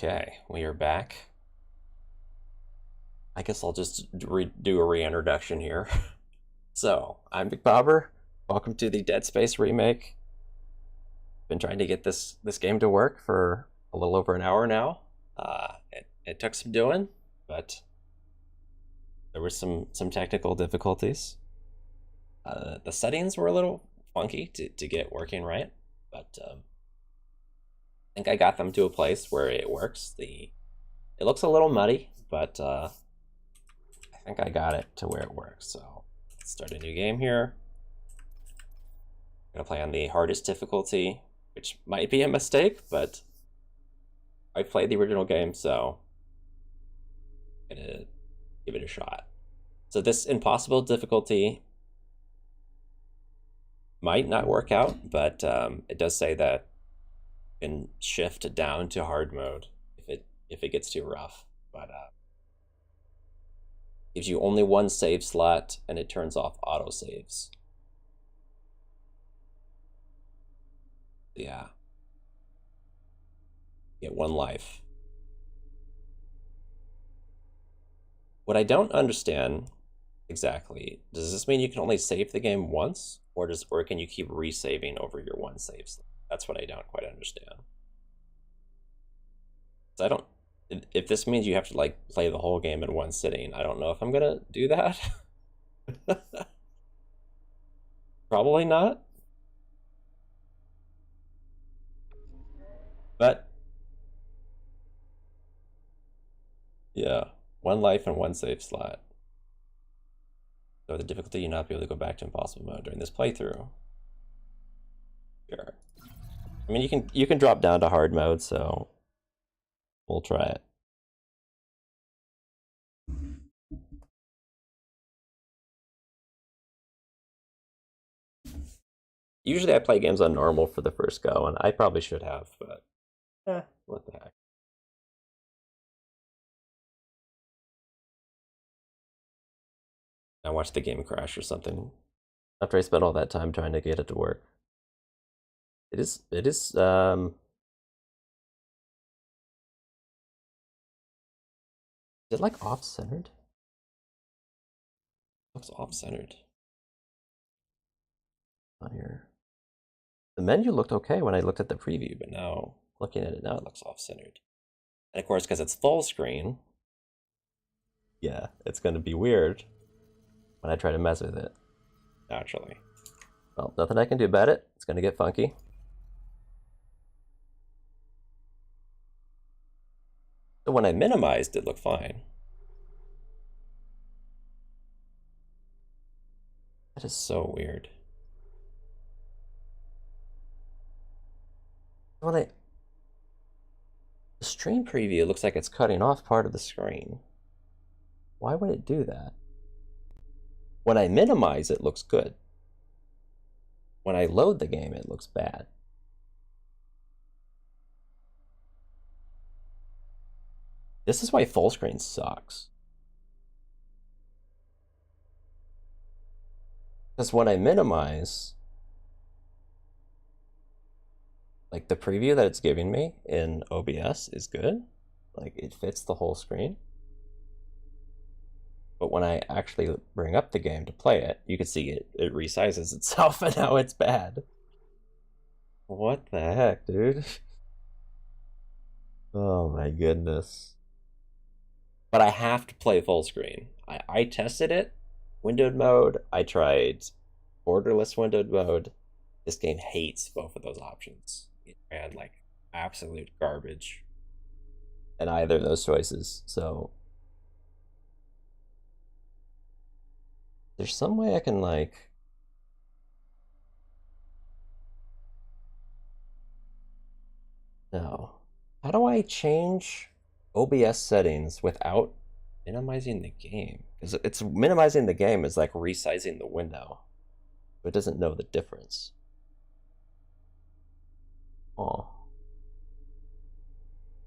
Okay, we are back. I guess I'll just do a reintroduction here. So, I'm Mcbober. Welcome to the Dead Space remake. Been trying to get this game to work for a little over an hour now. It took some doing, but there were some technical difficulties. The settings were a little funky to get working right, but I think I got them to a place where it works. It looks a little muddy, but I think I got it to where it works. So let's start a new game here. I'm gonna play on the hardest difficulty, which might be a mistake, but I played the original game, so I'm gonna give it a shot. So this impossible difficulty might not work out, but it does say that you can shift down to hard mode if it gets too rough. But gives you only one save slot, and it turns off auto saves. Yeah. Get one life. What I don't understand exactly, does this mean you can only save the game once, or can you keep resaving over your one save slot? That's what I don't quite understand. So I don't. If this means you have to like play the whole game in one sitting, I don't know if I'm gonna do that. Probably not. But yeah, one life and one save slot. So the difficulty, you not be able to go back to impossible mode during this playthrough. Sure. I mean, you can drop down to hard mode, so we'll try it. Usually I play games on normal for the first go, and I probably should have, but what the heck. I watched the game crash or something after I spent all that time trying to get it to work. It is is it like off-centered? Looks off-centered on here. The menu looked okay when I looked at the preview, but now looking at it now, it looks off-centered. And of course, because it's full screen, yeah, it's going to be weird when I try to mess with it. Naturally. Well, nothing I can do about it. It's going to get funky. So when I minimized, it looked fine. That is so weird. When the stream preview looks like it's cutting off part of the screen. Why would it do that? When I minimize, it looks good. When I load the game, it looks bad. This is why full screen sucks. Because when I minimize, like the preview that it's giving me in OBS is good. Like it fits the whole screen. But when I actually bring up the game to play it, you can see it resizes itself and now it's bad. What the heck, dude? Oh my goodness. But I have to play full screen. I tested it, windowed mode. I tried borderless windowed mode. This game hates both of those options. It ran like absolute garbage in either of those choices. So there's some way I can like no. How do I change OBS settings without minimizing the game? Because it's minimizing the game is like resizing the window. It doesn't know the difference. Oh.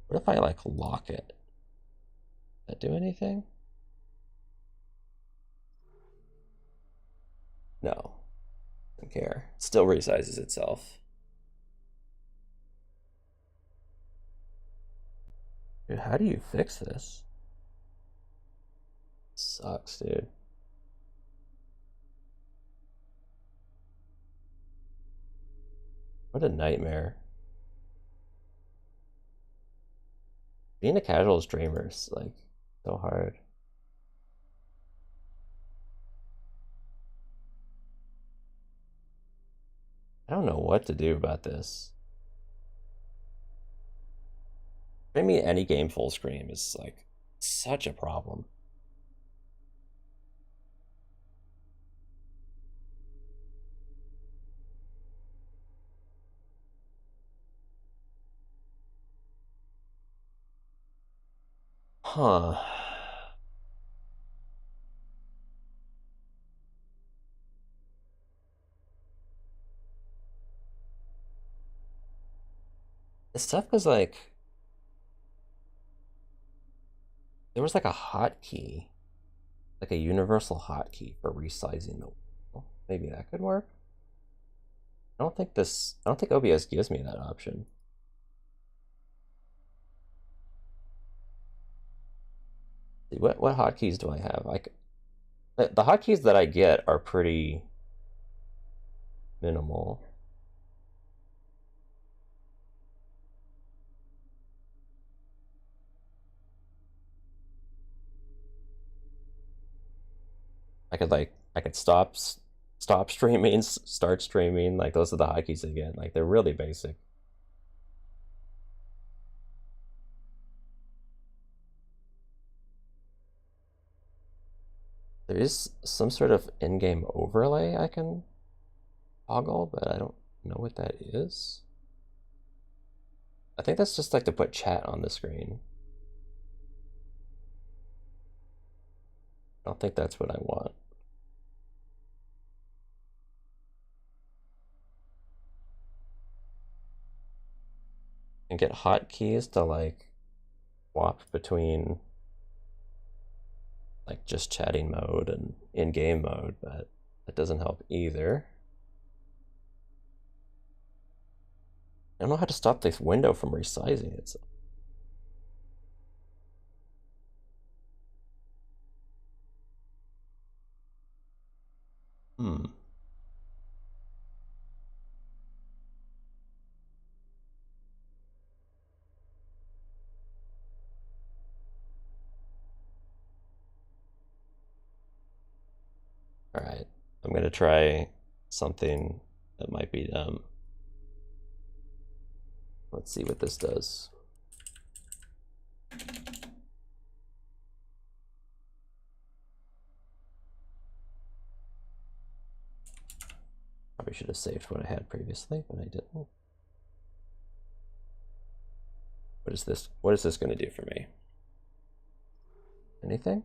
What if I like lock it? Does that do anything? No. Don't care. It still resizes itself. Dude, how do you fix this? Sucks, dude. What a nightmare. Being a casual streamer is like so hard. I don't know what to do about this. Streaming any game full screen is like such a problem. Huh. It's tough because like there was like a hotkey, like a universal hotkey for resizing the wheel. Maybe that could work. I don't think OBS gives me that option. See, what hotkeys do I have? The hotkeys that I get are pretty minimal. I could stop streaming, start streaming. Like those are the hotkeys again. Like they're really basic. There is some sort of in-game overlay I can toggle, but I don't know what that is. I think that's just like to put chat on the screen. I don't think that's what I want. And get hotkeys to like swap between like just chatting mode and in-game mode, but that doesn't help either. I don't know how to stop this window from resizing itself. Hmm. All right. I'm gonna try something that might be dumb. Let's see what this does. Probably should have saved what I had previously, but I didn't. What is this? What is this going to do for me? Anything?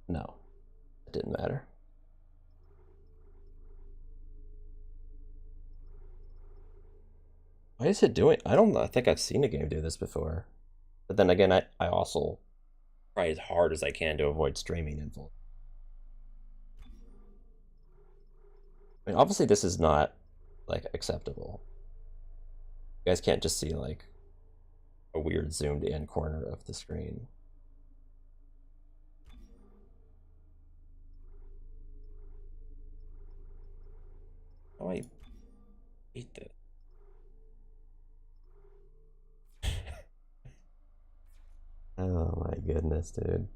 No, it didn't matter. Why is it doing? I don't know. I think I've seen a game do this before. But then again, I also try as hard as I can to avoid streaming in full. I mean, obviously this is not like acceptable. You guys can't just see like a weird zoomed in corner of the screen. Oh, I hate this. Oh my goodness, dude.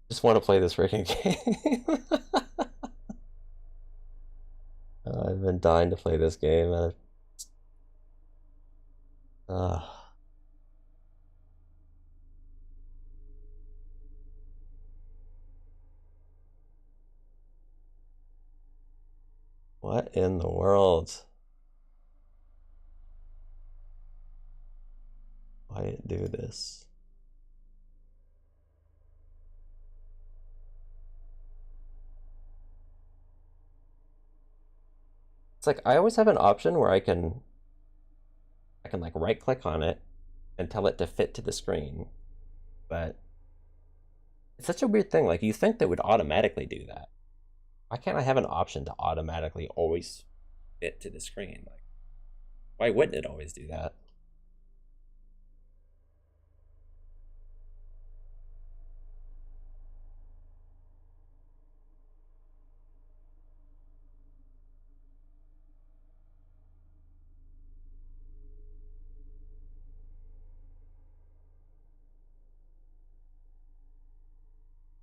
Just want to play this freaking game. I've been dying to play this game. Uh, what in the world? Why did it do this? It's like I always have an option where I can like right click on it and tell it to fit to the screen. But it's such a weird thing. Like you think that would automatically do that. Why can't I have an option to automatically always fit to the screen? Like why wouldn't it always do that?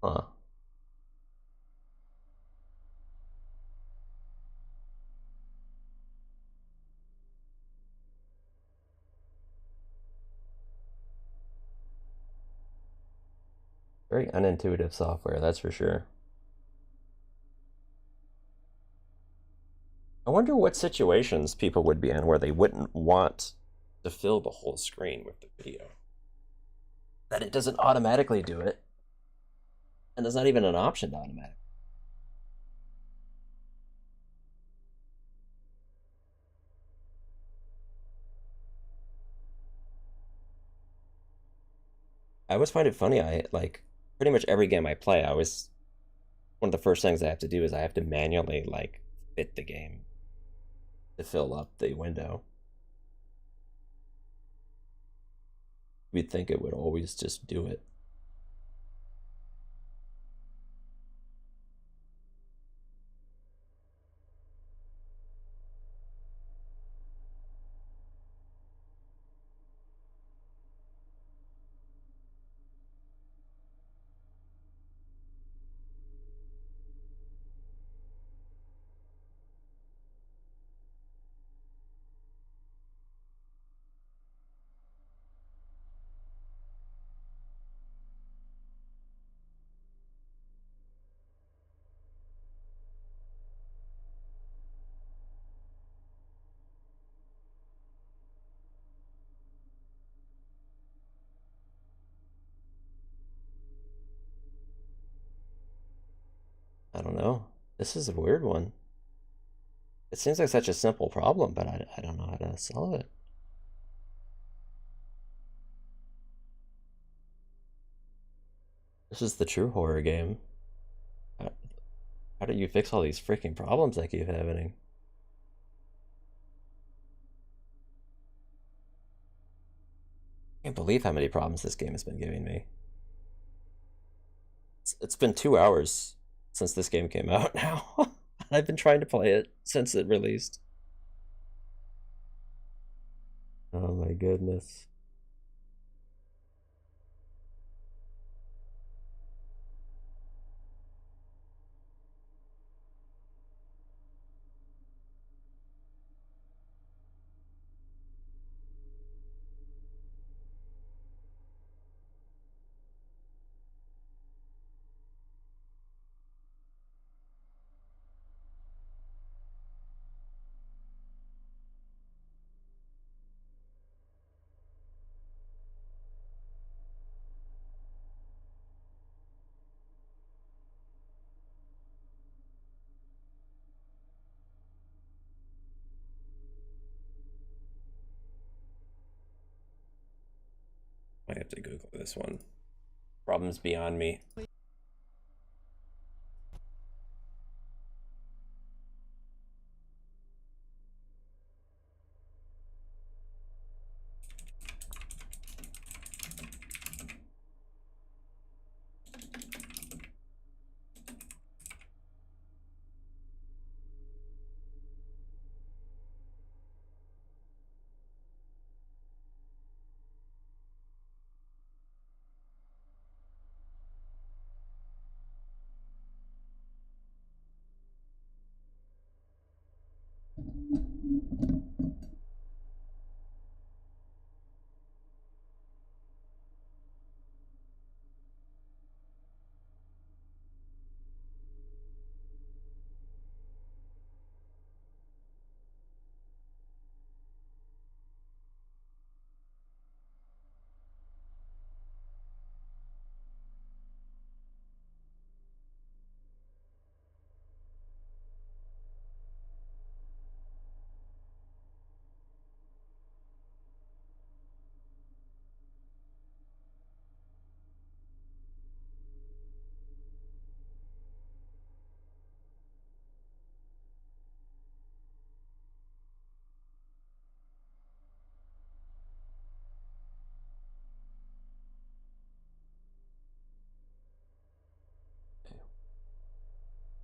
Huh. Very unintuitive software, that's for sure. I wonder what situations people would be in where they wouldn't want to fill the whole screen with the video. That it doesn't automatically do it, and there's not even an option to automatic. I always find it funny. I like pretty much every game I play. I always one of the first things I have to do is I have to manually like fit the game to fill up the window. You'd think it would always just do it. I don't know. This is a weird one. It seems like such a simple problem, but I don't know how to solve it. This is the true horror game. How, how do you fix all these freaking problems I keep having? I can't believe how many problems this game has been giving me. It's been 2 hours since this game came out now. I've been trying to play it since it released. Oh my goodness. I have to Google this one. Problems beyond me.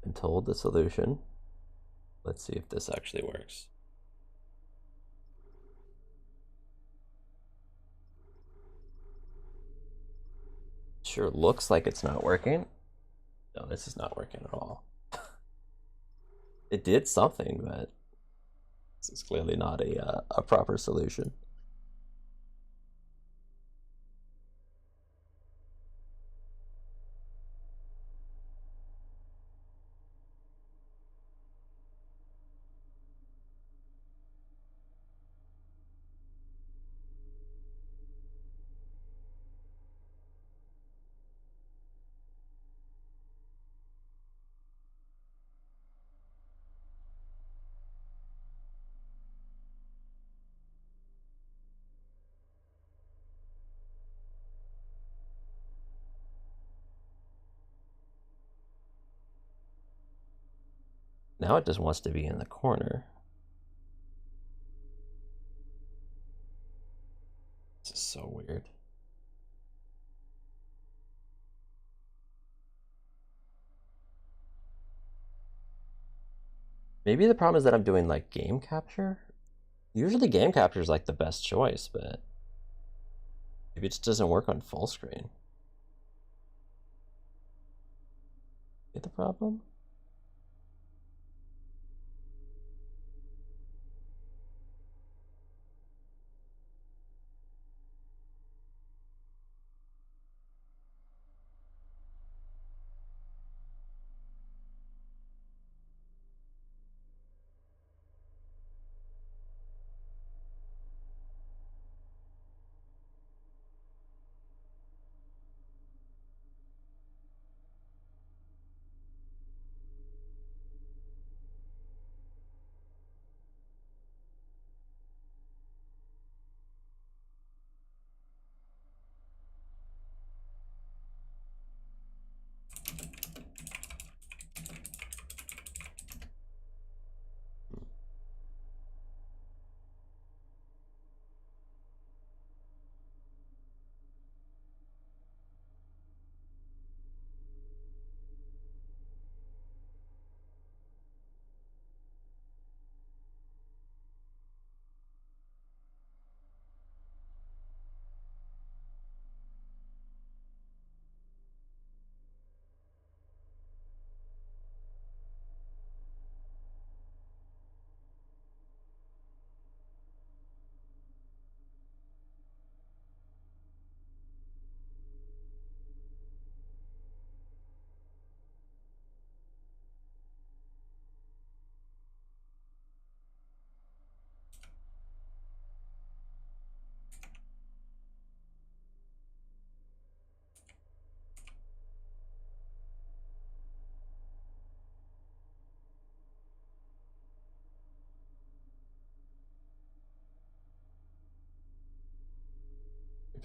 Been told the solution. Let's see if this actually works. Sure looks like it's not working. No, this is not working at all. It did something, but this is clearly not a proper solution. Now it just wants to be in the corner. This is so weird. Maybe the problem is that I'm doing like game capture. Usually game capture is like the best choice, but maybe it just doesn't work on full screen. Get the problem?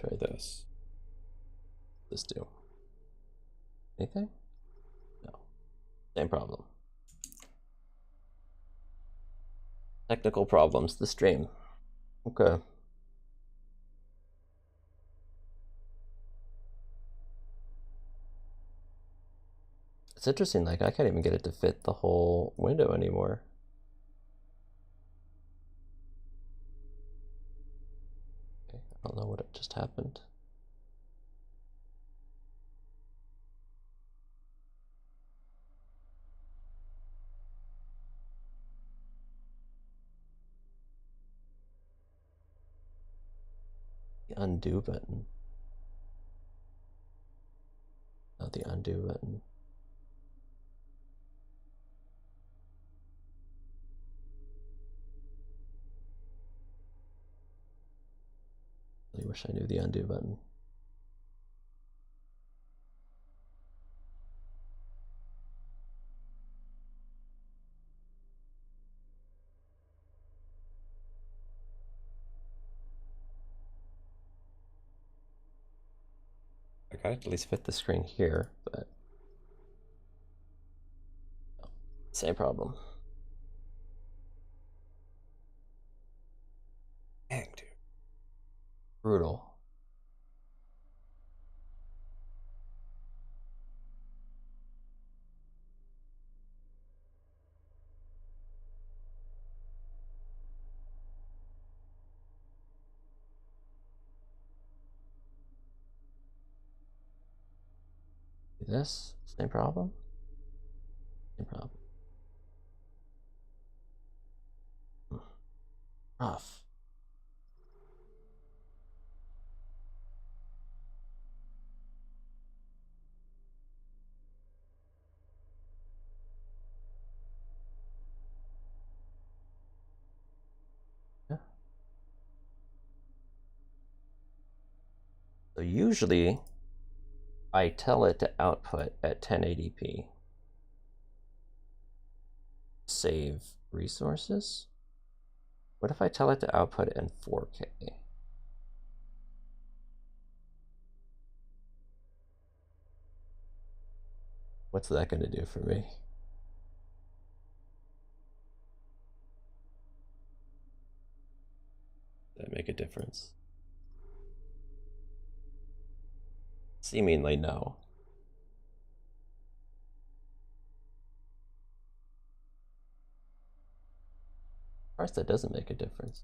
Try this. This do. Anything? No. Same problem. Technical problems, the stream. Okay. It's interesting, like I can't even get it to fit the whole window anymore. Okay, I don't know what just happened. The undo button. Not the undo button. I really wish I knew the undo button. I got it to at least fit the screen here, but same problem. Dang, dude. Brutal. This, same problem. freaking problem. Rough. Yeah. So usually I tell it to output at 1080p. Save resources? What if I tell it to output in 4K? What's that going to do for me? Does that make a difference? Seemingly no. Of course that doesn't make a difference.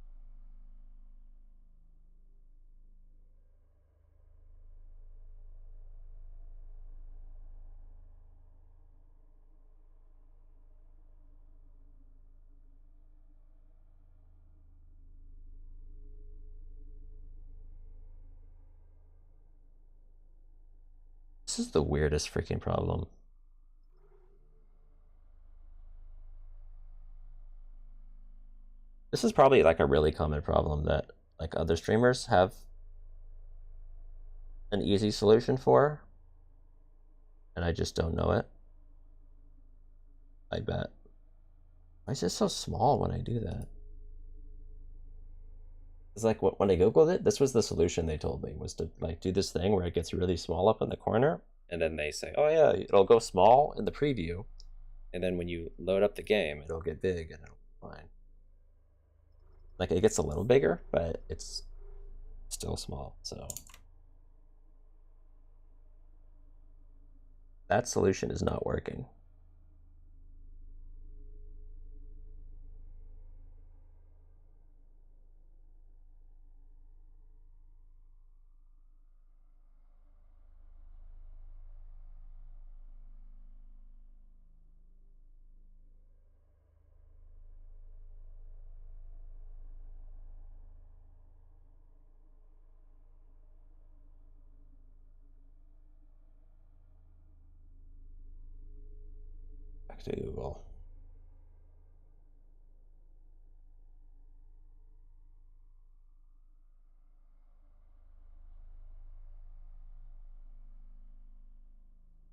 This is the weirdest freaking problem. This is probably like a really common problem that like other streamers have an easy solution for, and I just don't know it. I bet. Why is it so small when I do that? It's like when I googled it, this was the solution they told me was to like do this thing where it gets really small up in the corner, and then they say, "Oh yeah, it'll go small in the preview, and then when you load up the game, it'll get big and it'll be fine." Like it gets a little bigger, but it's still small. So that solution is not working. Back to Google.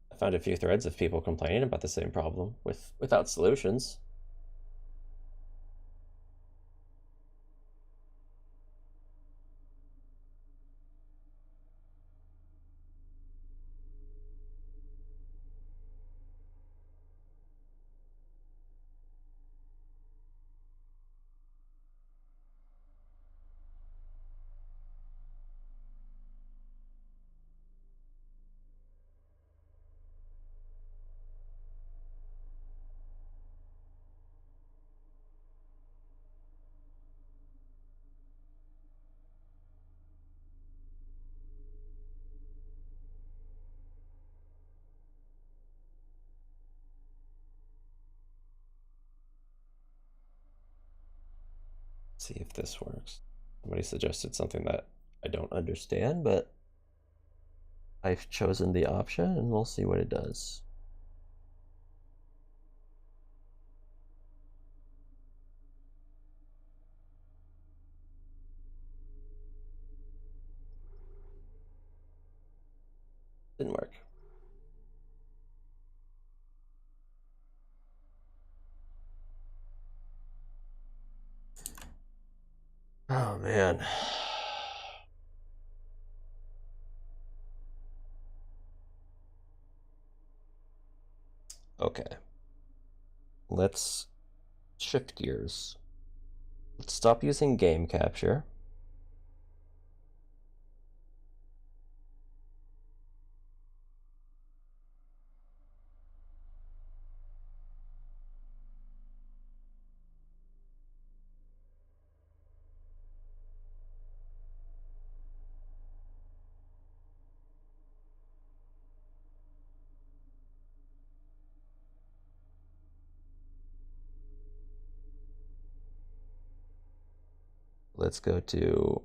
I found a few threads of people complaining about the same problem without solutions. See if this works. Somebody suggested something that I don't understand, but I've chosen the option and we'll see what it does. Didn't work. Oh man. Okay. Let's shift gears. Let's stop using game capture. Let's go to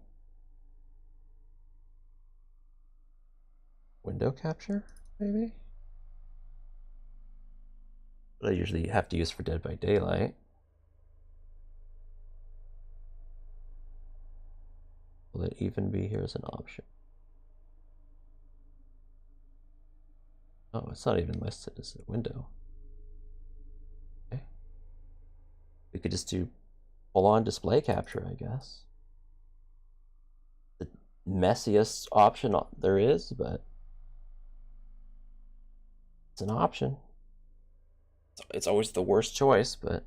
window capture, maybe? That I usually have to use for Dead by Daylight. Will it even be here as an option? Oh, it's not even listed as a window. Okay. We could just do full-on display capture, I guess. The messiest option there is, but it's an option. It's always the worst choice, but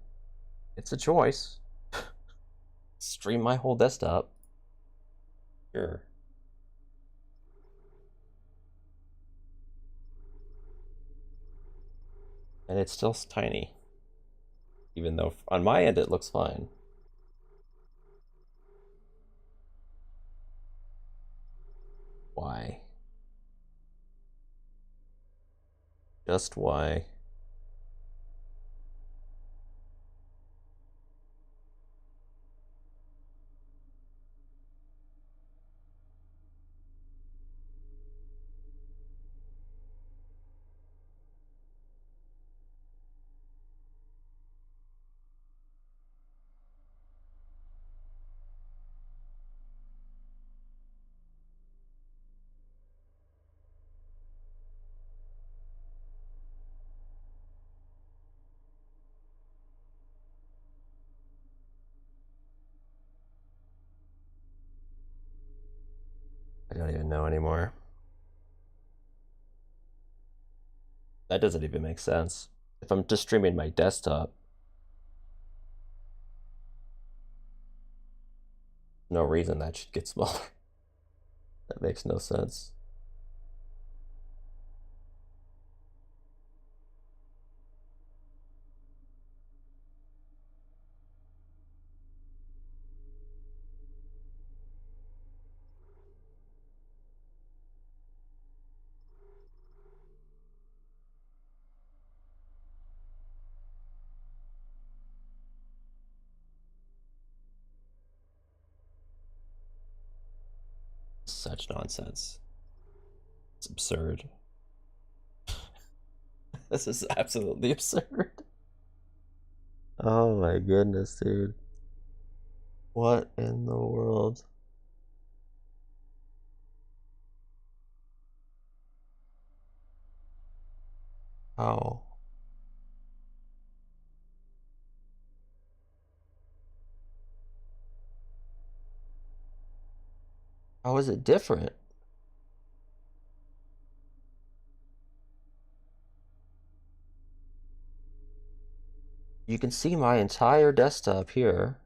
it's a choice. Stream my whole desktop. Sure. And it's still tiny. Even though on my end it looks fine. Why? Just why? I don't even know anymore. That doesn't even make sense. If I'm just streaming my desktop, no reason that should get smaller. That makes no sense. Such nonsense. It's absurd. This is absolutely absurd. Oh my goodness, dude. What in the world? How? How is it different? You can see my entire desktop here.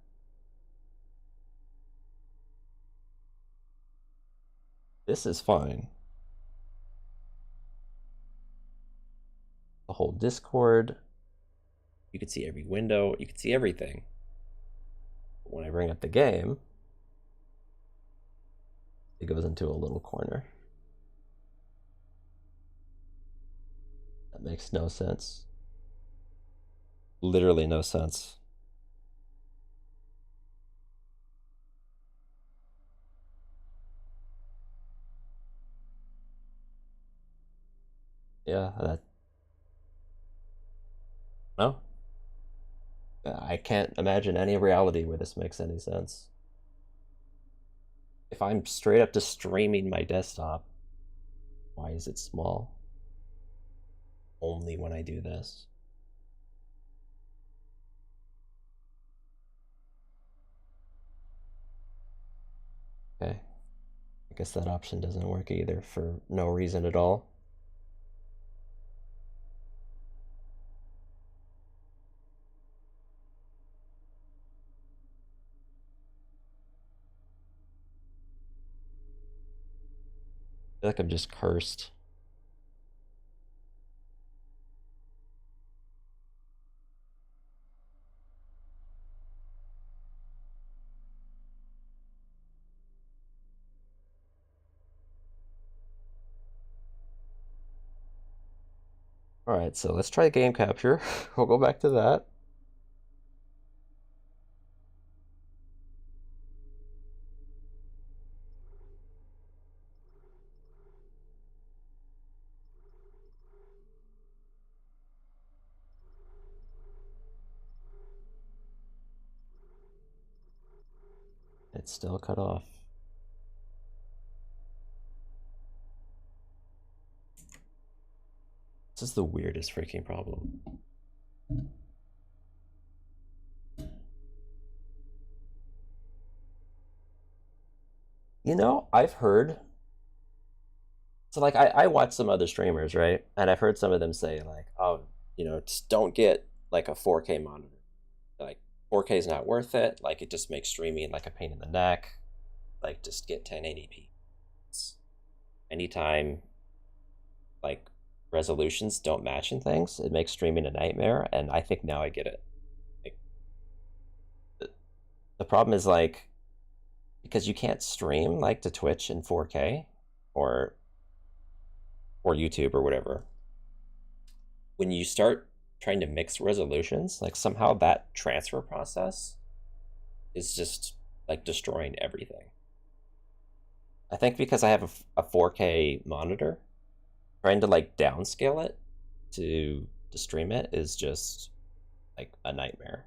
This is fine. The whole Discord. You can see every window. You can see everything. But when I bring up the game, it goes into a little corner. That makes no sense. Literally no sense. Yeah, that. No. I can't imagine any reality where this makes any sense. If I'm straight up just streaming my desktop, why is it small? Only when I do this. Okay. I guess that option doesn't work either for no reason at all. I feel like I'm just cursed. Alright, so let's try game capture. We'll go back to that. It's still cut off. This is the weirdest freaking problem. You know, I've heard. So, like, I watch some other streamers, right? And I've heard some of them say, like, oh, just don't get, like, a 4K monitor. Like, 4K is not worth it. Like, it just makes streaming, like, a pain in the neck. Like, just get 1080p. Anytime, like, resolutions don't match in things, it makes streaming a nightmare. And I think now I get it. Like, the problem is, like, because you can't stream, like, to Twitch in 4K or YouTube or whatever. When you start trying to mix resolutions, like, somehow that transfer process is just, like, destroying everything. I think because I have a 4K monitor, trying to, like, downscale it to stream it is just, like, a nightmare,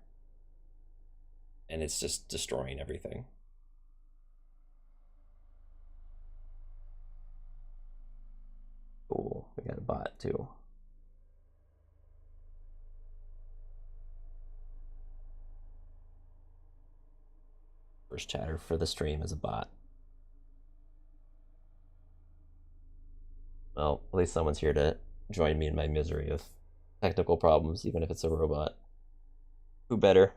and it's just destroying everything. Oh, we got a bot too. First chatter for the stream is a bot. Well, at least someone's here to join me in my misery of technical problems, even if it's a robot. Who better?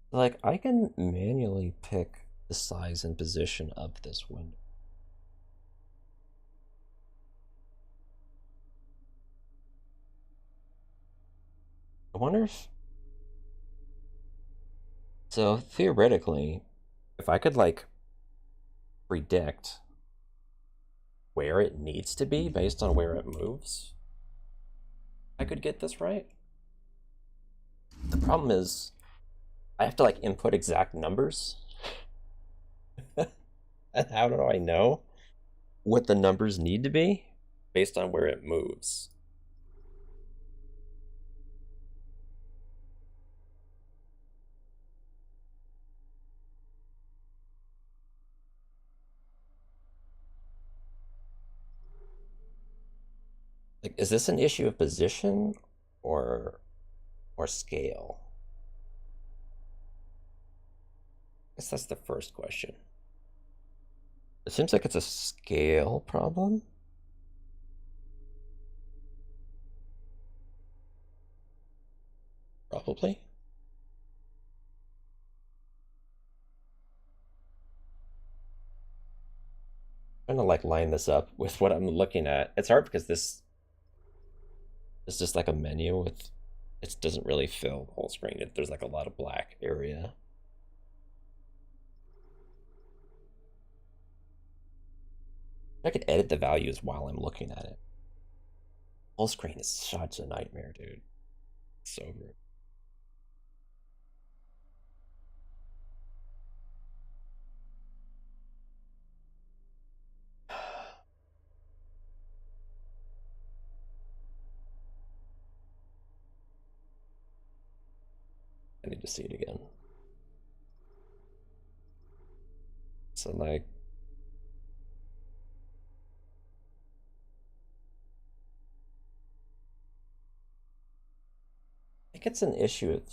Like, I can manually pick the size and position of this window. I wonder if. So, theoretically, if I could, like, predict where it needs to be based on where it moves, I could get this right. The problem is, I have to, like, input exact numbers. And how do I know what the numbers need to be based on where it moves? Like, is this an issue of position or scale? I guess that's the first question. It seems like it's a scale problem. Probably. I'm trying to, like, line this up with what I'm looking at. It's hard because this is just like a menu with, it doesn't really fill the whole screen. There's, like, a lot of black area. I could edit the values while I'm looking at it. Full screen is such a nightmare, dude. So good. I need to see it again. So, like, I think it's an issue of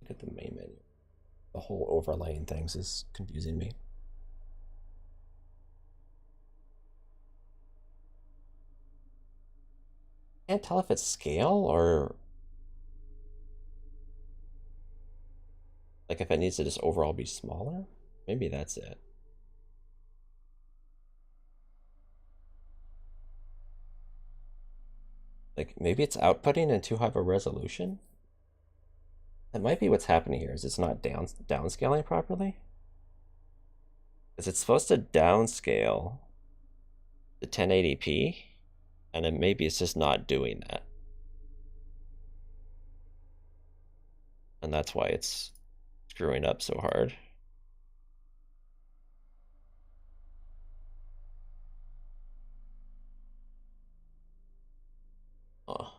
Look at the main menu. The whole overlaying things is confusing me. Can't tell if it's scale or like if it needs to just overall be smaller. Maybe that's it. Like maybe it's outputting in too high of a resolution. That might be what's happening here. Is it's not downscaling properly? Is it supposed to downscale to 1080p? And then maybe it's just not doing that. And that's why it's screwing up so hard. Oh.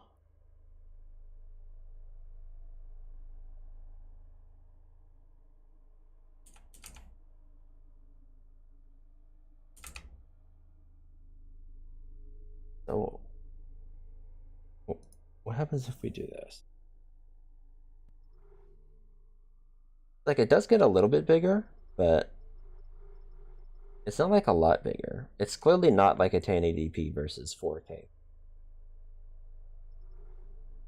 So what happens if we do this? Like it does get a little bit bigger, but it's not like a lot bigger. It's clearly not like a 1080p versus 4K.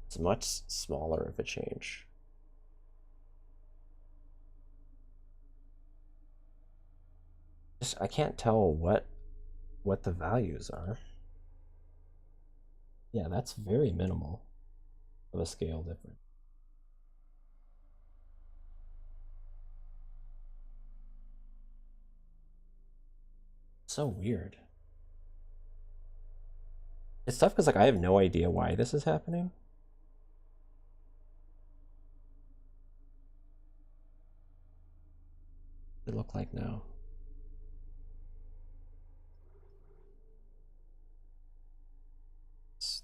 It's much smaller of a change. Just I can't tell what the values are. Yeah, that's very minimal of a scale difference. So weird. It's tough because like I have no idea why this is happening. What does it look like now? It's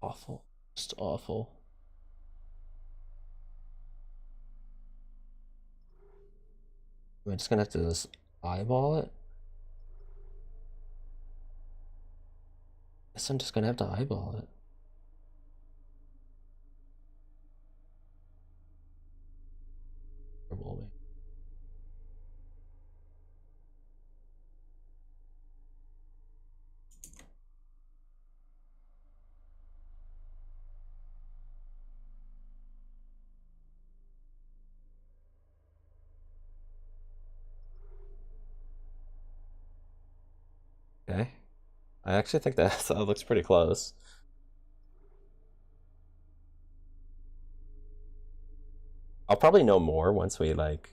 awful. Just awful. Am I just gonna have to just eyeball it? I guess I'm just gonna have to eyeball it. Okay. I actually think that looks pretty close. I'll probably know more once we like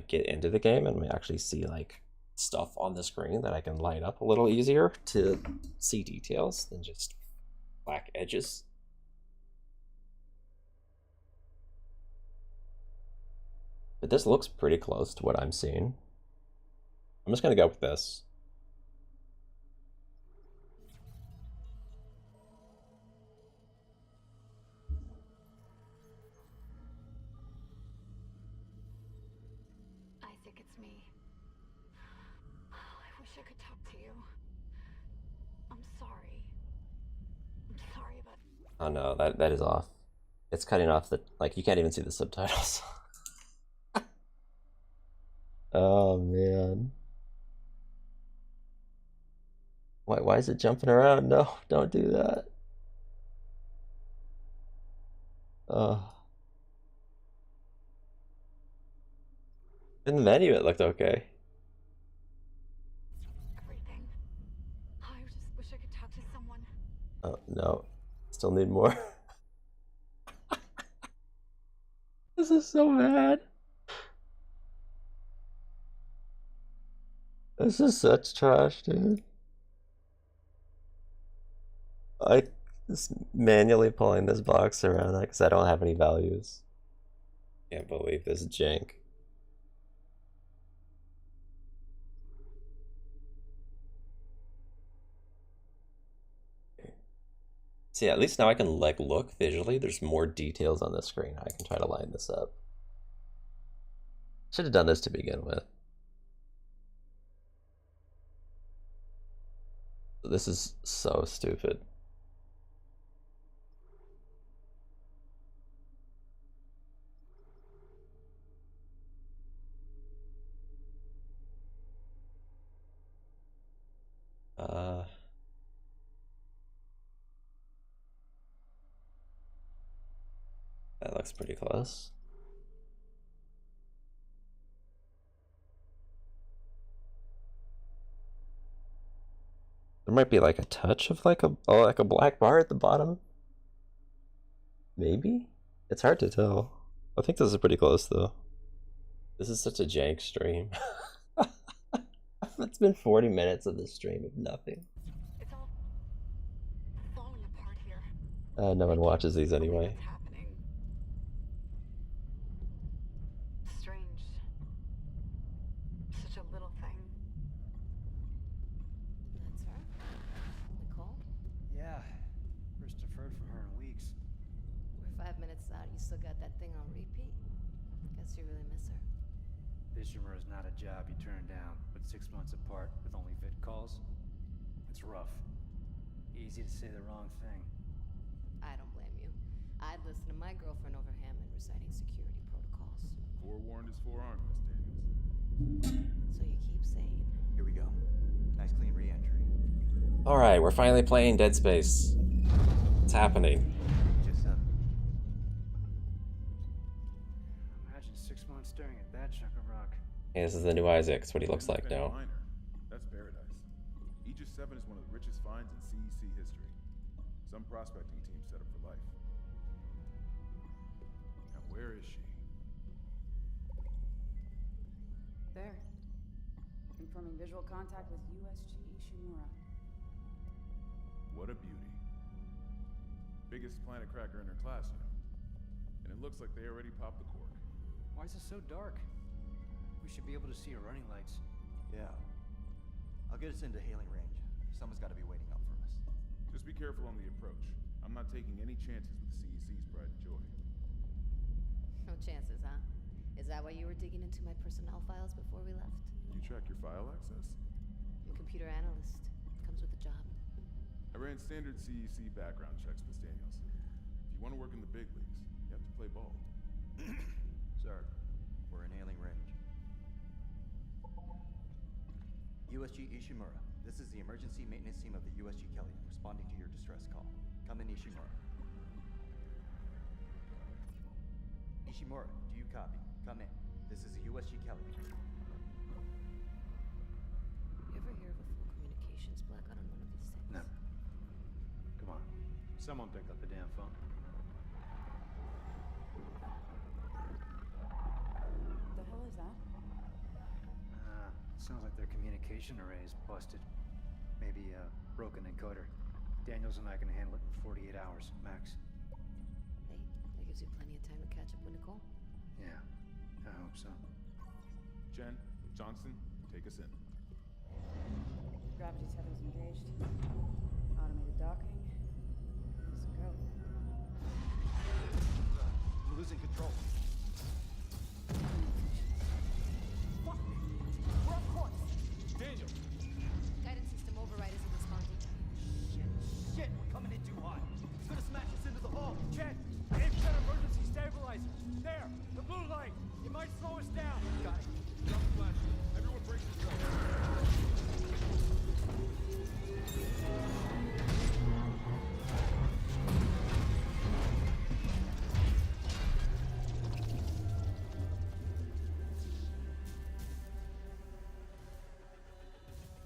get into the game and we actually see like stuff on the screen that I can light up a little easier to see details than just black edges. But this looks pretty close to what I'm seeing. I'm just gonna go with this. Isaac, it's me. I wish I could talk to you. I'm sorry. I'm sorry about... Oh no, that is off. It's cutting off the like you can't even see the subtitles. Oh man. Why is it jumping around? No, don't do that. Uh in the menu it looked okay. everything. I just wish I could talk to someone. Oh no. Still need more. This is so bad. This is such trash, dude. I just manually pulling this box around because I don't have any values. Can't believe this jank. See, at least now I can like look visually. There's more details on the screen. I can try to line this up. Should have done this to begin with. This is so stupid. looks pretty close. There might be like a touch of like a black bar at the bottom. Maybe? It's hard to tell. I think this is pretty close though. This is such a jank stream. It's been 40 minutes of this stream of nothing. It's all falling apart here. No one watches these Something anyway. is happening. Strange. Such a little thing. That's her? Nicole? Yeah, first I've heard from her in weeks. We're 5 minutes out. You still got that thing on repeat? Guess you really miss her. Fishermer is not a job you turn down, but 6 months apart with only vid calls? It's rough. Easy to say the wrong thing. I don't blame you. I'd listen to my girlfriend over Hammond reciting security protocols. Forewarned is forearmed, Miss Daniels. So you keep saying. Here we go. Nice clean re-entry. Alright, we're finally playing Dead Space. It's happening. Just Imagine 6 months staring at that chunk of rock. Hey, this is the new Isaac. It's what he looks like now. Minor. That's paradise. Aegis 7 is one of the richest finds in CEC history. Some prospecting team set up for life. Now where is she? There. Confirming visual contact with USG Ishimura. What a beauty. Biggest planet cracker in her class, you know. And it looks like they already popped the cork. Why is it so dark? We should be able to see her running lights. yeah. I'll get us into hailing range. Someone's got to be waiting up for us. Just be careful on the approach. I'm not taking any chances with CEC's pride and joy. No chances, huh? Is that why you were digging into my personnel files before we left? You track your file access? I'm a computer analyst. Comes with the job. I ran standard CEC background checks, Miss Daniels. If you want to work in the big leagues, you have to play ball. Sir, we're in hailing range. USG Ishimura. This is the emergency maintenance team of the USG Kelly, responding to your distress call. Come in, Ishimura. Ishimura, do you copy? Come in. This is the USG Kelly. You ever hear of a full communications blackout on one of these things? No. Come on. Someone pick up the damn phone. The hell is that? Sounds like their communication array is busted. Maybe a broken encoder. Daniels and I can handle it in 48 hours, max. Hey, that gives you plenty of time to catch up with Nicole. Yeah, I hope so. Jen, Johnston, take us in. Gravity tethers engaged. Automated docking. Let's go. I'm losing control. Fuck! We're off course! Daniel! Guidance system override isn't responding. Shit, we're coming in too hot. It's gonna smash us into the hull. Jen, aim for that emergency stabilizer. There, the blue light. It might slow us down. Got it. Drop the flash. Everyone brace yourself.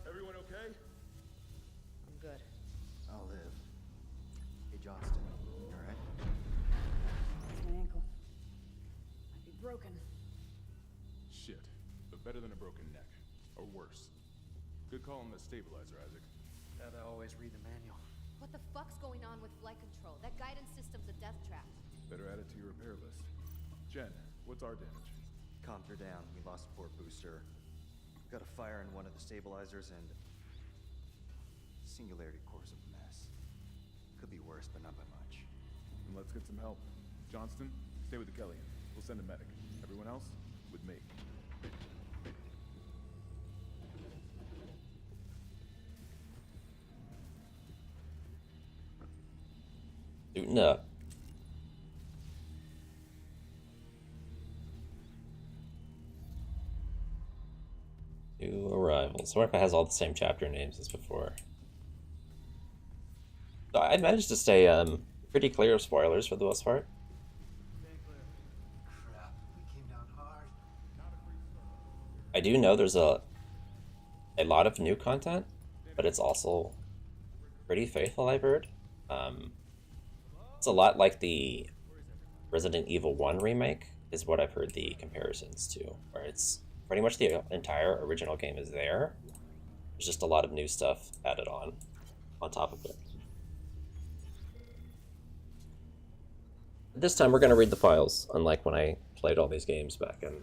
Everyone okay? I'm good. I'll live. Hey, Johnston, you alright? It's my ankle. Might be broken. Shit. But better than a broken neck. Or worse. Good call on the stabilizer, Isaac. Gotta always read the manual. What the fuck's going on with flight control? That guidance system's a death trap. Better add it to your repair list. Jen, what's our damage? Comms are down. We lost a port booster. Got a fire in one of the stabilizers and... Singularity core's a mess. Could be worse, but not by much. And let's get some help. Johnston, stay with the Kellyan. We'll send a medic. Everyone else, with me. Suiting up. New arrivals. I wonder if it has all the same chapter names as before. So I managed to stay pretty clear of spoilers for the most part. do know there's a lot of new content, but it's also pretty faithful, I've heard. It's a lot like the Resident Evil 1 remake, is what I've heard the comparisons to, where it's pretty much the entire original game is there. There's just a lot of new stuff added on top of it. This time we're going to read the files, unlike when I played all these games back in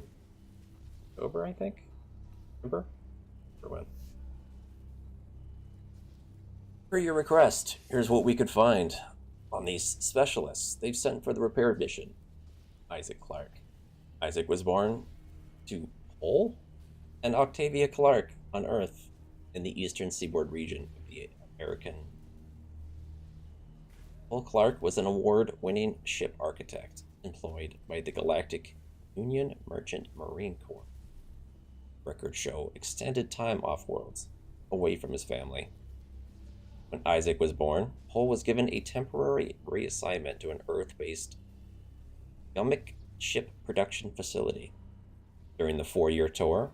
October, I think? Remember? Or when? Per your request, here's what we could find on these specialists they've sent for the repair mission. Isaac Clarke. Isaac was born to Paul and Octavia Clarke on Earth in the eastern seaboard region of the American. Paul Clarke was an award-winning ship architect employed by the Galactic Union Merchant Marine Corps. Records show extended time off-worlds, away from his family. When Isaac was born, Paul was given a temporary reassignment to an Earth-based Remake ship production facility. During the 4-year tour,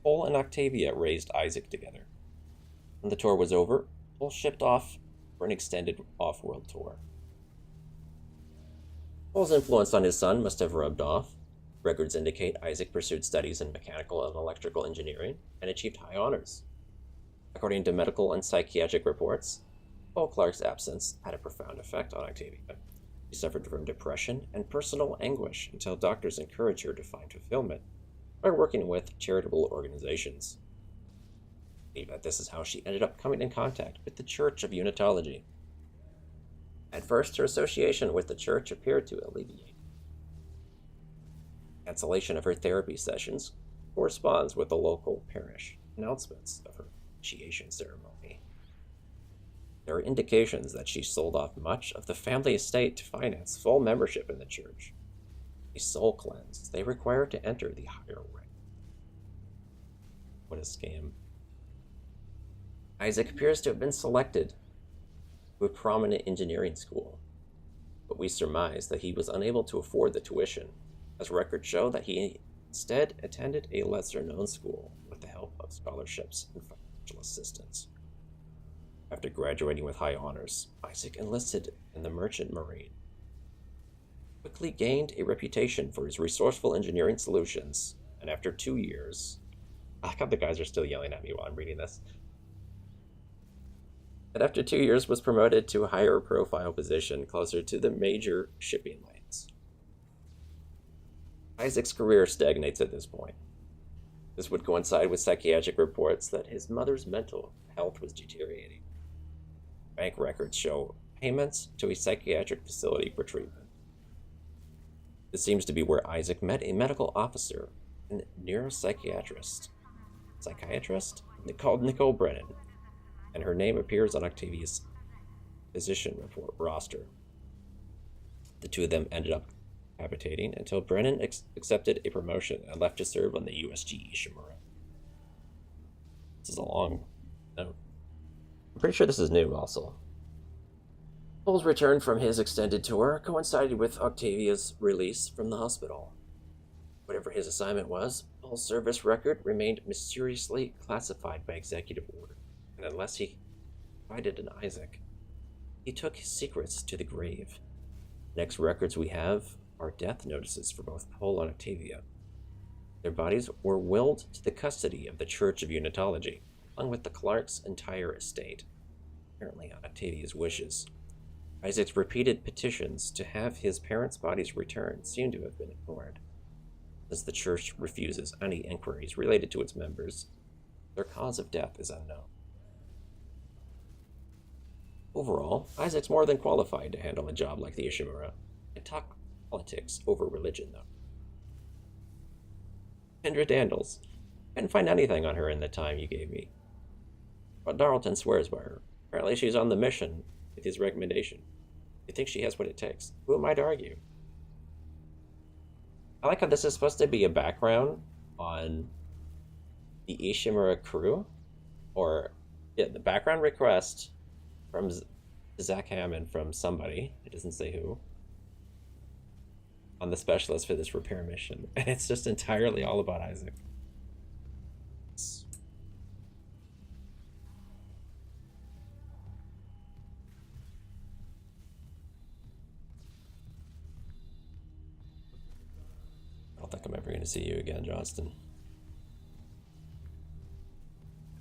Paul and Octavia raised Isaac together. When the tour was over, Paul shipped off for an extended off-world tour. Paul's influence on his son must have rubbed off. Records indicate Isaac pursued studies in mechanical and electrical engineering and achieved high honors. According to medical and psychiatric reports, Paul Clarke's absence had a profound effect on Octavia. She suffered from depression and personal anguish until doctors encouraged her to find fulfillment by working with charitable organizations. This is how she ended up coming in contact with the Church of Unitology. At first, her association with the church appeared to alleviate. Cancellation of her therapy sessions corresponds with the local parish announcements of her initiation ceremony. There are indications that she sold off much of the family estate to finance full membership in the church, a soul cleanse they require to enter the higher rank. What a scam. Isaac appears to have been selected to a prominent engineering school, but we surmise that he was unable to afford the tuition, as records show that he instead attended a lesser-known school with the help of scholarships and financial assistance. After graduating with high honors, Isaac enlisted in the Merchant Marine. Quickly gained a reputation for his resourceful engineering solutions, and after 2 years, I like how the guys are still yelling at me while I'm reading this. And after 2 years was promoted to a higher profile position closer to the major shipping lanes. Isaac's career stagnates at this point. This would coincide with psychiatric reports that his mother's mental health was deteriorating. Bank records show payments to a psychiatric facility for treatment. This seems to be where Isaac met a medical officer and neuropsychiatrist called Nicole Brennan, and her name appears on Octavia's physician report roster. The two of them ended up habitating until Brennan accepted a promotion and left to serve on the USG Ishimura. This is a long note. I'm pretty sure this is new also. Paul's return from his extended tour coincided with Octavia's release from the hospital. Whatever his assignment was, Paul's service record remained mysteriously classified by executive order, and unless he confided in Isaac, he took his secrets to the grave. Next records we have are death notices for both Paul and Octavia. Their bodies were willed to the custody of the Church of Unitology, along with the Clarke's entire estate, apparently on Octavia's wishes. Isaac's repeated petitions to have his parents' bodies returned seem to have been ignored. Since the church refuses any inquiries related to its members, their cause of death is unknown. Overall, Isaac's more than qualified to handle a job like the Ishimura, and talk politics over religion, though. Kendra Dandles. I didn't find anything on her in the time you gave me. But Darlton swears by her. Apparently she's on the mission with his recommendation. You think she has what it takes? Who am I to argue? I like how this is supposed to be a background on the Ishimura crew, or the background request from Zach Hammond from somebody, it doesn't say who, on the specialist for this repair mission, and it's just entirely all about Isaac. We're gonna see you again, Johnston.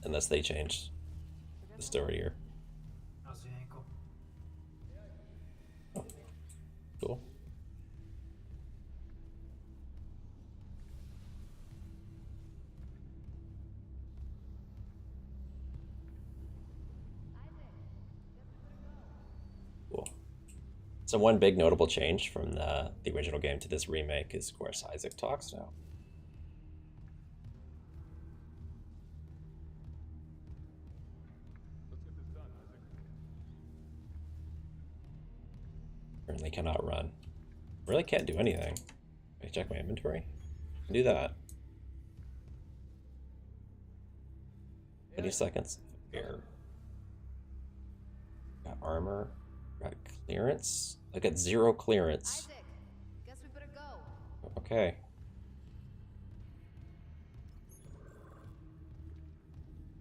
Unless they change the story here. How's the ankle? Oh, cool. Cool. So one big notable change from the original game to this remake is, of course, Isaac talks now. Let's get this done, Isaac. Currently cannot run. Really can't do anything. Let me check my inventory. Can do that. 20 seconds. Air. Got armor. Got clearance. I got 0 clearance. Isaac, guess we better go. Okay.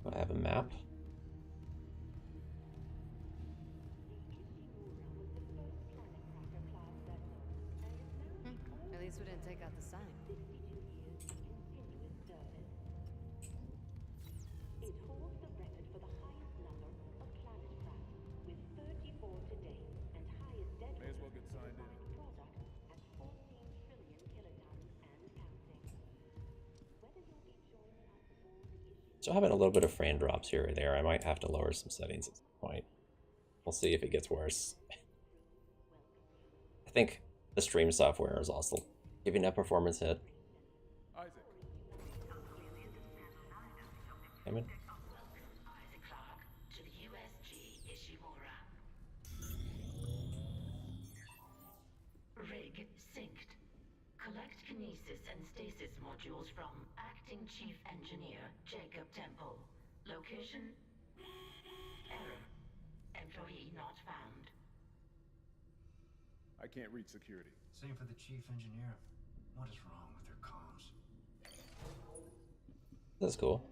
Do I have a map? At least we didn't take out the sign. It holds the record for the highest number of planet cracks, with 34 today, and highest dead May as well get signed in. product at 14 trillion kilotons and counting. Whether you'll be joining us for the issue. Still having a little bit of frame drops here or there. I might have to lower some settings at some point. We'll see if it gets worse. I think the stream software is also giving that performance hit. Isaac. Come in. Isaac Clarke to the USG Ishimura. Rig synced. Collect kinesis and stasis modules from Acting Chief Engineer Jacob Temple. Location? Error. Employee not found. I can't reach security. Same for the chief engineer. What is wrong with their comms? That's cool.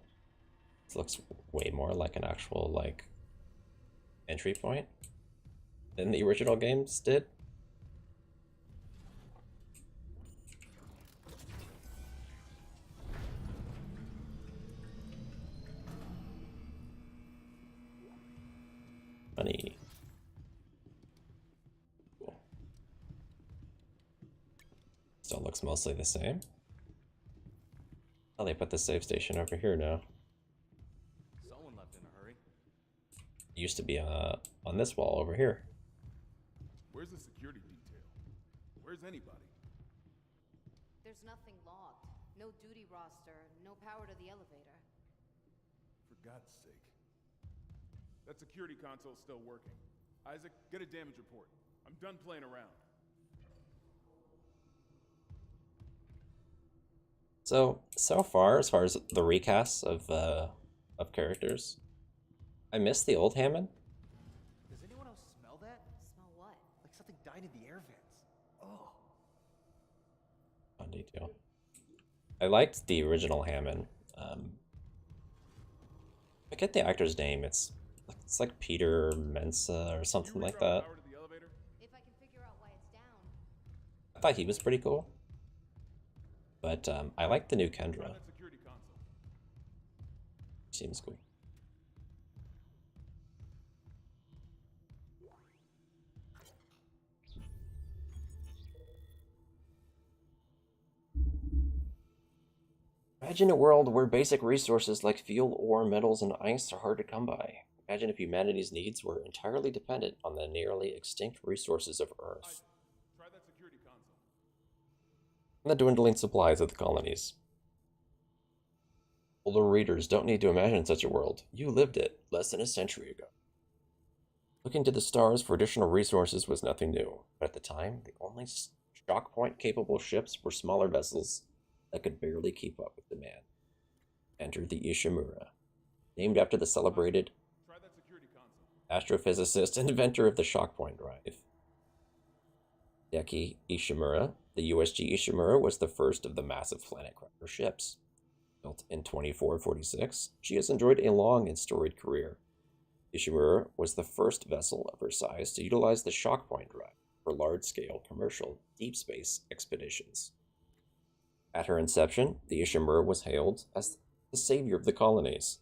This looks way more like an actual, like, entry point than the original games did. Money. Cool. Still looks mostly the same. Oh, they put the save station over here now. Someone left in a hurry. It used to be on this wall over here. Where's the security detail? Where's anybody? There's nothing logged. No duty roster, no power to the elevator. For God's sake. That security console's still working. Isaac, get a damage report. I'm done playing around. So far as the recasts of characters, I miss the old Hammond. Does anyone else smell that? Smell what? Like something died in the air vents. Oh. On detail. I liked the original Hammond. I get the actor's name. It's like Peter Mensa or something like that. Power to the elevator? If I can figure out why it's down. I thought he was pretty cool. But I like the new Try Kendra. that security console. Seems cool. Imagine a world where basic resources like fuel, ore, metals, and ice are hard to come by. Imagine if humanity's needs were entirely dependent on the nearly extinct resources of Earth Isaac, try that security console. and the dwindling supplies of the colonies. Older readers don't need to imagine such a world. You lived it less than a century ago. Looking to the stars for additional resources was nothing new, but at the time, the only shock point capable ships were smaller vessels that could barely keep up with demand. Enter the Ishimura, named after the celebrated Try that security console. astrophysicist and inventor of the shock point drive. Deki Ishimura, the USG Ishimura was the first of the massive planet cracker ships. Built in 2446, she has enjoyed a long and storied career. Ishimura was the first vessel of her size to utilize the shock point drive for large-scale commercial deep space expeditions. At her inception, the Ishimura was hailed as the savior of the colonies.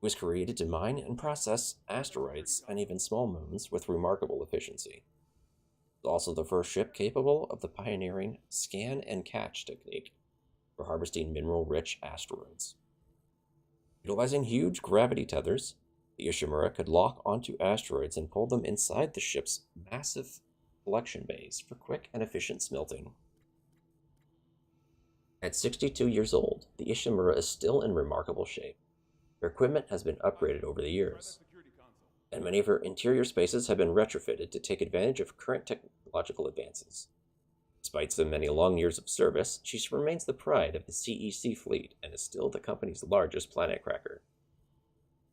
It was created to mine and process asteroids and even small moons with remarkable efficiency. It was also the first ship capable of the pioneering scan and catch technique for harvesting mineral-rich asteroids. Utilizing huge gravity tethers, the Ishimura could lock onto asteroids and pull them inside the ship's massive collection bays for quick and efficient smelting. At 62 years old, the Ishimura is still in remarkable shape. Her equipment has been upgraded over the years, and many of her interior spaces have been retrofitted to take advantage of current technological advances. Despite so many long years of service, she remains the pride of the CEC fleet and is still the company's largest planet cracker.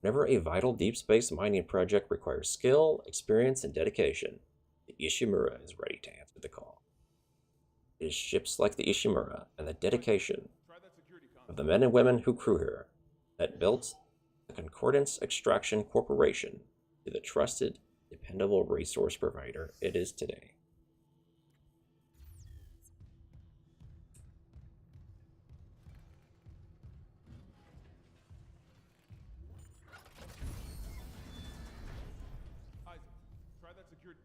Whenever a vital deep space mining project requires skill, experience, and dedication, the Ishimura is ready to answer the call. It is ships like the Ishimura and the dedication of the men and women who crew her that built the Concordance Extraction Corporation to the trusted, dependable resource provider it is today. Isaac, try that security.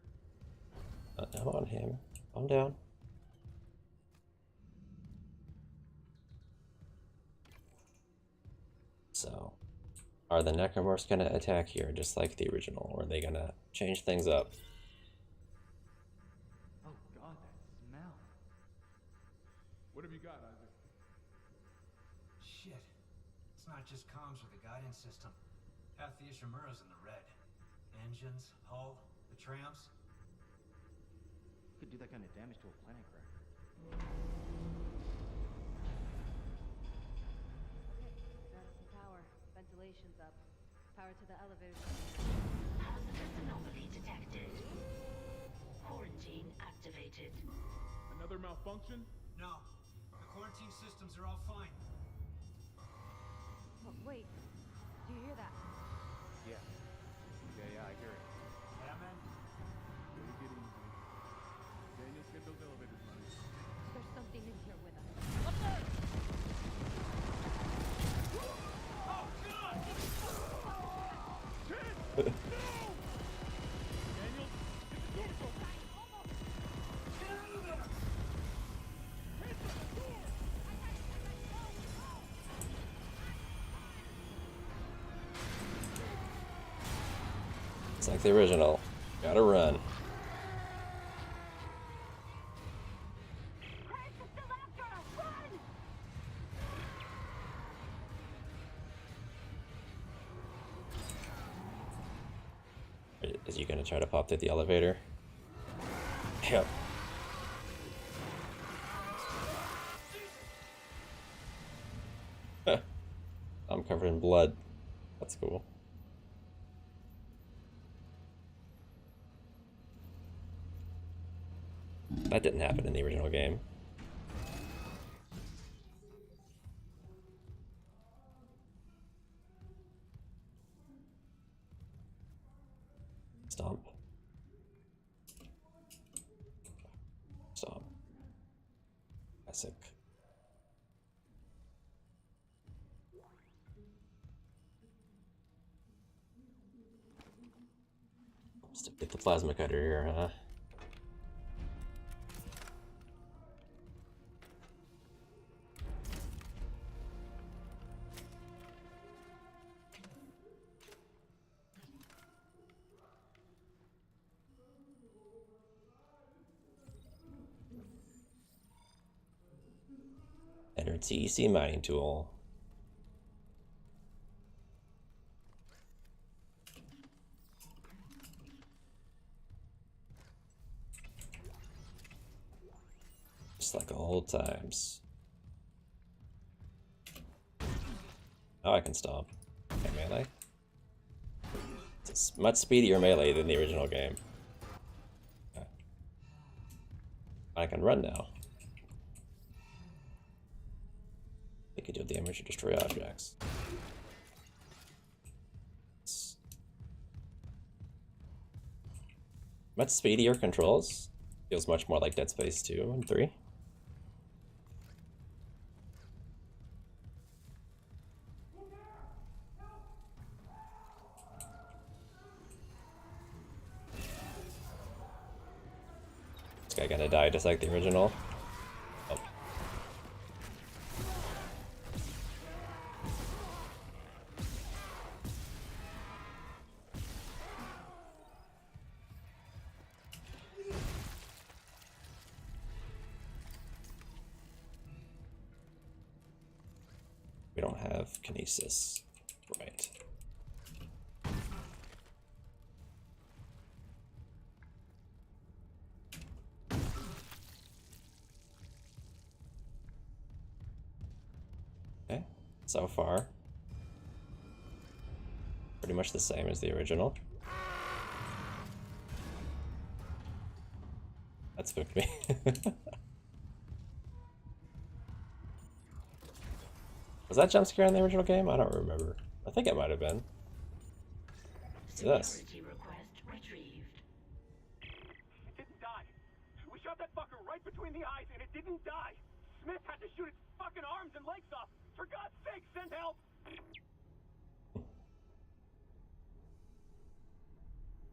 Come on, Hammer. Calm down. So, are the Necromorphs gonna attack here just like the original, or are they gonna change things up? Oh god, that smell. What have you got, Isaac? Shit. It's not just comms or the guidance system. Half the Ishimura's in the red. Engines, hull, the trams. Could do that kind of damage to a planet cracker. Got some power. Ventilation's up. Power to the elevators. Hazardous anomaly detected. Quarantine activated. Another malfunction? No. The quarantine systems are all fine. Oh, wait. Do you hear that? Yeah. Yeah, I hear it. Yeah, man? Take it easy. Daniel's get those elevators running. There's something in here with us. Daniel, get the doors open. It's like the original. Gotta run. Is you gonna try to pop through the elevator? Yep. I'm covered in blood. That's cool. That didn't happen in the original game. Stomp. Stomp. Classic. Just get the plasma cutter here, huh? Enter TEC mining tool. Just like old times. Now I can stomp. Okay, melee. It's much speedier melee than the original game. Okay. I can run now. They could do damage or destroy objects. It's much speedier controls. Feels much more like Dead Space 2 and 3. This guy gonna die just like the original. Oh. We don't have kinesis. Right. Okay, so far. Pretty much the same as the original. That spooked me. Was that jump scare in the original game? I don't remember. I think it might have been. What's this? Security request retrieved. It didn't die. We shot that fucker right between the eyes and it didn't die. Smith had to shoot its fucking arms and legs off. For God's sake, send help!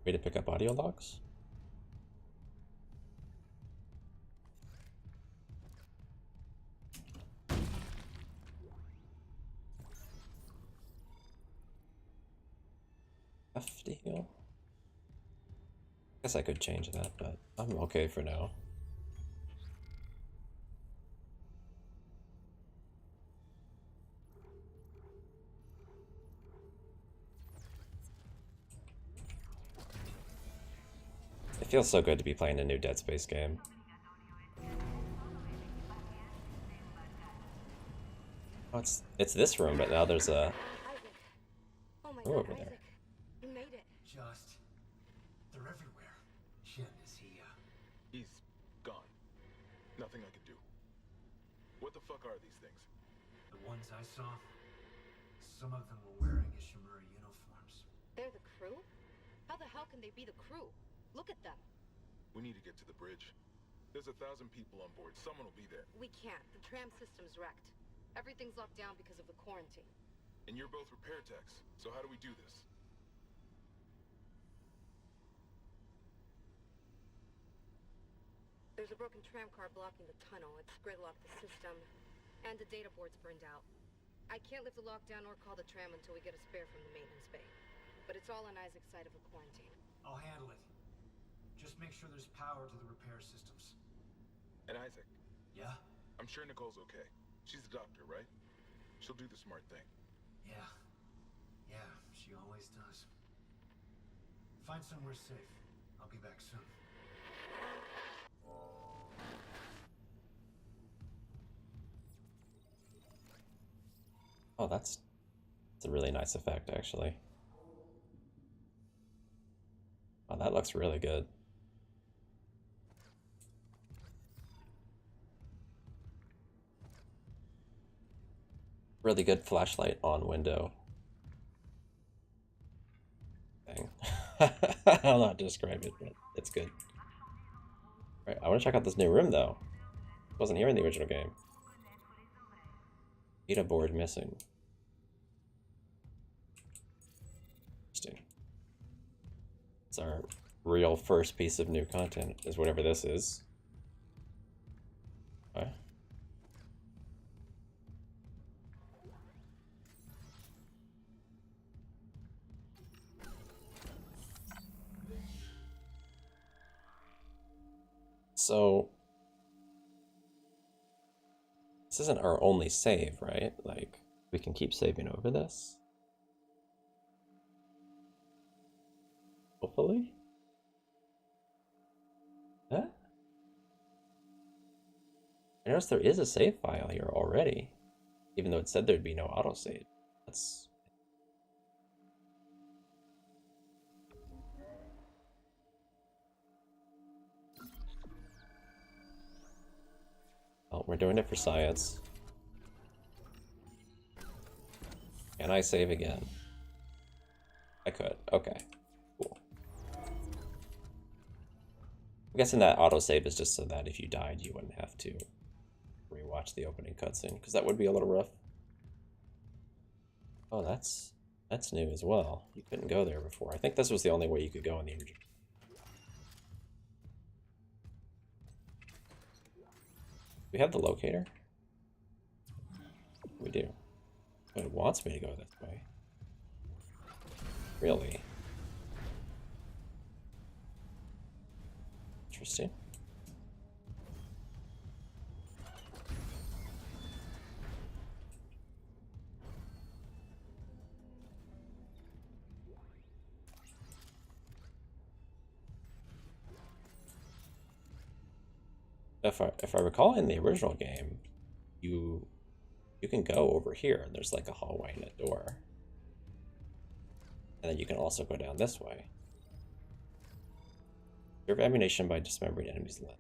Way to pick up audio logs? F to heal? Guess I could change that, but I'm okay for now. It feels so good to be playing a new Dead Space game. Oh, it's this room, but now there's a Isaac. Oh my room God, over there. Isaac. You made it. Just... they're everywhere. Shin, is he, He's gone. Nothing I can do. What the fuck are these things? the ones I saw? Some of them were wearing Ishimura uniforms. They're the crew? How the hell can they be the crew? Look at them. We need to get to the bridge. There's 1,000 people on board. Someone will be there. We can't. The tram system's wrecked. Everything's locked down because of the quarantine. And you're both repair techs. So how do we do this? There's a broken tram car blocking the tunnel. It's gridlocked the system. And the data board's burned out. I can't lift the lockdown or call the tram until we get a spare from the maintenance bay. But it's all on Isaac's side of the quarantine. I'll handle it. Just make sure there's power to the repair systems. And Isaac, Yeah? I'm sure Nicole's okay. She's a doctor, right? She'll do the smart thing. Yeah. Yeah, she always does. Find somewhere safe. I'll be back soon. Oh, that's a really nice effect, actually. Oh, that looks really good. Really good flashlight on window thing. I'll not describe it, but it's good. Right, I want to check out this new room though. It wasn't here in the original game. Data board missing. Interesting. It's our real first piece of new content, is whatever this is. Okay. So, this isn't our only save, right? Like, we can keep saving over this. Hopefully? Huh? I noticed there is a save file here already, even though it said there'd be no autosave. That's... Well, we're doing it for science. Can I save again? I could. Okay. Cool. I'm guessing that autosave is just so that if you died, you wouldn't have to rewatch the opening cutscene, because that would be a little rough. Oh, that's new as well. You couldn't go there before. I think this was the only way you could go in the original. We have the locator? We do. But it wants me to go this way. Really? Interesting. If I recall in the original game, you can go over here and there's like a hallway and a door. And then you can also go down this way. Serve ammunition by dismembering enemies' limb.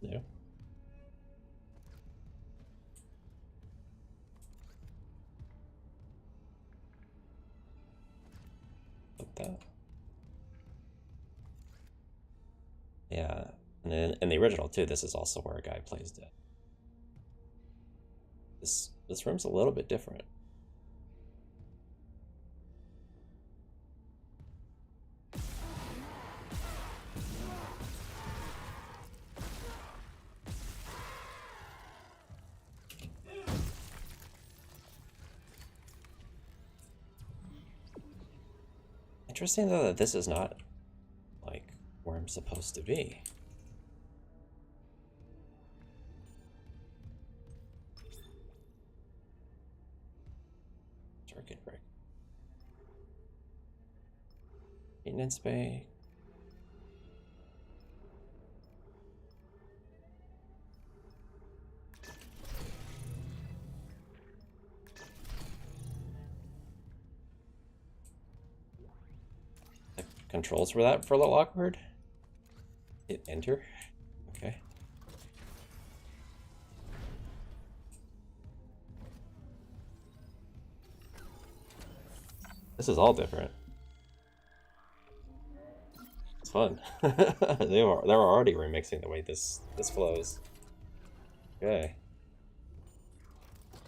No. Like that. Yeah, and in the original too, this is also where a guy plays dead. This room's a little bit different. Interesting though that this is not like where I'm supposed to be. Circuit break. Maintenance bay. The controls were that for a little awkward. Hit enter. Okay. This is all different. It's fun. They were already remixing the way this flows. Okay.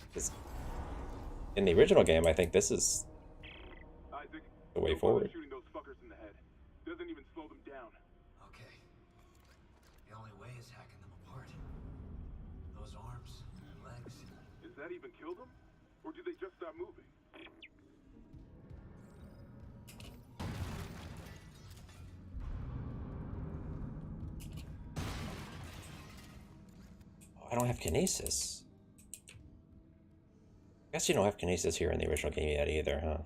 Because in the original game, I think this is Isaac, the way don't bother forward. shooting those fuckers in the head. Doesn't even slow them down. Okay. The only way is hacking them apart. Those arms, legs. Does that even kill them? Or do they just stop moving? Oh, I don't have kinesis. I guess you don't have kinesis here in the original game yet either, huh?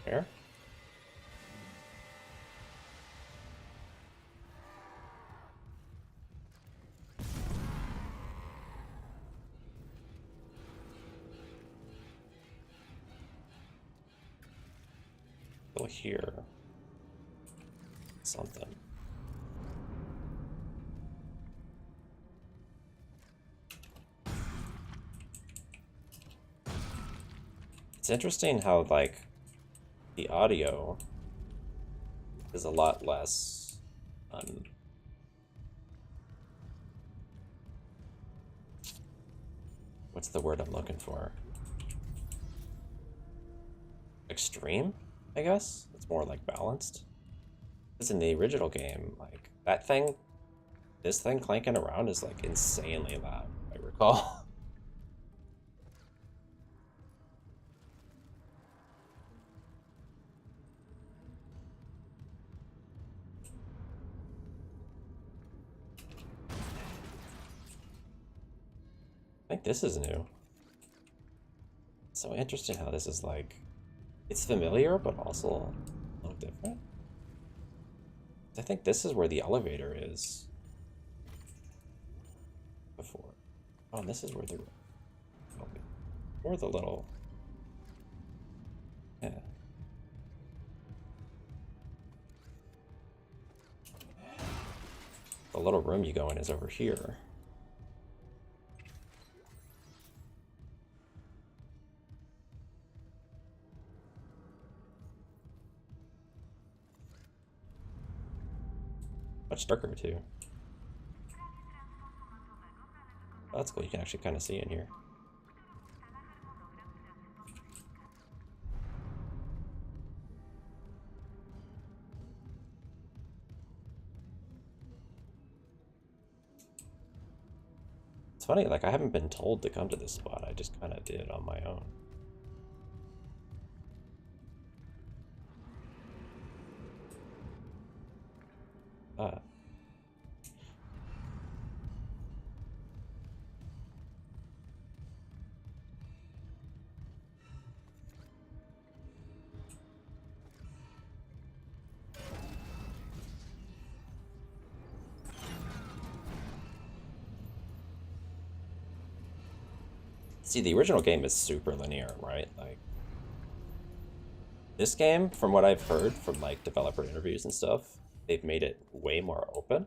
There. Go here. Something. It's interesting how, like, the audio is a lot less what's the word I'm looking for? Extreme, I guess? It's more like balanced. Because in the original game, like, that thing, this thing clanking around is like insanely loud, I recall. think this is new. So interesting how this is like, it's familiar, but also a little different. I think this is where the elevator is before. Oh, and this is where the, or the little, yeah. The little room you go in is over here. Much darker too. Oh, that's cool, you can actually kind of see in here. It's funny, like I haven't been told to come to this spot, I just kind of did it on my own. Ah. See, the original game is super linear, right? Like, this game, from what I've heard from like developer interviews and stuff, they've made it way more open.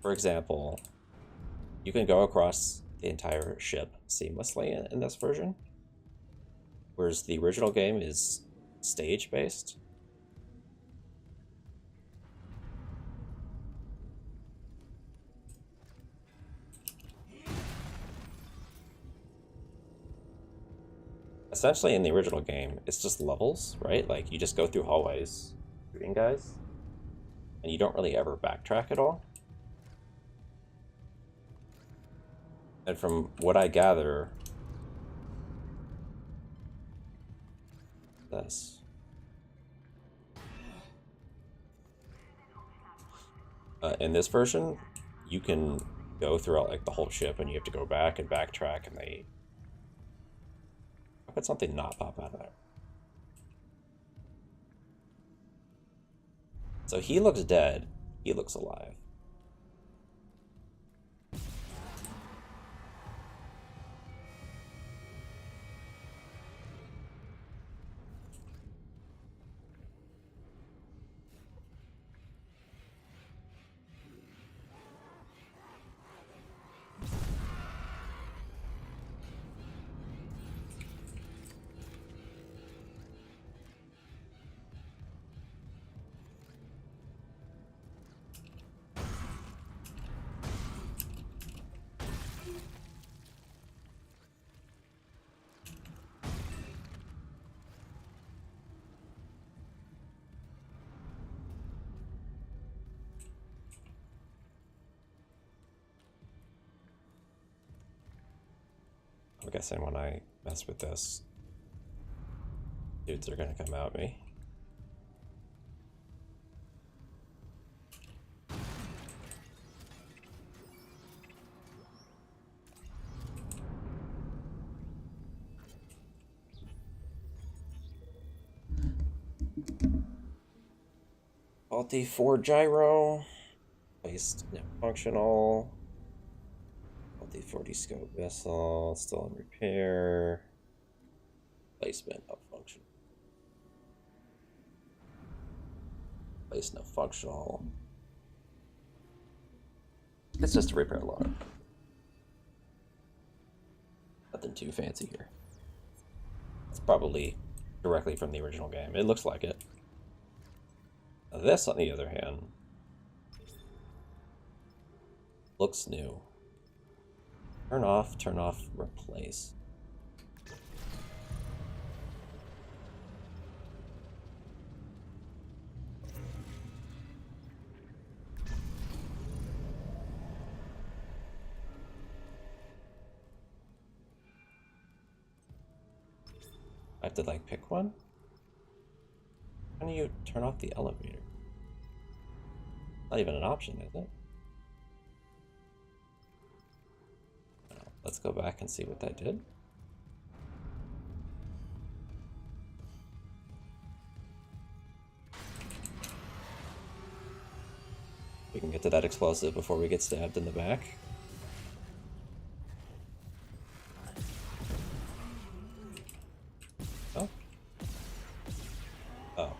For example, you can go across the entire ship seamlessly in this version, whereas the original game is stage-based. Essentially, in the original game, it's just levels, right? Like, you just go through hallways shooting guys, and you don't really ever backtrack at all. And from what I gather, this. In this version, you can go throughout like the whole ship, and you have to go back and backtrack, and they... How could something not pop out of there? So he looks dead. He looks alive. I'm guessing when I mess with this, dudes are gonna come at me. Faulty 4 gyro. Placed functional. Faulty 40 scope vessel. Still in repair. Placement of function. Place no functional. It's just a repair log. Nothing too fancy here. It's probably directly from the original game. It looks like it. Now this, on the other hand, looks new. Turn off, replace. I have to like pick one? How do you turn off the elevator? Not even an option, is it? Let's go back and see what that did. We can get to that explosive before we get stabbed in the back. Oh. Oh.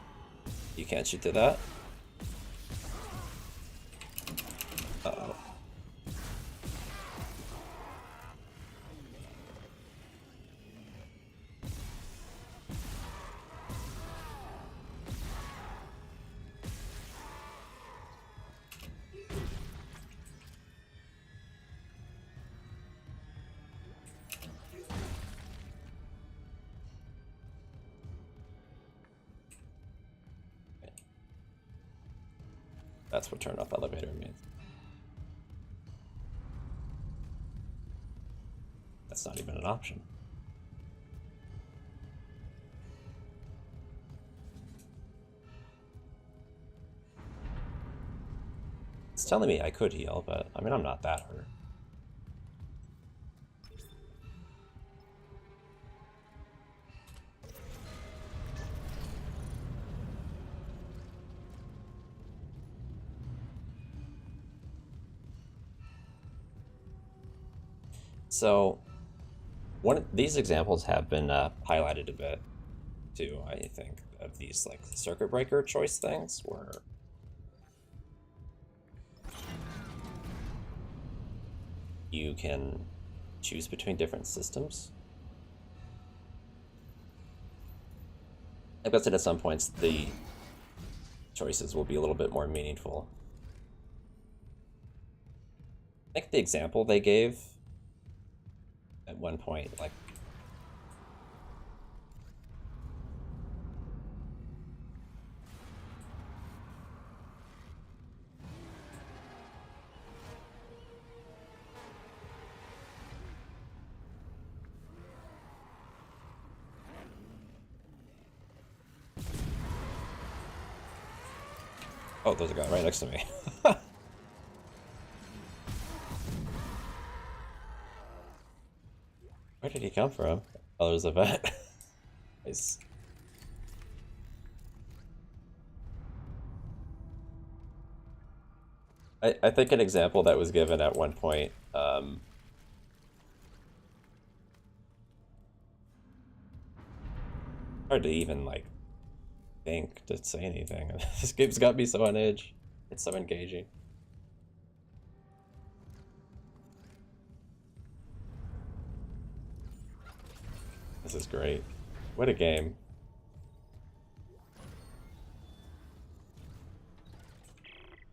You can't shoot to that? Uh-oh. That's what turn off elevator means. That's not even an option. It's telling me I could heal, but I mean, I'm not that hurt. So, these examples have been highlighted a bit too, I think, of these like circuit breaker choice things where you can choose between different systems. I bet that at some points the choices will be a little bit more meaningful. I think the example they gave at one point, like, oh, there's a guy right next to me. Where did he come from? Oh, there's a vet. Nice. I think an example that was given at one point, hard to even like think to say anything. This game's got me so on edge. It's so engaging. This is great. What a game.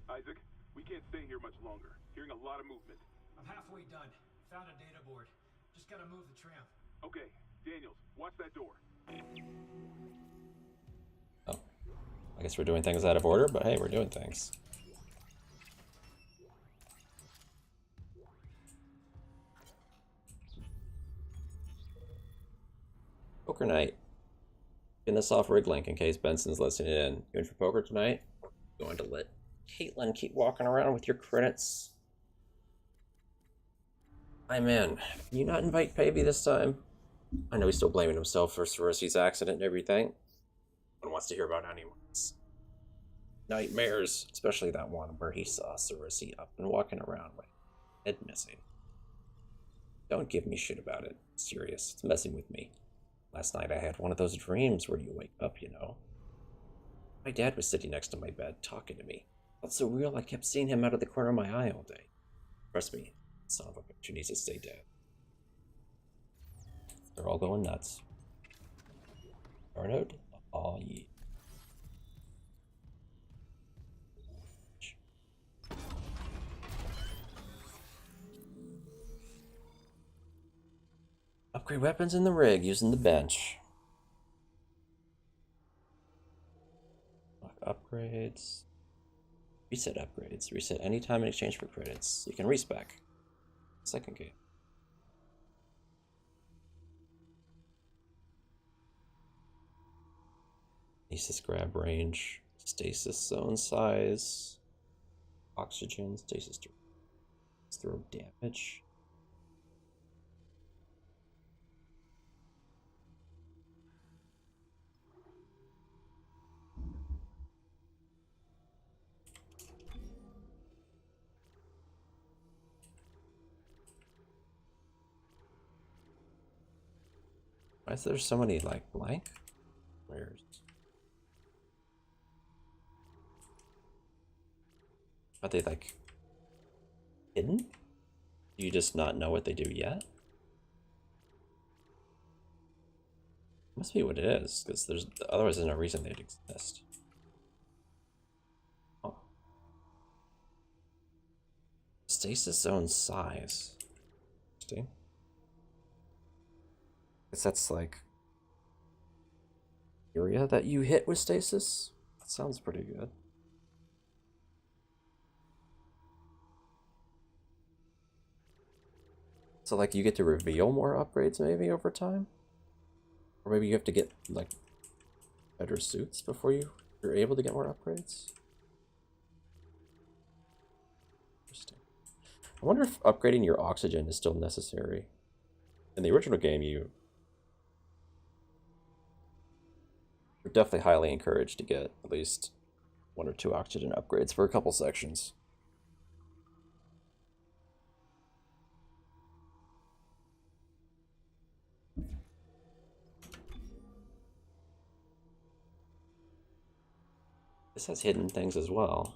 Isaac, we can't stay here much longer. Hearing a lot of movement. I'm halfway done. Found a data board. Just gotta move the tram. Okay, Daniels, watch that door. Oh. I guess we're doing things out of order, but hey, we're doing things. Poker night. In this off rig link in case Benson's listening in. You in for poker tonight? Going to let Caitlin keep walking around with your credits. I'm in. Can you not invite Pavey this time? I know he's still blaming himself for Sorosi's accident and everything. No one wants to hear about anyone's nightmares, especially that one where he saw Sorosi up and walking around with head missing. Don't give me shit about it. Serious, it's messing with me. Last night I had one of those dreams where you wake up, you know. My dad was sitting next to my bed talking to me. Felt so real I kept seeing him out of the corner of my eye all day. Trust me, son of a bitch, you need to stay dead. They're all going nuts. Arnold? Oh, yeah. Upgrade weapons in the rig using the bench. Lock upgrades. Reset upgrades. Reset anytime in exchange for credits. You can respec. Second game. Stasis grab range. Stasis zone size. Oxygen. Stasis throw damage. Why is there so many, like, blank? Where's... Are they, like, hidden? Do you just not know what they do yet? Must be what it is, because there's otherwise there's no reason they'd exist. Oh. Stasis zone size. Interesting. Guess that's like area that you hit with stasis. That sounds pretty good. So like you get to reveal more upgrades maybe over time? Or maybe you have to get like better suits before you're able to get more upgrades? Interesting. I wonder if upgrading your oxygen is still necessary. In the original game, you were definitely highly encouraged to get at least 1 or 2 oxygen upgrades for a couple sections. This has hidden things as well.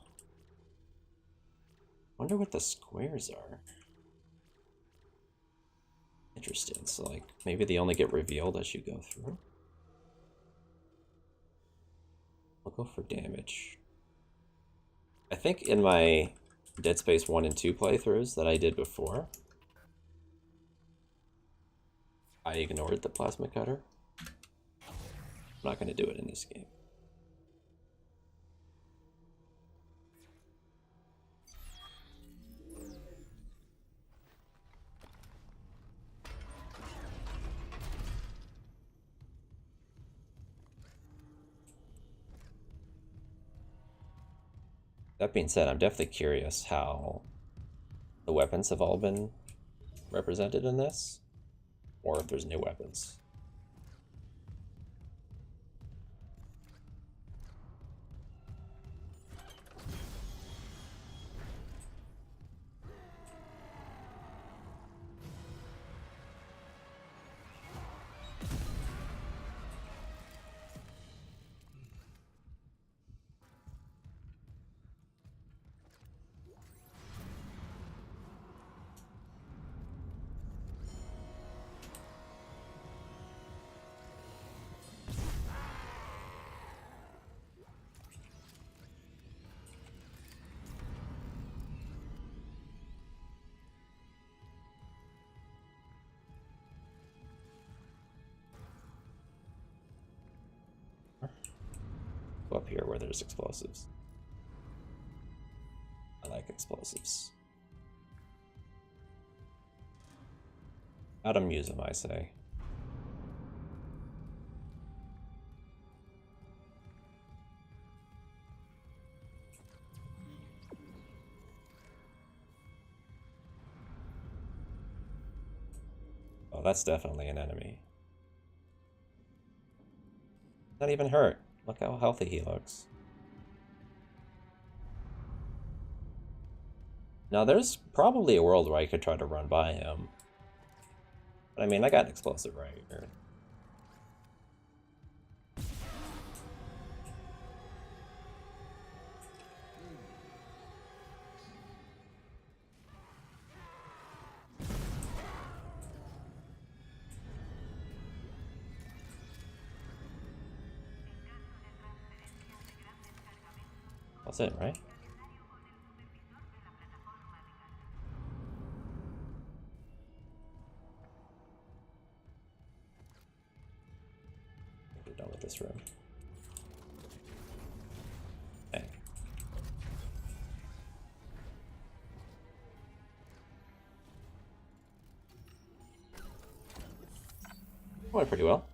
Wonder what the squares are. Interesting. So like maybe they only get revealed as you go through. I'll go for damage. I think in my Dead Space 1 and 2 playthroughs that I did before, I ignored the plasma cutter. I'm not going to do it in this game. That being said, I'm definitely curious how the weapons have all been represented in this, or if there's new weapons. Go up here where there's explosives. I like explosives. Gotta use them, I say. Oh, that's definitely an enemy. Not even hurt. Look how healthy he looks. Now, there's probably a world where I could try to run by him. But I mean, I got an explosive right here. That's it, right? We're done with this room. Okay. Went pretty well.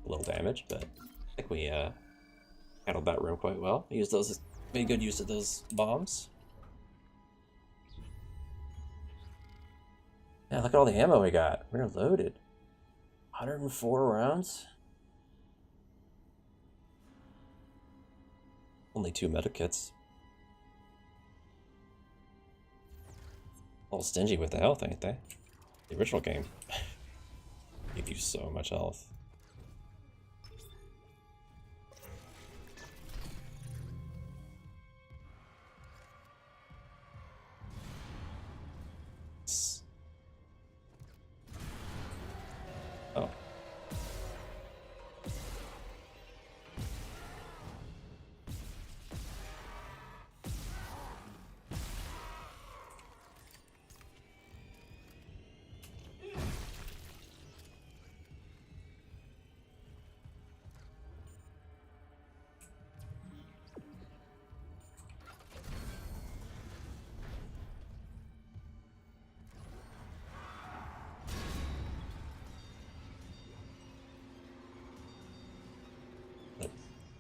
A little damage, but I think we handled that room quite well. Used those, made good use of those bombs. Yeah, look at all the ammo we got. We're loaded. 104 rounds. Only 2 medikits. A little stingy with the health, ain't they? The original game. Give you so much health. Oh.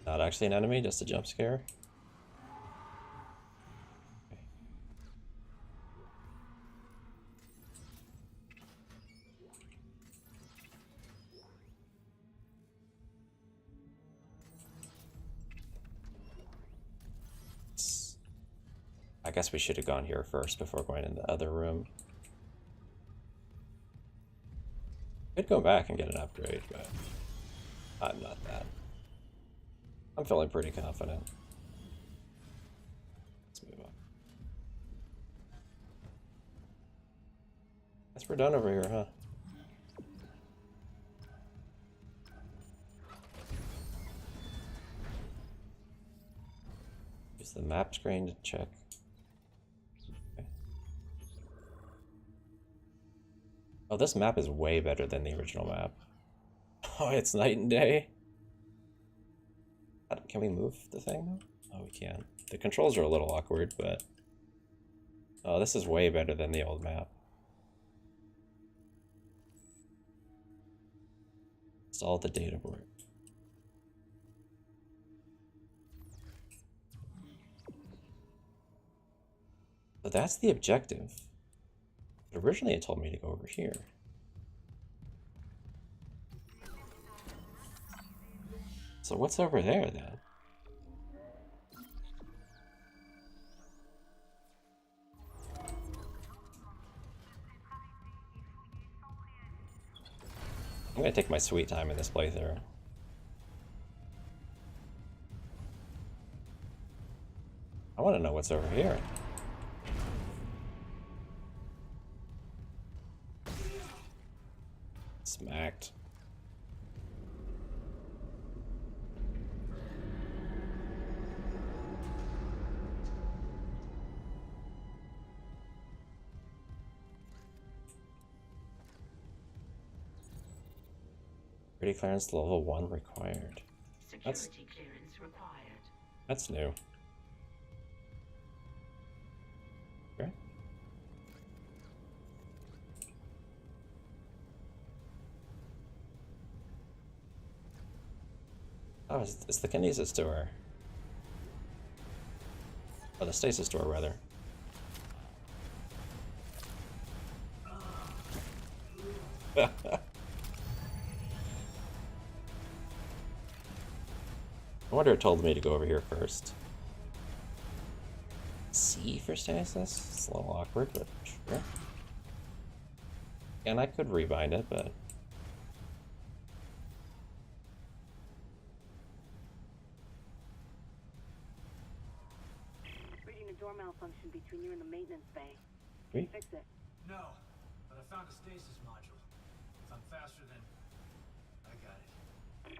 Not actually an enemy, just a jump scare. I guess we should have gone here first before going in the other room. Could go back and get an upgrade, but I'm not that. I'm feeling pretty confident. Let's move on. Guess we're done over here, huh? Use the map screen to check. Okay. Oh, this map is way better than the original map. Oh, it's night and day. Can we move the thing? Oh, we can. The controls are a little awkward, but... Oh, this is way better than the old map. Install the data board. So that's the objective. But originally it told me to go over here. So what's over there then? I'm gonna take my sweet time in this playthrough. I want to know what's over here. Smacked. Security clearance level 1 required. Security clearance required. That's new. Okay. Oh, it's the kinesis door. Oh, the stasis door, rather. I wonder it told me to go over here first. C for stasis? It's a little awkward, but sure. And I could rebind it, but... Reading a door malfunction between you and the maintenance bay. Sweet. Fix it. No, but I found a stasis module. If I'm faster than... I got it.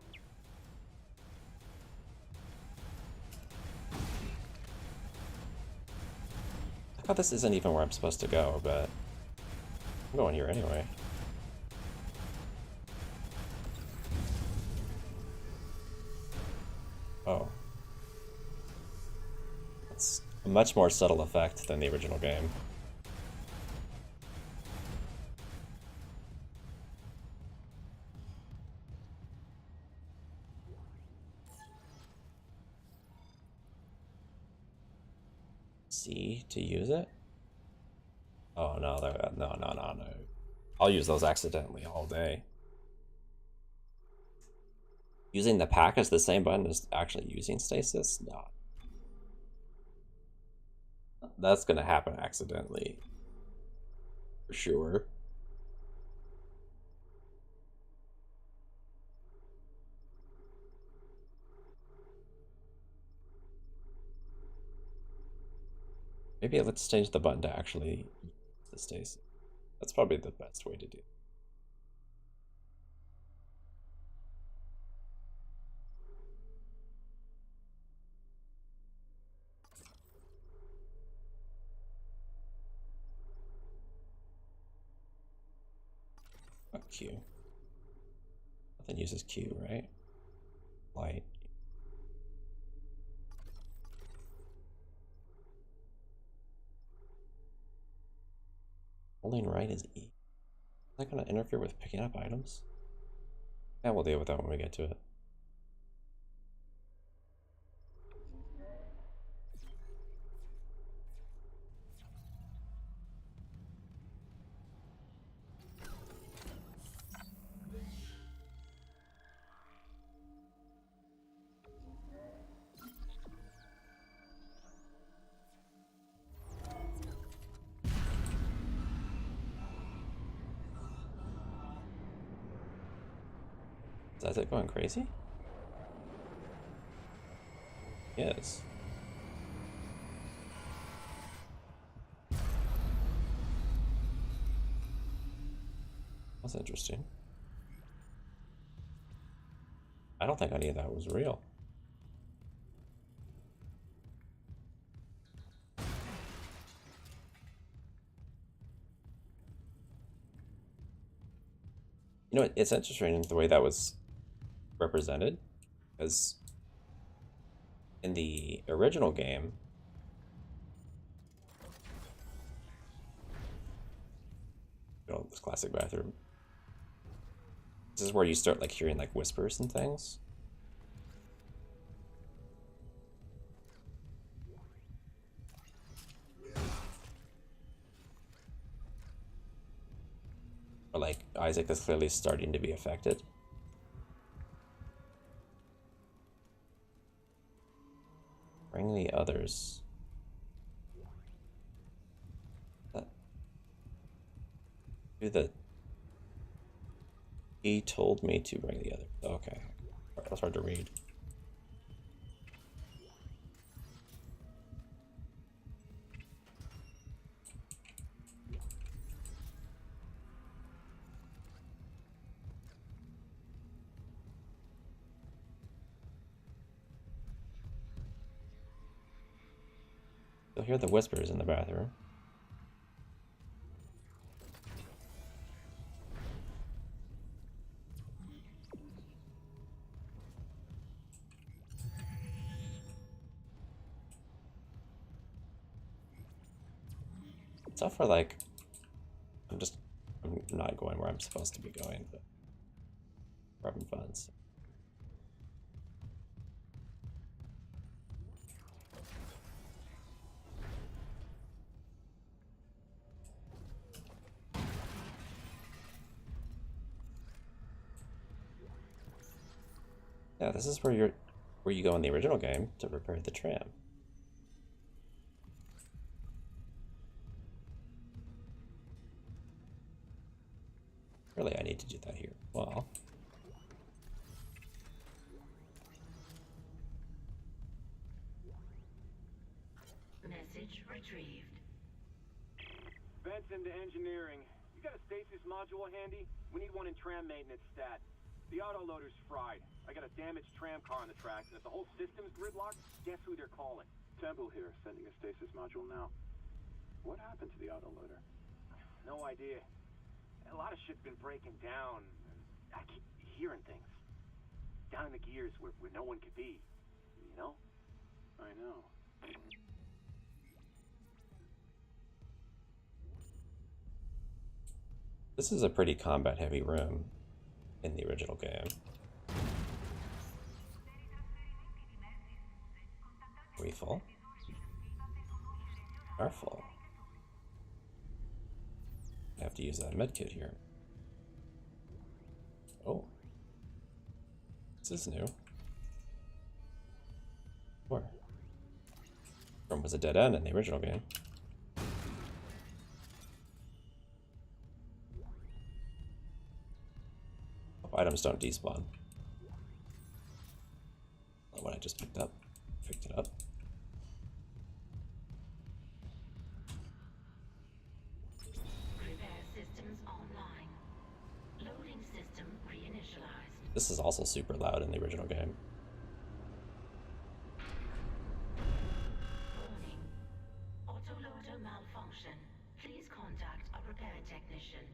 I thought this isn't even where I'm supposed to go, but I'm going here anyway. Oh. It's a much more subtle effect than the original game. C to use it? Oh no, no. I'll use those accidentally all day. Using the pack as the same button as actually using stasis? No. That's gonna happen accidentally. For sure. Maybe let's change the button to actually use the Stacy. That's probably the best way to do it. Fuck Q. Nothing uses Q, right? Light. Holding right is E. Is that gonna interfere with picking up items? Yeah, we'll deal with that when we get to it. Is Isaac going crazy? Yes. That's interesting. I don't think any of that was real. You know, it's interesting the way that was represented, because in the original game, you know, this classic bathroom, this is where you start like hearing like whispers and things. Or like Isaac is clearly starting to be affected. Bring the others. Do the. He told me to bring the others. Okay. That's hard to read. You'll hear the whispers in the bathroom. It's up for like, I'm not going where I'm supposed to be going, but grabbing funds. Yeah, this is where you go in the original game to repair the tram. Really, I need to do that here. Well, Message retrieved. Vents into engineering. You got a stasis module handy? We need one in tram maintenance stat. The autoloader's fried. I got a damaged tram car on the tracks, and if the whole system's gridlocked, guess who they're calling? Temple here, sending a stasis module now. What happened to the autoloader? No idea. A lot of shit's been breaking down. I keep hearing things. Down in the gears where no one could be. You know? I know. this is a pretty combat-heavy room in the original game. Are we full? Are full. I have to use that medkit here. Oh. This is new. Where? Room was a dead end in the original game. Hope items don't despawn. What I just picked up. Picked it up. This is also super loud in the original game. Warning. Autoloader malfunction. Please contact a repair technician.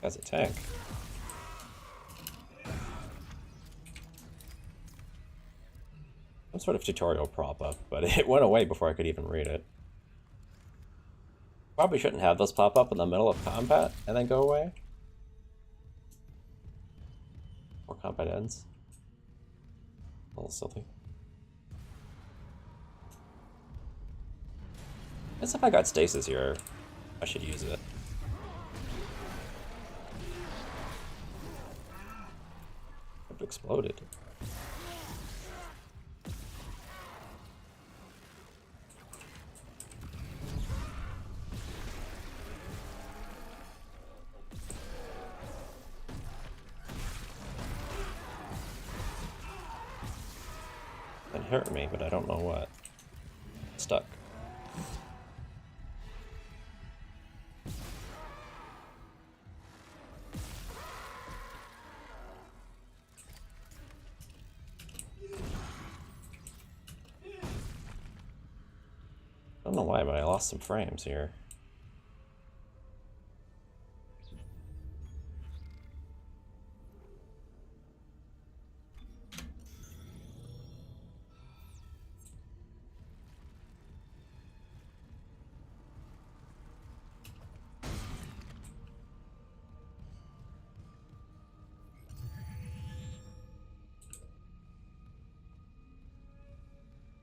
As a tank. Some sort of tutorial prop up, but it went away before I could even read it. Probably shouldn't have those pop up in the middle of combat and then go away. Or combat ends. A little silly. I guess if I got stasis here, I should use it. It exploded. It hurt me, but I don't know what. Stuck. I don't know why, but I lost some frames here.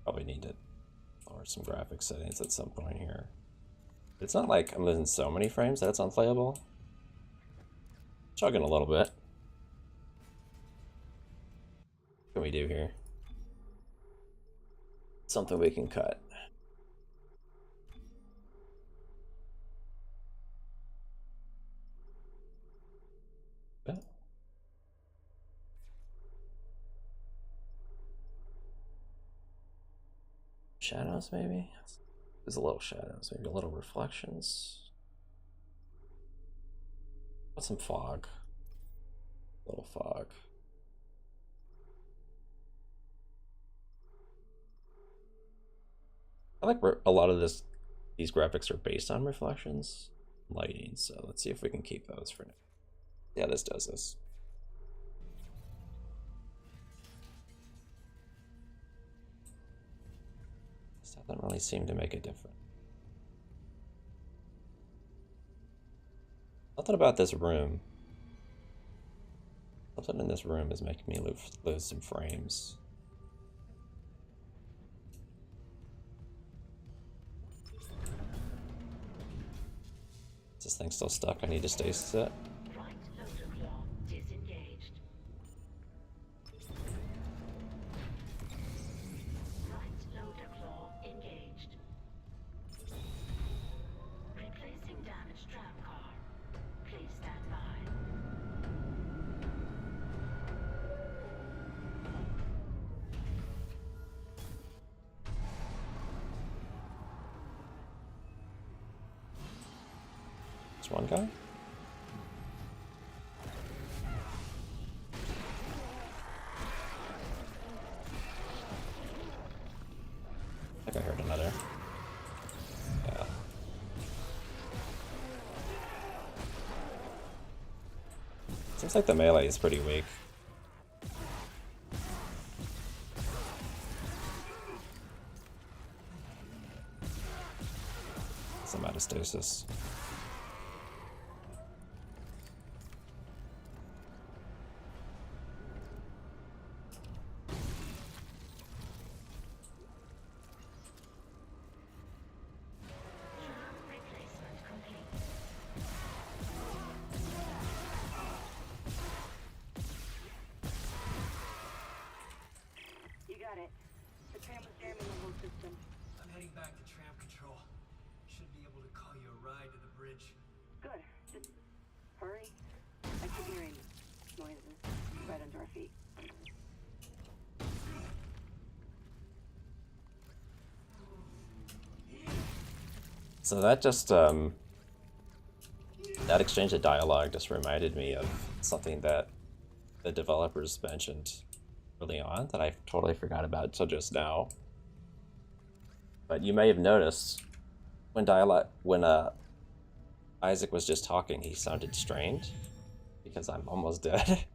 Probably need to lower some graphics settings at some point here. It's not like I'm losing so many frames that it's unplayable. Chugging a little bit. What can we do here? Something we can cut. Yeah. Shadows, maybe? There's a little shadows, maybe a little reflections. What's some fog? A little fog. I like a lot of these graphics are based on reflections, lighting, so let's see if we can keep those for now. Yeah, this does this. This doesn't really seem to make a difference. Something about this room. Something in this room is making me lose some frames. Is this thing still stuck? I need to stasis it. Right loader claw disengaged. Right loader claw engaged. Replacing damaged tram car. Please stand by. There's one guy. I think I heard another. Yeah. Seems like the melee is pretty weak. Some out of stasis. Replacement complete. You got it. The tram was jamming the whole system. I'm heading back to tram control. Should be able to call you a ride to the bridge. Good. Just hurry. I keep hearing noises right under our feet. So that just, that exchange of dialogue just reminded me of something that the developers mentioned early on that I totally forgot about until just now. But you may have noticed when Isaac was just talking, he sounded strained because I'm almost dead.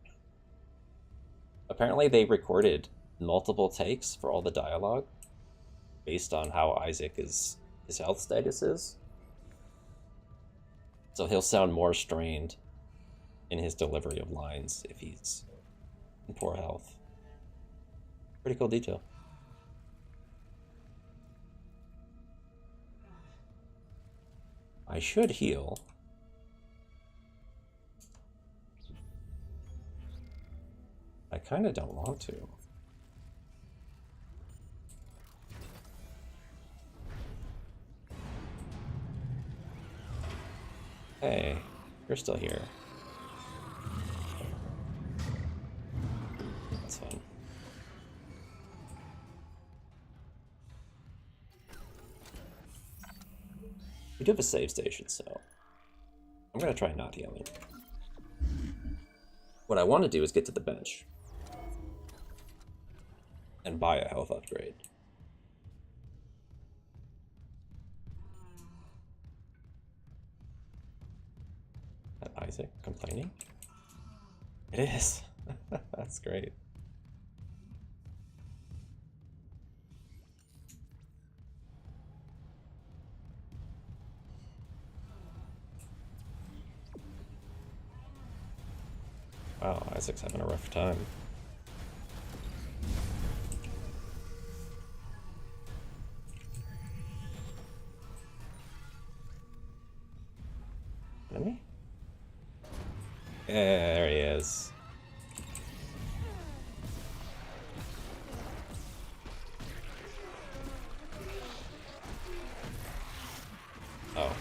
Apparently they recorded multiple takes for all the dialogue based on how his health status is. So he'll sound more strained in his delivery of lines if he's in poor health. Pretty cool detail. I should heal. I kind of don't want to. Hey, you're still here. That's fun. We do have a save station, so I'm gonna try not healing. What I want to do is get to the bench and buy a health upgrade. That Isaac complaining? It is. That's great. Wow, Isaac's having a rough time. Enemy? Yeah, there he is. Oh.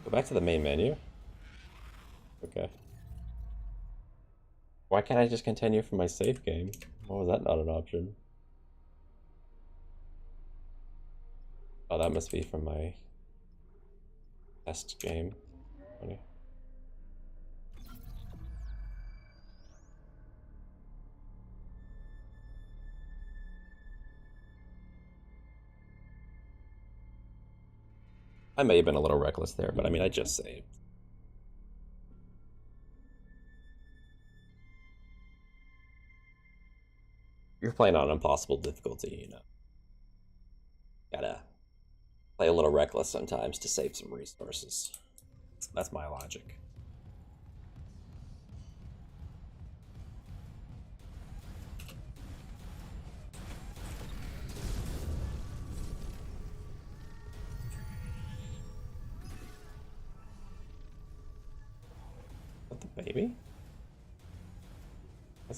Go back to the main menu. Okay. Why can't I just continue from my save game? Why was that not an option? Oh, that must be from my test game. Okay. I may have been a little reckless there, but I mean, I just saved. You're playing on impossible difficulty, you know. Gotta play a little reckless sometimes to save some resources. That's my logic. What, the baby?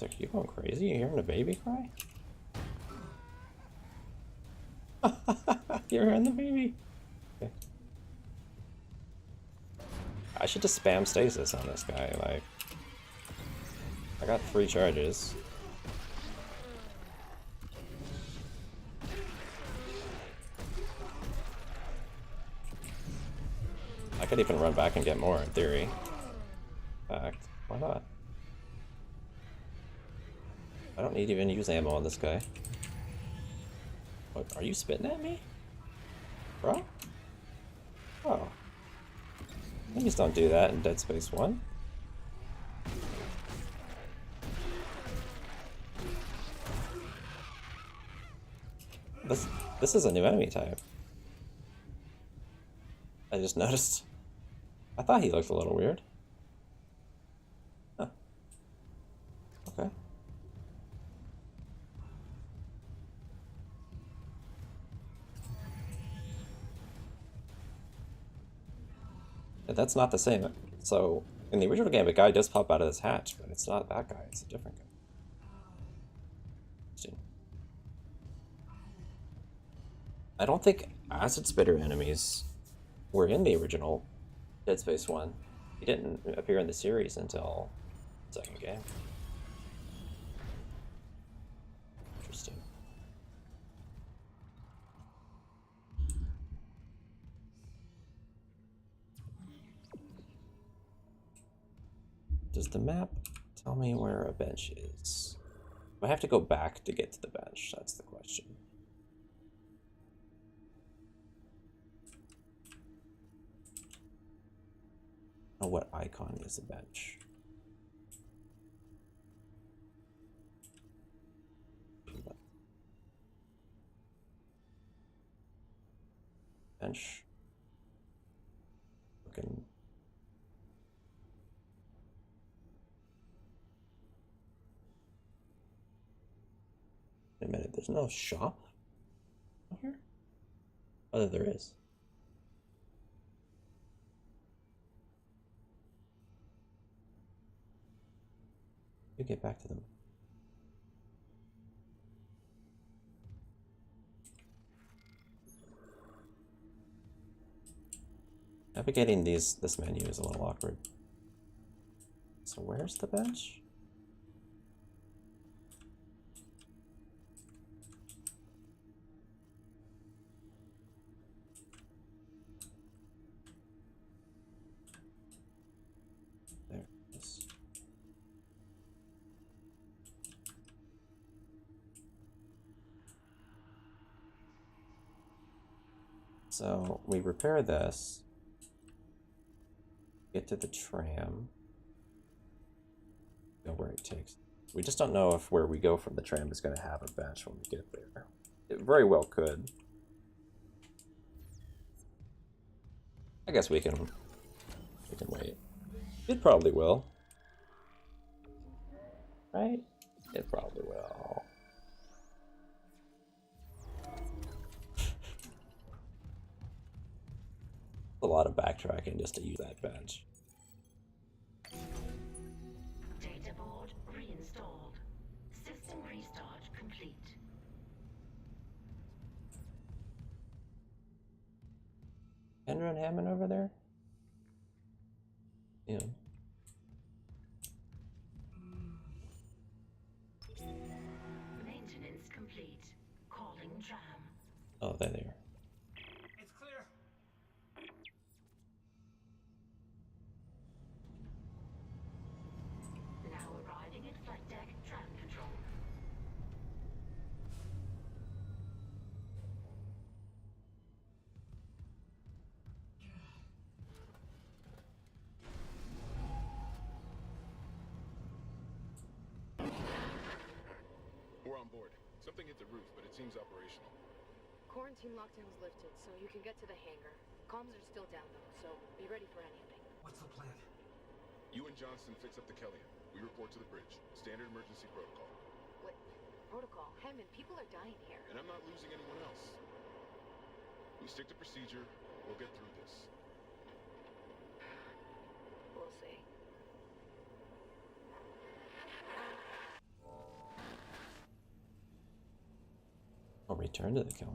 Are you going crazy? You hearing a baby cry? You're hearing the baby? Okay. I should just spam stasis on this guy, like... I got 3 charges. I could even run back and get more, in theory. In fact, why not? I don't need to even use ammo on this guy. What, are you spitting at me? Bro? Oh. Please don't do that in Dead Space 1. This is a new enemy type. I just noticed. I thought he looked a little weird. Huh. Okay. That's not the same. So In the original game, a guy does pop out of this hatch, but it's not that guy, it's a different guy. Interesting. I don't think acid spitter enemies were in the original Dead Space 1. He didn't appear in the series until the second game. Interesting. Does the map tell me where a bench is? Do I have to go back to get to the bench? That's the question. Oh, what icon is the bench? Bench. Looking. Wait a minute, there's no shop here? Oh, there is. We get back to them. Navigating this menu is a little awkward. So where's the bench? There it is. So we repair this. Get to the tram. Go where it takes. We just don't know if where we go from the tram is going to have a bench when we get there. It very well could. I guess we can wait. It probably will. Right? It probably will. A lot of backtracking just to use that bench. Data board reinstalled. System restart complete. Andrew and Hammond over there? Yeah. Maintenance complete. Calling tram. Oh, there they are. It's clear. Now arriving at flight deck tram control. We're on board. Something hit the roof, but it seems operational. Quarantine lockdown's lifted, so you can get to the hangar. Comms are still down though, so be ready for anything. What's the plan? You and Johnston fix up the Kellyan. We report to the bridge. Standard emergency protocol. What? Protocol? Hammond, people are dying here. And I'm not losing anyone else. We stick to procedure. We'll get through this. We'll see. I'll return to the Kelly.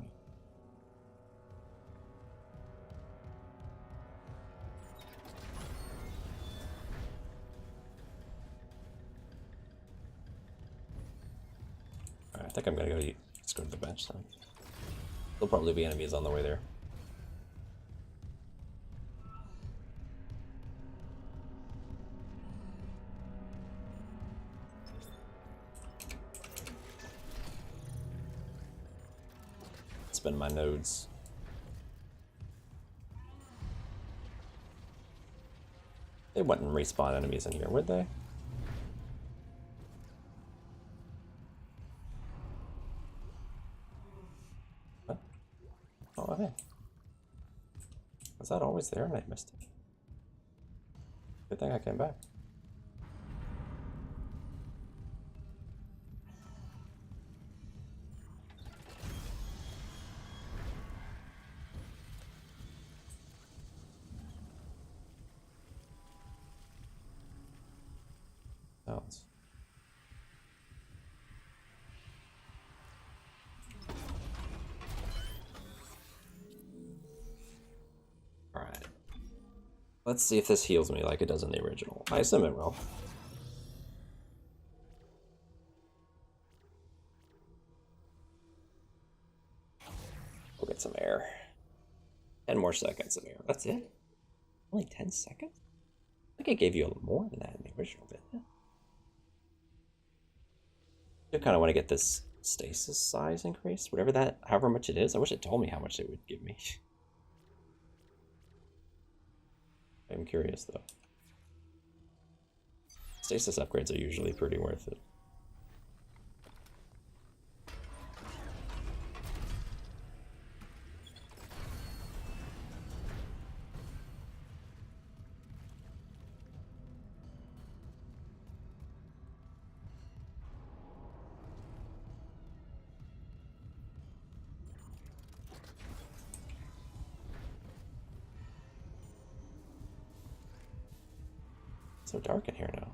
Alright, I think I'm gonna go let's go to the bench then. There'll probably be enemies on the way there. Spin my nodes. They wouldn't respawn enemies in here, would they? Huh? Oh, hey. Was that always there and I missed it? Good thing I came back. Let's see if this heals me like it does in the original. I assume it will. We'll get some air. 10 more seconds of air. That's it? Only 10 seconds? I think I gave you a little more than that in the original, didn't I? I kind of want to get this stasis size increase, whatever that, however much it is. I wish it told me how much it would give me. I'm curious though. Stasis upgrades are usually pretty worth it. It's so dark in here now.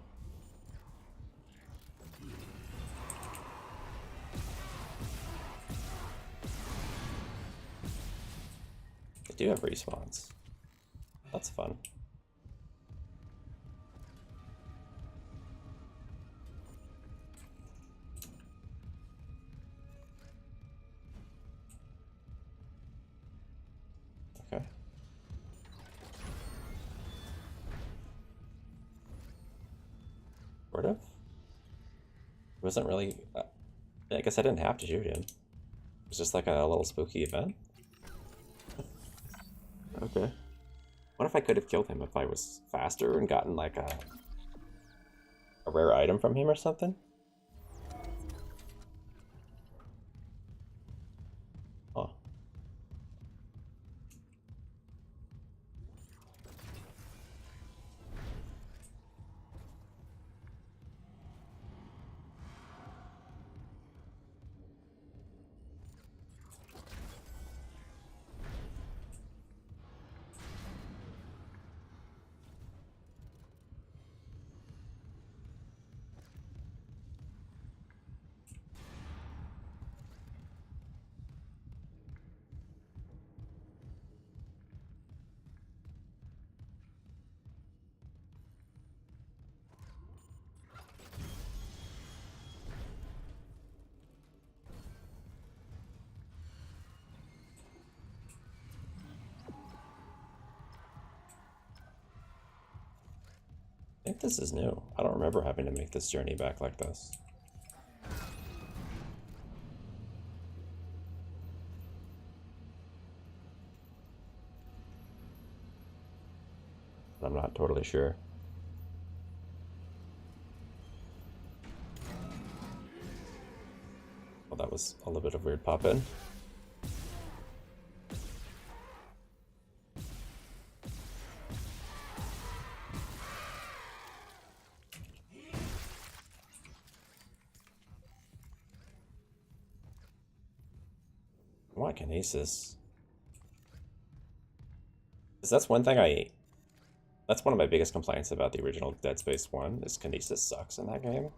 They do have respawns. That's fun. Okay. Sort of. It wasn't really... I guess I didn't have to shoot him. It was just like a little spooky event. Okay. What if I could have killed him if I was faster and gotten like a rare item from him or something? Oh. I think this is new. I don't remember having to make this journey back like this. I'm not totally sure. Well, that was a little bit of weird pop-in. What kinesis? Because that's one thing that's one of my biggest complaints about the original Dead Space 1, is kinesis sucks in that game.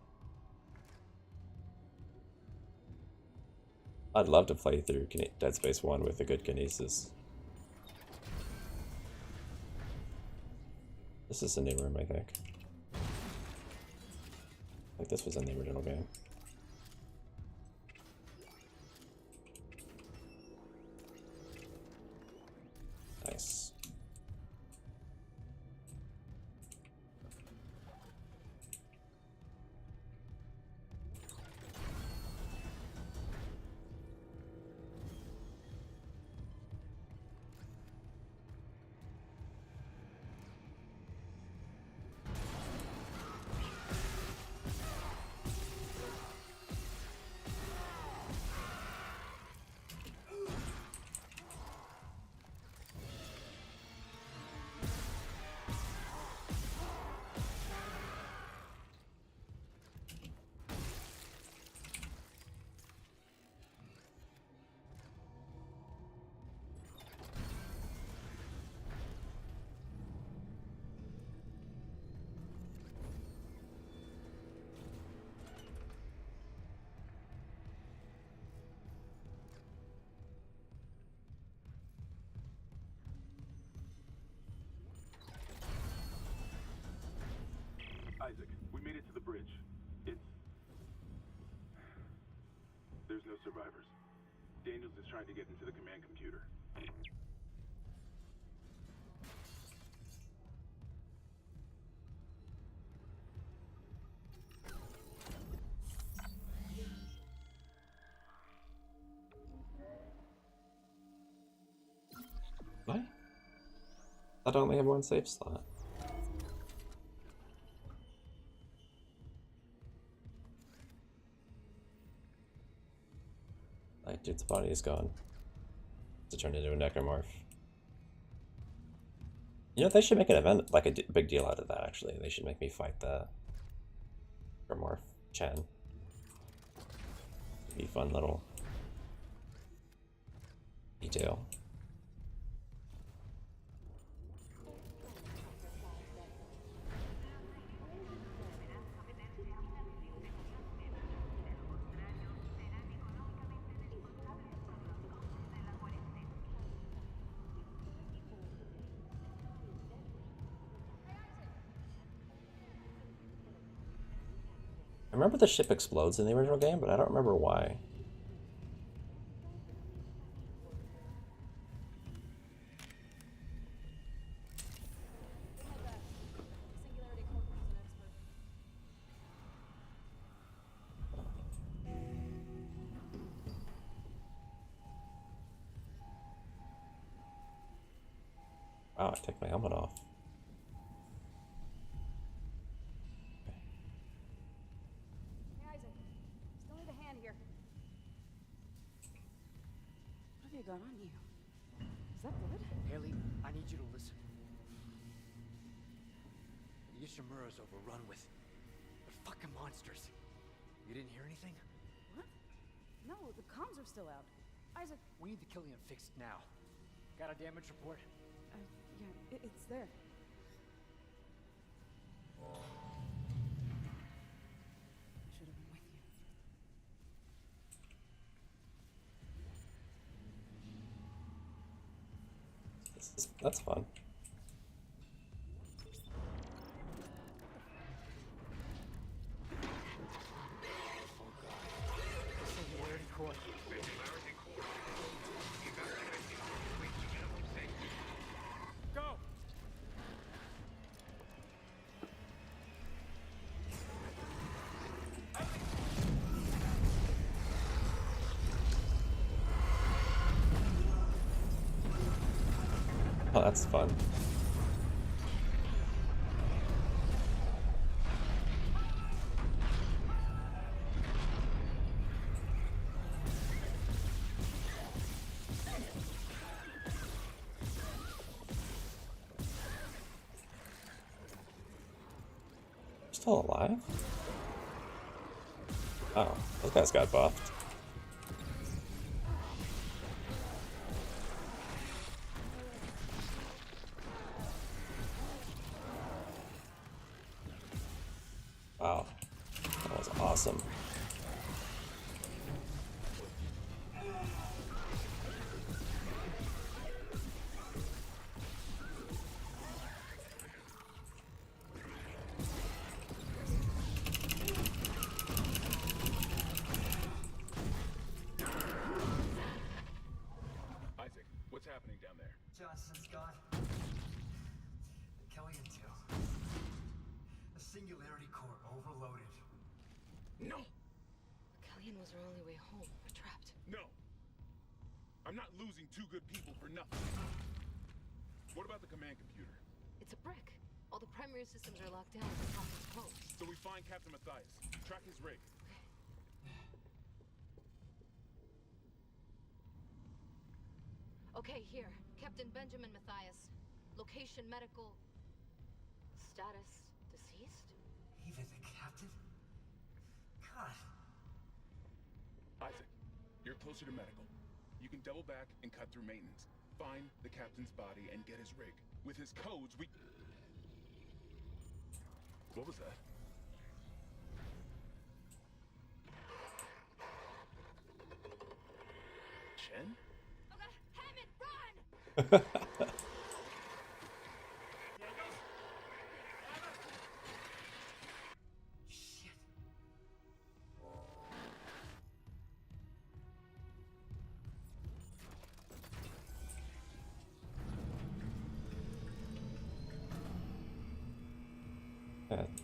I'd love to play through Dead Space 1 with a good kinesis. This is a new room, I think. Like this was in the original game. Nice. no survivors. Daniels is trying to get into the command computer. What? I only have one save slot. Like, dude's body is gone. To turn into a necromorph. You know, they should make an event, like a big deal out of that, actually. They should make me fight the necromorph Chen. Be a fun little detail. I remember the ship explodes in the original game, but I don't remember why. Wow, I take my helmet off. Hey, Isaac. Still need a hand here. What have you got on you? Is that blood? Haley, I need you to listen. The Ishimura's overrun with fucking monsters. You didn't hear anything? What? No, the comms are still out. Isaac. We need the Killian fixed now. Got a damage report? Yeah, it's there. I should have been with you. That's fun. Singularity core. Go! Oh, that's fun. Still alive? Oh, those guys got buffed. Wow, that was awesome. Isaac, what's happening down there? Johnson's gone. Killian too. The singularity core overloaded. No! Kellyan was our only way home. We're trapped. No! I'm not losing two good people for nothing. What about the command computer? It's a brick. All the primary systems are locked down and the top is closed. So we find Captain Matthias. Track his rig. Okay, here. Captain Benjamin Matthias. Location medical. Status deceased? Even the captain? God. Isaac, you're closer to medical. You can double back and cut through maintenance. Find the captain's body and get his rig. With his codes, we... What was that? Chen? Hammond, run! Shit.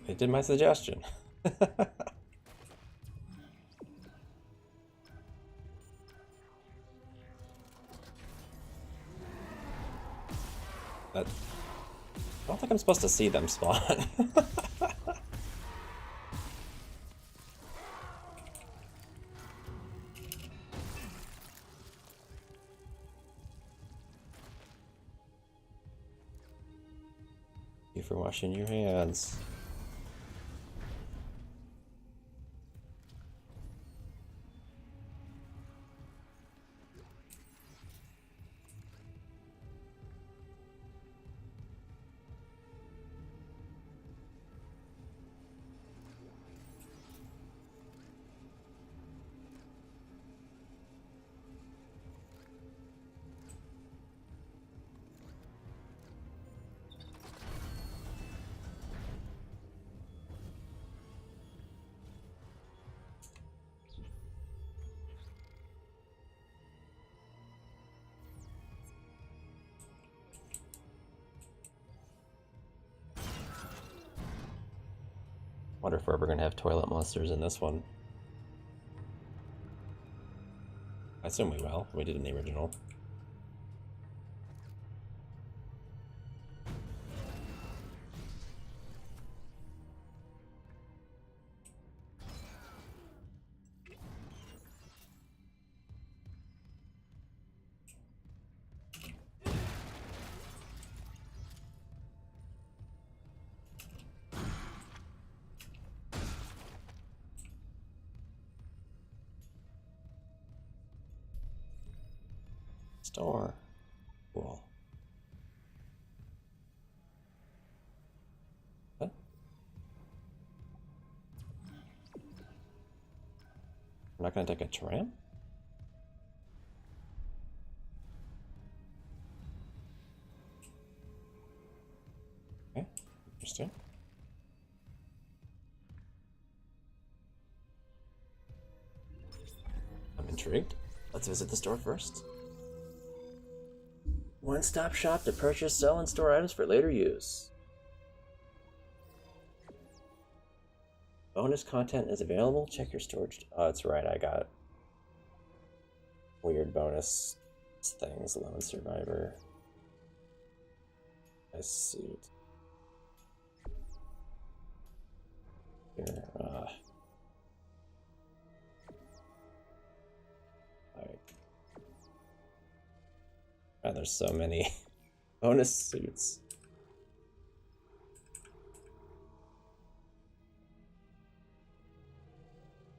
They did my suggestion. I don't think I'm supposed to see them spawn. You for washing your hands. Wonder if we're ever gonna have toilet monsters in this one. I assume we will. We did in the original. Store. Cool. What? We're not gonna take a tram? Okay, interesting. I'm intrigued. Let's visit the store first. One-stop shop to purchase, sell, and store items for later use. Bonus content is available. Check your storage. Oh, that's right. I got weird bonus things. Lone Survivor. A suit. Here. Alright. God, there's so many bonus suits.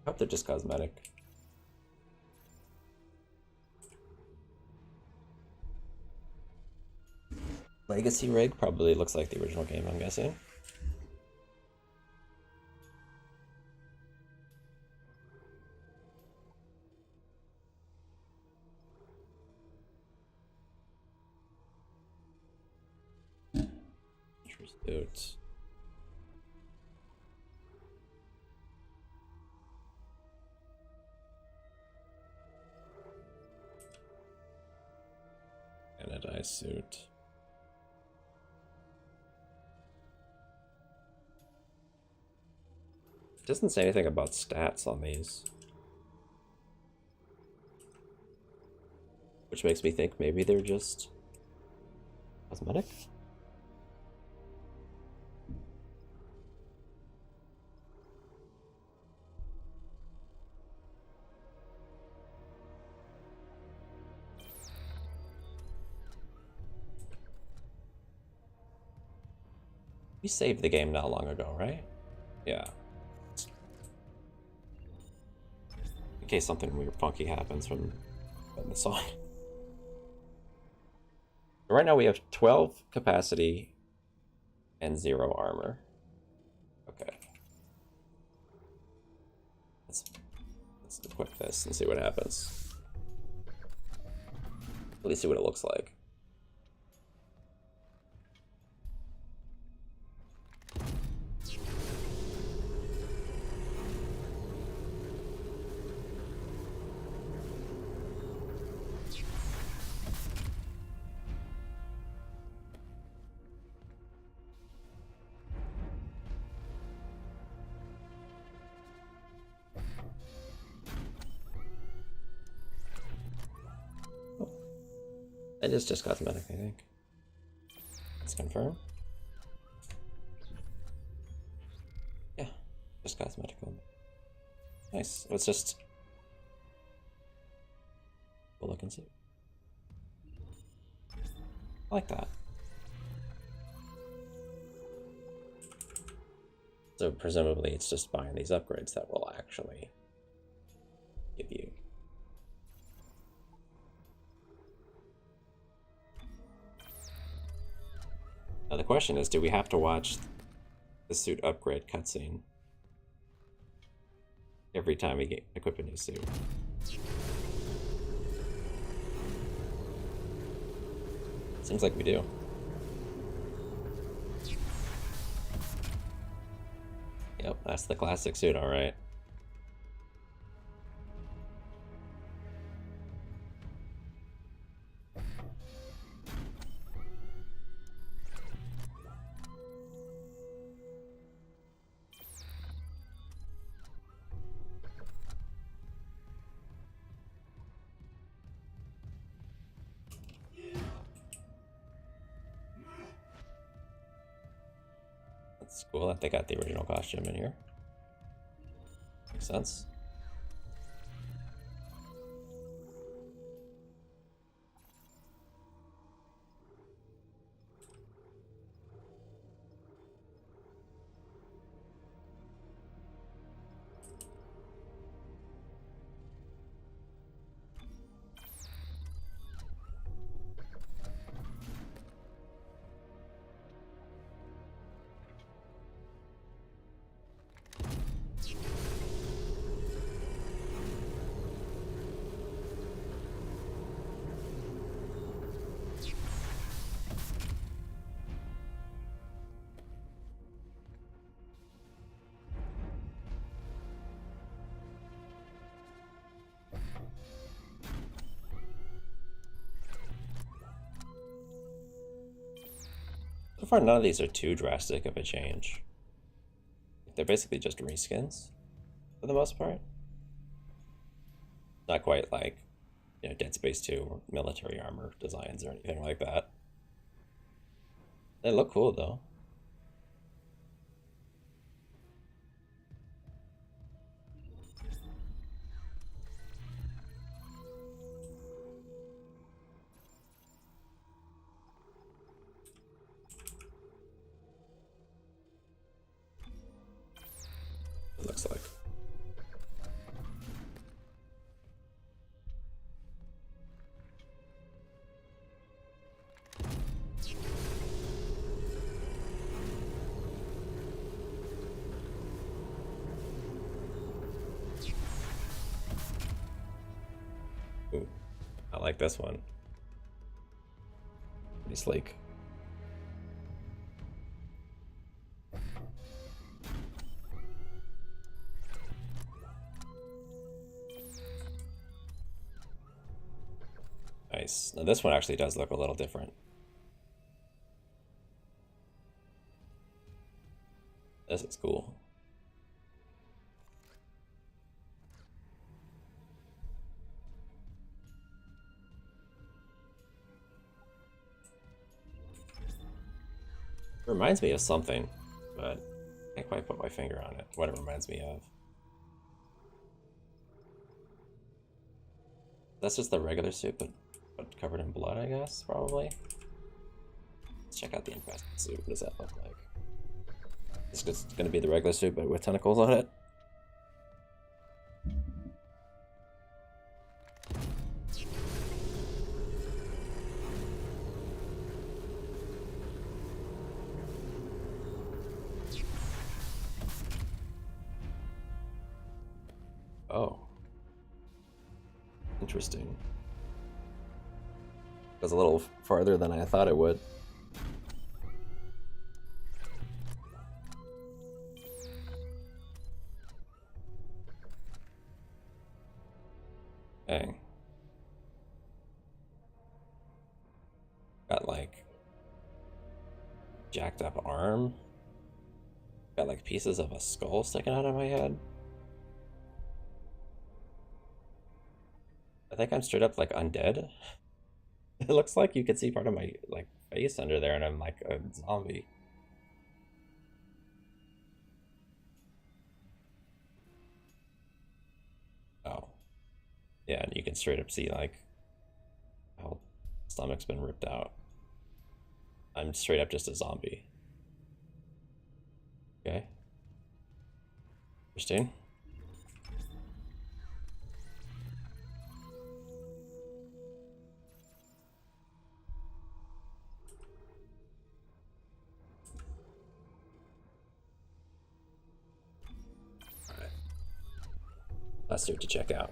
I hope they're just cosmetic. Legacy rig probably looks like the original game, I'm guessing. Suit. Anodized suit. It doesn't say anything about stats on these. Which makes me think maybe they're just cosmetic? We saved the game not long ago, right? Yeah. In case something weird funky happens from putting this on. Right now we have 12 capacity and 0 armor. Okay. Let's equip this and see what happens. At least see what it looks like. It is just cosmetic, I think. Let's confirm. Yeah, just cosmetic only. Nice. Let's just we'll look and see. I like that. So presumably it's just buying these upgrades that will actually give you. Now the question is, do we have to watch the suit upgrade cutscene every time we equip a new suit? Seems like we do. Yep, that's the classic suit, alright. It's cool that they got the original costume in here. Makes sense. So far, none of these are too drastic of a change. They're basically just reskins, for the most part. Not quite like, you know, Dead Space 2 or military armor designs or anything like that. They look cool, though. It looks like. Ooh, I like this one. Pretty sleek. Nice. Now this one actually does look a little different. This is cool. It reminds me of something, but I can't quite put my finger on it. What it reminds me of. That's just the regular suit, but covered in blood, I guess, probably. Let's check out the infested suit. What does that look like? It's just gonna be the regular suit, but with tentacles on it. Oh. Interesting. Goes a little farther than I thought it would. Dang. Got like jacked up arm. Got like pieces of a skull sticking out of my head. I think I'm straight up like undead. It looks like you can see part of my like face under there, and I'm like a zombie. Oh, yeah, and you can straight up see like how stomach's been ripped out. I'm straight up just a zombie. Okay. Interesting. Alright. Last suit to check out.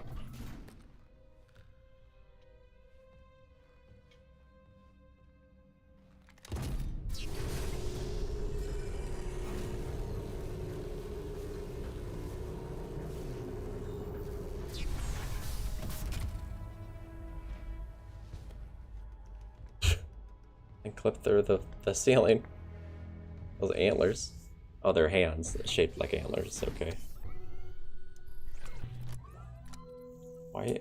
And clip through the ceiling. Those antlers. Oh, they're hands shaped like antlers. Okay.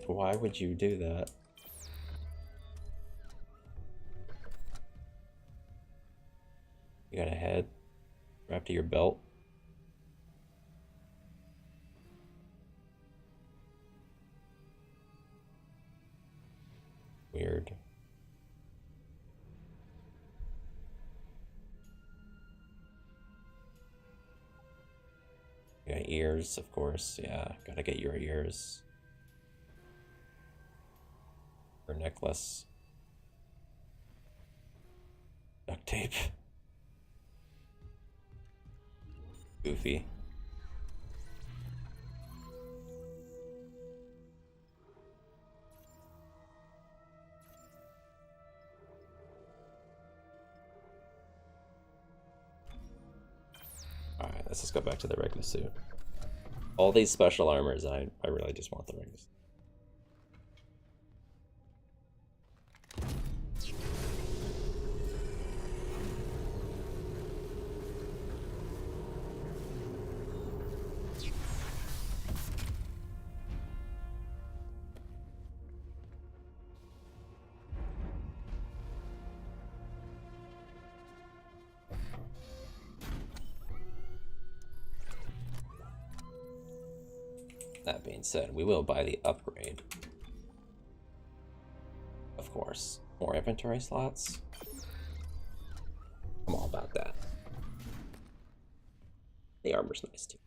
Why would you do that? You got a head wrapped to your belt. Weird. You got ears, of course. Yeah, gotta get your ears. Or necklace. Duct tape. Goofy. Alright, let's just go back to the regular suit. All these special armors, I really just want the regular suit. That being said, we will buy the upgrade. Of course. More inventory slots. I'm all about that. The armor's nice too.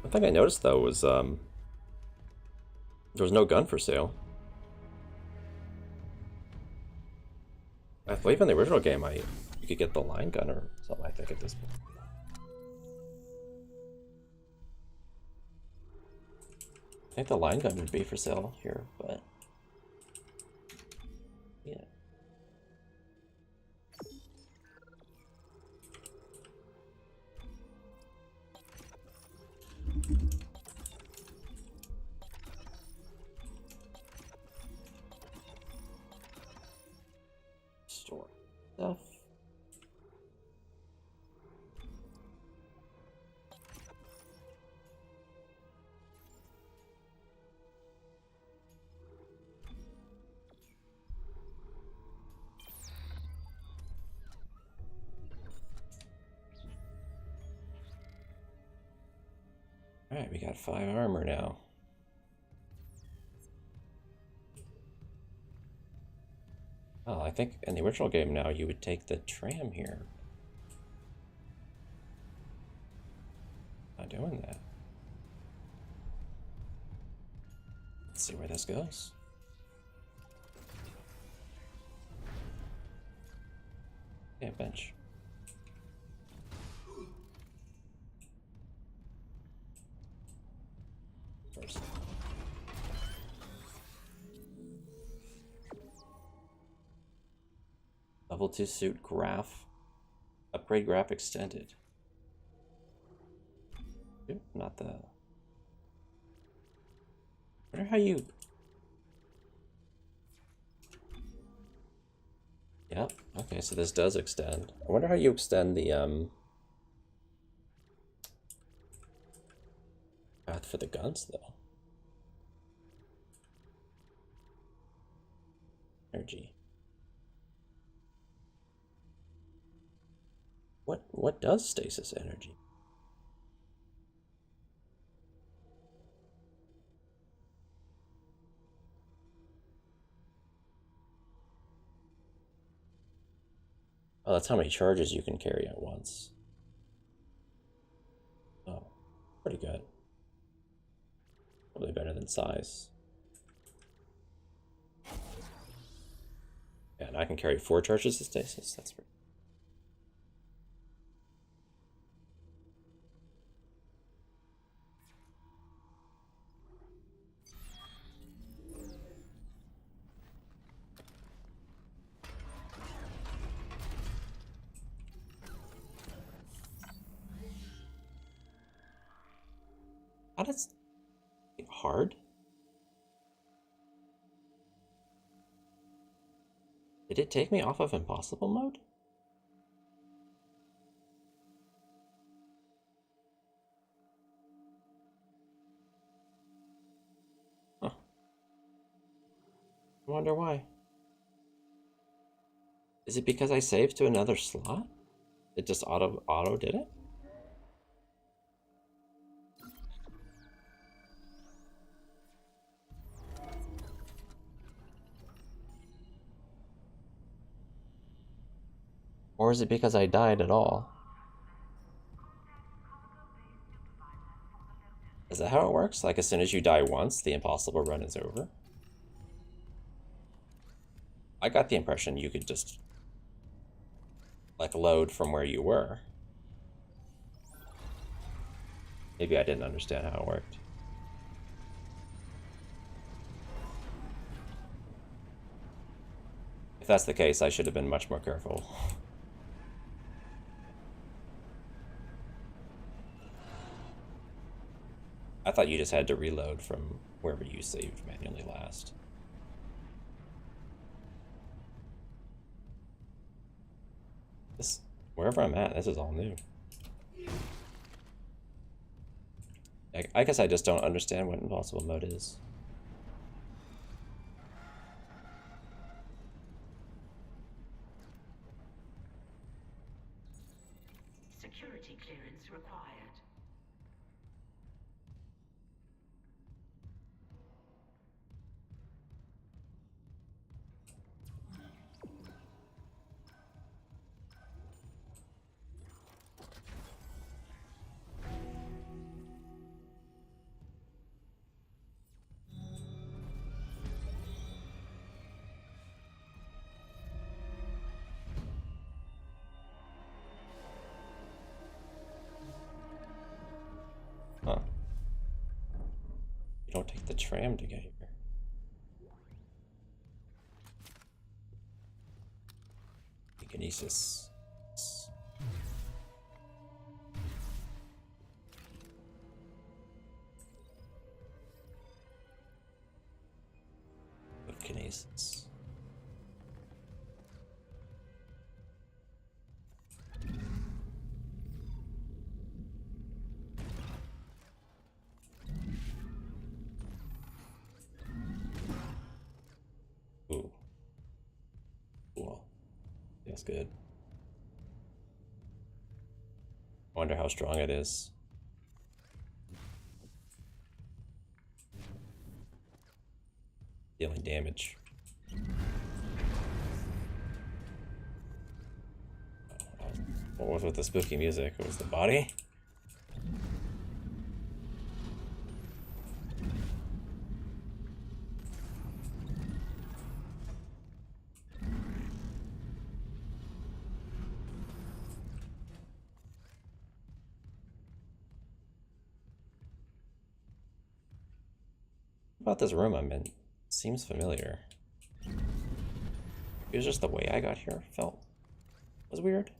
One thing I noticed though was there was no gun for sale. I believe in the original game you could get the line gun or something, I think, at this point. I think the line gun would be for sale here, but yeah. Store stuff. Alright, we got 5 armor now. Oh, I think in the original game now you would take the tram here. Not doing that. Let's see where this goes. Yeah, bench. First. Level 2 suit graph. Upgrade graph extended. Oop, not the... I wonder how you... Yep. Okay, so this does extend. I wonder how you extend the path for the guns though. Energy. What does stasis energy? Oh, that's how many charges you can carry at once. Oh, pretty good. Probably better than size. Yeah, and I can carry 4 charges of stasis. That's pretty. How does it hard? Did it take me off of impossible mode? Huh. I wonder why. Is it because I saved to another slot? It just auto did it? Or is it because I died at all? Is that how it works? Like as soon as you die once, the impossible run is over? I got the impression you could just like load from where you were. Maybe I didn't understand how it worked. If that's the case, I should have been much more careful. I thought you just had to reload from wherever you saved manually last. This, wherever I'm at, this is all new. I guess I just don't understand what impossible mode is. Security clearance required. Huh. You don't take the tram to get here. Kinesis. Kinesis. Ooh. Cool. Feels good. Wonder how strong it is. Dealing damage. What was with the spooky music? It was the body? What about this room I'm in? Seems familiar. It was just the way I got here felt was weird.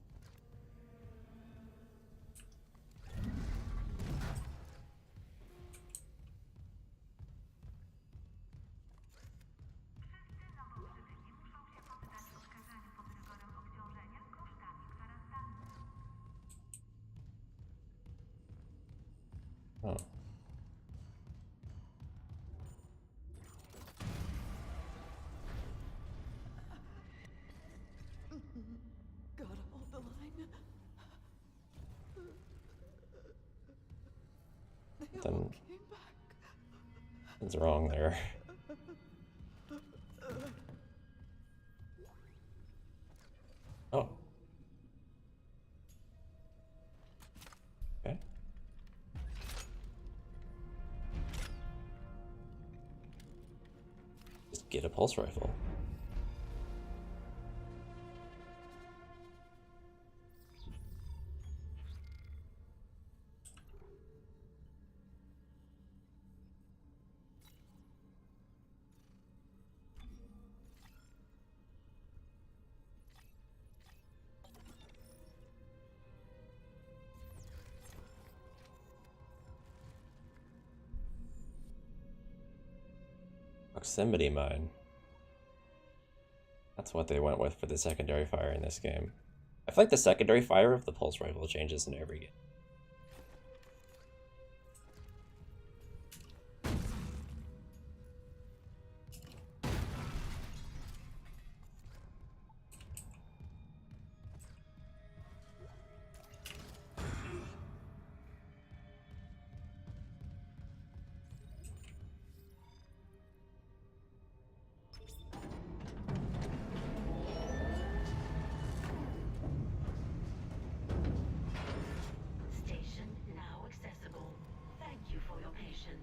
Oh. Gotta hold the line. They all came back. What's wrong there? Oh. Okay. Just get a pulse rifle. Proximity mine. That's what they went with for the secondary fire in this game. I feel like the secondary fire of the pulse rifle changes in every game. Station now accessible. Thank you for your patience.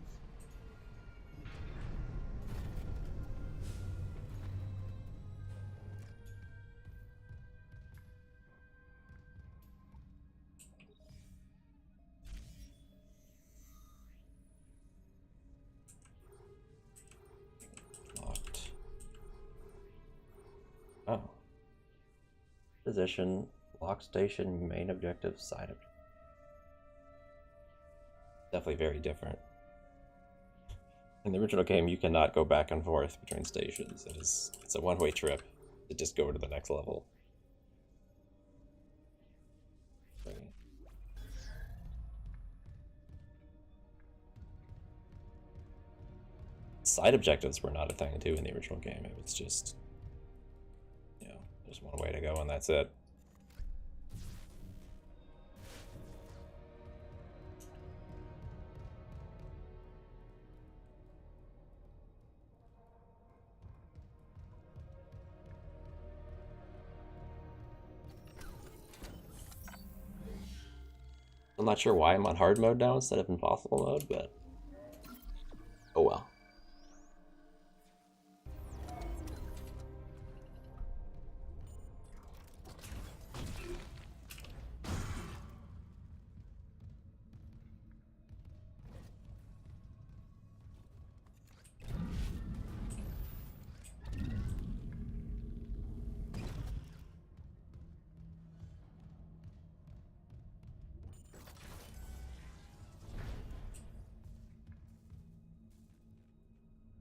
Locked. Oh. Position, lock station, main objective, side objective. Definitely very different. In the original game, you cannot go back and forth between stations. It's a one-way trip to just go to the next level. Okay. Side objectives were not a thing too in the original game. It was just, you know, there's one way to go and that's it. I'm not sure why I'm on hard mode now instead of impossible mode, but oh well.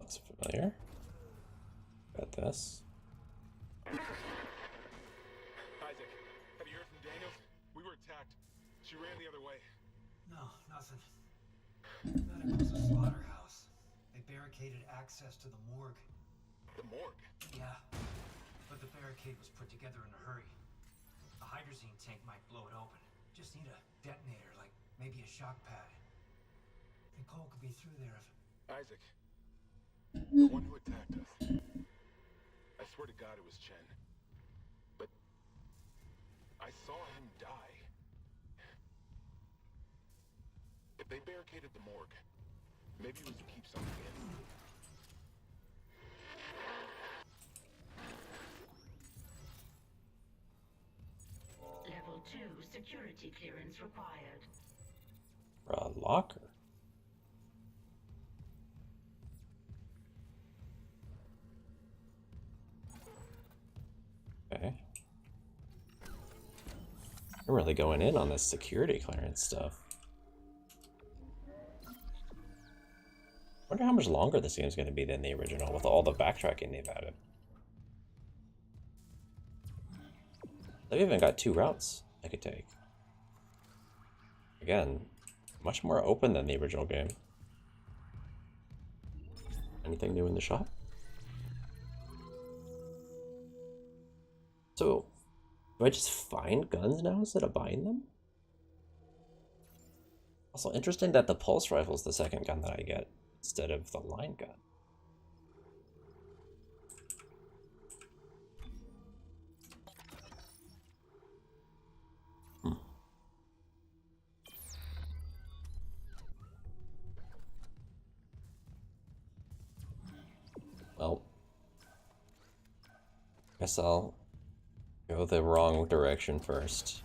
Looks familiar. Got this. Isaac, have you heard from Daniels? We were attacked. She ran the other way. No, nothing. Thought it was a slaughterhouse. They barricaded access to the morgue. The morgue? Yeah, but the barricade was put together in a hurry. A hydrazine tank might blow it open. Just need a detonator, like maybe a shock pad. Nicole could be through there if... Isaac, the one who attacked us. I swear to God it was Chen. But I saw him die. If they barricaded the morgue, maybe it was to keep something in. Level 2 security clearance required. A locker. Okay. We're really going in on this security clearance stuff. Wonder how much longer this game's going to be than the original with all the backtracking they've added. They've even got 2 routes I could take. Again, much more open than the original game. Anything new in the shop? So, do I just find guns now instead of buying them? Also, interesting that the pulse rifle is the second gun that I get instead of the line gun. Well, guess I'll go the wrong direction first.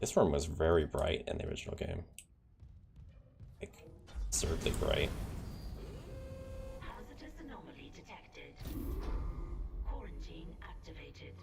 This room was very bright in the original game. Like, absurdly bright. Hazardous anomaly detected. Quarantine activated.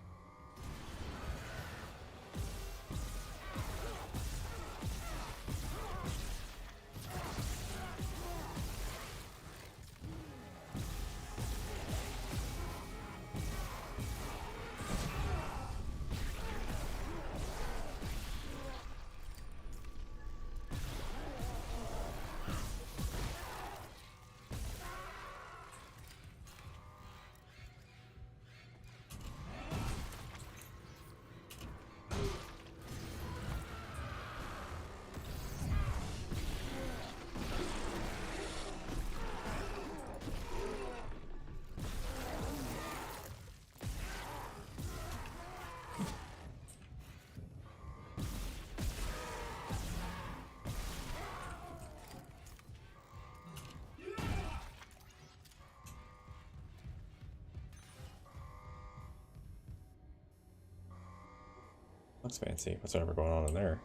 Looks fancy. What's ever going on in there?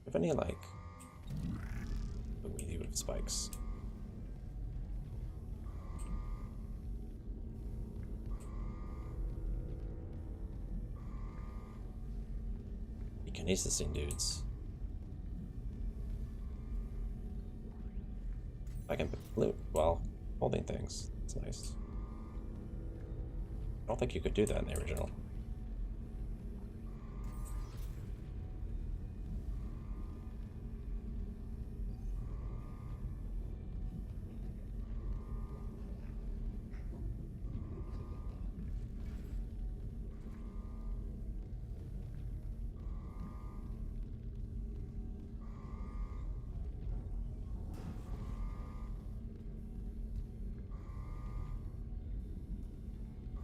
Have any like melee with spikes? Kinesis dudes. I can loot while holding things. It's nice. I don't think you could do that in the original.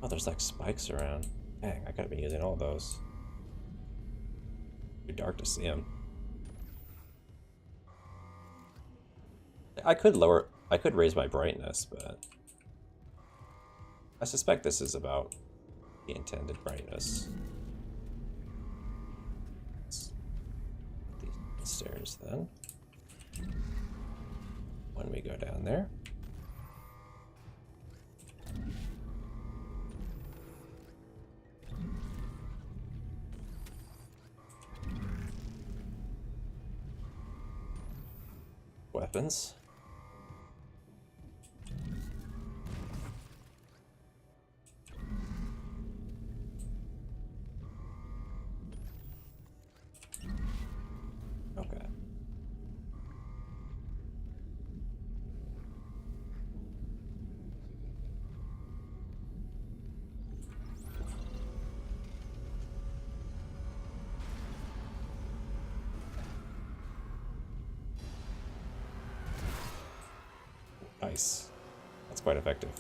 Oh, there's like spikes around. Dang, I could have been using all those. Too dark to see them. I could raise my brightness, but I suspect this is about the intended brightness. Let's put these stairs then. When we go down there. Weapons. Okay. Nice. That's quite effective.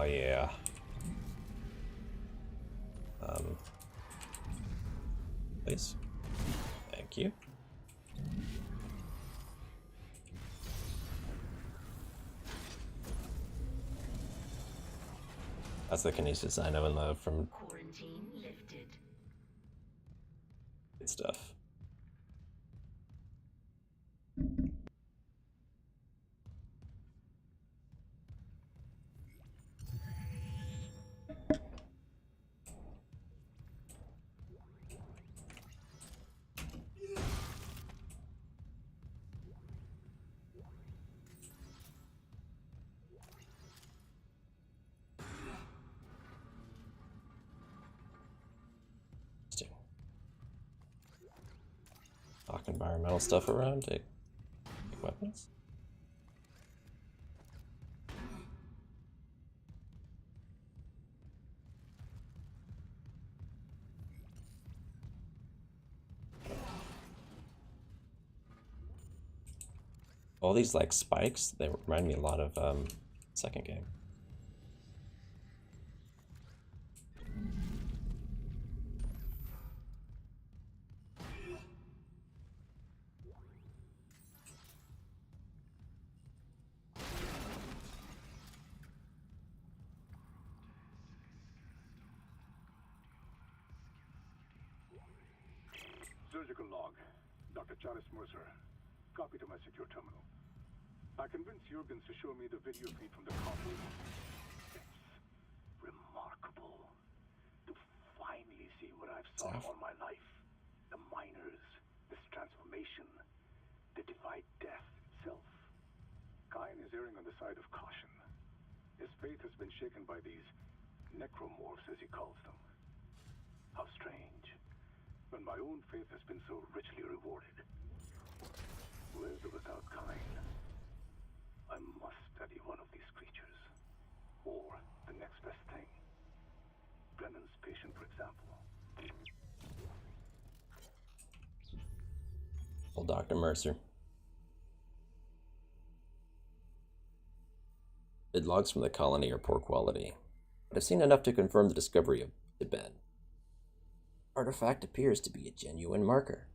yeah. Please. Thank you. That's the kinesis I know and love from Quarantine lifted. good stuff. Knock environmental stuff around, take weapons. All these like spikes, they remind me a lot of second game. Surgical log. Dr. Charles Mercer. Copy to my secure terminal. I convinced Jurgens to show me the video feed from the coffee. It's remarkable to finally see what I've sought all my life. The miners, this transformation, the divide death itself. Kine is erring on the side of caution. His faith has been shaken by these necromorphs, as he calls them. How strange. When my own faith has been so richly rewarded. With or without Kine, I must study one of these creatures. Or the next best thing. Brennan's patient, for example. Well, Dr. Mercer. Bid logs from the colony are poor quality, but I've seen enough to confirm the discovery of the Ben. Artifact appears to be a genuine marker,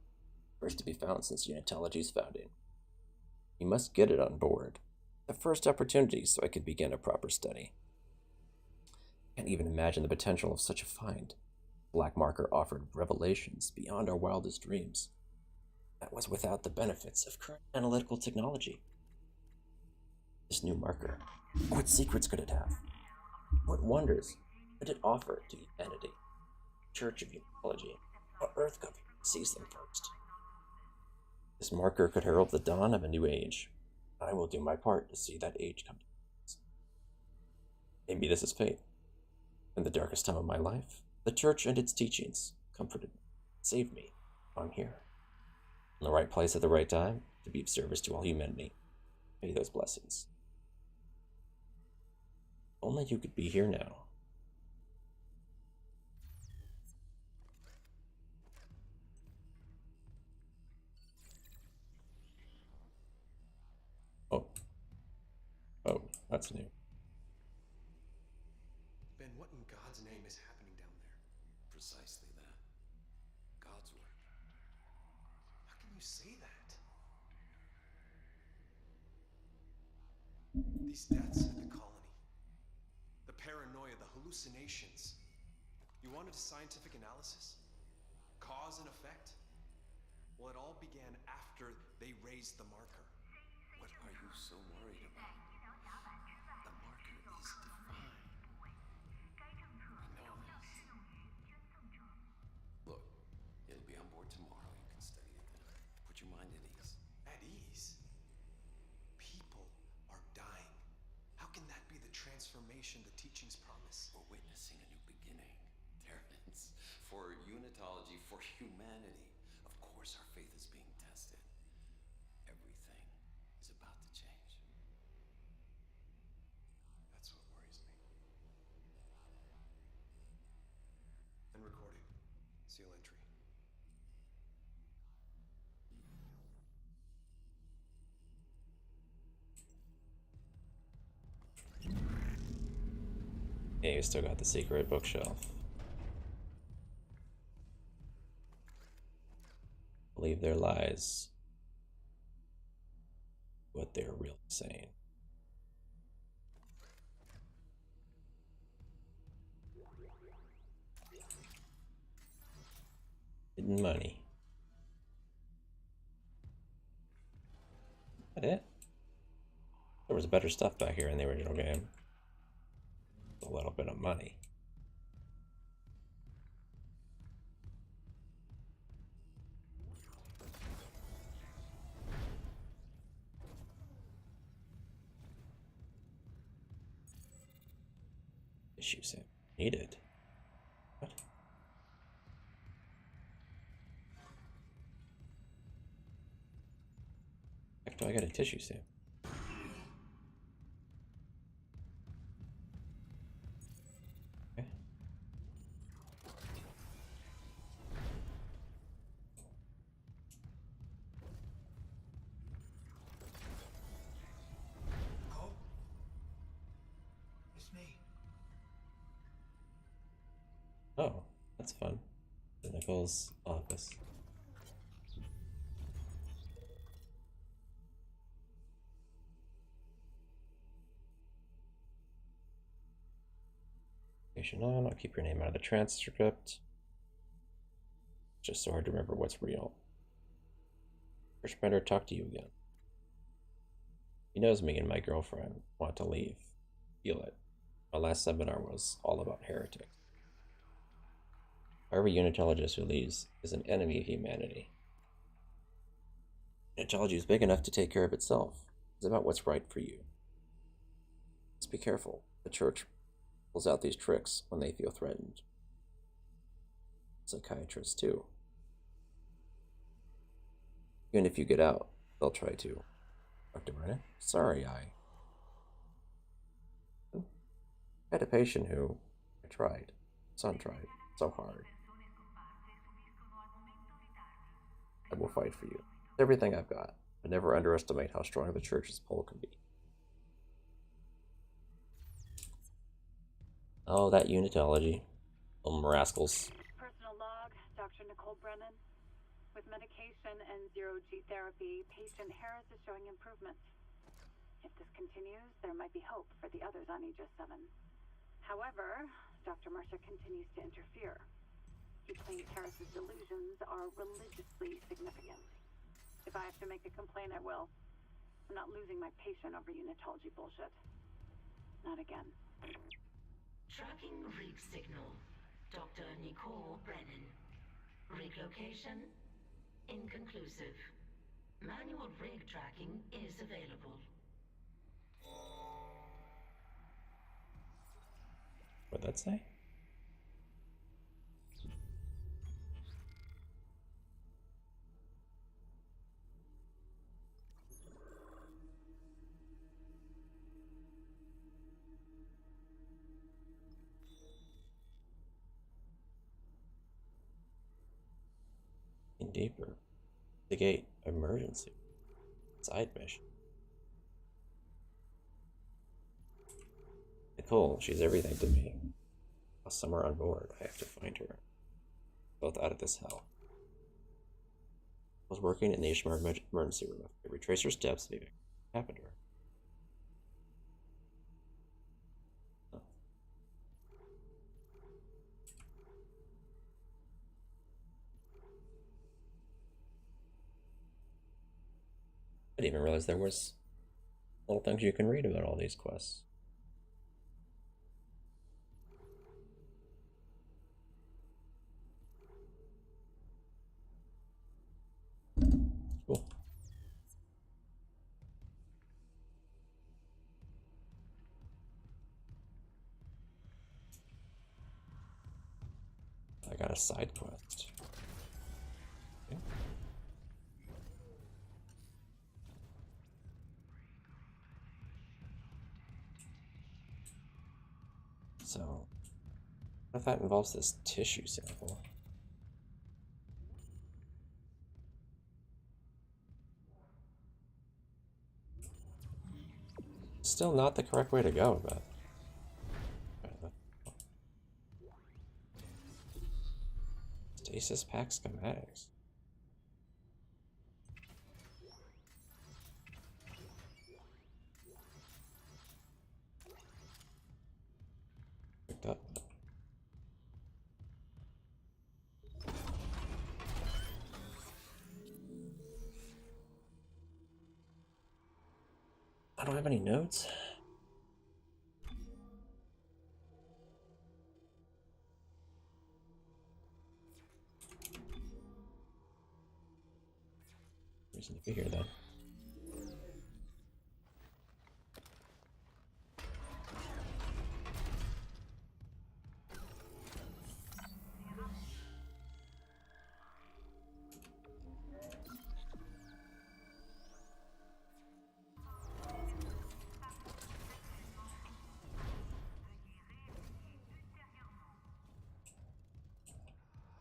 first to be found since Unitology's founding. You must get it on board. The first opportunity so I could begin a proper study. Can't even imagine the potential of such a find. Black Marker offered revelations beyond our wildest dreams. That was without the benefits of current analytical technology. This new marker, what secrets could it have? What wonders could it offer to humanity? Church of Unitology, or Earth government sees them first. This marker could herald the dawn of a new age. I will do my part to see that age come to pass. Maybe this is fate. In the darkest time of my life, the church and its teachings comforted me, saved me. I'm here. In the right place at the right time, to be of service to all humanity. May those blessings. Only you could be here now. Oh, that's new. Ben, what in God's name is happening down there? Precisely that. God's work. How can you say that? These deaths at the colony. The paranoia, the hallucinations. You wanted a scientific analysis? Cause and effect? Well, it all began after they raised the marker. What are you so worried about? The marker is divine. I know this. Look, it'll be on board tomorrow. You can study it then. Put your mind at ease. At ease? People are dying. How can that be the transformation the teachings promise? We're witnessing a new beginning, Terrence. For Unitology, for humanity. Of course our faith is being tested. Everything is about to change. That's what worries me. And recording. Seal entry. Yeah, you still got the secret bookshelf. Believe their lies. What they're really saying. Hidden money. Is that it? There was better stuff back here in the original game. A little bit of money. Tissue sample needed. What? Heck do I get a tissue sample? Okay. Cole? It's me. Oh, that's fun. Nichols' office. On. I'll keep your name out of the transcript. Just so hard to remember what's real. First better talk to you again. He knows me and my girlfriend want to leave. Feel it. My last seminar was all about heretics. Every unitologist who leaves is an enemy of humanity. Unitology is big enough to take care of itself. It's about what's right for you. Let's be careful. The church pulls out these tricks when they feel threatened. Psychiatrists, too. Even if you get out, they'll try to. Dr. Brennan? Sorry, I had a patient who son tried, so hard. I will fight for you. It's everything I've got, but never underestimate how strong the church's pull can be. Oh, that unitology. Rascals. Personal log, Dr. Nicole Brennan. With medication and zero-G therapy, patient Harris is showing improvement. If this continues, there might be hope for the others on Aegis 7. However, Dr. Mercer continues to interfere. He claims Harris's delusions are religiously significant. If I have to make a complaint, I will. I'm not losing my patient over unitology bullshit. Not again. Tracking rig signal. Dr. Nicole Brennan. Rig location? Inconclusive. Manual rig tracking is available. What'd that say? Deeper. The gate. Emergency. Side mission. Nicole, she's everything to me. While some are on board, I have to find her. Both out of this hell. I was working in the Ishmael emergency room. I retrace her steps, maybe what happened to her. I didn't even realize there was little things you can read about all these quests. Cool. I got a side quest. Okay. So, what if that involves this tissue sample? Still not the correct way to go, but Stasis pack schematics. Picked up. I don't have any notes. Reason to be here then.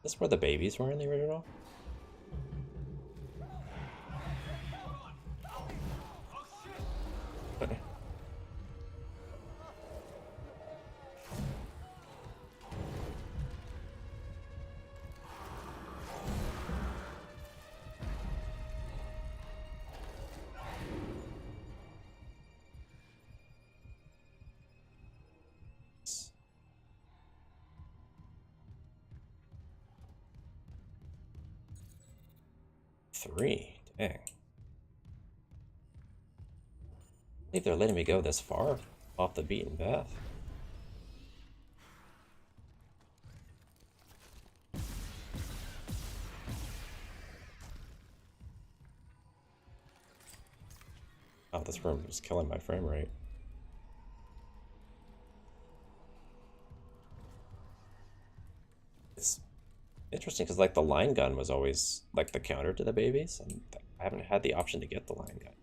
Is this where the babies were in the original? Three, dang. I think they're letting me go this far off the beaten path. Oh, this room is killing my frame rate. It's interesting because like the line gun was always like the counter to the babies, and I haven't had the option to get the line gun.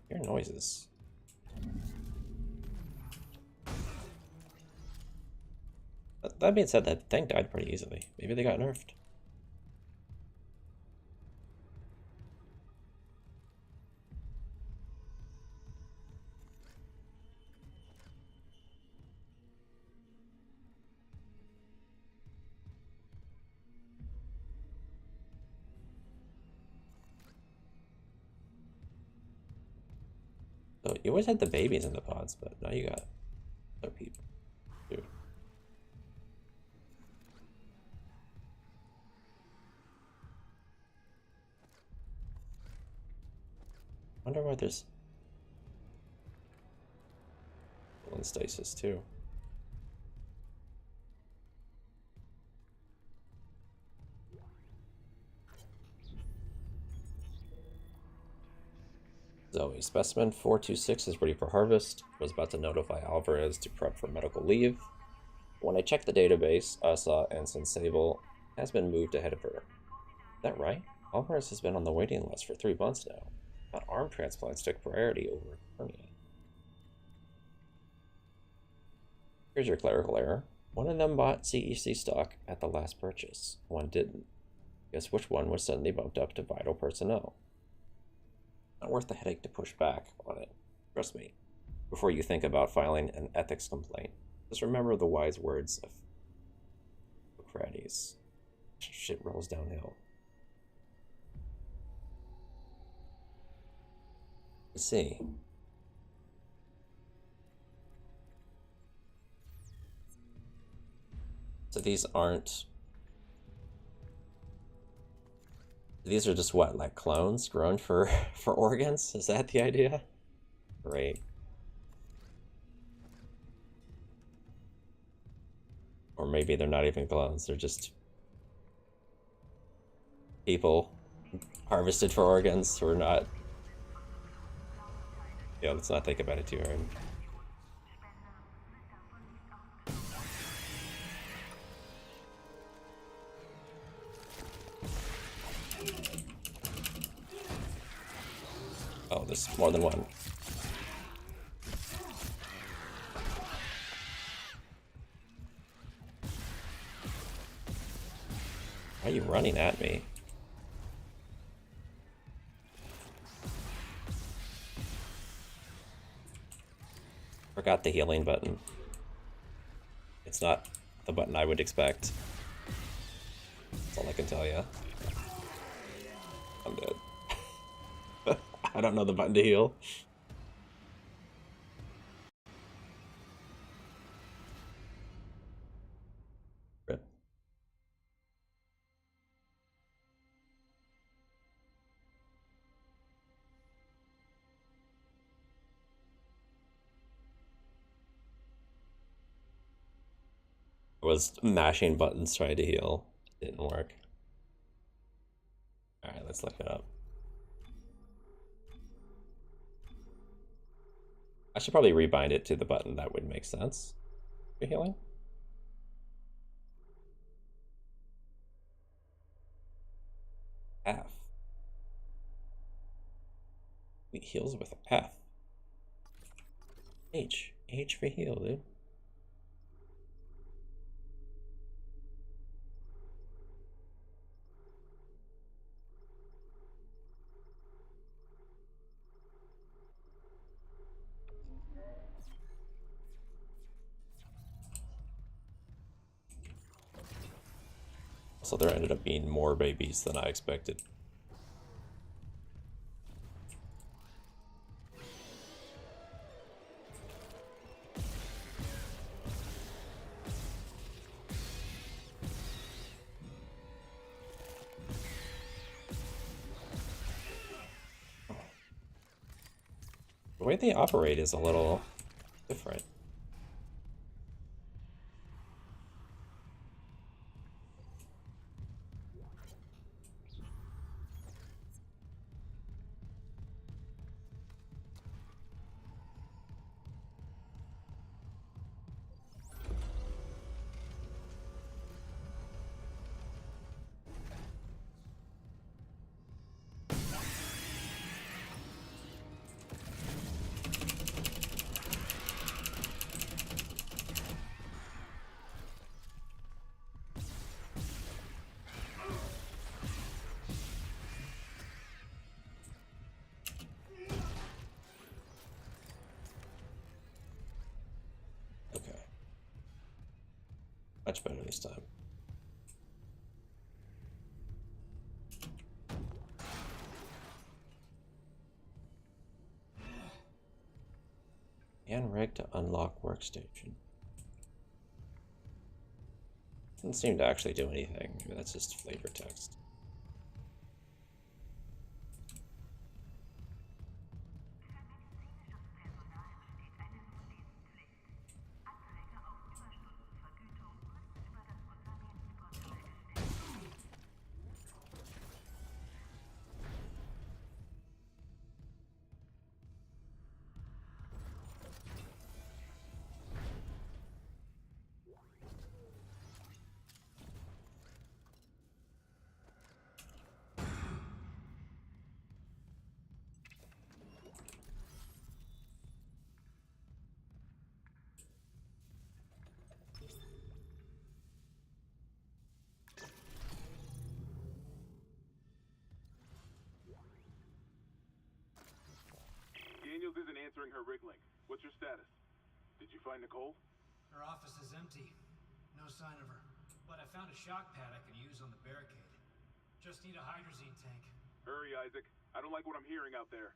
Hear noises. That being said, that thing died pretty easily. Maybe they got nerfed. So you always had the babies in the pods, but now you got other people. Dude. Wonder why there's in stasis too. Zoe, specimen 426 is ready for harvest. Was about to notify Alvarez to prep for medical leave. When I checked the database, I saw Ensign Sable has been moved ahead of her. Is that right? Alvarez has been on the waiting list for 3 months now. But arm transplants took priority over hernia. Here's your clerical error. One of them bought CEC stock at the last purchase. One didn't. Guess which one was suddenly bumped up to vital personnel? Not worth the headache to push back on it. Trust me. Before you think about filing an ethics complaint, just remember the wise words of Socrates. Shit rolls downhill. Let's see. So these aren't... These are just what, like clones grown for organs? Is that the idea? Great. Or maybe they're not even clones, they're just people harvested for organs who are not... Yeah, let's not think about it too hard. Oh, there's more than one. Why are you running at me? Forgot the healing button. It's not the button I would expect. That's all I can tell you. I'm dead. I don't know the button to heal. Rip. I was mashing buttons trying to heal. Didn't work. Alright, let's look it up. I should probably rebind it to the button. That would make sense for healing. F. It heals with F. H. H for heal, dude. So there ended up being more babies than I expected. The way they operate is a little different. Okay. Much better this time. And rig to unlock workstation. Doesn't seem to actually do anything. Maybe that's just flavor text. Daniels isn't answering her rig link. What's your status? Did you find Nicole? Her office is empty. No sign of her. But I found a shock pad I could use on the barricade. Just need a hydrazine tank. Hurry, Isaac. I don't like what I'm hearing out there.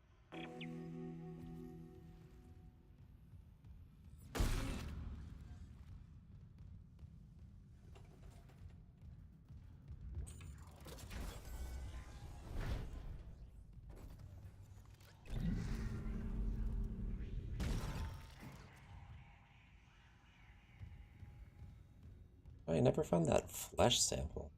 I never found that flesh sample.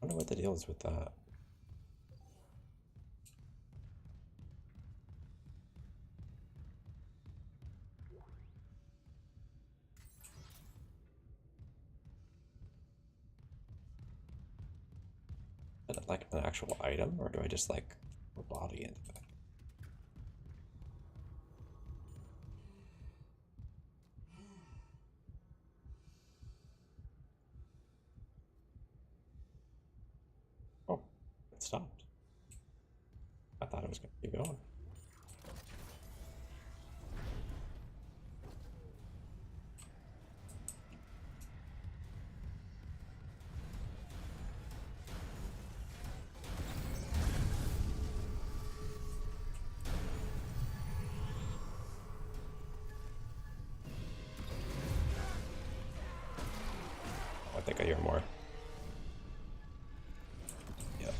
I wonder what the deal is with that. Is it like an actual item, or do I just like put a body into it? Oh, it stopped. I thought it was going to keep going. I think I hear more. Yep.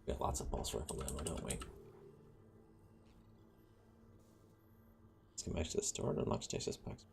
We got lots of pulse rifle ammo, don't we? Let's get back to the store and unlock stasis packs.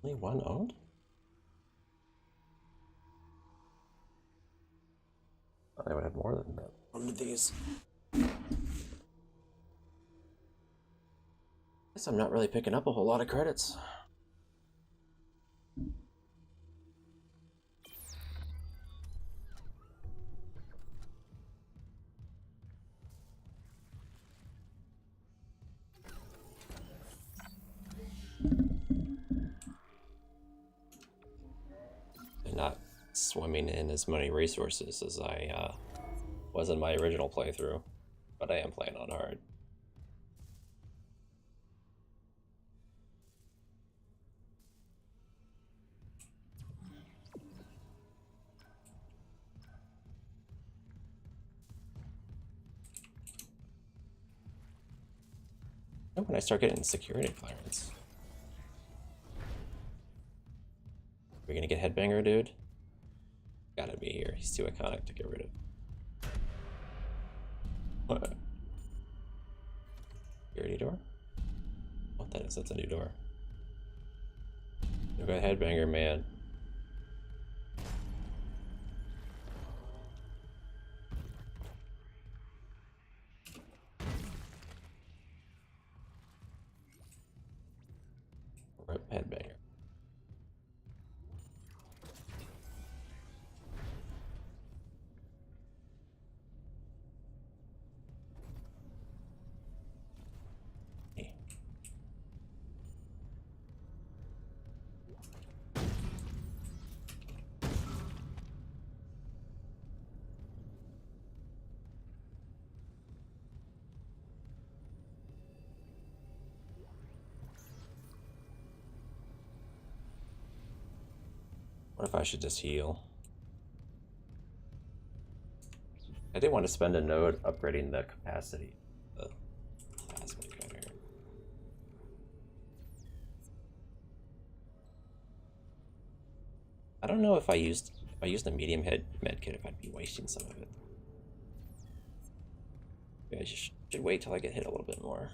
Only one owned? I would have more than that. One of these. Guess I'm not really picking up a whole lot of credits. And not swimming in as many resources as I was in my original playthrough, but I am playing on hard. And when I start getting security clearance, we're gonna get Headbanger, dude. Gotta be here. He's too iconic to get rid of. What? Security door? What that is? That's a new door. Look at Headbanger, man. Rip Headbanger. What if I should just heal? I did want to spend a node upgrading the capacity of the plasma cutter. I don't know if I used the medium head medkit if I'd be wasting some of it. Maybe I should wait till I get hit a little bit more.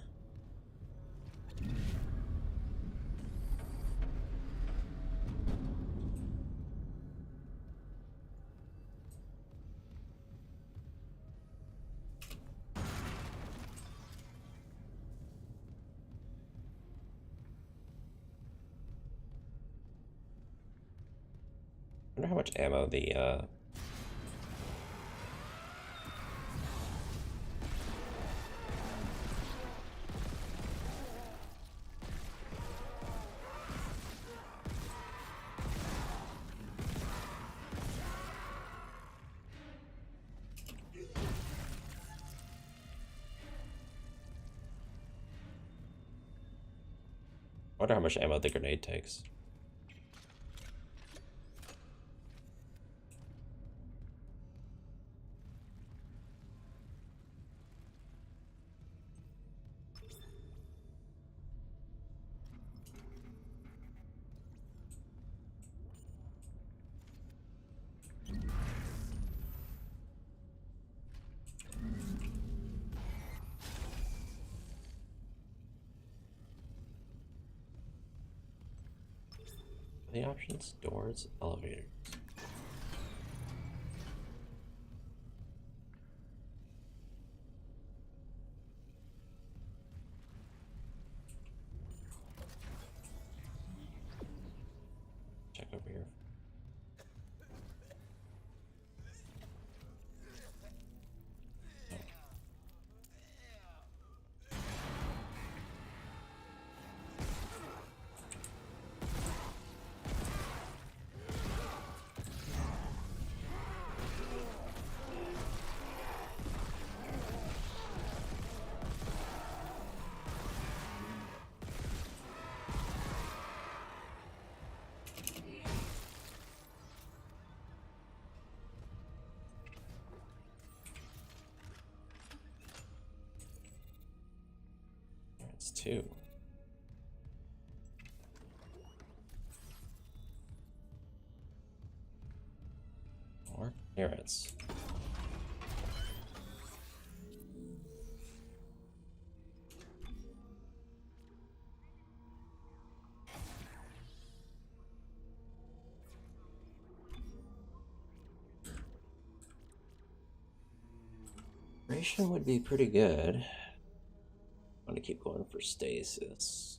I wonder how much ammo the wonder how much ammo the grenade takes. The options, doors, elevators. Check over here. It's two. More clearance. Ration would be pretty good. I'm gonna keep going for stasis.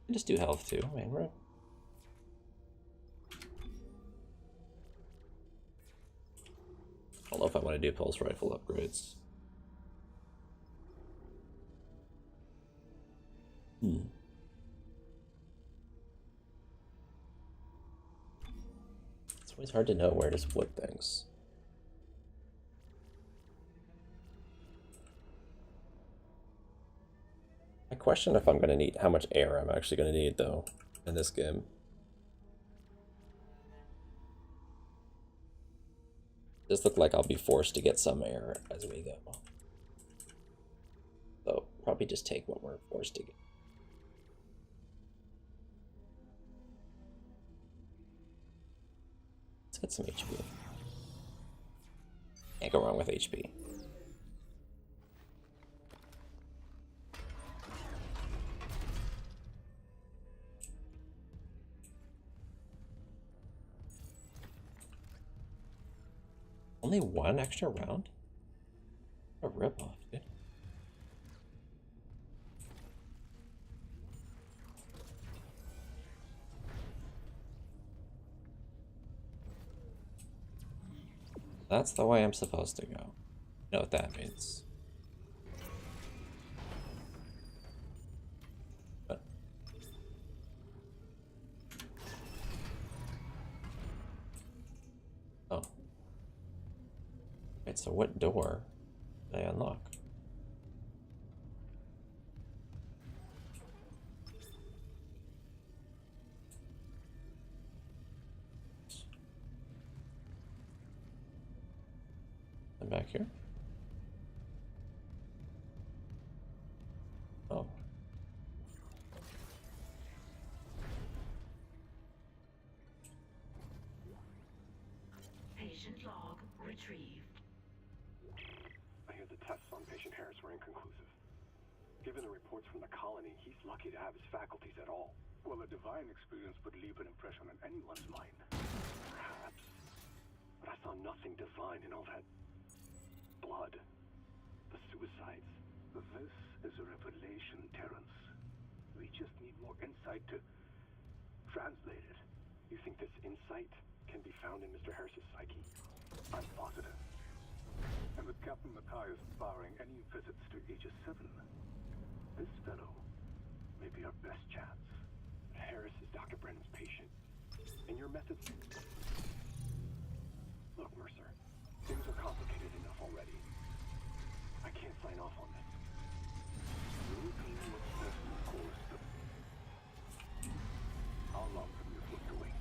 I just do health too, man. Right? I don't know if I want to do pulse rifle upgrades. It's always hard to know where to split things. I question if I'm gonna need how much air I'm actually gonna need though in this game. Does look like I'll be forced to get some air as we go. So probably just take what we're forced to get. Let's get some HP. Can't go wrong with HP. Only one extra round? What a ripoff, dude. That's the way I'm supposed to go. You know what that means. But oh. Wait, so what door did I unlock? I'm back here. Oh. Patient log retrieved. I hear the tests on patient Harris were inconclusive. Given the reports from the colony, he's lucky to have his faculties at all. Well, a divine experience would leave an impression on anyone's mind. Perhaps. But I saw nothing divine in all that blood. The suicides. This is a revelation, Terrence. We just need more insight to translate it. You think this insight can be found in Mr. Harris's psyche? I'm positive. And with Captain Matthias barring any visits to Aegis 7, this fellow may be our best chance. Harris is Dr. Brennan's patient. And your methods... Look, Mercer, things are complicated enough already. I can't sign off on this. You can look best, of course, but how long have you looked to wait?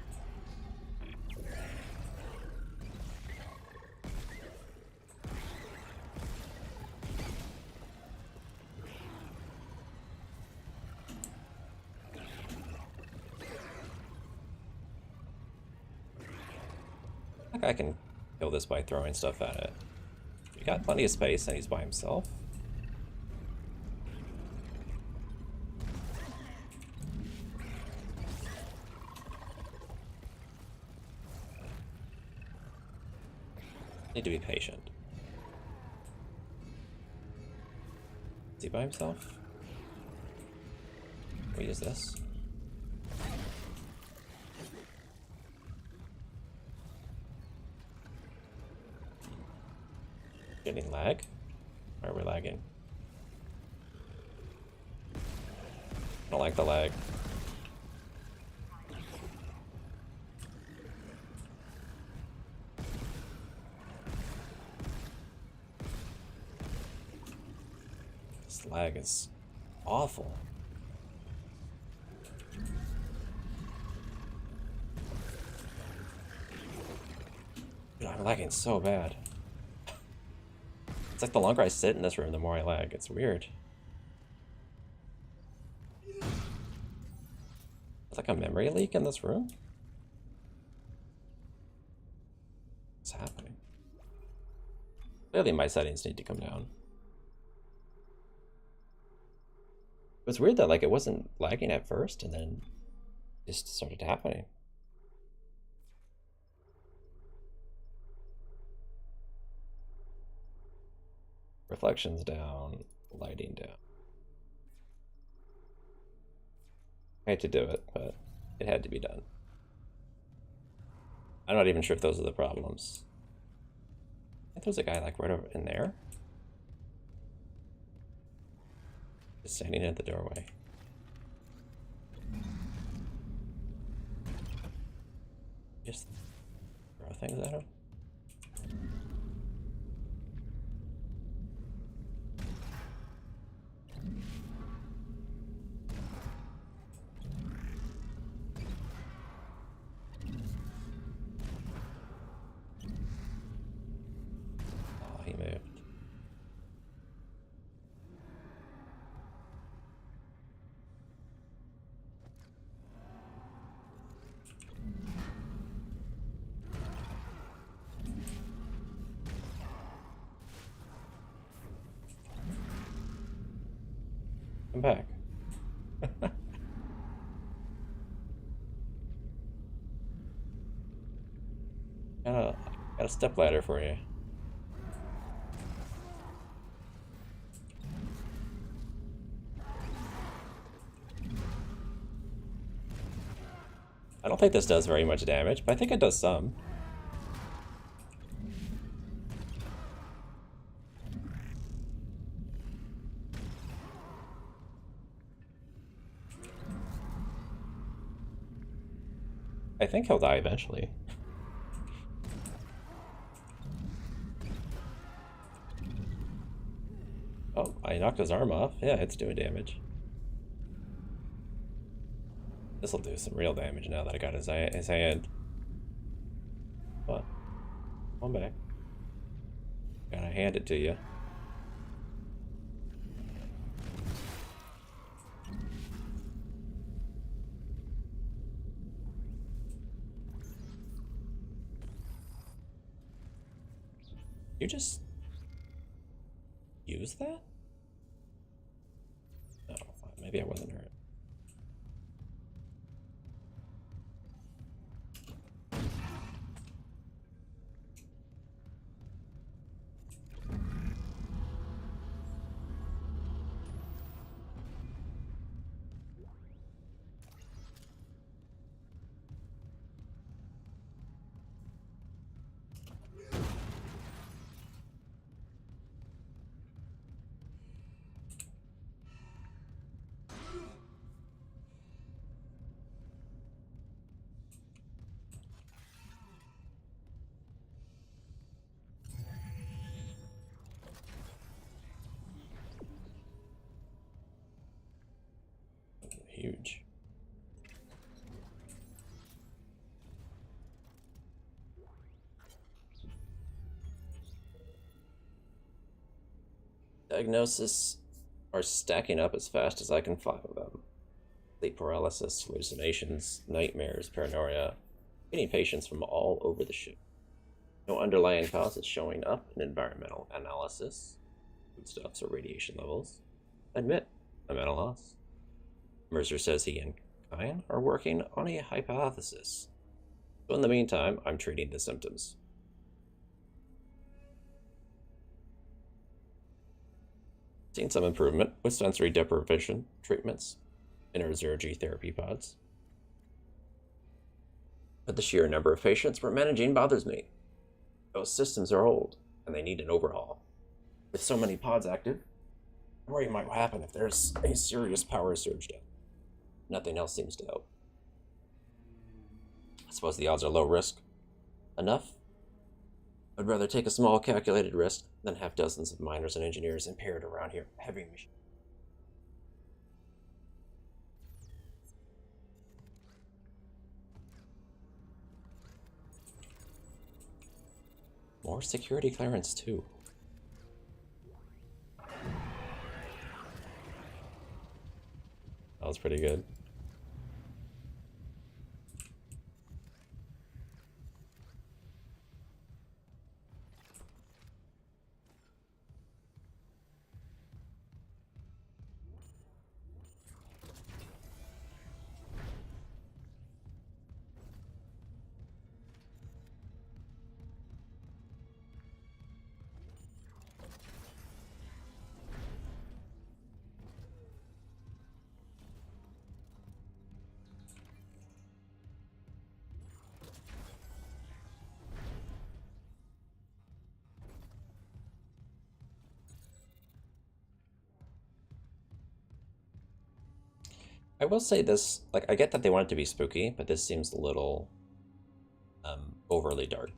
I think I can kill this by throwing stuff at it. We got plenty of space and he's by himself. Need to be patient. Is he by himself? Can we use this? Getting lag? Or are we lagging? I don't like the lag. This lag is awful. Dude, I'm lagging so bad. It's like the longer I sit in this room, the more I lag. It's weird. It's like a memory leak in this room? What's happening? Clearly my settings need to come down. It's weird that like it wasn't lagging at first and then just started happening. Reflections down, lighting down. I hate to do it, but it had to be done. I'm not even sure if those are the problems. I think there's a guy like right over in there. Just standing at the doorway. Just throw things at him. He moved. Come back. got a step ladder for you. I don't think this does very much damage, but I think it does some. I think he'll die eventually. Oh, I knocked his arm off. Yeah, it's doing damage. This'll do some real damage now that I got his hand. What? Come back. Gotta hand it to you. You just use that? maybe I wasn't hurt. Huge. Diagnosis are stacking up as fast as I can file them. Sleep paralysis, hallucinations, nightmares, paranoia, getting patients from all over the ship. No underlying causes showing up in environmental analysis, foodstuffs, or radiation levels. Admit, I'm at a loss. Mercer says he and Kyan are working on a hypothesis. So in the meantime, I'm treating the symptoms. Seen some improvement with sensory deprivation treatments in our zero-G therapy pods. But the sheer number of patients we're managing bothers me. Those systems are old, and they need an overhaul. With so many pods active, I worry might happen if there's a serious power surge down. Nothing else seems to help. I suppose the odds are low risk. Enough? I'd rather take a small calculated risk than have dozens of miners and engineers impaired around here. Heavy machine. More security clearance too. That was pretty good. I will say this, like, I get that they want it to be spooky, but this seems a little overly dark.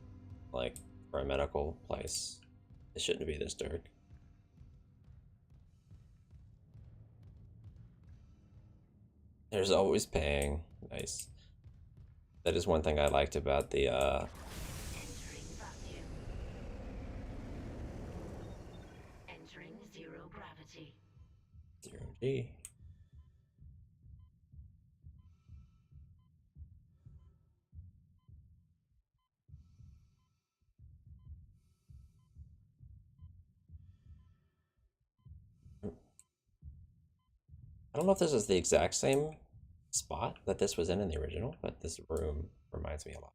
Like, for a medical place, it shouldn't be this dark. There's always paying. Nice. That is one thing I liked about the Entering zero gravity. Zero G. I don't know if this is the exact same spot that this was in the original, but this room reminds me a lot.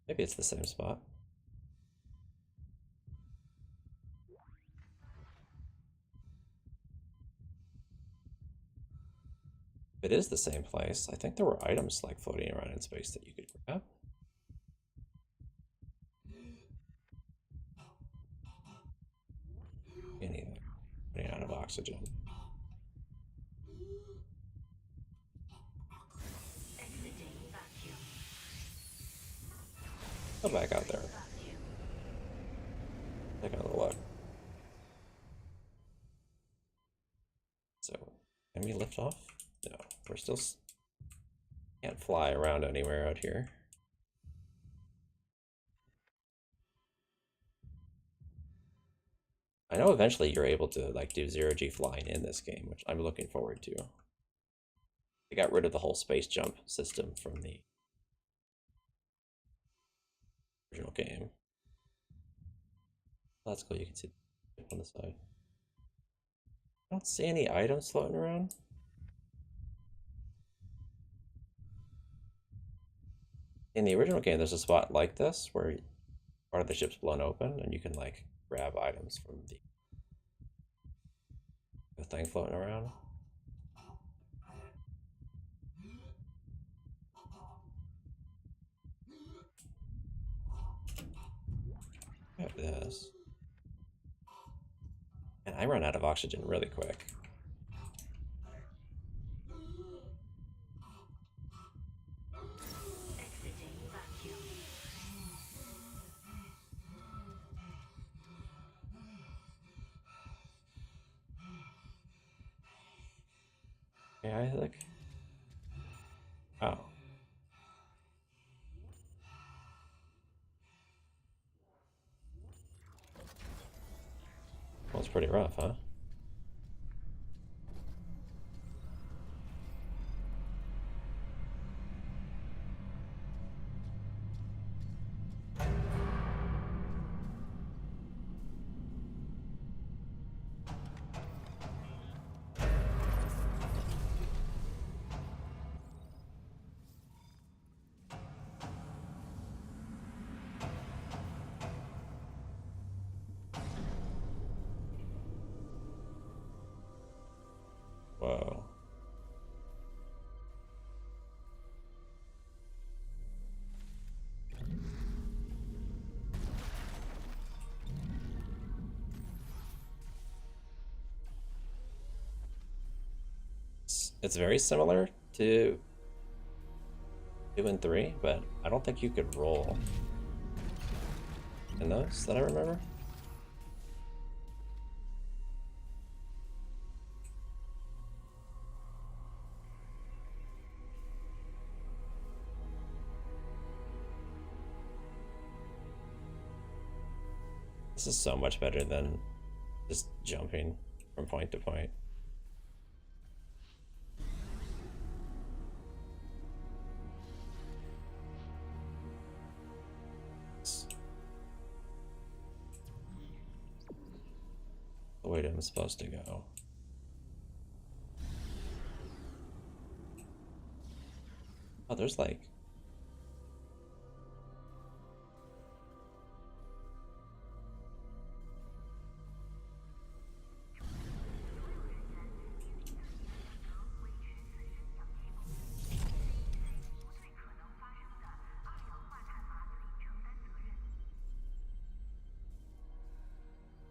Maybe it's the same spot. If it is the same place, I think there were items like floating around in space that you could grab. Anything. Running out of oxygen. Go back out there. Take another look. So, can we lift off? No, we're still can't fly around anywhere out here. I know eventually you're able to like do zero-G flying in this game, which I'm looking forward to. They got rid of the whole space jump system from the original game. That's cool, you can see the on the side. I don't see any items floating around. In the original game, there's a spot like this where part of the ship's blown open and you can like grab items from the thing floating around. Got this. And I run out of oxygen really quick. Yeah, I think. Oh. Well, it's pretty rough, huh? Whoa. It's very similar to 2 and 3, but I don't think you could roll in those that I remember. This is so much better than just jumping from point to point. The way I'm supposed to go. Oh, there's like...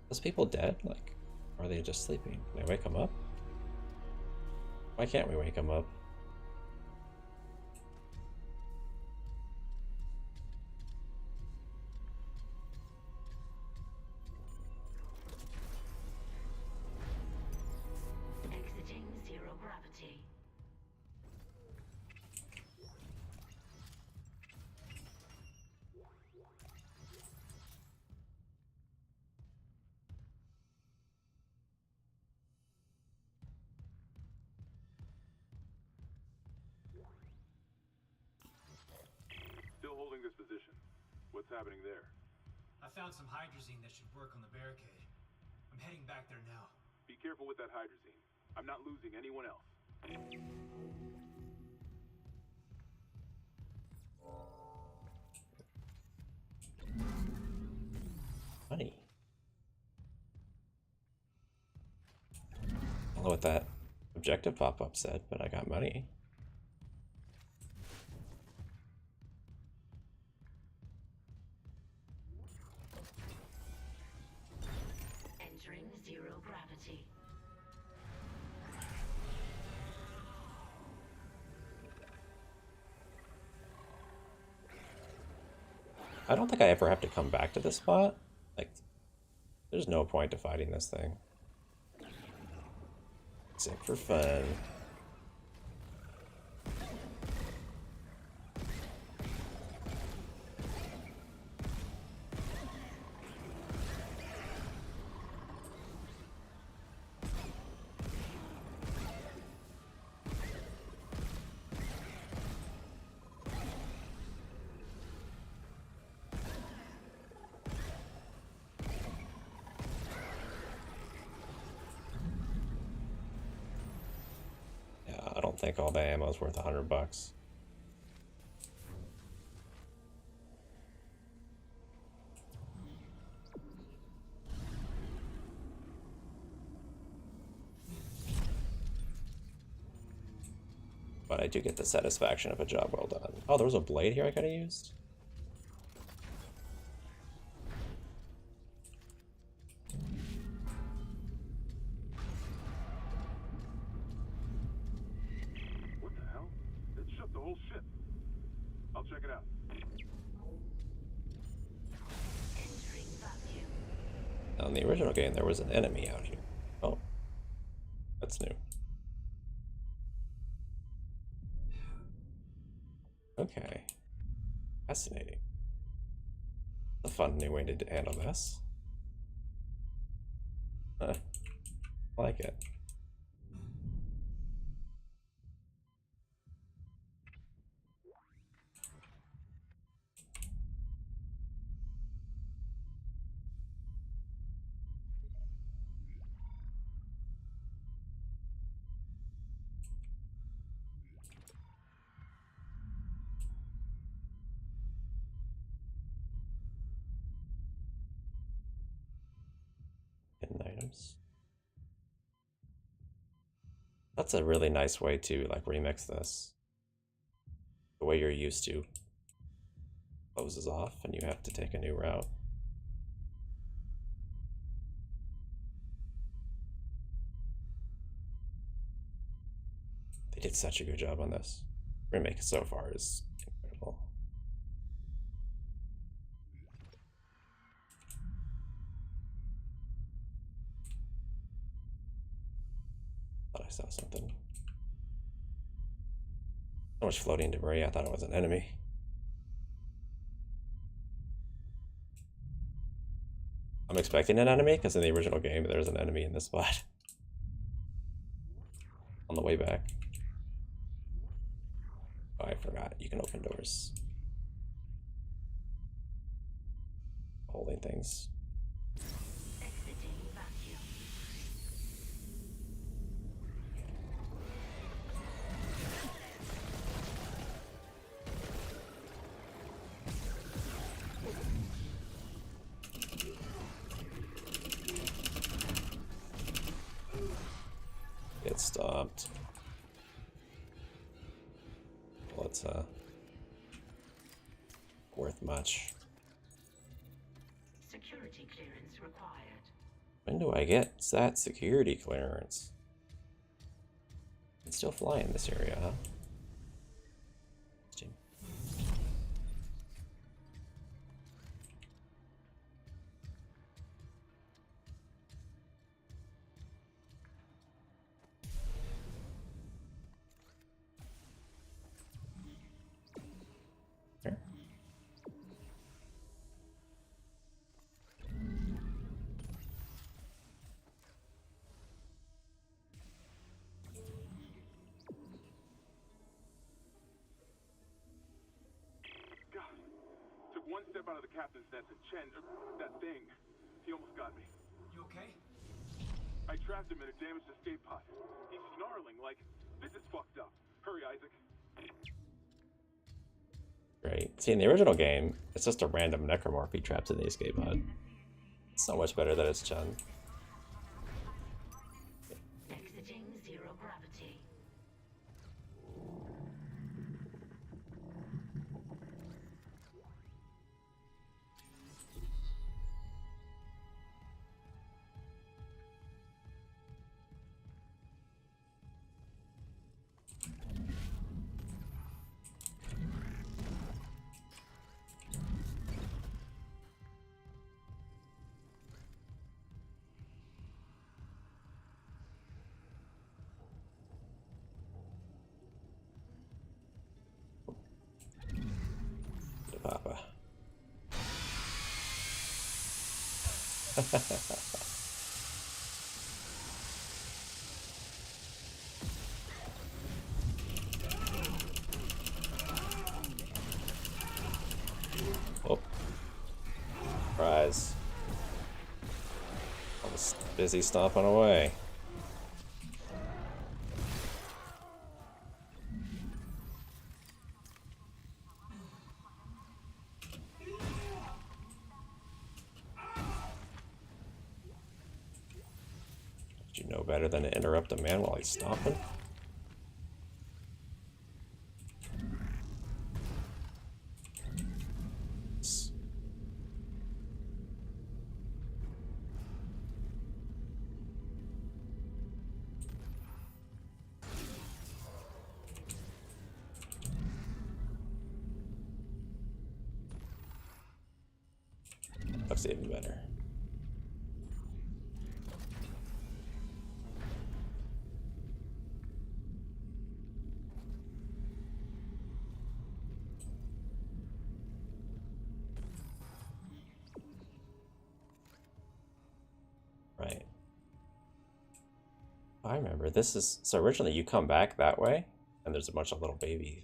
Those people dead? Like, or are they just sleeping? Can I wake them up? Why can't we wake them up? Exiting zero gravity. Still holding this position. What's happening there? I found some hydrazine that should work on the barricade. I'm heading back there now. Be careful with that hydrazine. I'm not losing anyone else. Money. I don't know what that objective pop-up said, but I got money. Entering zero gravity. I don't think I ever have to come back to this spot. Like, there's no point to fighting this thing. Except for fun. don't think all the ammo is worth $100. But I do get the satisfaction of a job well done. Oh, there was a blade here I could have used? What the hell? It shut the whole ship. I'll check it out. Now, in the original game, there was an enemy out here. Oh, that's new. Okay. Fascinating. A fun new way to handle this. I like it. Hidden items. That's a really nice way to like remix this. The way you're used to closes off and you have to take a new route. They did such a good job on this. Remake so far is incredible. Thought I saw something. So much floating debris, I thought it was an enemy. I'm expecting an enemy, because in the original game there's an enemy in this spot. On the way back. Oh, I forgot. You can open doors. Holding things. Get stopped. Well, it's worth much. Security clearance required. When do I get that security clearance? I can still fly in this area, huh? One step out of the captain's nest and Chen, that thing, he almost got me. You okay? I trapped him in a damaged escape pod. He's snarling like, this is fucked up. Hurry, Isaac. Great. See, in the original game, it's just a random necromorph he traps in the escape pod. It's so much better that it's Chen. Exiting zero gravity. Papa. Oh. Surprise. I was busy stomping away. you know better than to interrupt a man while he's stomping? Looks even better. Right. I remember this is so originally you come back that way and there's a bunch of little babies.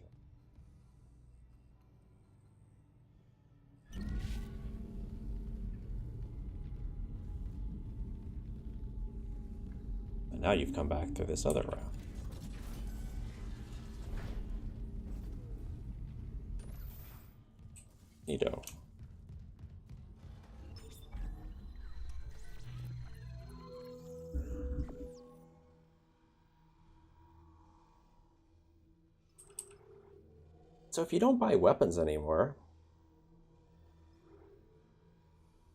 And now you've come back through this other route. Neato. So if you don't buy weapons anymore,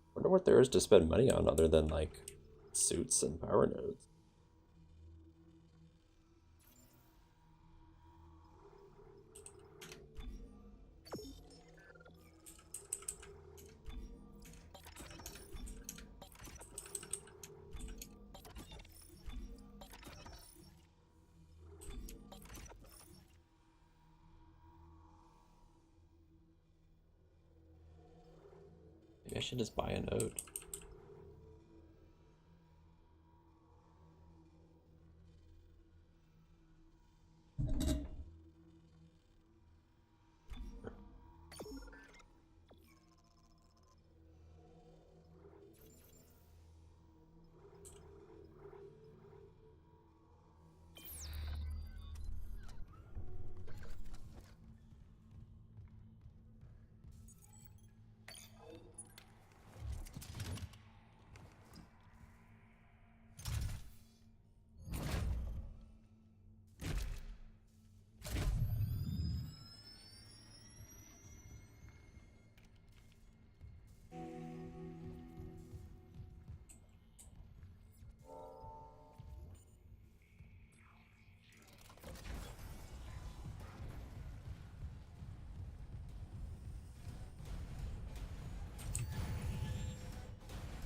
I wonder what there is to spend money on other than like suits and power nodes. Maybe I should just buy a node.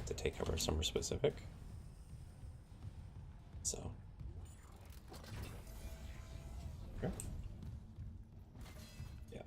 To take over somewhere specific. So. Okay. Yeah.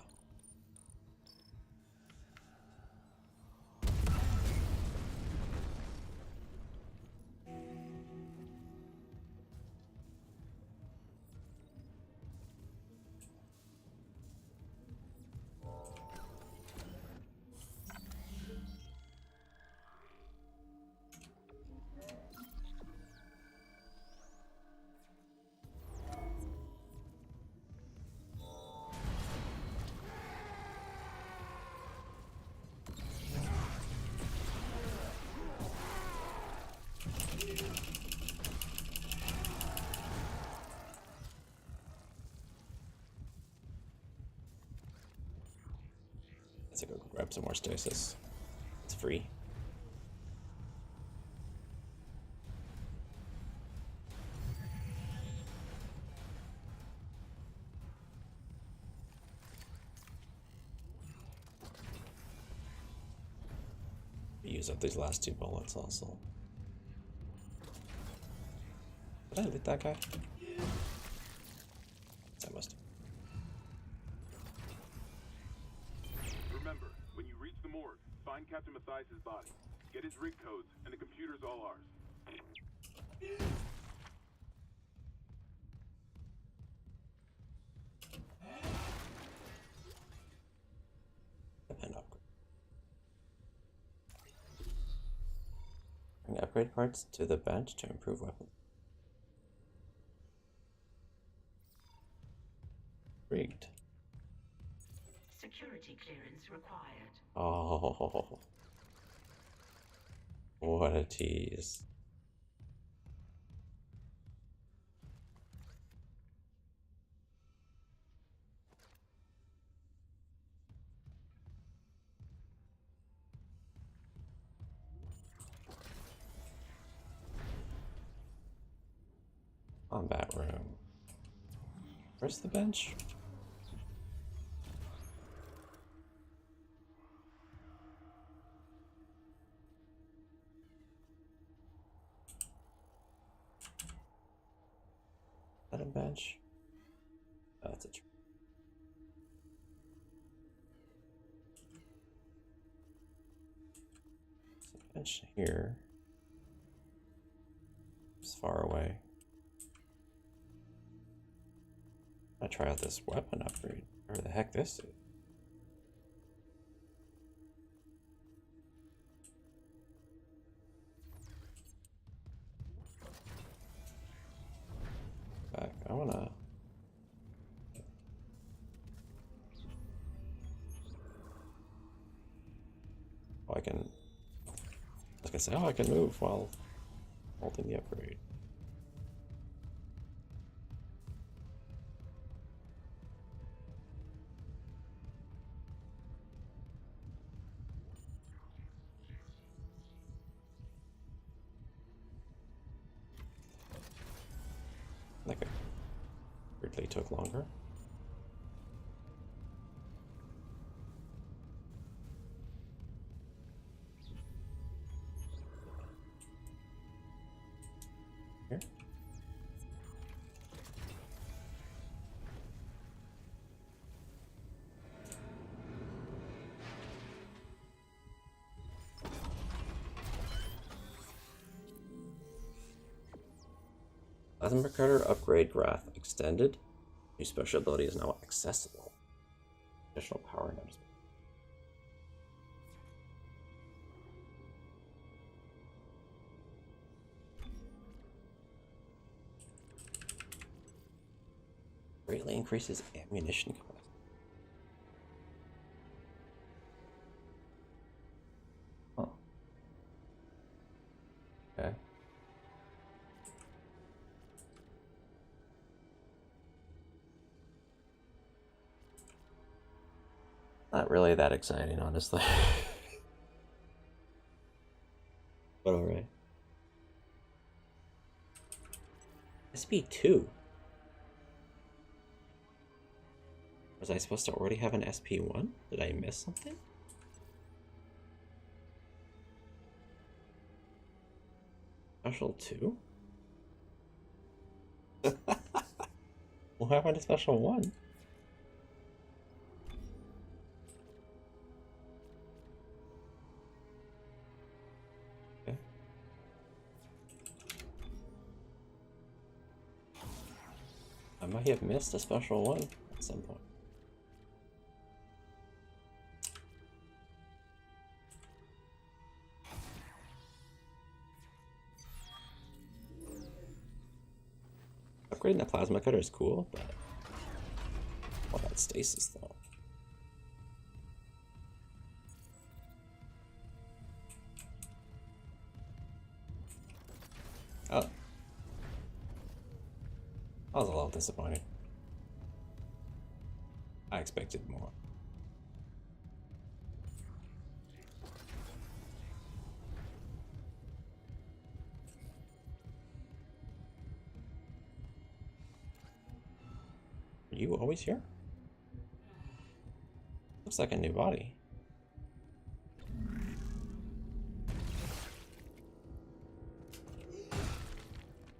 Let's go grab some more stasis. It's free. Use up these last 2 bullets also. Did I loot that guy? I must. Remember, when you reach the morgue, find Captain Mathias' body. Get his rig codes, and the computer's all ours. And upgrade. Bring upgrade parts to the bench to improve weapons. Rigged. Security clearance required. Oh, what a tease. Combat room. Where's the bench? Is that a bench? Oh, that's a tree. There's a bench here. It's far away. I'll try out this weapon upgrade. Whatever the heck this is. Back. I wanna. Oh, I can. I was gonna say, oh, I can move while holding the upgrade. That weirdly took longer. Here. Plasma cutter upgrade graph extended. New special ability is now accessible. Additional power notice. Greatly increases ammunition capacity. Huh. Okay. Not really that exciting, honestly. But alright. SP2. Was I supposed to already have an SP1? Did I miss something? Special 2? What happened to Special 1? Okay. I might have missed a Special 1 at some point. Upgrading the plasma cutter is cool, but all that stasis though. Oh. That was a little disappointing. I expected more. Are you always here? Looks like a new body.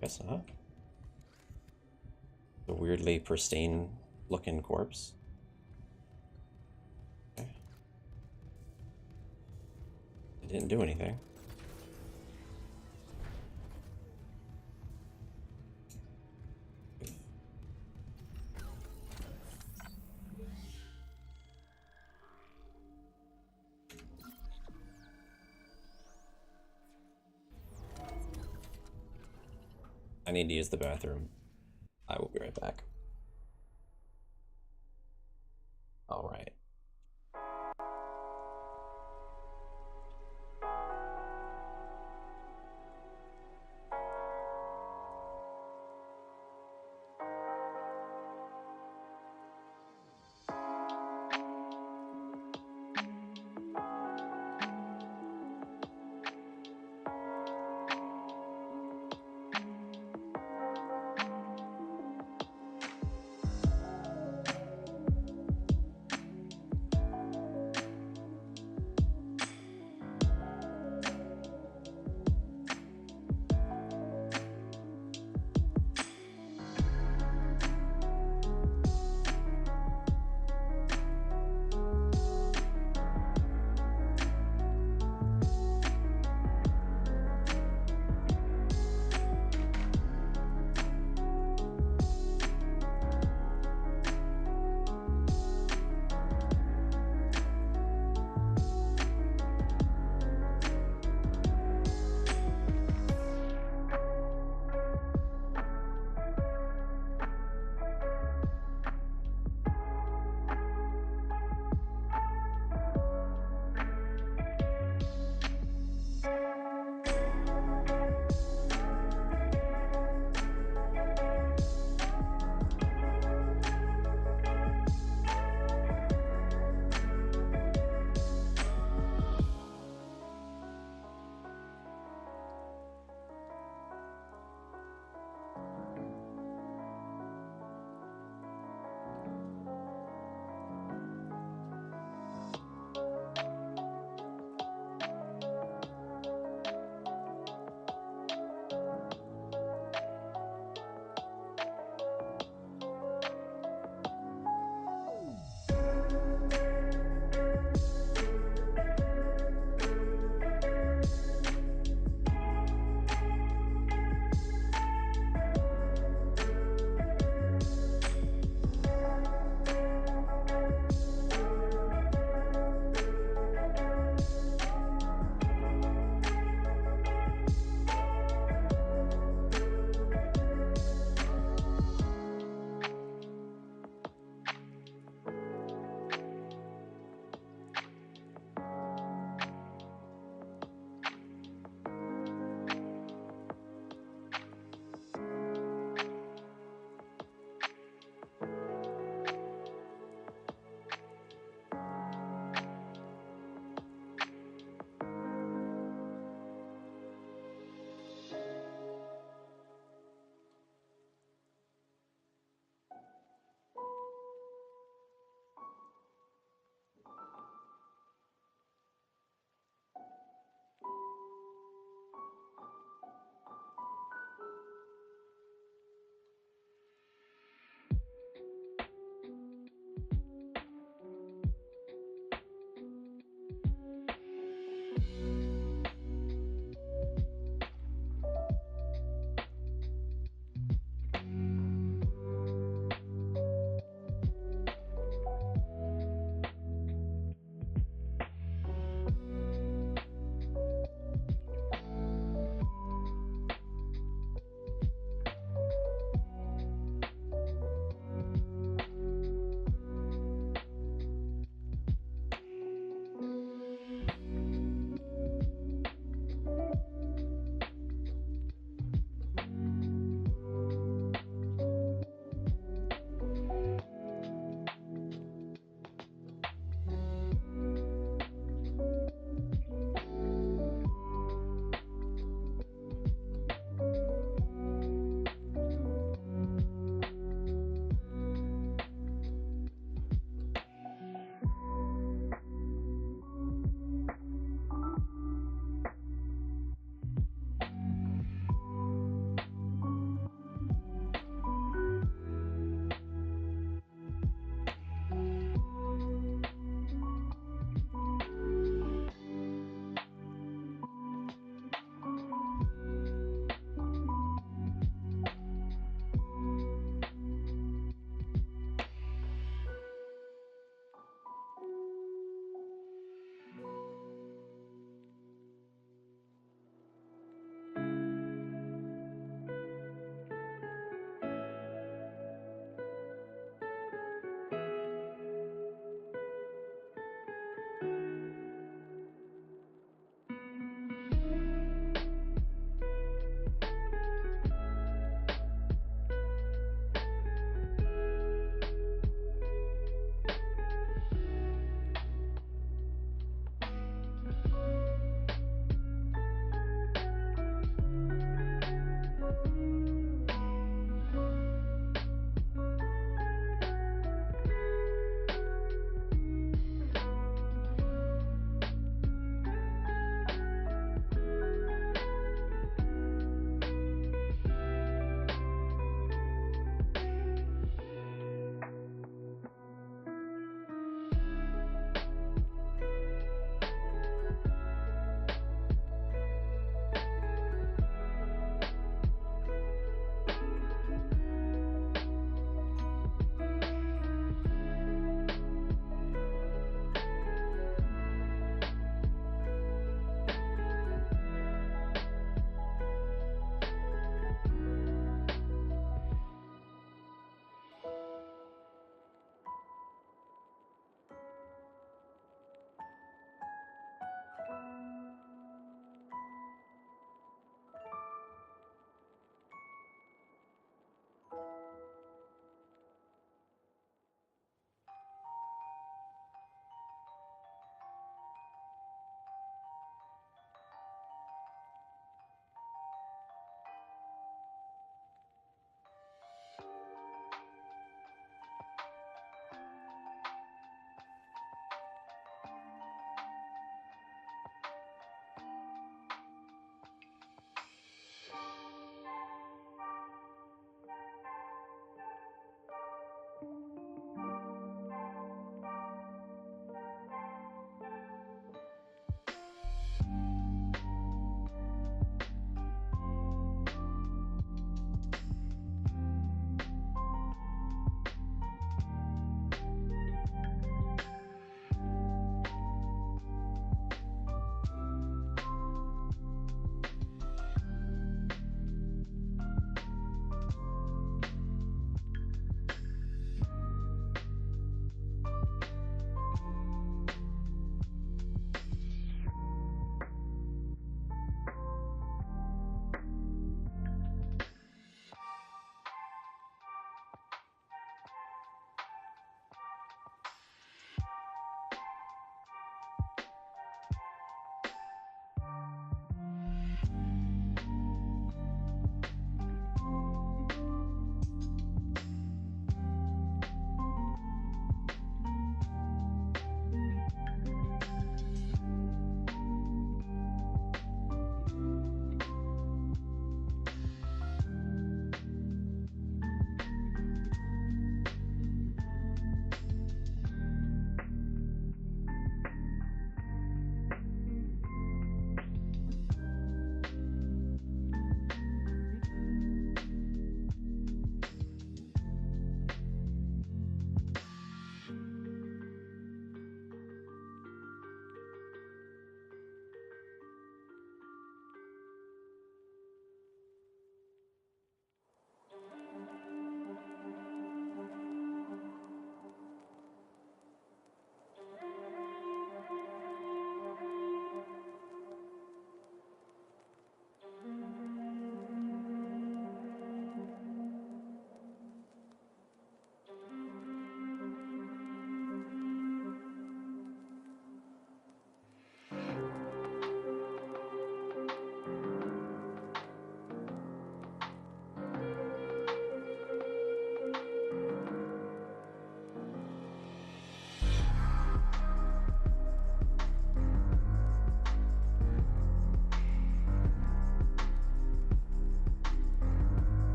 Guess not. A weirdly pristine looking corpse. Okay. It didn't do anything. I need to use the bathroom. I will be right back. All right.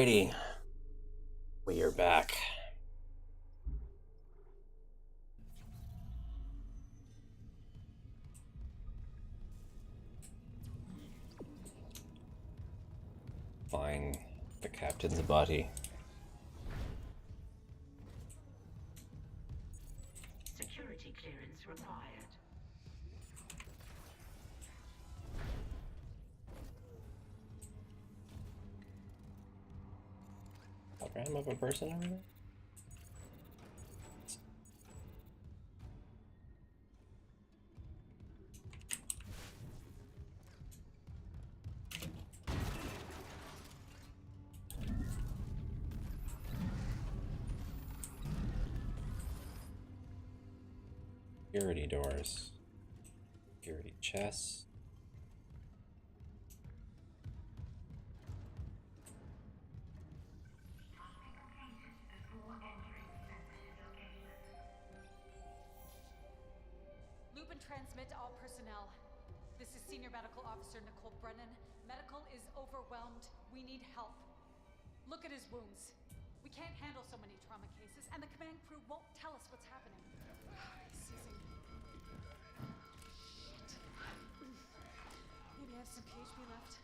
Alrighty, we are back. Find the captain's body. Security clearance required. Hologram of a person over there? Security doors. Security chests. Loop and transmit to all personnel. This is Senior Medical Officer Nicole Brennan. Medical is overwhelmed. We need help. Look at his wounds. We can't handle so many trauma cases, and the command crew won't tell us what's happening. He's seizing. Shit. Maybe I have some PHP left.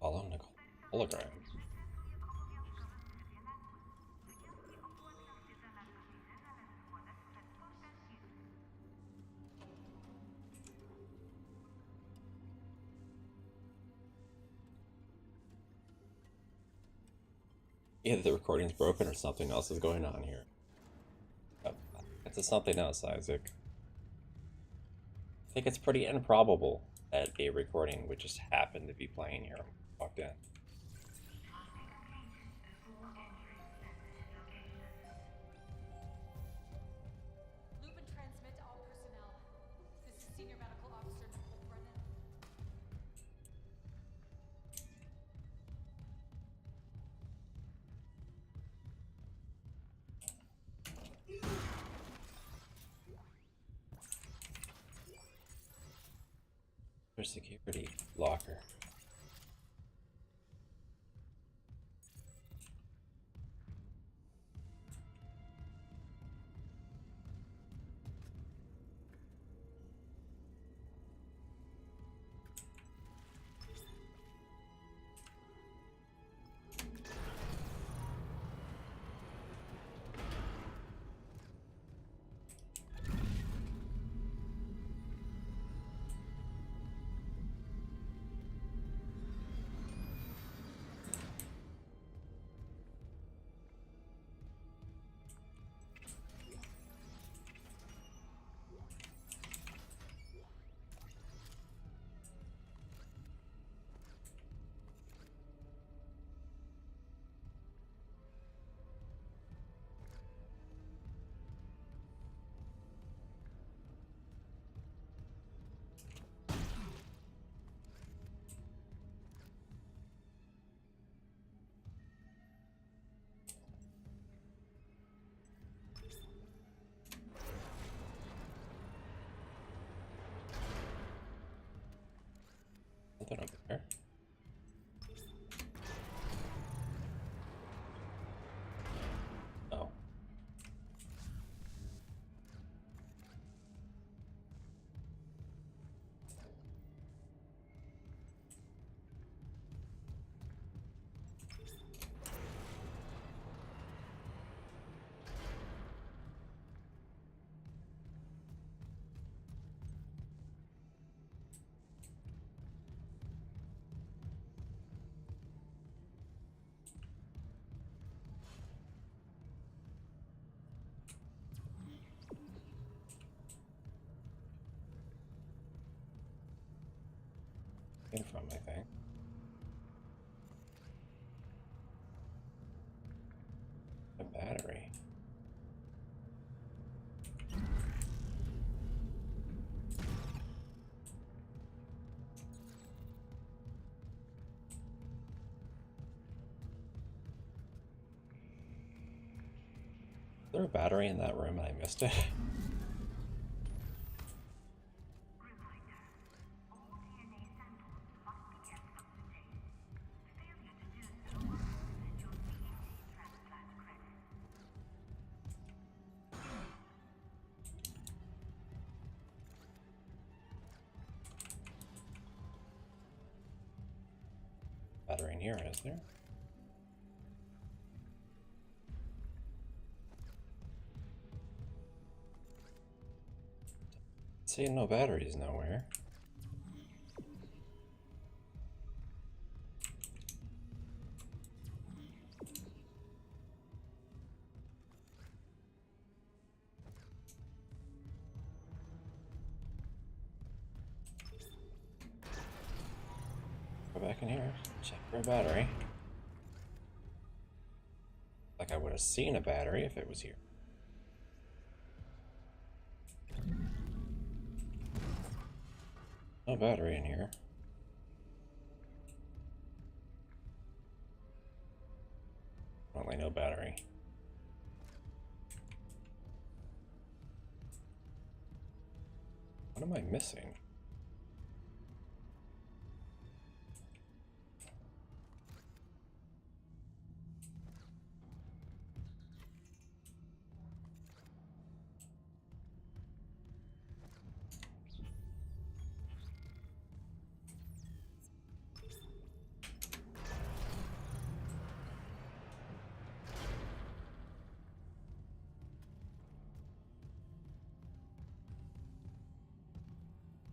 Follow Nicole. Hologram. Either the recording's broken or something else is going on here. Oh, it's something else, Isaac. I think it's pretty improbable that a recording would just happen to be playing here when I walked in. Loop and transmit to all personnel. This is Senior Medical Officer Nicole Brennan. There's security locker. Something over there. Oh. In from, I think. A battery. there a battery in that room and I missed it? Battery in here, is there? See, no batteries nowhere. Go back in here, check for a battery. Like I would have seen a battery if it was here. No battery in here. Only no battery. What am I missing?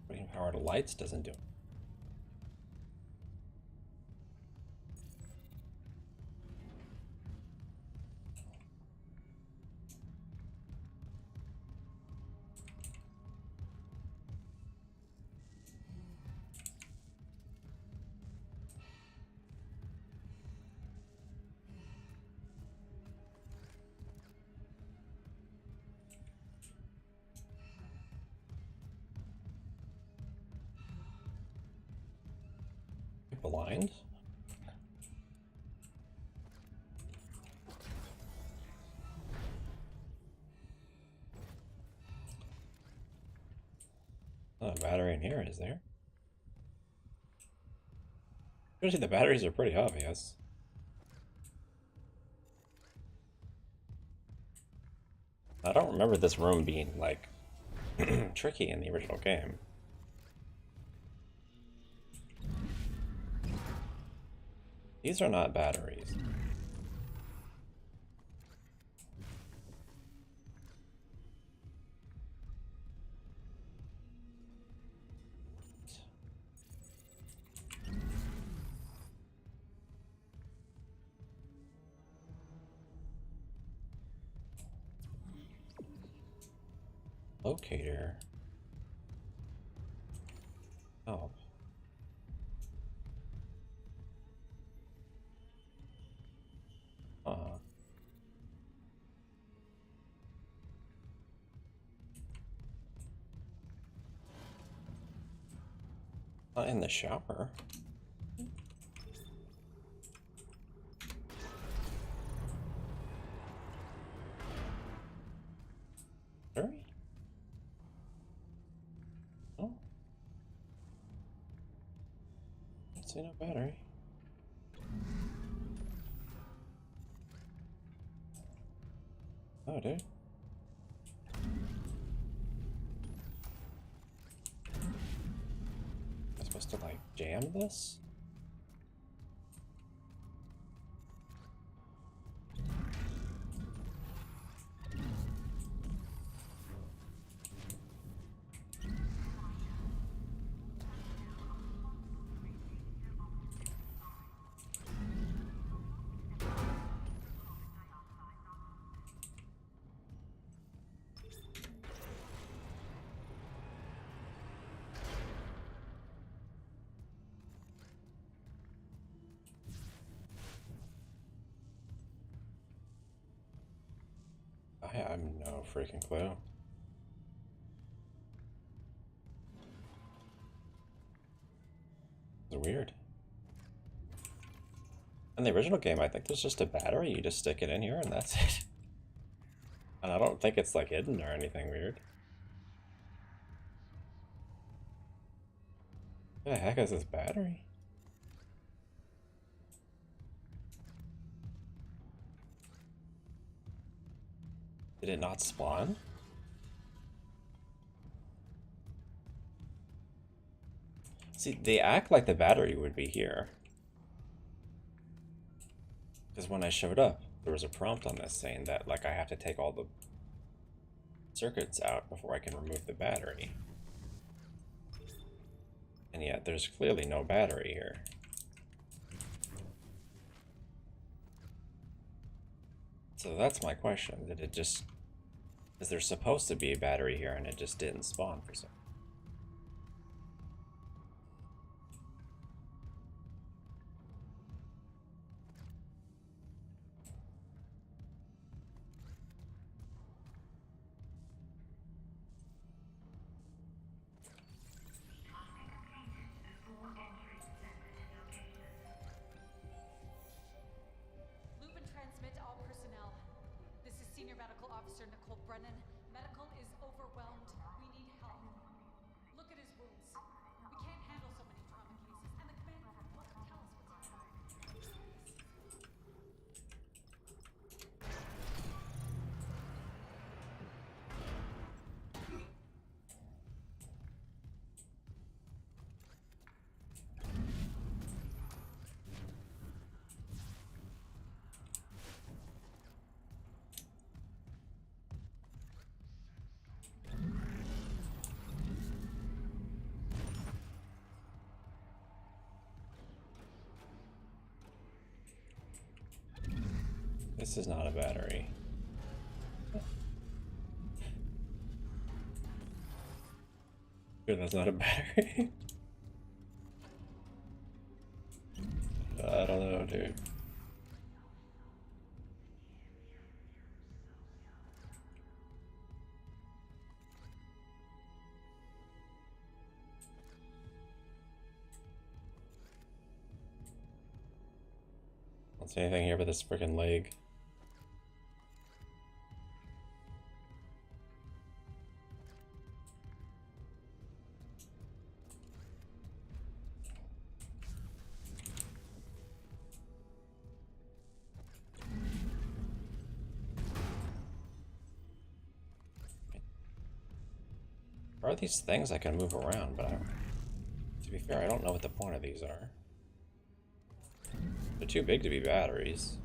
Putting power to lights doesn't do it. Blind? Not a battery in here, is there? Usually the batteries are pretty obvious. I don't remember this room being, like, tricky in the original game. These are not batteries. Locator. Oh. Not in the shower. Sorry? Oh. Don't see no battery. Oh, dude. Am I supposed to, like, jam this? I have no freaking clue. It's weird. In the original game, I think there's just a battery. You just stick it in here and that's it. And I don't think it's like hidden or anything weird. What the heck is this battery? Did it not spawn? See, they act like the battery would be here. Because when I showed up, there was a prompt on this saying that, like, I have to take all the circuits out before I can remove the battery. And yet, there's clearly no battery here. So that's my question. Did it just... Is there supposed to be a battery here and it just didn't spawn for some? Loop and transmit to all personnel. This is Senior Medical Officer Nicole Brennan. Medical is overwhelmed. We need help. Look at his wounds. We can't handle so many trauma cases, and the commander won't tell us what's happening. This is not a battery. Good, that's not a battery. I don't know, dude. Don't see anything here but this freaking leg. There are these things I can move around, but to be fair, I don't know what the point of these are. They're too big to be batteries.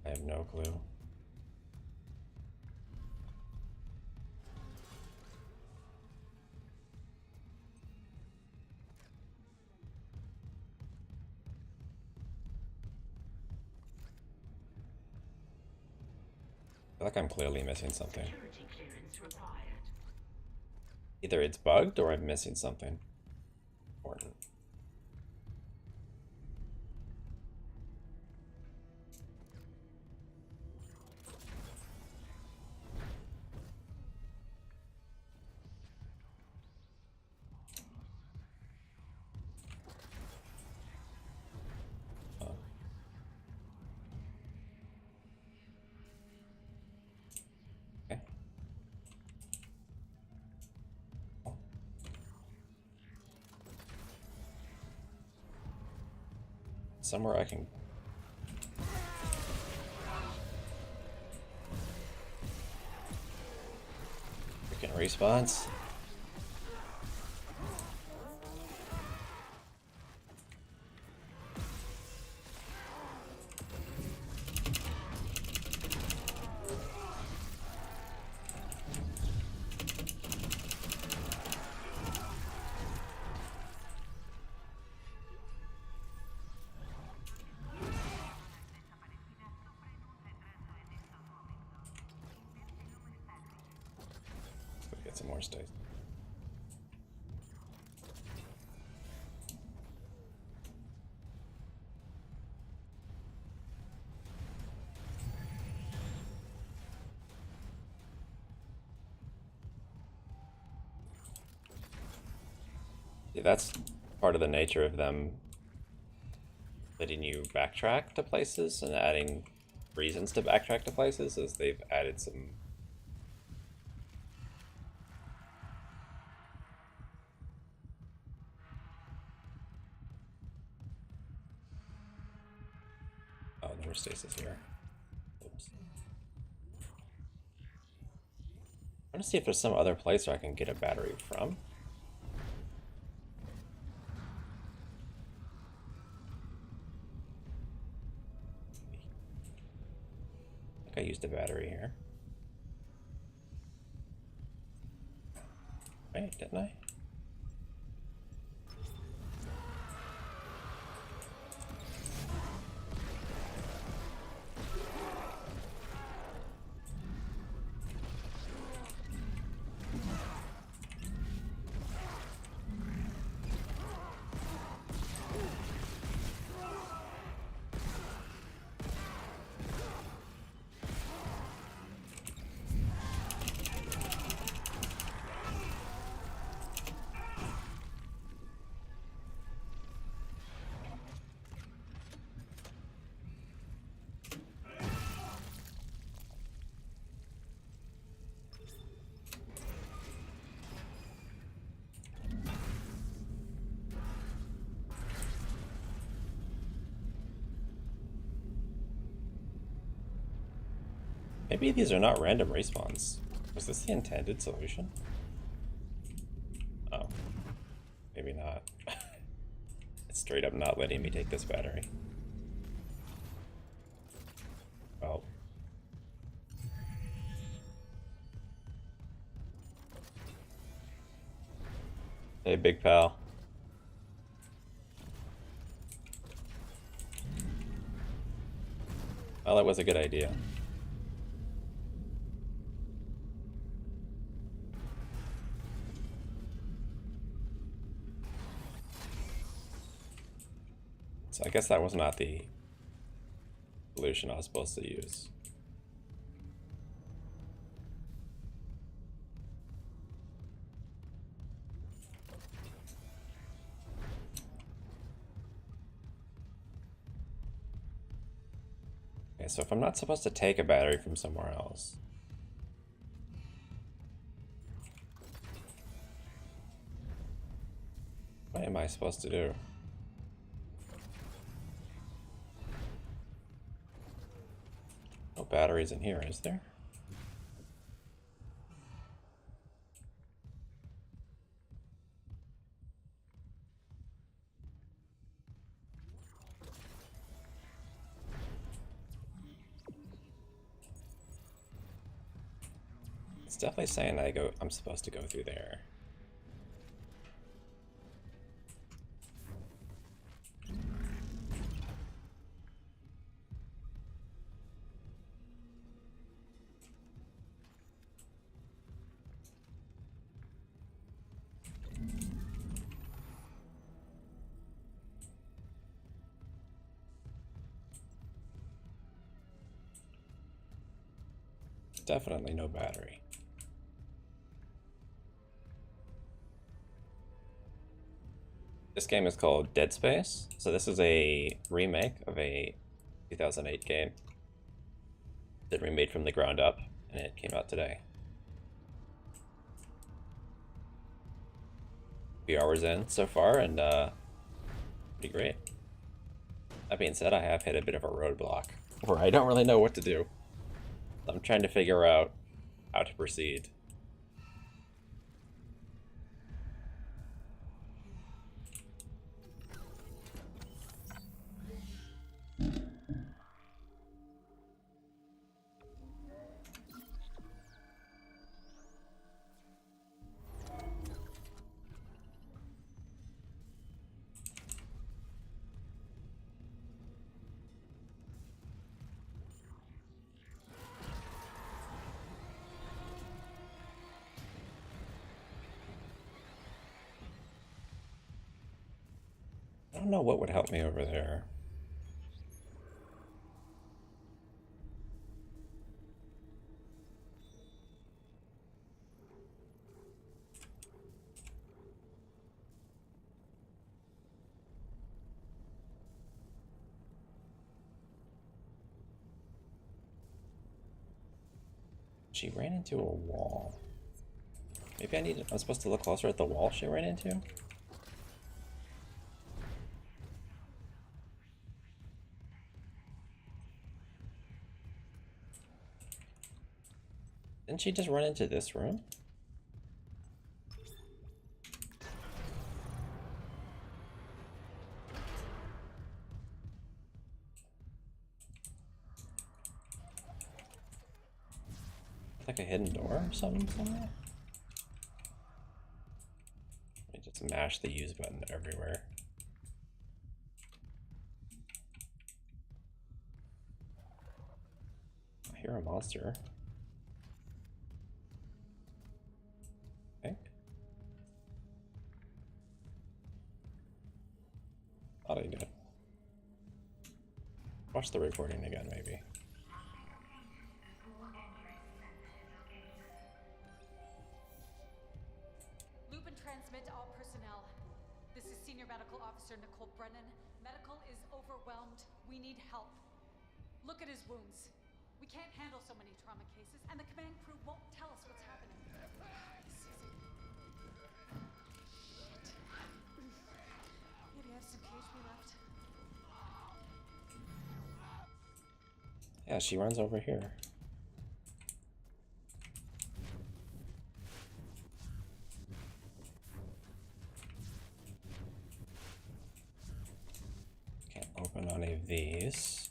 I have no clue. I feel like I'm clearly missing something. Either it's bugged or I'm missing something important. Somewhere I can... Freaking response. Get some more stays. Yeah, that's part of the nature of them letting you backtrack to places and adding reasons to backtrack to places, is they've added some oh, there's stasis here. Oops. I want to see if there's some other place where I can get a battery from. I think I used a battery here. Right, didn't I? Maybe these are not random respawns. Was this the intended solution? Oh. Maybe not. It's straight up not letting me take this battery. Well. Hey, big pal. Well, that was a good idea. So I guess that was not the solution I was supposed to use. Okay, so if I'm not supposed to take a battery from somewhere else, what am I supposed to do? No batteries in here, is there? It's definitely saying I'm supposed to go through there. Definitely no battery. This game is called Dead Space. So this is a remake of a 2008 game that remade from the ground up, and it came out today. A few hours in so far, and pretty great. That being said, I have hit a bit of a roadblock where I don't really know what to do. I'm trying to figure out how to proceed. I don't know what would help me over there. She ran into a wall. Maybe I'm supposed to look closer at the wall she ran into? Didn't she just run into this room? Like a hidden door or something somewhere? I just mash the use button everywhere. I hear a monster. Okay. Thought I did. Watch the recording again, maybe. Loop and transmit to all personnel. This is Senior Medical Officer Nicole Brennan. Medical is overwhelmed. We need help. Look at his wounds. We can't handle so many trauma cases, and the command crew won't tell us what's happening. Maybe I have some PHP left. Yeah, she runs over here. Can't open any of these.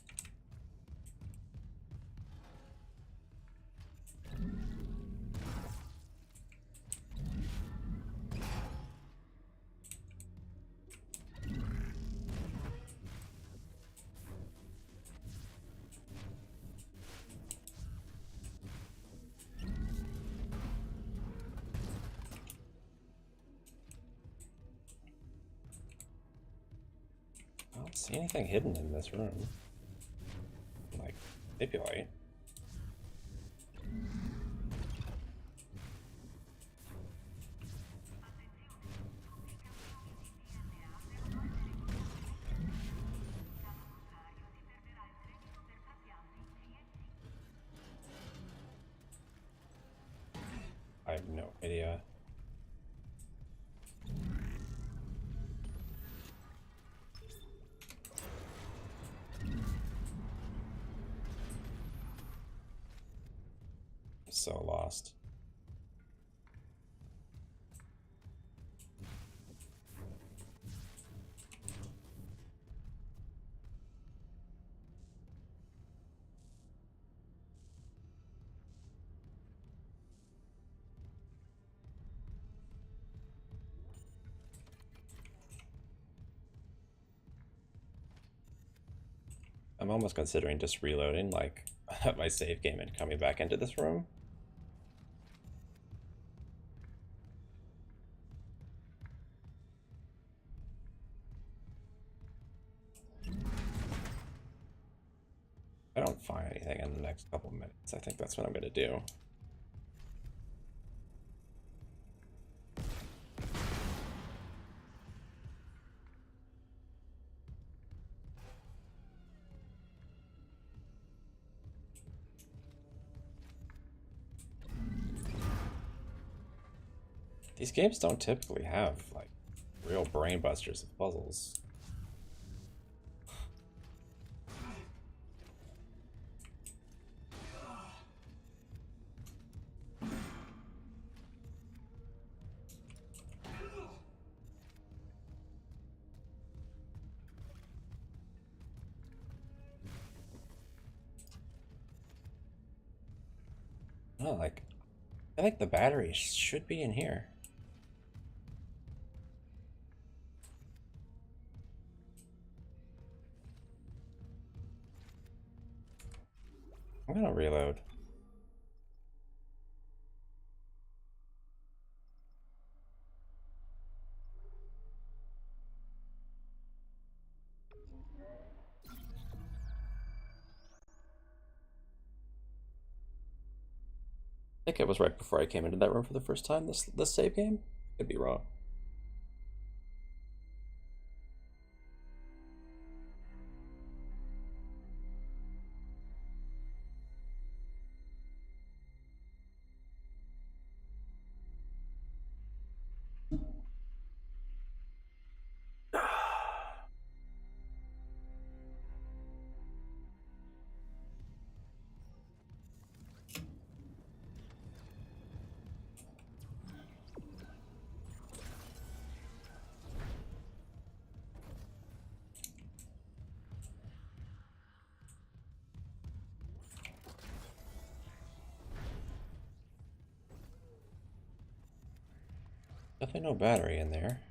I don't see anything hidden in this room. Like, manipulate. I have no idea. So lost. I'm almost considering just reloading, like, my save game and coming back into this room. I don't find anything in the next couple minutes. I think that's what I'm gonna do. These games don't typically have, like, real brain busters of puzzles. No, like, I think the battery should be in here. I'm gonna reload. I think it was right before I came into that room for the first time, this save game. Could be wrong. Definitely no battery in there.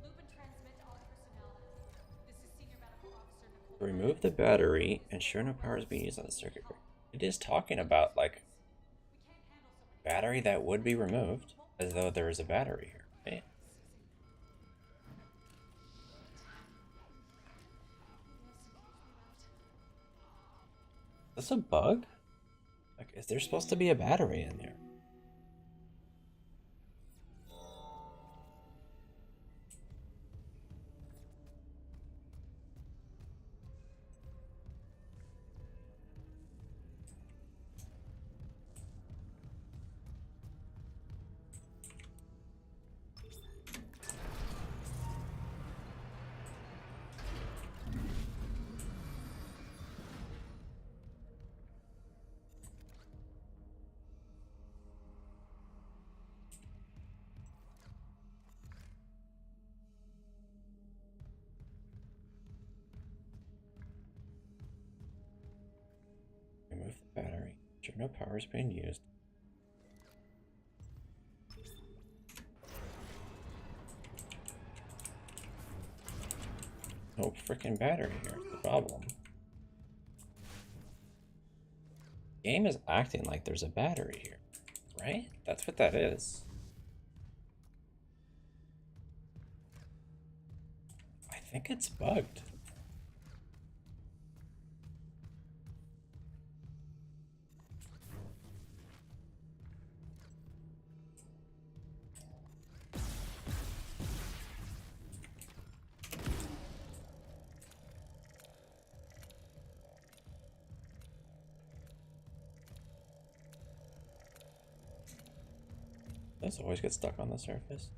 Loop and transmit to all personnel. This is Senior Medical Officer Nicole. Remove the battery, ensure no power is being used on the circuit breaker. It is talking about, like, battery that would be removed, as though there is a battery here, right? Is this a bug? Like, is there supposed to be a battery in there? Remove the battery. Ensure no power is being used. No freaking battery here is the problem. The game is acting like there's a battery here, right? That's what that is. I think it's bugged. Those always get stuck on the surface.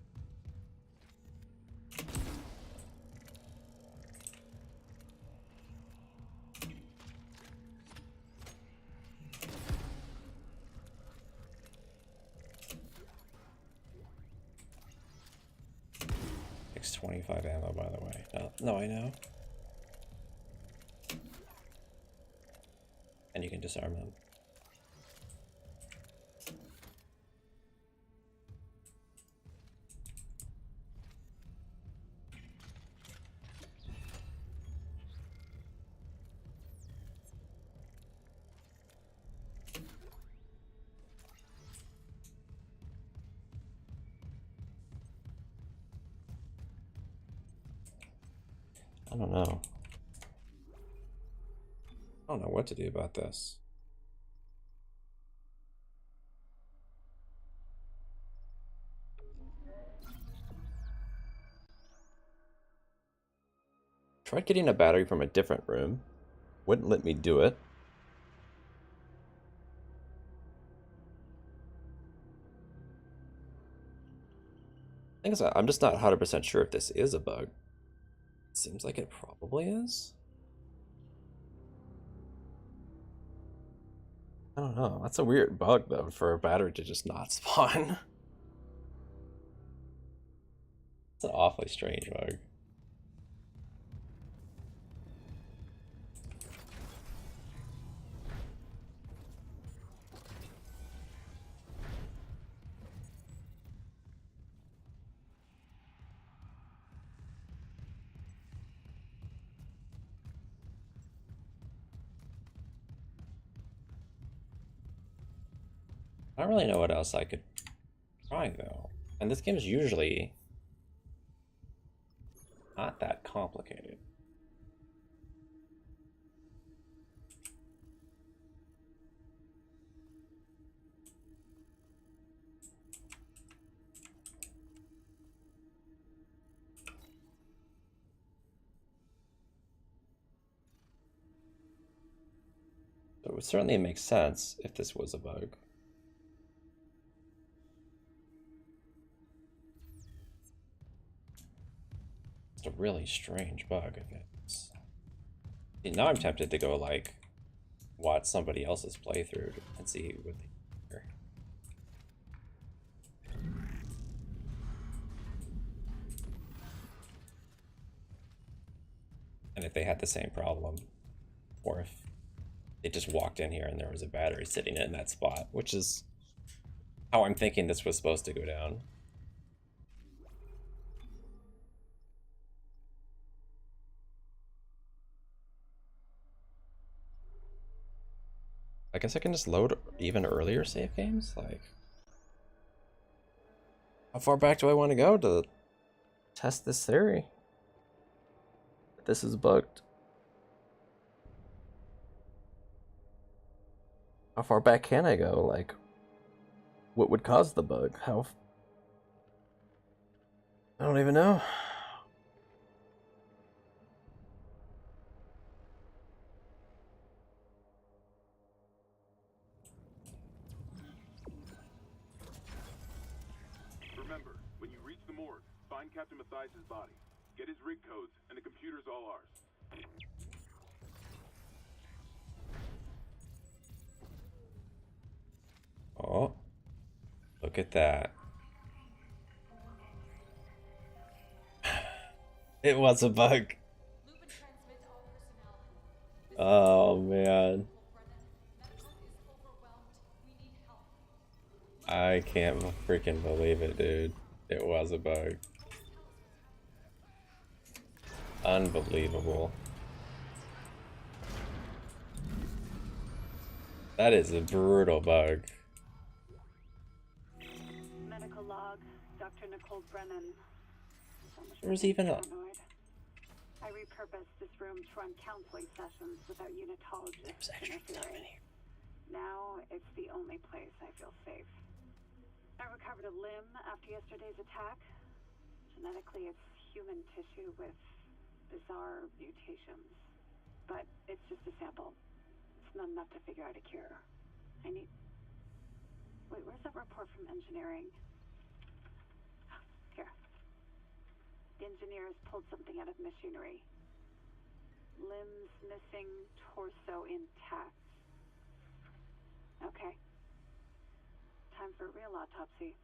Takes 25 ammo, by the way. No, I know. And you can disarm them. I don't know. I don't know what to do about this. Tried getting a battery from a different room. Wouldn't let me do it. Thing is, I'm just not 100% sure if this is a bug. It seems like it probably is. I don't know. That's a weird bug, though, for a battery to just not spawn. It's an awfully strange bug. I don't really know what else I could try, though. And this game is usually not that complicated. So it would certainly make sense if this was a bug. It's a really strange bug if it's... See, now I'm tempted to go, like, watch somebody else's playthrough and see what they hear. And if they had the same problem, or if they just walked in here and there was a battery sitting in that spot, which is how I'm thinking this was supposed to go down. I guess I can just load even earlier save games? Like, how far back do I want to go to test this theory? This is bugged. How far back can I go? Like, what would cause the bug? How? I don't even know. Remember, when you reach the morgue, find Captain Mathias' body. Get his rig codes, and the computer's all ours. Oh, look at that. It was a bug. Oh man. I can't freaking believe it, dude. It was a bug. Unbelievable. That is a brutal bug. Medical log, Dr. Nicole Brennan. There was even a... I repurposed this room to run counseling sessions without unitologists interfering. Now it's the only place I feel safe. I recovered a limb after yesterday's attack. Genetically, it's human tissue with bizarre mutations. But it's just a sample. It's not enough to figure out a cure. I need... Wait, where's that report from engineering? Here. The engineers pulled something out of machinery. Limbs missing, torso intact. Okay. Time for a real autopsy.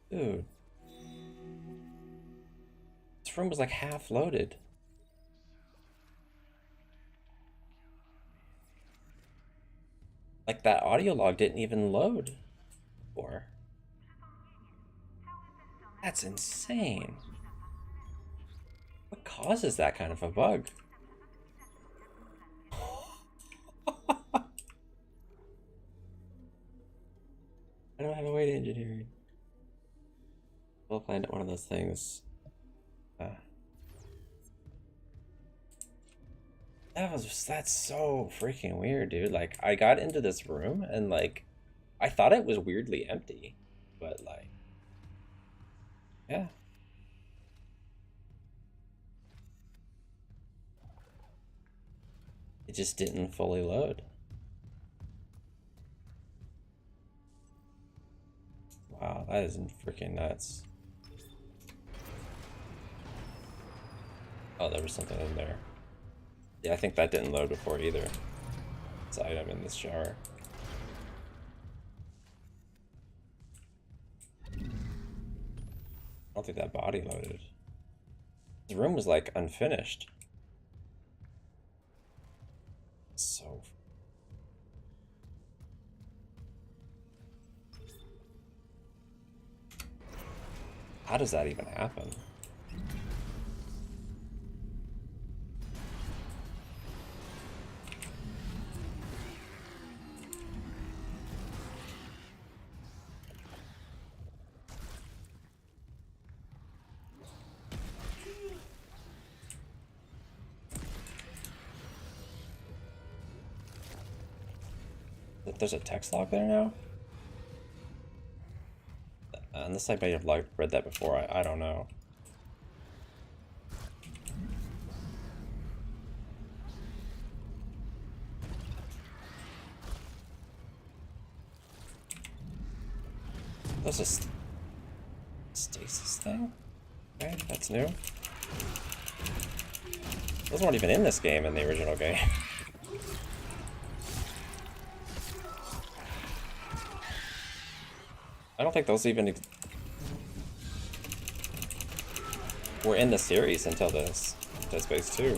Dude. This room was like half loaded. Like that audio log didn't even load before. That's insane. What causes that kind of a bug? I don't have a way to engineer it. We'll find one of those things. That's so freaking weird, dude. Like, I got into this room and like I thought it was weirdly empty, but like, yeah. It just didn't fully load. Wow, that is freaking nuts. Oh, there was something in there. Yeah, I think that didn't load before either. This item in this shower. I don't think that body loaded. The room was like unfinished. So... how does that even happen? There's a text log there now? Unless I may have like read that before, I don't know. There's a stasis thing? Okay, that's new. Those weren't even in this game in the original game. I don't think those even were in the series until this Dead Space 2.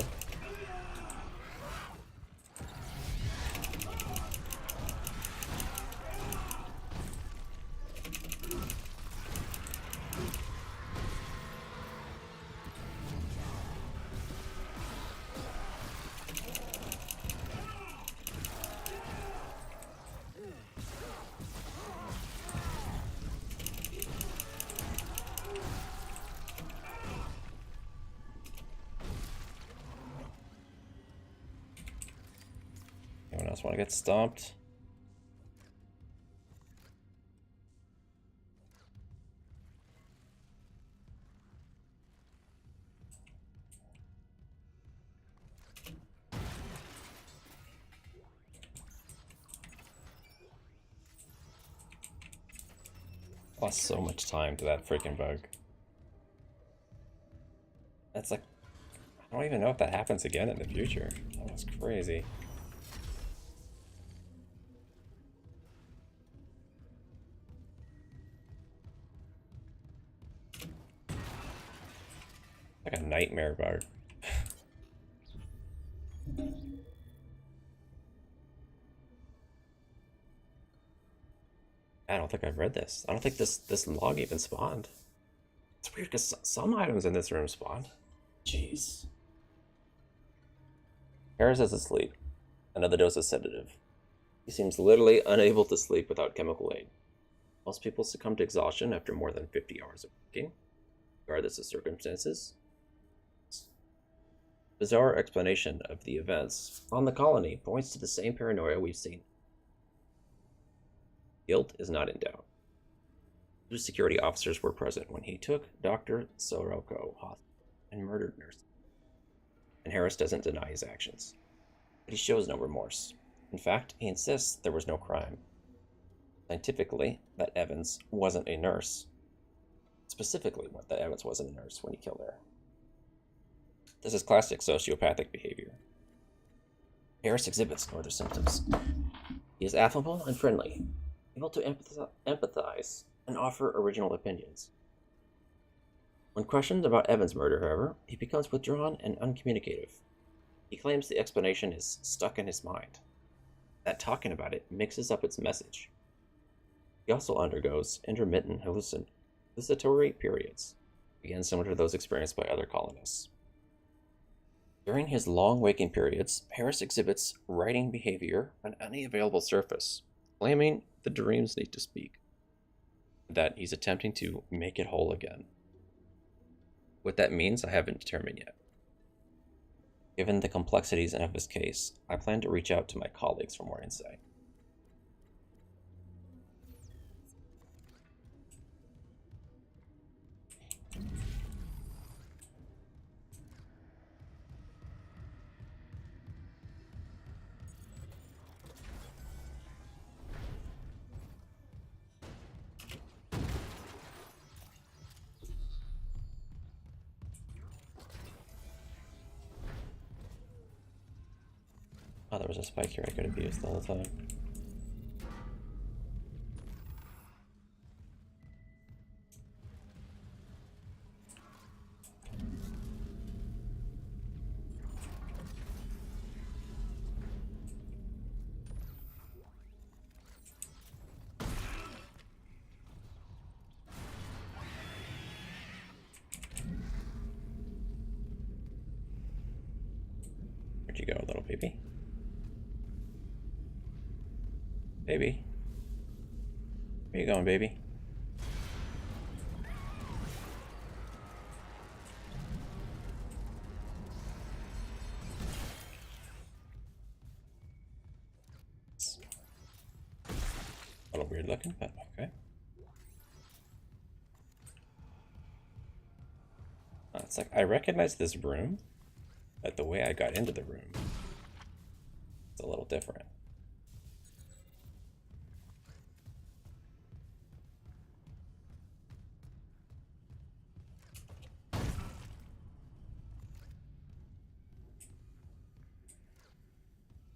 just want to get stomped. Lost so much time to that freaking bug. That's like, I don't even know if that happens again in the future. That was crazy. Like a nightmare bug. I don't think I've read this. I don't think this log even spawned. It's weird because some items in this room spawned. Jeez. Harris is asleep. Another dose of sedative. He seems literally unable to sleep without chemical aid. Most people succumb to exhaustion after more than 50 hours of working, regardless of circumstances. Bizarre explanation of the events on the colony points to the same paranoia we've seen. Guilt is not in doubt. Two security officers were present when he took Dr. Soroko hostage and murdered nurses. And Harris doesn't deny his actions, but he shows no remorse. In fact, he insists there was no crime. Scientifically, that Evans wasn't a nurse. Specifically, that Evans wasn't a nurse when he killed her. This is classic sociopathic behavior. Harris exhibits no other symptoms. He is affable and friendly, able to empathize and offer original opinions. When questioned about Evans' murder, however, he becomes withdrawn and uncommunicative. He claims the explanation is stuck in his mind, that talking about it mixes up its message. He also undergoes intermittent hallucinatory periods, again similar to those experienced by other colonists. During his long waking periods, Harris exhibits writing behavior on any available surface, claiming the dreams need to speak, that he's attempting to make it whole again. What that means, I haven't determined yet. Given the complexities of his case, I plan to reach out to my colleagues for more insight. Oh, there was a spike here I could have used the whole time. Where'd you go, little baby? Baby? Where you going, baby? It's a little weird looking, but okay. It's like, I recognize this room, but the way I got into the room is a little different.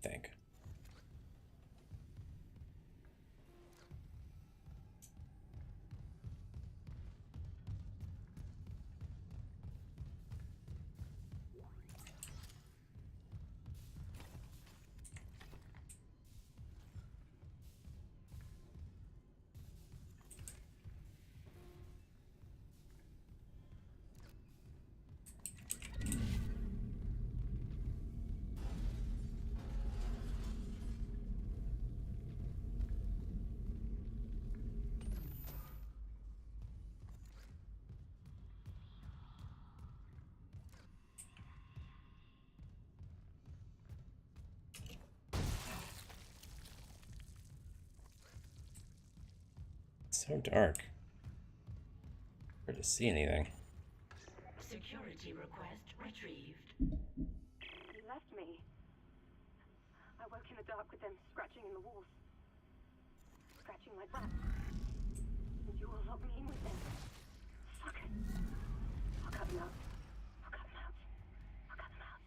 I think. So dark. Hard to see anything. Security request retrieved. He left me. I woke in the dark with them scratching in the walls. Scratching like that. And you all locked me in with them. Fuck it. I'll cut them out. I'll cut them out. I'll cut them out.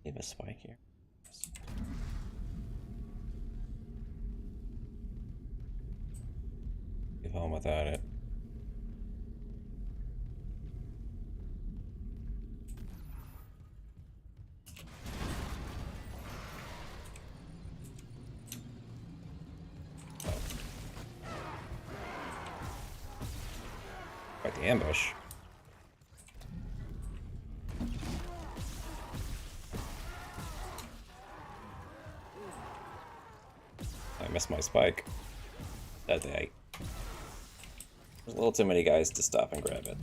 Leave a spike here. Leave home without it. Quite the ambush. I missed my spike. That day. There's a little too many guys to stop and grab it.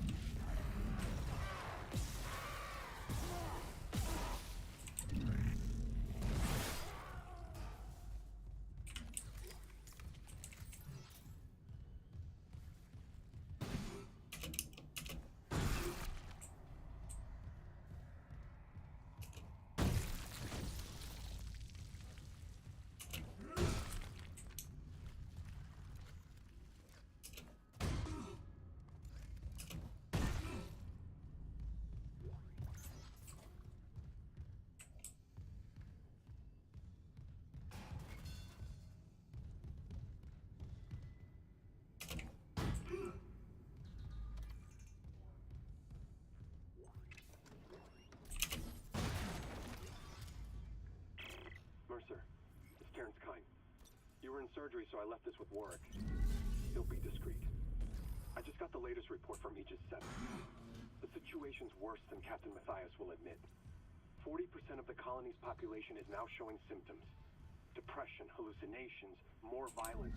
Mercer, it's Terrence Kine. You were in surgery, so I left this with Warwick. He'll be discreet. I just got the latest report from Aegis 7. The situation's worse than Captain Matthias will admit. 40% of the colony's population is now showing symptoms. Depression, hallucinations, more violence.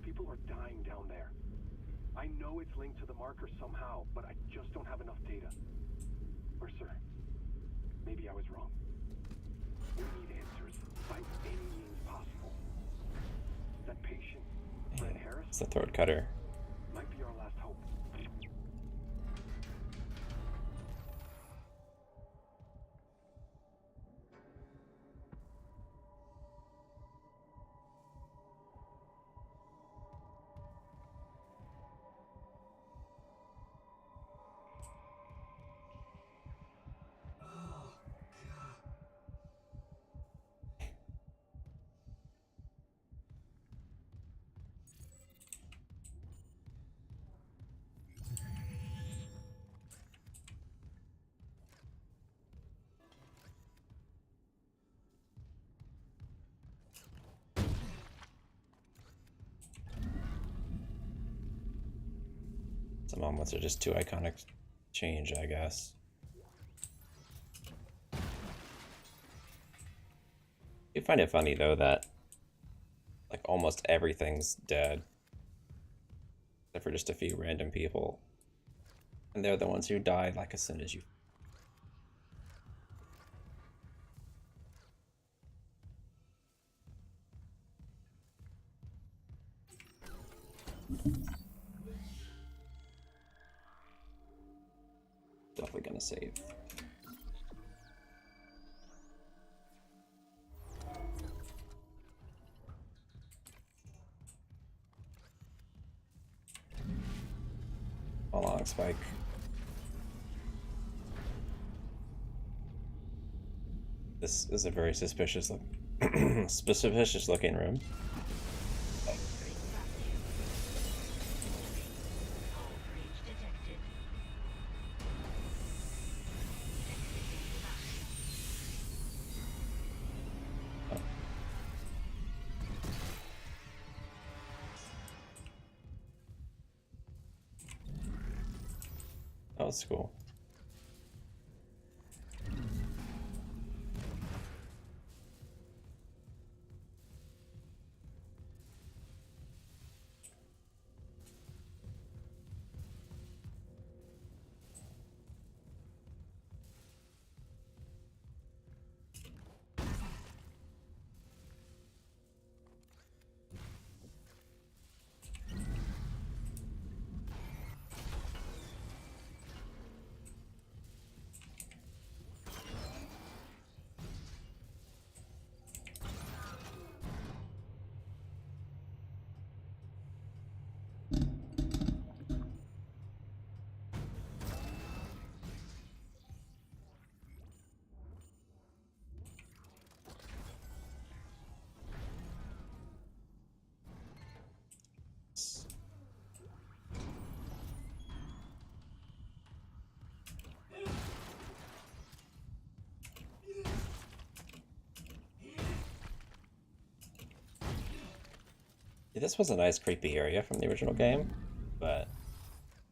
People are dying down there. I know it's linked to the marker somehow, but I just don't have enough data. Mercer, maybe I was wrong. We need answers by any means possible. That patient, Fred Harris, It's the throat cutter. might be our last hope. Some moments are just too iconic to change, I guess. You find it funny though that like almost everything's dead. Except for just a few random people. And they're the ones who die like as soon as you definitely gonna save. Hold on, Spike. This is a very suspicious suspicious looking room. That was cool. This was a nice creepy area from the original game, but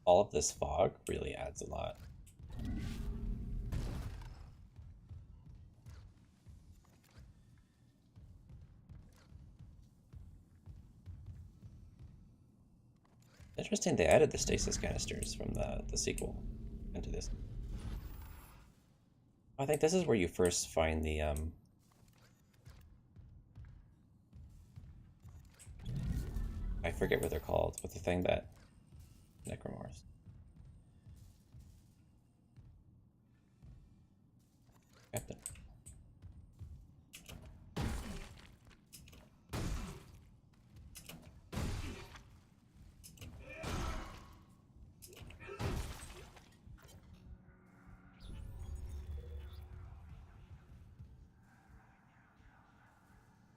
all of this fog really adds a lot. Interesting they added the stasis canisters from the sequel into this. I think this is where you first find the I forget what they're called, but the thing that necromorphs. Captain.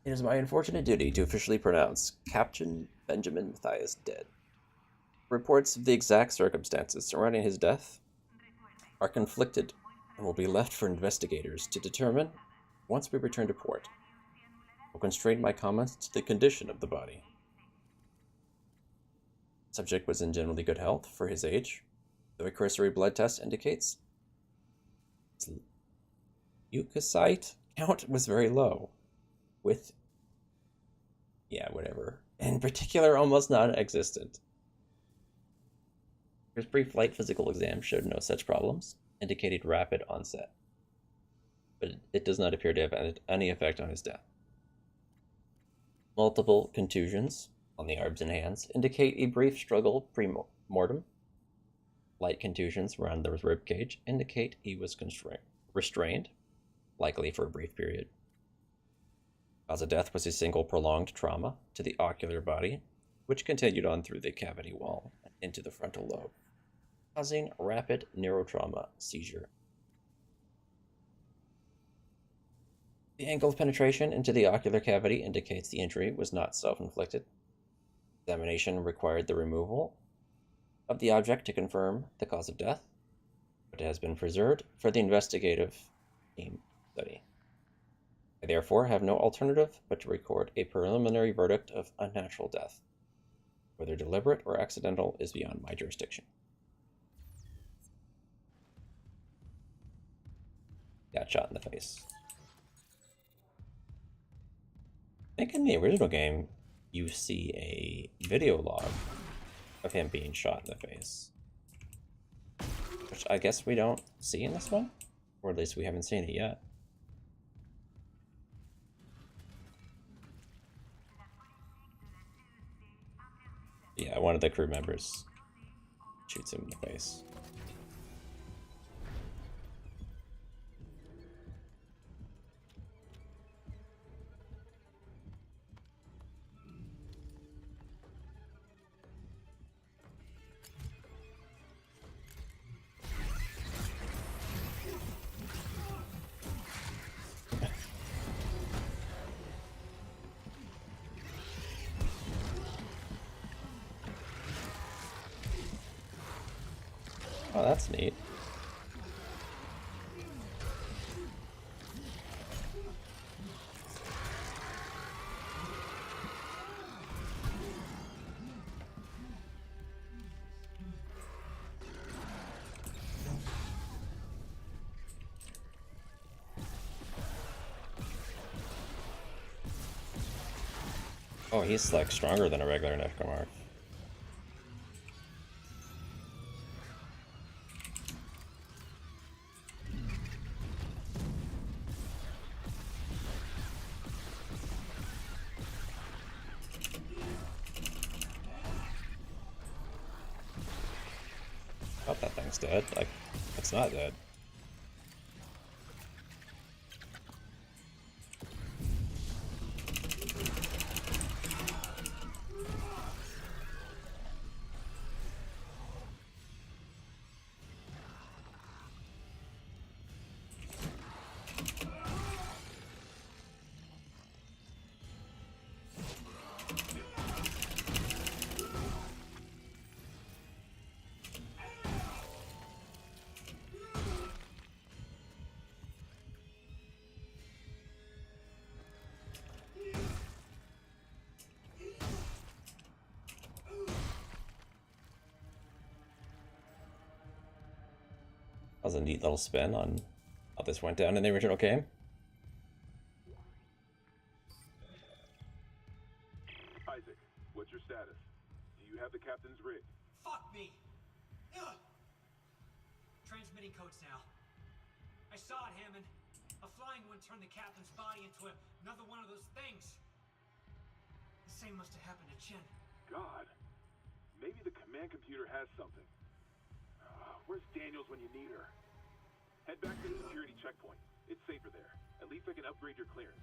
It is my unfortunate duty to officially pronounce Captain Benjamin Matthias dead. Reports of the exact circumstances surrounding his death are conflicted and will be left for investigators to determine once we return to port. I will constrain my comments to the condition of the body. The subject was in generally good health for his age, though a cursory blood test indicates his leukocyte count was very low, with, in particular almost non-existent. His brief light physical exam showed no such problems, indicating rapid onset, but it does not appear to have had any effect on his death. Multiple contusions on the arms and hands indicate a brief struggle pre-mortem. Light contusions around the rib cage indicate he was restrained, likely for a brief period. Cause of death was a single prolonged trauma to the ocular body, which continued on through the cavity wall and into the frontal lobe, causing rapid neurotrauma seizure. The angle of penetration into the ocular cavity indicates the injury was not self-inflicted. Examination required the removal of the object to confirm the cause of death, but it has been preserved for the investigative team study. I therefore have no alternative but to record a preliminary verdict of unnatural death. Whether deliberate or accidental is beyond my jurisdiction. Got shot in the face. I think in the original game, you see a video log of him being shot in the face. Which I guess we don't see in this one? Or at least we haven't seen it yet. Yeah, one of the crew members shoots him in the face. Oh, that's neat. Oh, he's like stronger than a regular Necromorph. Oh, that thing's dead. Like, it's not dead. was a neat little spin on how this went down in the original game. Isaac, what's your status? Do you have the captain's rig? Fuck me! Ugh. Transmitting codes now. I saw it, Hammond. A flying one turned the captain's body into another one of those things. The same must have happened to Chen. God. Maybe the command computer has something. Where's Daniels when you need her? Head back to the security checkpoint. It's safer there. At least I can upgrade your clearance.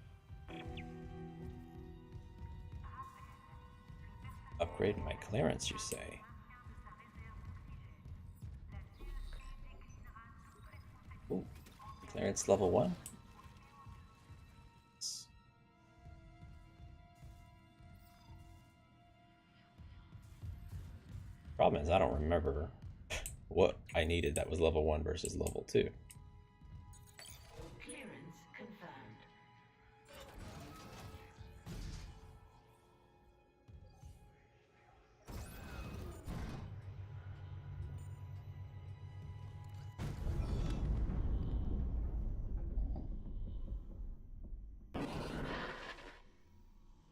Upgrade my clearance, you say? Ooh, clearance level 1. Problem is, I don't remember what I needed that was level 1 versus level 2. Clearance confirmed.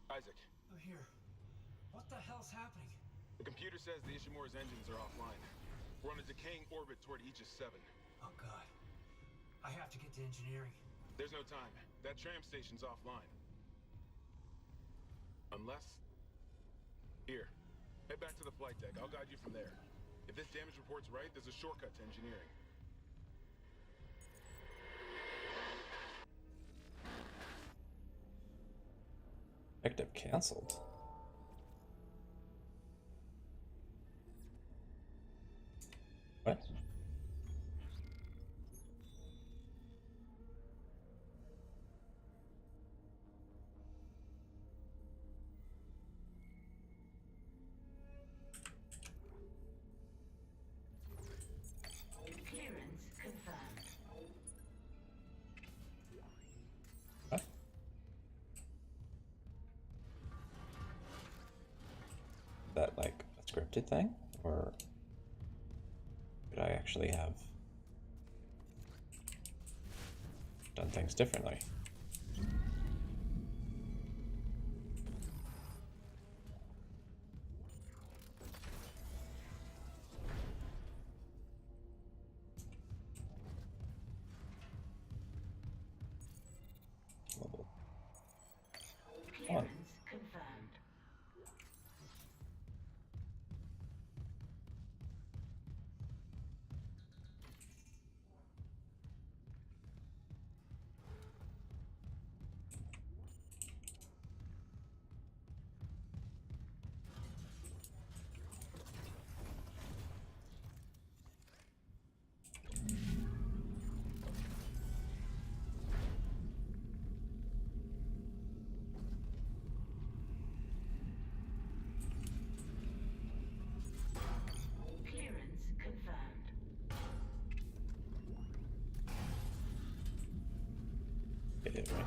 Isaac, I'm here. What the hell's happening? the computer says the Ishimura's engines are offline. We're on a decaying orbit toward Aegis 7. Oh god. I have to get to engineering. There's no time. That tram station's offline. Unless... Here. Head back to the flight deck. I'll guide you from there. If this damage report's right, there's a shortcut to engineering. Objective cancelled. What? Clearance confirmed. What? That like a scripted thing? Or could I actually have done things differently? Level 1. Clearance confirmed. Clearance confirmed. It did, right?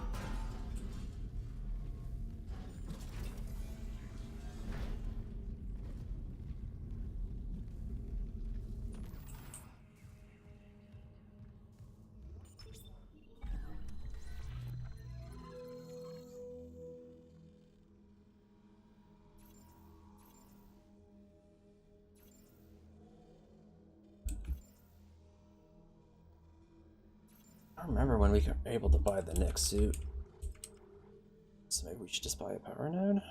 I don't remember when we were able to buy the next suit. So maybe we should just buy a power node?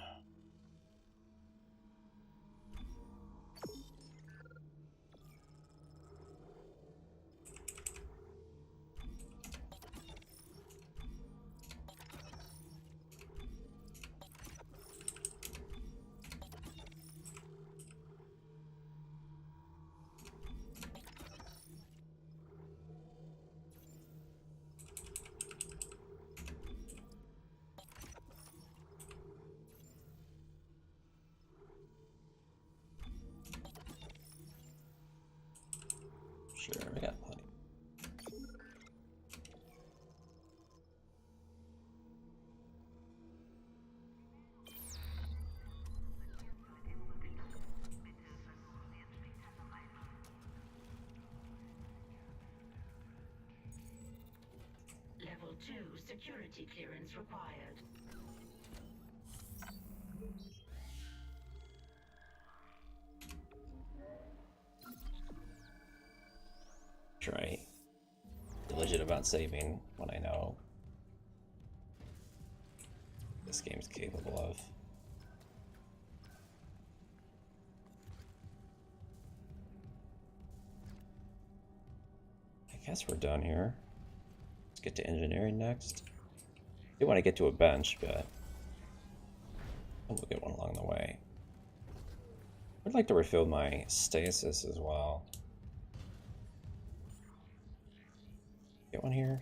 Security clearance required. Try legit about saving when I know this game's capable of. I guess we're done here. Let's get to engineering next. I do want to get to a bench, but we'll get one along the way. I'd like to refill my stasis as well. Get one here.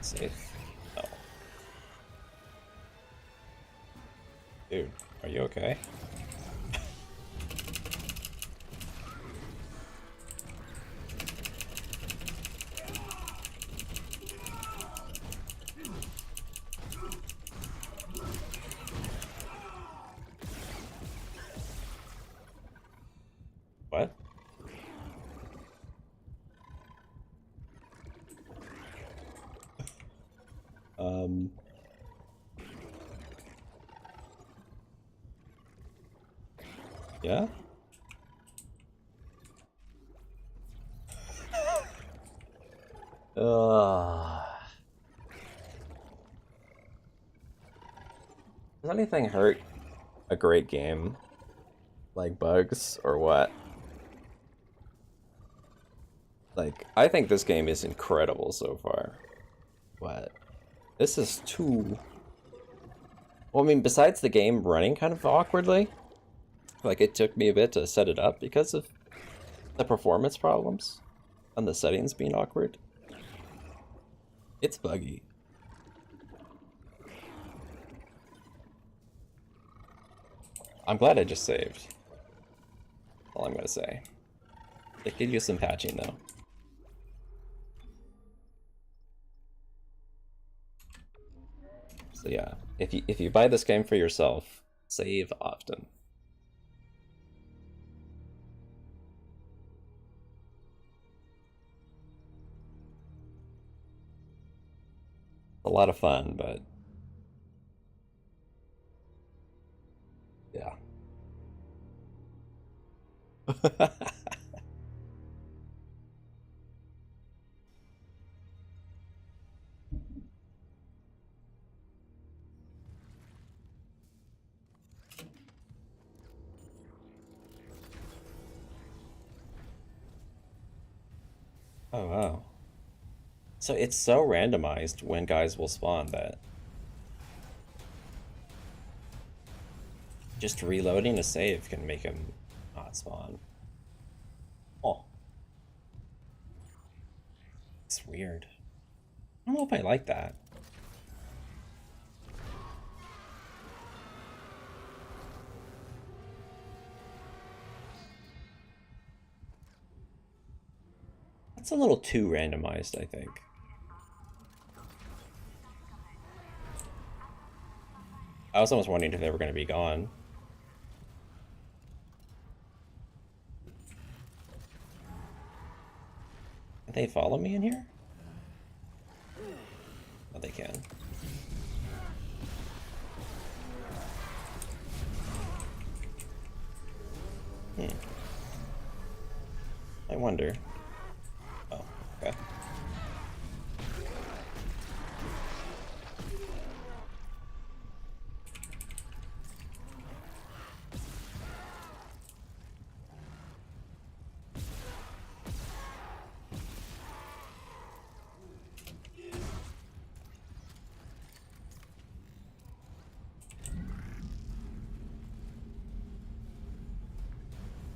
Safe. Oh. Dude, are you okay? What? Yeah? Does anything hurt a great game? Like bugs or what? Like, I think this game is incredible so far. But this is too... Well, I mean, besides the game running kind of awkwardly, like it took me a bit to set it up because of the performance problems and the settings being awkward. It's buggy. I'm glad I just saved. All I'm gonna say. It could use some patching though. So yeah, if you buy this game for yourself, save often. A lot of fun, but yeah. Oh wow. So it's so randomized when guys will spawn that just reloading a save can make him not spawn. Oh. It's weird. I don't know if I like that. That's a little too randomized, I think. I was almost wondering if they were going to be gone. Can they follow me in here? Oh, they can. I wonder. Oh, okay.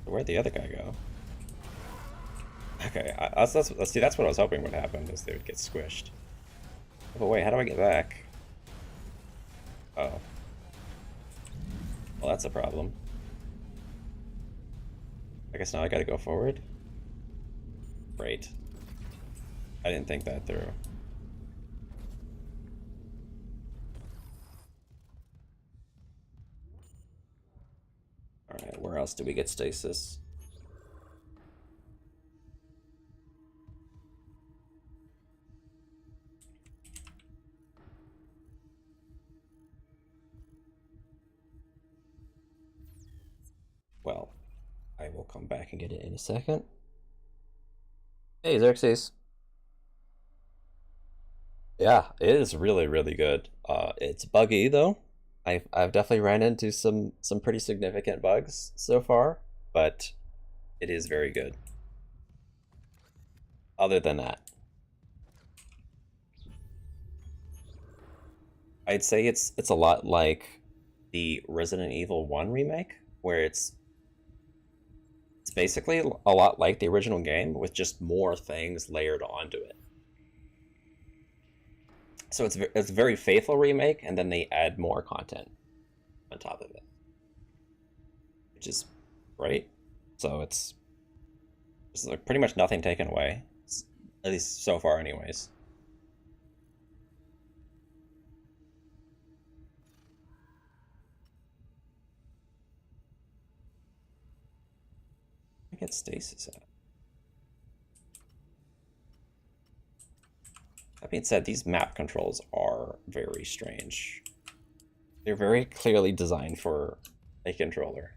Where'd the other guy go? Okay, let's see. That's what I was hoping would happen, is they would get squished. Oh, but wait, how do I get back? Oh. Well, that's a problem. I guess now I gotta go forward? Great. I didn't think that through. Alright, where else do we get stasis? well, I will come back and get it in a second. Hey, Xerxes. Yeah, it is really, really good. It's buggy though. I've definitely ran into some pretty significant bugs so far, but it is very good. Other than that, I'd say it's a lot like the Resident Evil 1 remake, where it's basically a lot like the original game with just more things layered onto it. So it's a very faithful remake, and then they add more content on top of it, which is great. So it's like pretty much nothing taken away, at least so far, anyways. I get stasis at. That being said, these map controls are very strange. They're very clearly designed for a controller.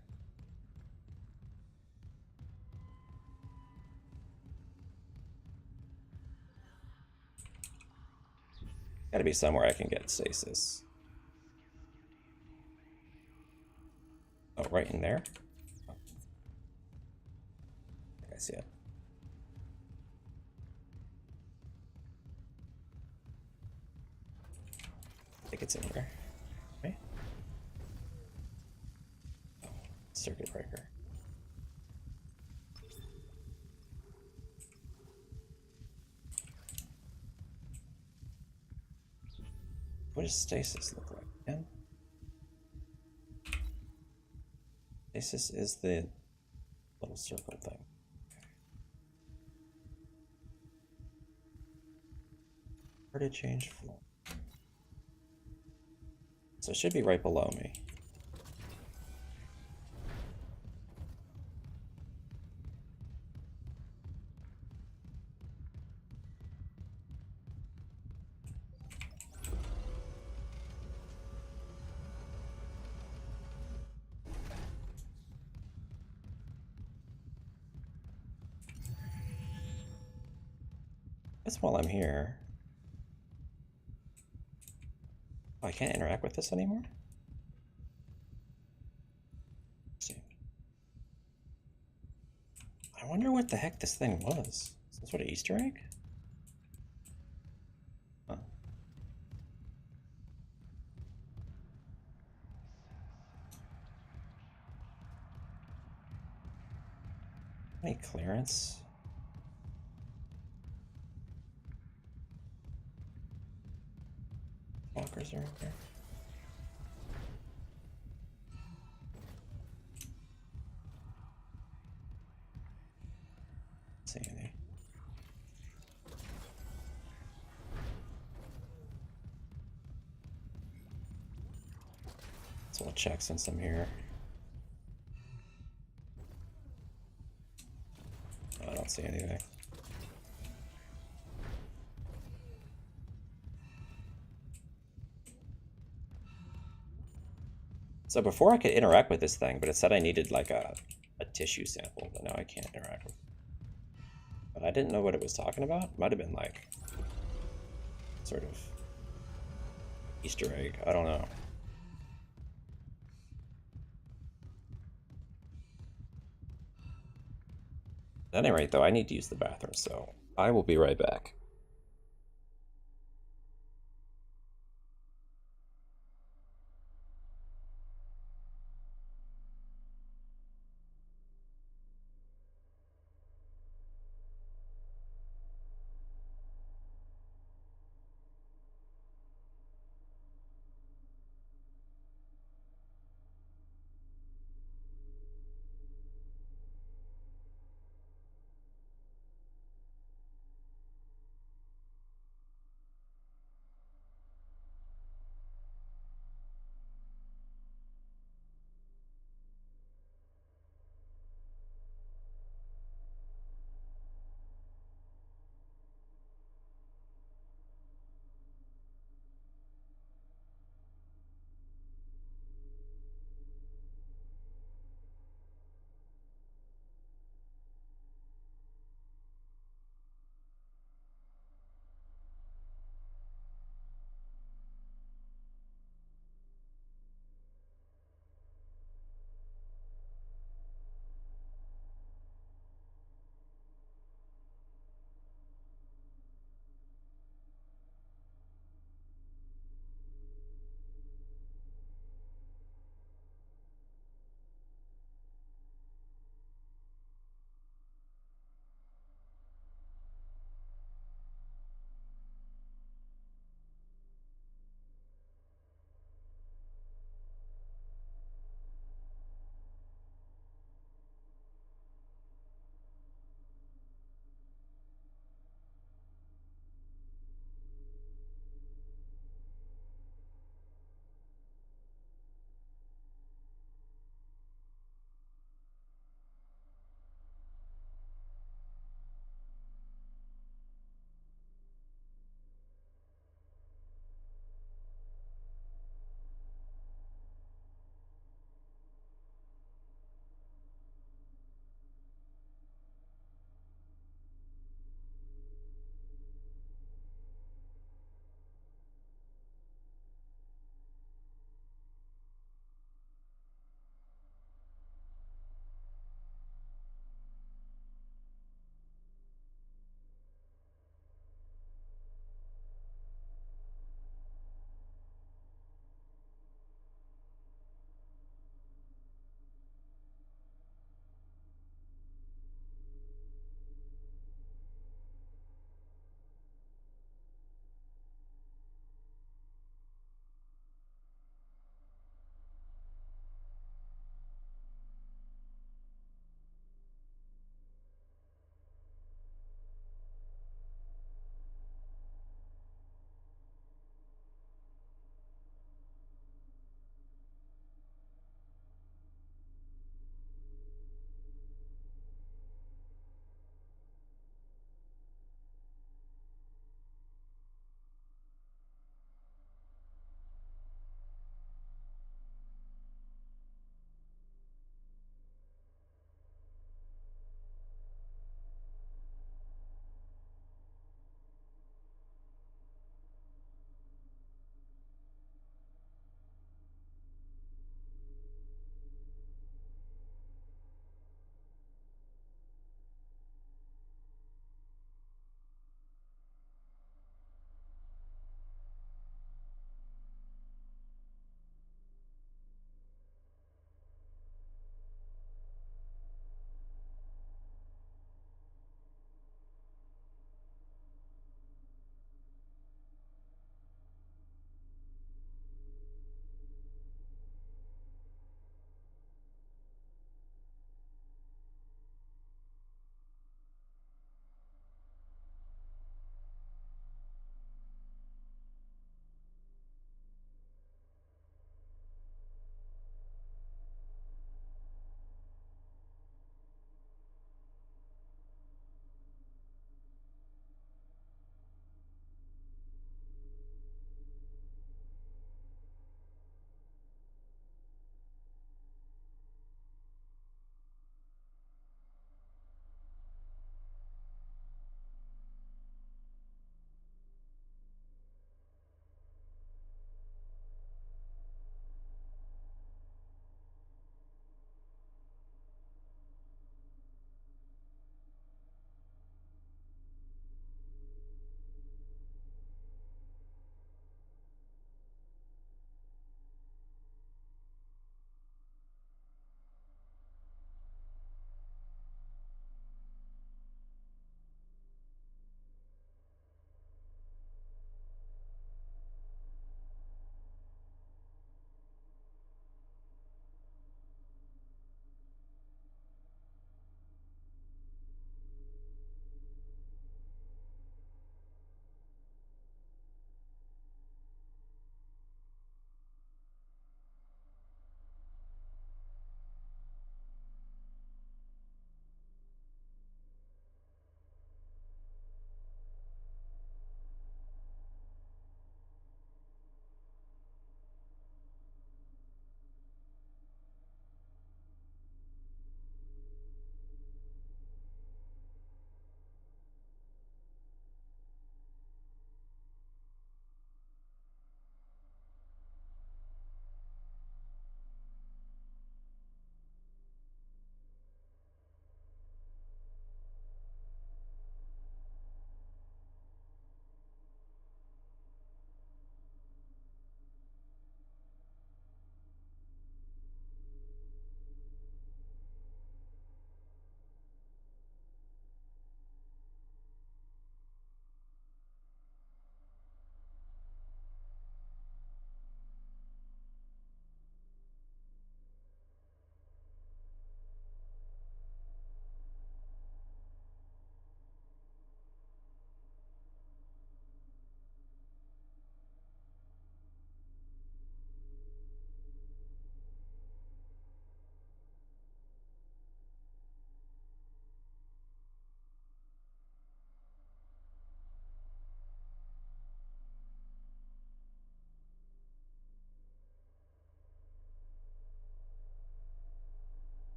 Gotta be somewhere I can get stasis. Oh, right in there? Oh. I see it. I think it's in here. Right? Oh, circuit breaker. What does stasis look like again? Stasis is the little circle thing. Where to change floor? So it should be right below me. Guess while I'm here. Oh, I can't interact with this anymore? Let's see. I wonder what the heck this thing was. Is this what, an Easter egg? Huh. Any clearance? Walkers are in here. See any. So we'll check since I'm here. I don't see anything. So before I could interact with this thing, but it said I needed like a tissue sample, but now I can't interact with it. But I didn't know what it was talking about. Might have been like sort of Easter egg. I don't know. At any rate, though, I need to use the bathroom, so I will be right back.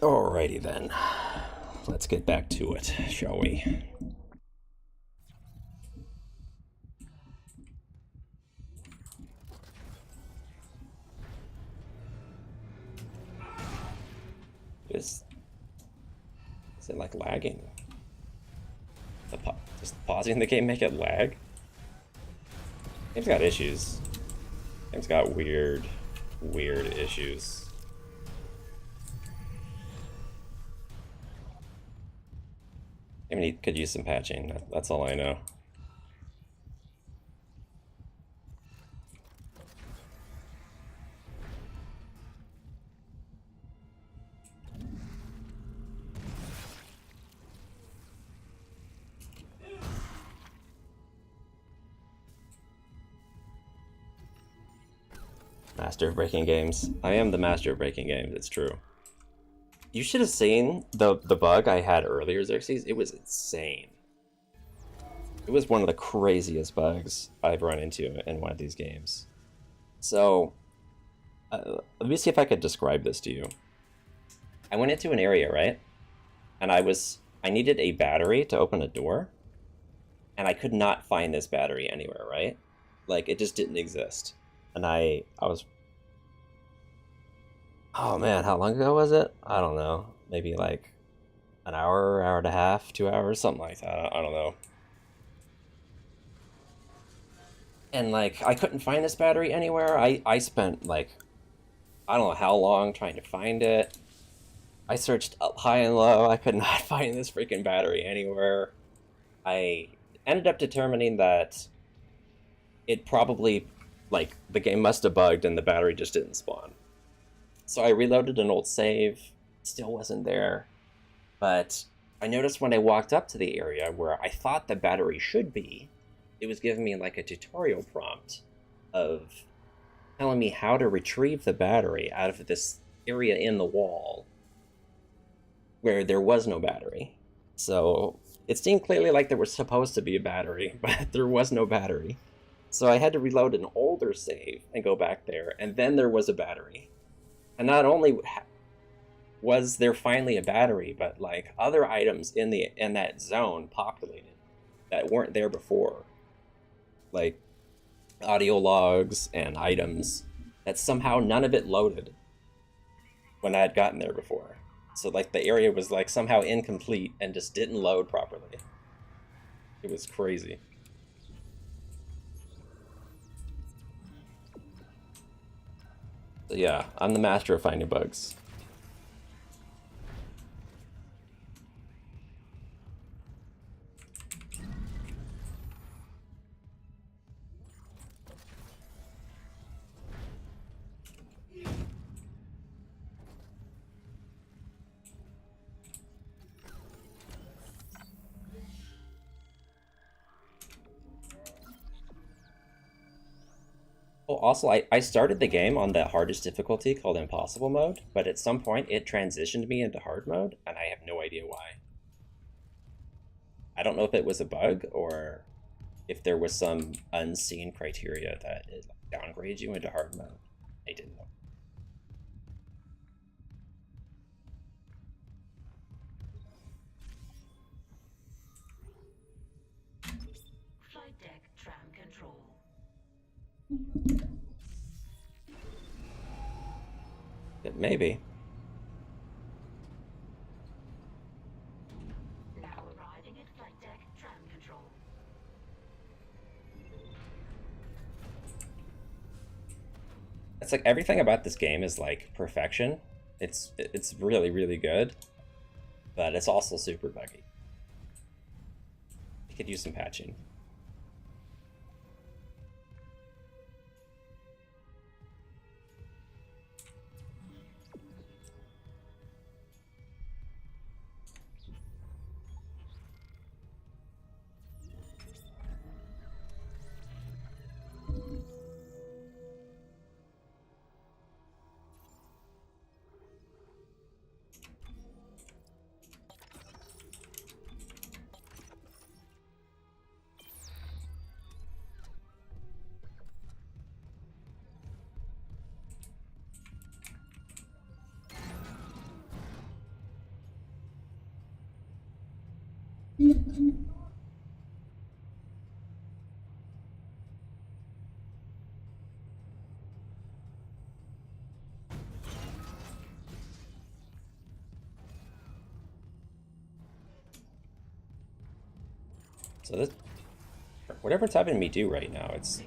Alrighty then. Let's get back to it, shall we? Is it like lagging? Does pausing the game make it lag? Game's got issues. Game's got weird issues. I mean, it could use some patching. That's all I know. Master of breaking games. I am the master of breaking games, it's true. You should have seen the bug I had earlier, Xerxes. It was insane. It was one of the craziest bugs I've run into in one of these games. So, let me see if I could describe this to you. I went into an area, right? And I needed a battery to open a door. And I could not find this battery anywhere, right? Like, it just didn't exist. And I was... Oh man, how long ago was it? I don't know. Maybe like an hour, hour and a half, 2 hours, something like that. I don't know. And like, I couldn't find this battery anywhere. I spent like, I don't know how long trying to find it. I searched up high and low. I could not find this freaking battery anywhere. I ended up determining that it probably, like, the game must have bugged and the battery just didn't spawn. So I reloaded an old save, still wasn't there, but I noticed when I walked up to the area where I thought the battery should be, it was giving me like a tutorial prompt of telling me how to retrieve the battery out of this area in the wall where there was no battery. So it seemed clearly like there was supposed to be a battery, but there was no battery. So I had to reload an older save and go back there, and then there was a battery. And not only was there finally a battery, but like other items in that zone populated that weren't there before. Like audio logs and items that somehow none of it loaded when I had gotten there before. So like the area was like somehow incomplete and just didn't load properly. It was crazy. So yeah, I'm the master of finding bugs. Oh, also, I started the game on the hardest difficulty called Impossible Mode, but at some point it transitioned me into hard mode, and I have no idea why. I don't know if it was a bug, or if there was some unseen criteria that it downgrades you into hard mode. I didn't know. Flight deck tram control. Maybe. Now arriving at flight deck tram control. It's like everything about this game is like perfection. It's really, really good, but it's also super buggy. It could use some patching. So this, whatever it's having me do right now, it's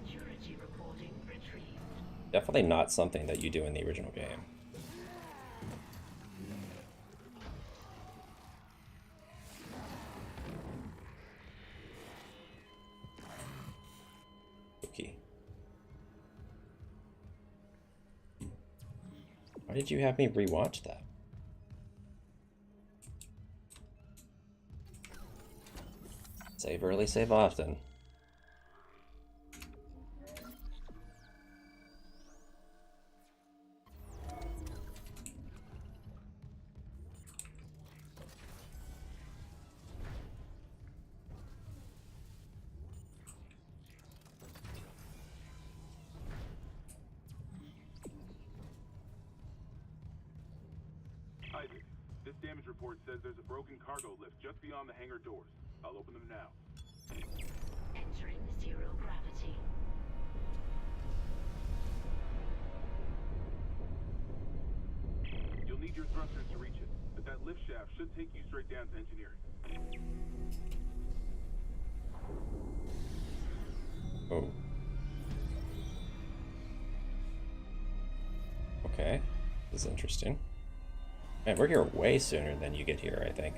definitely not something that you do in the original game. Okay. Why did you have me rewatch that? Save early, save often. Isaac, this damage report says there's a broken cargo lift just beyond the hangar doors. I'll open them now. Entering zero gravity. You'll need your thrusters to reach it, but that lift shaft should take you straight down to engineering. Oh. Okay. This is interesting. Man, we're here way sooner than you get here, I think.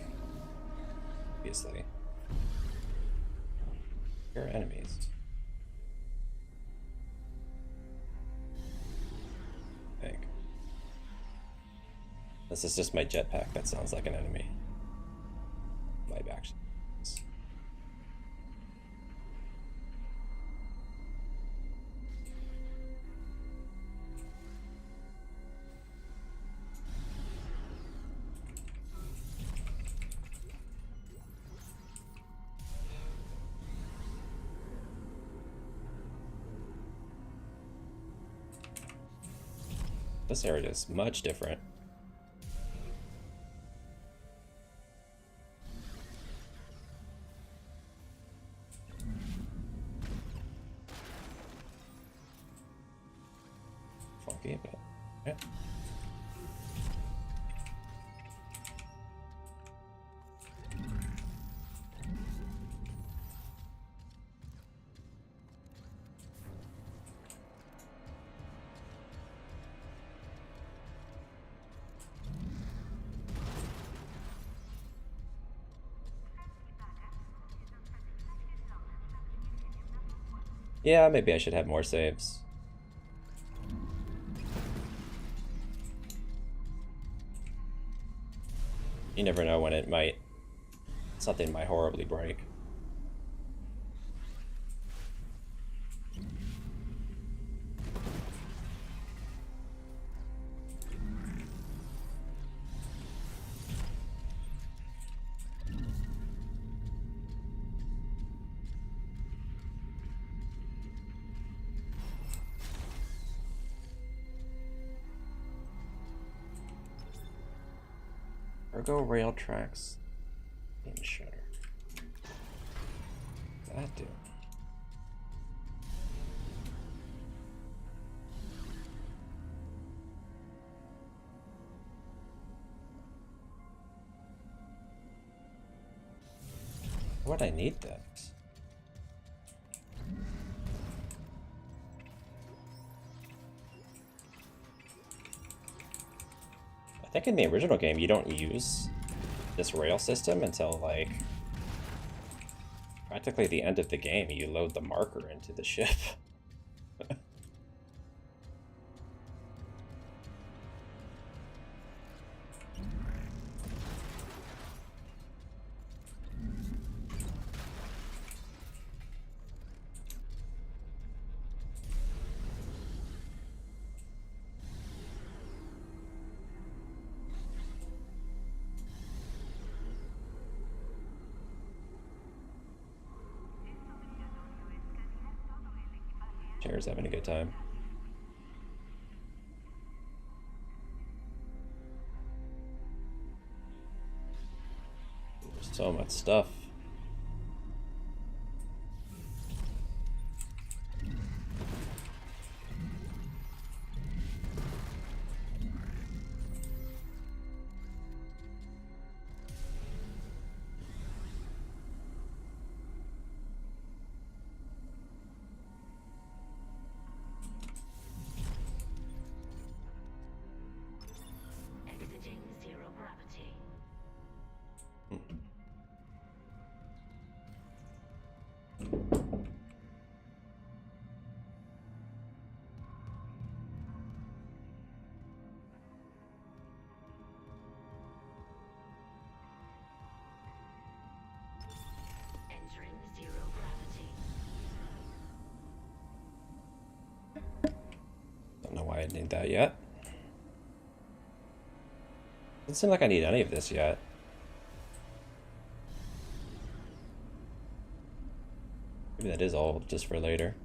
Obviously. Here are enemies. I think. This is just my jetpack that sounds like an enemy. Might actually. This area is much different. Funky, but yeah. Yeah, maybe I should have more saves. You never know when it might, something might horribly break. Cargo rail tracks in shutter. What's that do? Why would I need that? I think in the original game you don't use this rail system until like practically the end of the game. You load the marker into the ship. Chair's having a good time. There's so much stuff. I need that yet. Doesn't seem like I need any of this yet. Maybe that is all just for later.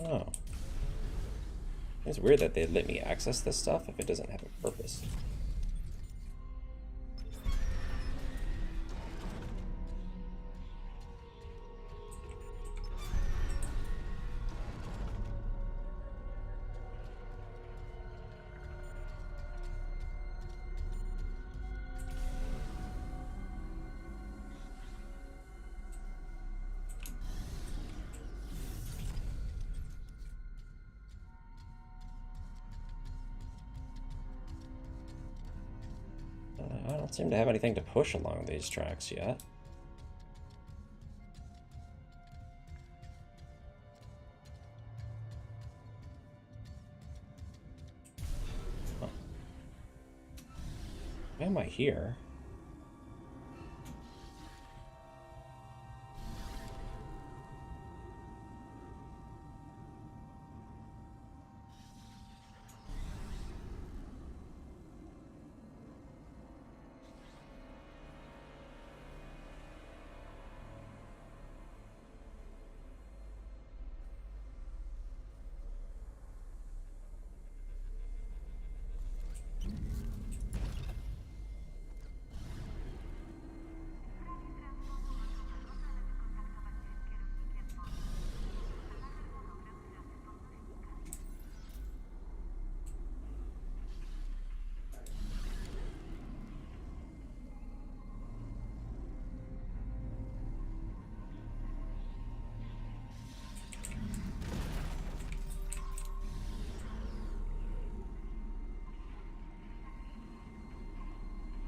Oh. It's weird that they'd let me access this stuff if it doesn't have a purpose. I don't seem to have anything to push along these tracks yet. Huh. Why am I here?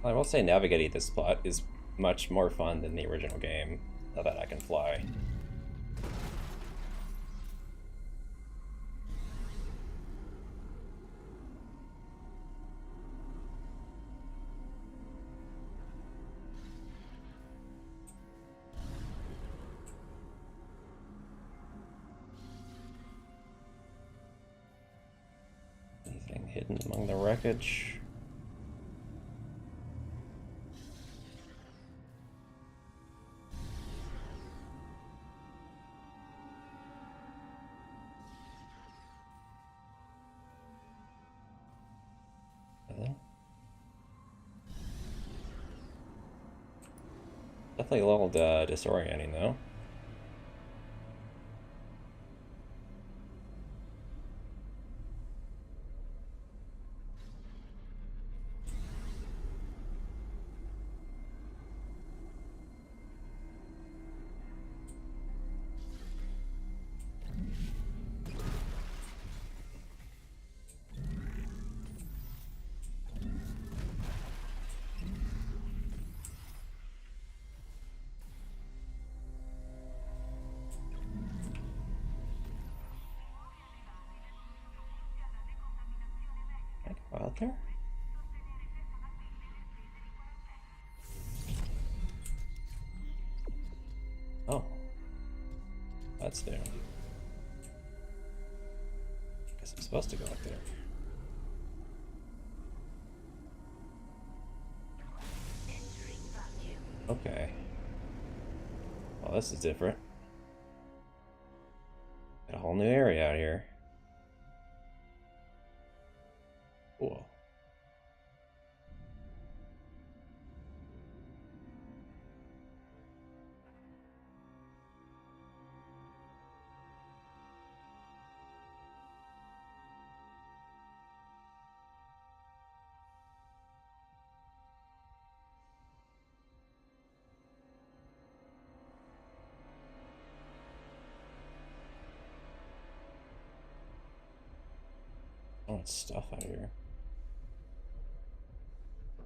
I will say navigating this plot is much more fun than the original game, now that I can fly. Anything hidden among the wreckage? Definitely a little disorienting though. Out there? Oh. That's new. Guess I'm supposed to go up there. Okay. Well, this is different. Got a whole new area out here. Cool. Oh, it's stuff out here.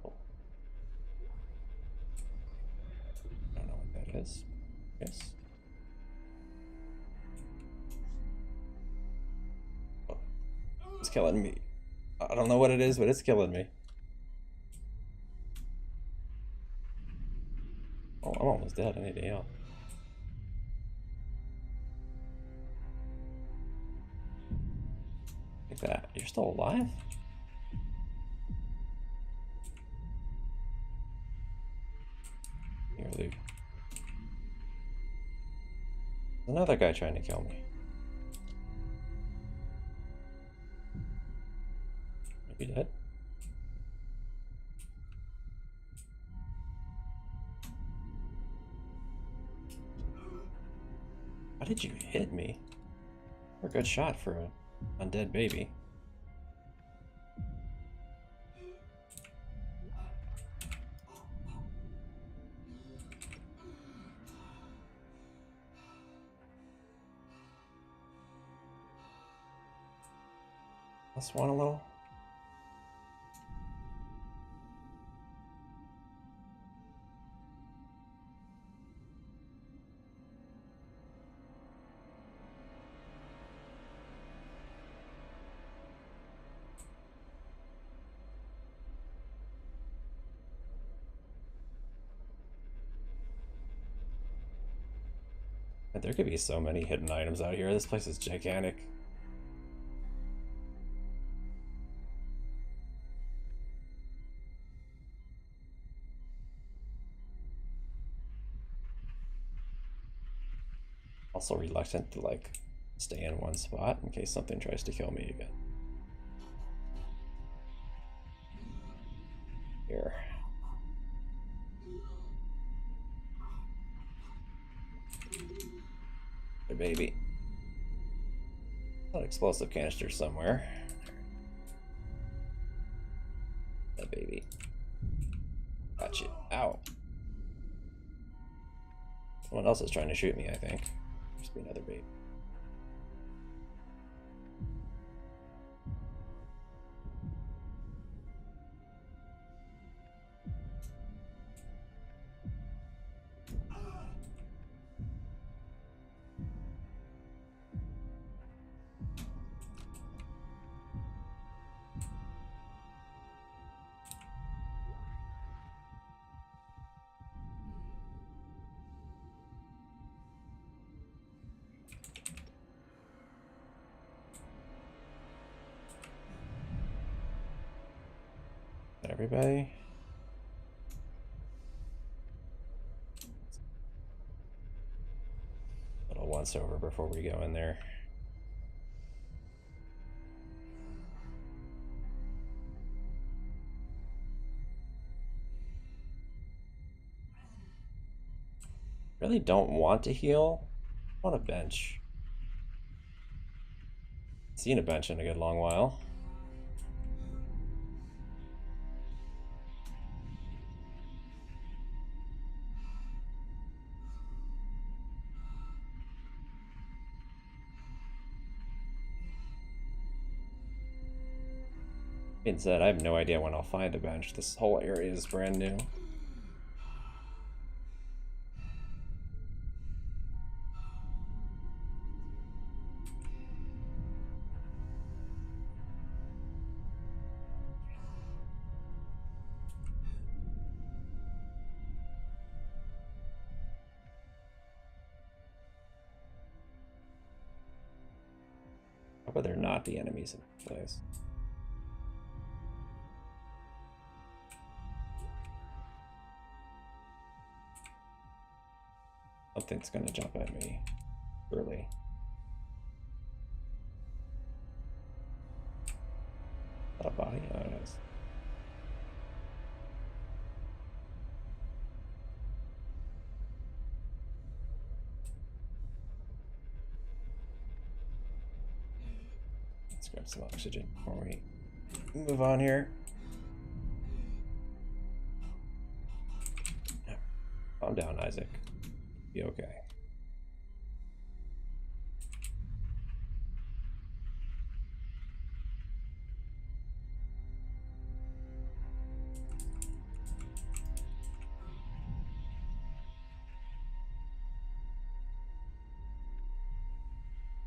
Oh. I don't know what that is. Yes. Oh. This killing me. I don't know what it is, but it's killing me. Oh, I'm almost dead. I need to heal. Like that. You're still alive? Here, Luke. There's another guy trying to kill me. Maybe dead? How did you hit me? You're a good shot for an undead baby. Let's want a little. There could be so many hidden items out here. This place is gigantic. Also reluctant to like stay in one spot in case something tries to kill me again. Here. The baby. An explosive canister somewhere. That baby. Gotcha. Ow. Someone else is trying to shoot me, I think. Must be another baby. Everybody. A little once over before we go in there. Really don't want to heal. I want a bench. Seen a bench in a good long while. Being said, I have no idea when I'll find a bench. This whole area is brand new. How about there not be enemies in this place? Something's gonna jump at me. Surely. Is that a body? Oh, it is. Let's grab some oxygen before we move on here. Calm down, Isaac. Be okay.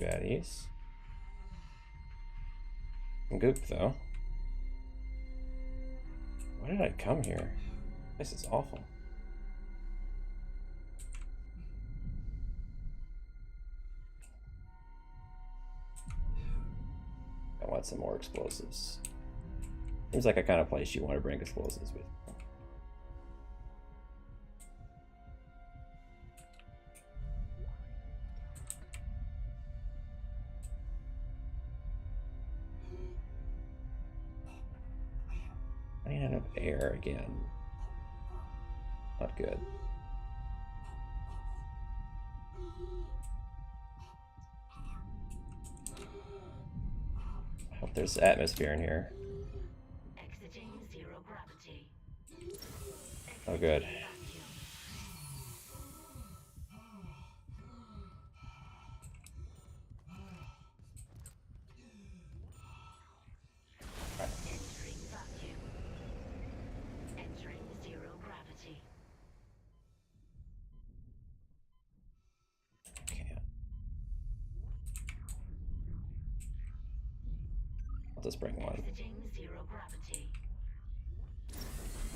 Baddies. some goop, though. Why did I come here? This is awful. I want some more explosives. Seems like a kind of place you want to bring explosives with. Running out of air again. Not good. I hope there's atmosphere in here. Exiting zero gravity. Oh, good. Entering vacuum. Entering zero gravity. Can't. I'll just bring one. Exiting zero gravity.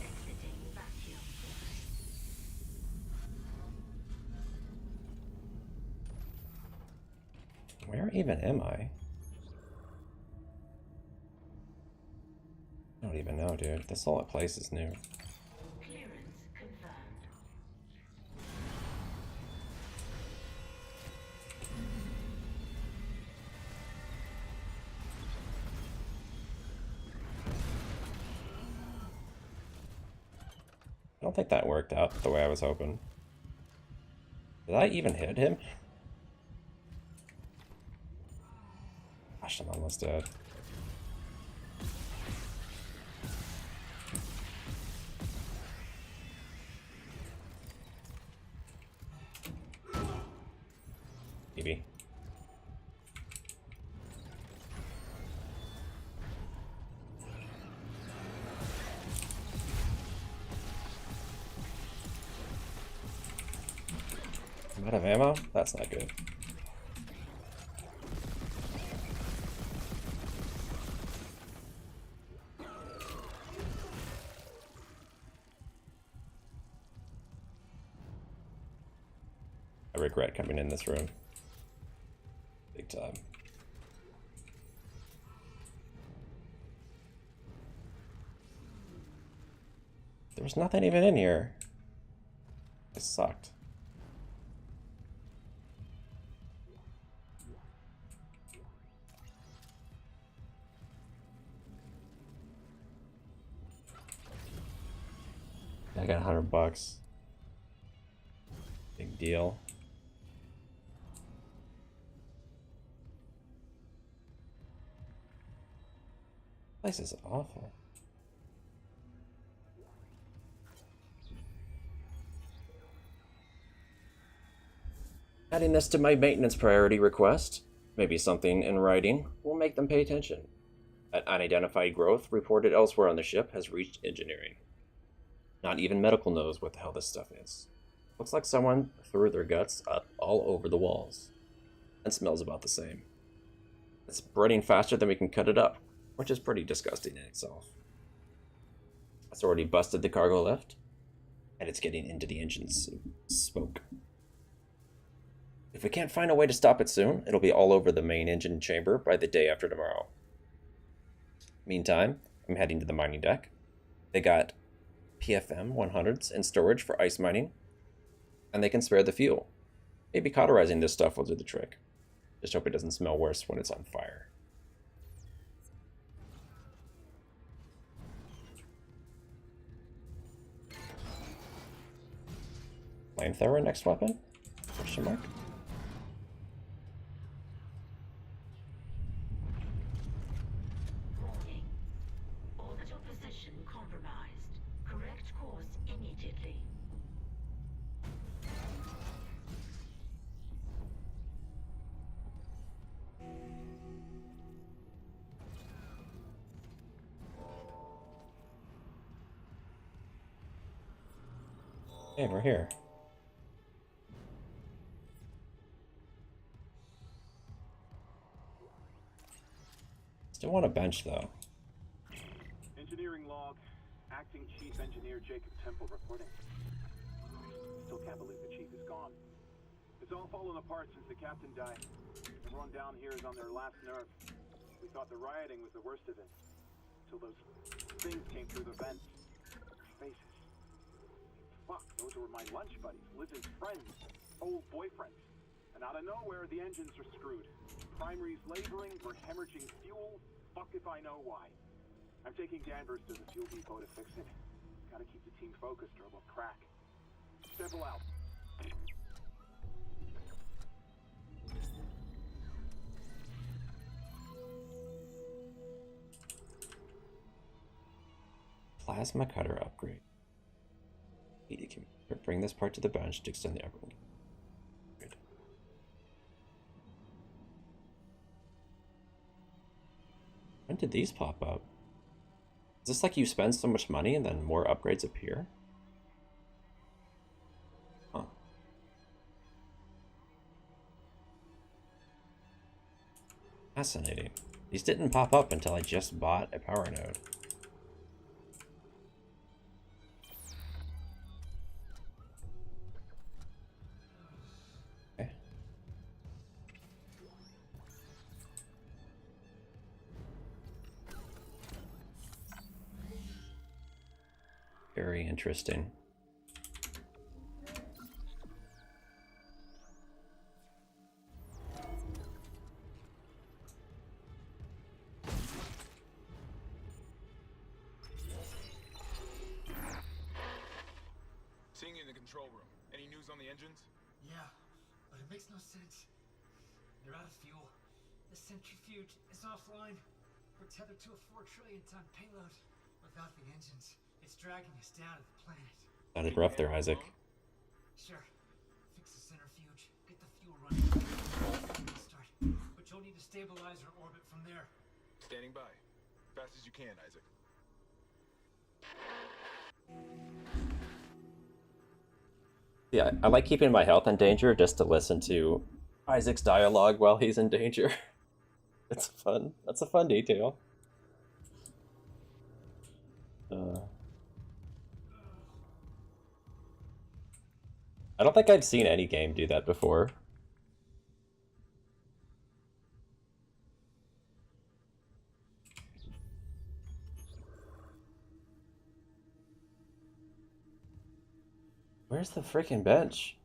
Exiting vacuum. Where even am I? I don't even know, dude. This whole place is new. Clearance confirmed. I don't think that worked out the way I was hoping. Did I even hit him? Gosh, I'm almost dead. Maybe. I'm out of ammo? That's not good. I regret coming in this room. Big time. There was nothing even in here. It sucked. I got $100. Big deal. This place is awful. Adding this to my maintenance priority request, maybe something in writing, will make them pay attention. An unidentified growth reported elsewhere on the ship has reached engineering. Not even medical knows what the hell this stuff is. Looks like someone threw their guts up all over the walls. And smells about the same. It's spreading faster than we can cut it up, which is pretty disgusting in itself. It's already busted the cargo lift, and it's getting into the engine's smoke. If we can't find a way to stop it soon, it'll be all over the main engine chamber by the day after tomorrow. Meantime, I'm heading to the mining deck. They got PFM 100s in storage for ice mining, and they can spare the fuel. Maybe cauterizing this stuff will do the trick. Just hope it doesn't smell worse when it's on fire. Flamethrower next weapon? Question mark? Warning. Orbital position compromised. Correct course immediately. Hey, we're here. Still want a bench though. Engineering log. Acting Chief Engineer Jacob Temple reporting. Still can't believe the chief is gone. It's all fallen apart since the captain died. Everyone down here is on their last nerve. We thought the rioting was the worst of it. Till those things came through the vents. Faces. Fuck, those were my lunch buddies, Liz's friends, old boyfriends. And out of nowhere, the engines are screwed. Primary's laboring, we're hemorrhaging fuel. Fuck if I know why. I'm taking Danvers to the fuel depot to fix it. Gotta keep the team focused or we'll crack. Stable out. Plasma cutter upgrade. Bring this part to the bench to extend the upgrade. When did these pop up? Is this like you spend so much money and then more upgrades appear? Huh. Fascinating. These didn't pop up until I just bought a power node. Okay. Very interesting. Seeing you in the control room. Any news on the engines? Yeah, but it makes no sense. They're out of fuel. The centrifuge is offline. We're tethered to a 4 trillion ton payload. Without the engines, it's dragging us down to the planet. Sounded rough there, Isaac. Sure. Fix the centrifuge. Get the fuel running. Start. But you'll need to stabilize our orbit from there. Standing by. Fast as you can, Isaac. Yeah, I like keeping my health in danger just to listen to Isaac's dialogue while he's in danger. It's fun. That's a fun detail. I don't think I've seen any game do that before. Where's the freaking bench?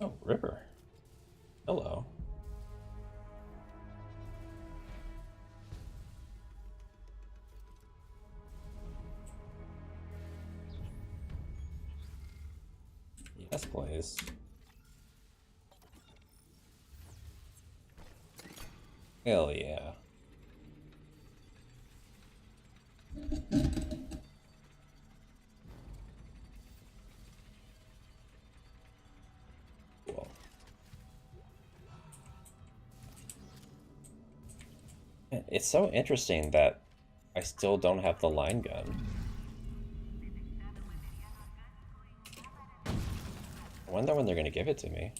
Oh, River. Hello. Yes, please. Hell yeah. Cool. It's so interesting that I still don't have the line gun. I wonder when they're gonna give it to me.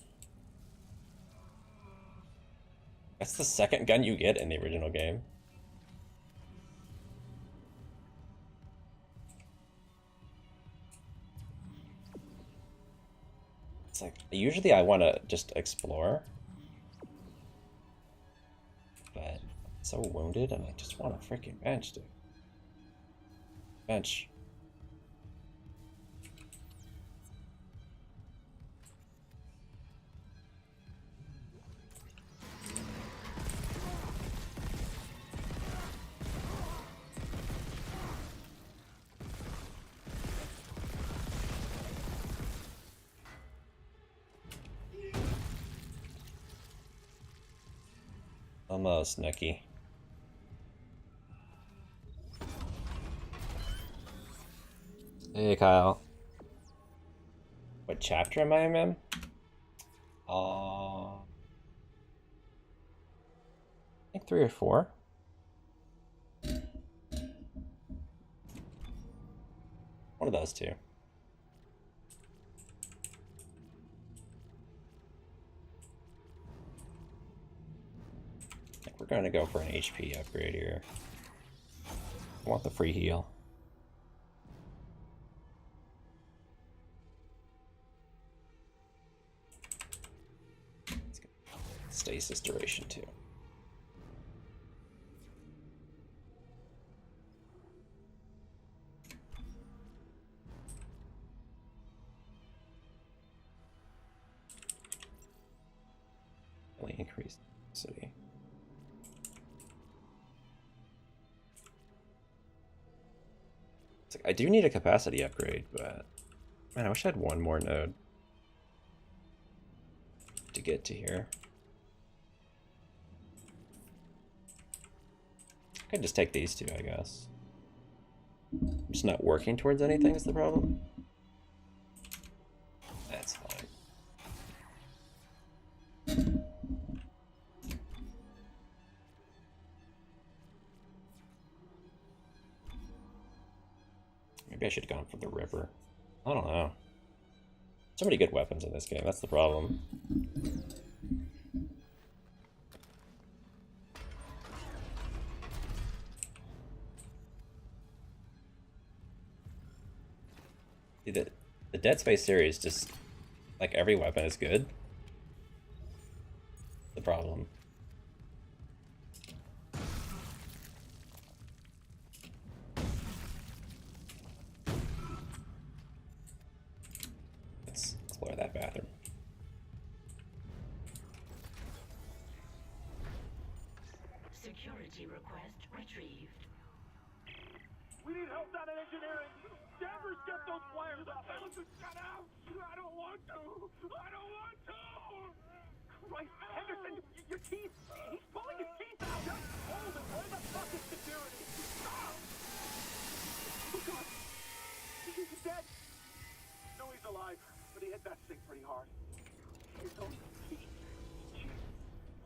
That's the second gun you get in the original game. It's like, usually I want to just explore. But I'm so wounded and I just want a freaking bench, dude. Bench. Almost, Nicky. Hey, Kyle. What chapter am I in? I think 3 or 4. One of those two. I think we're going to go for an HP upgrade here. I want the free heal. Stasis duration too. Really increased city. It's like, I do need a capacity upgrade, but man, I wish I had one more node to get to here. I could just take these two, I guess. I'm just not working towards anything is the problem. That's fine. Maybe I should have gone for the river. I don't know. So many good weapons in this game, that's the problem. The Dead Space series, just like every weapon is good. The problem. Let's explore that bathroom. Security request retrieved. We need help down in engineering. Danvers, get those wires up. Shut out. I don't want to. I don't want to. Christ, Henderson, your teeth. He's pulling his teeth out. Just hold it. Where the fuck is security? Stop. Oh, God. He's dead. No, he's alive, but he hit that thing pretty hard. His own teeth. Jeez.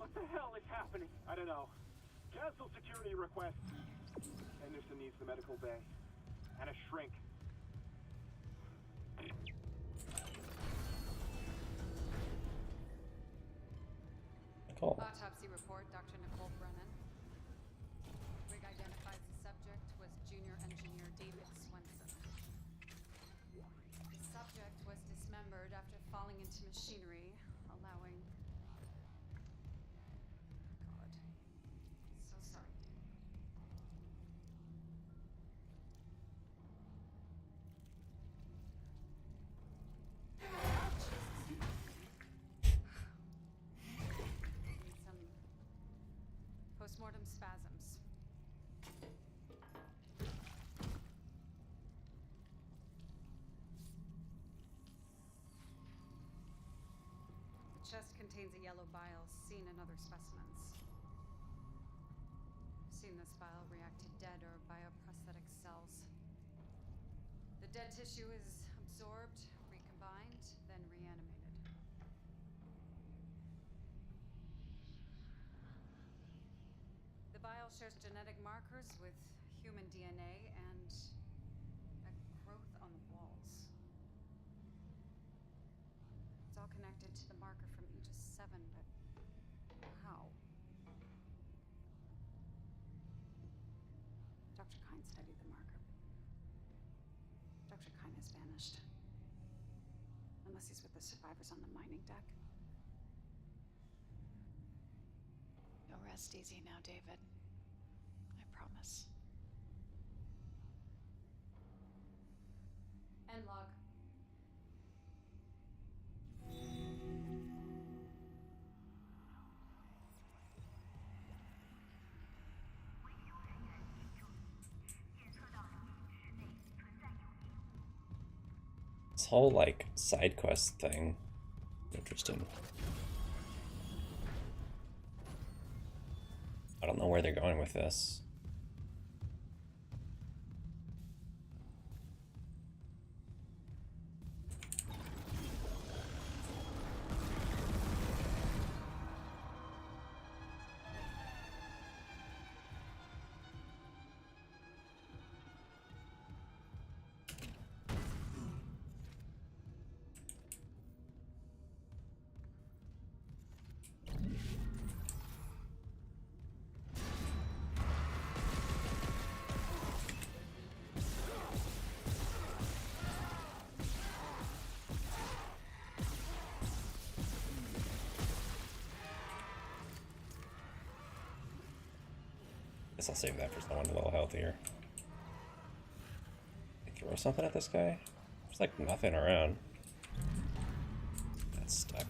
What the hell is happening? I don't know. Cancel security request. Henderson needs the medical bay. And a shrink. Cool. Autopsy report, Dr. Nicole Brennan. Rig identifies the subject was junior engineer David Swenson. The subject was dismembered after falling into machinery, allowing... God. So sorry. Need some postmortem spasms. The chest contains a yellow bile seen in other specimens. Seen this bile react to dead or bioprosthetic cells. The dead tissue is absorbed, recombined, then reanimated. The bile shares genetic markers with human DNA and a growth on the walls. It's all connected to the marker from Aegis 7, but how? Dr. Kine studied the marker, but Dr. Kine has vanished. Unless he's with the survivors on the mining deck. You'll rest easy now, David. I promise. End log. This whole like side quest thing, interesting. I don't know where they're going with this. Guess I'll save that for someone a little healthier. Throw something at this guy? There's like nothing around. That's stuck.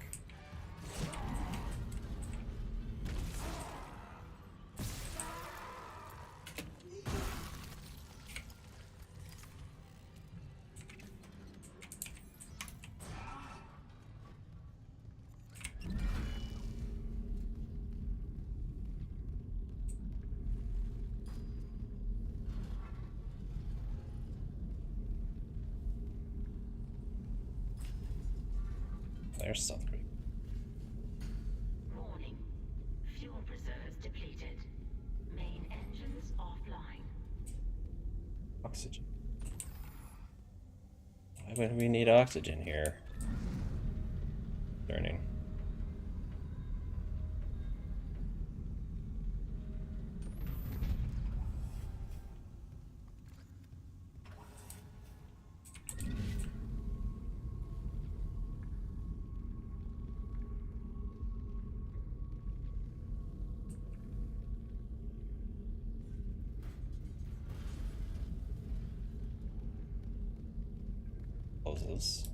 There's something. Warning. Fuel reserves depleted. Main engines offline. Oxygen. Why would we need oxygen here? Burning. Closes.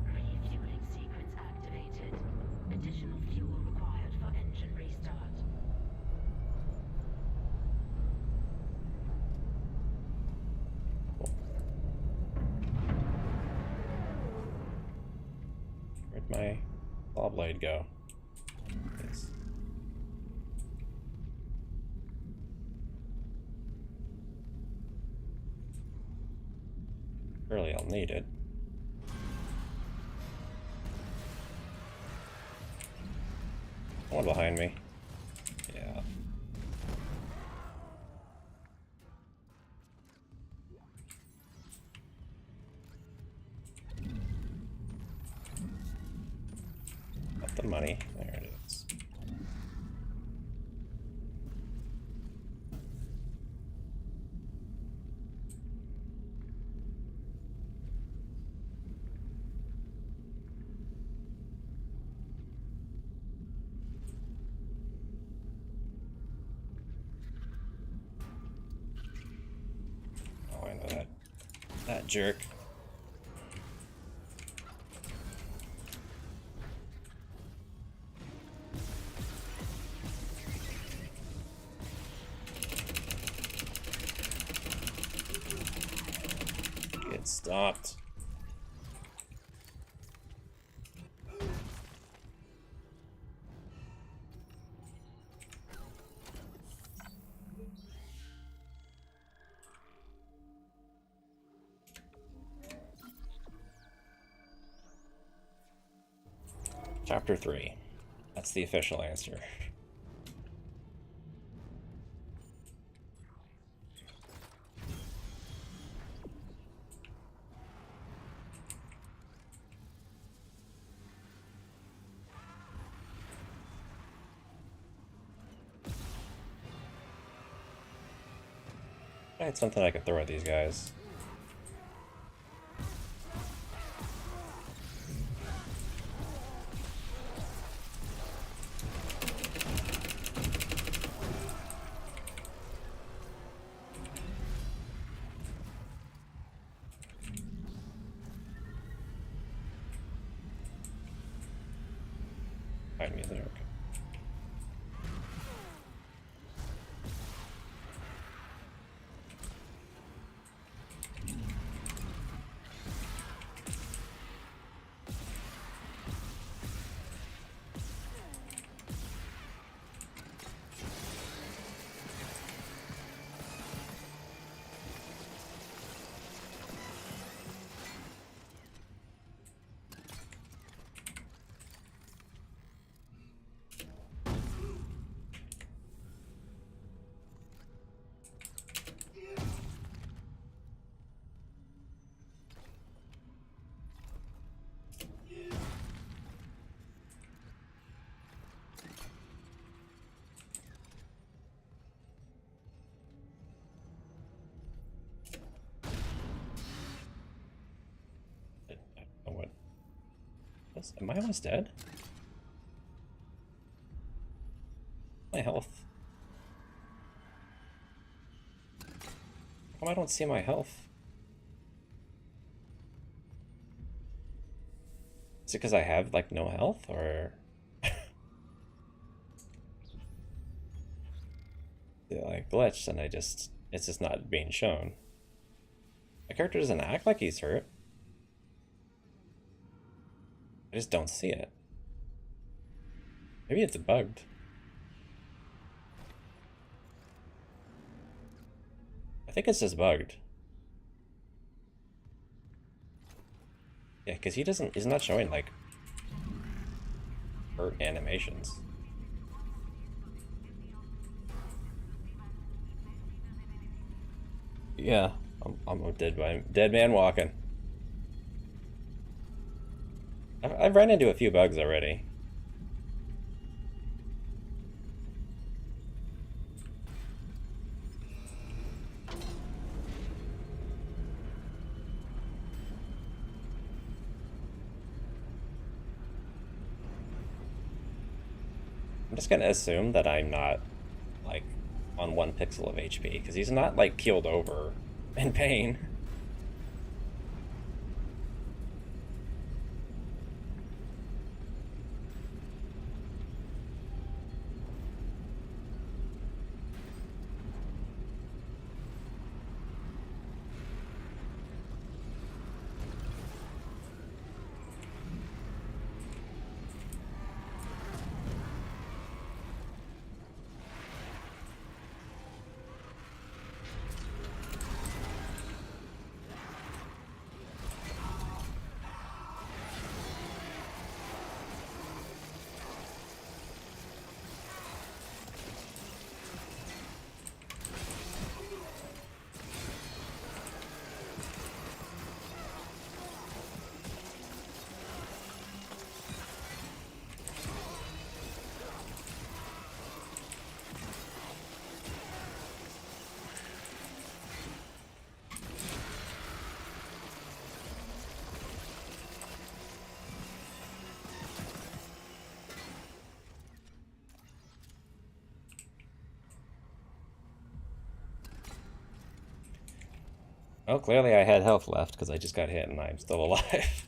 Refueling sequence activated. Additional fuel required for engine restart. Where'd my claw blade go? Yes. Surely I'll need it. One behind me. Yeah. Got the money. There it is. Oh, I know that. That jerk. Get stopped. Chapter 3. That's the official answer. I had something I could throw at these guys. Find me there. Okay. Am I almost dead? My health. How come I don't see my health? Is it because I have, like, no health, or... It, like, glitched, and it's just not being shown. My character doesn't act like he's hurt. I just don't see it. Maybe it's bugged. I think it's just bugged. Yeah, because he's not showing, like, hurt animations. Yeah, I'm a dead man walking. I've run into a few bugs already. I'm just gonna assume that I'm not, like, on 1 pixel of HP, because he's not, like, keeled over in pain. Well, clearly I had health left because I just got hit and I'm still alive.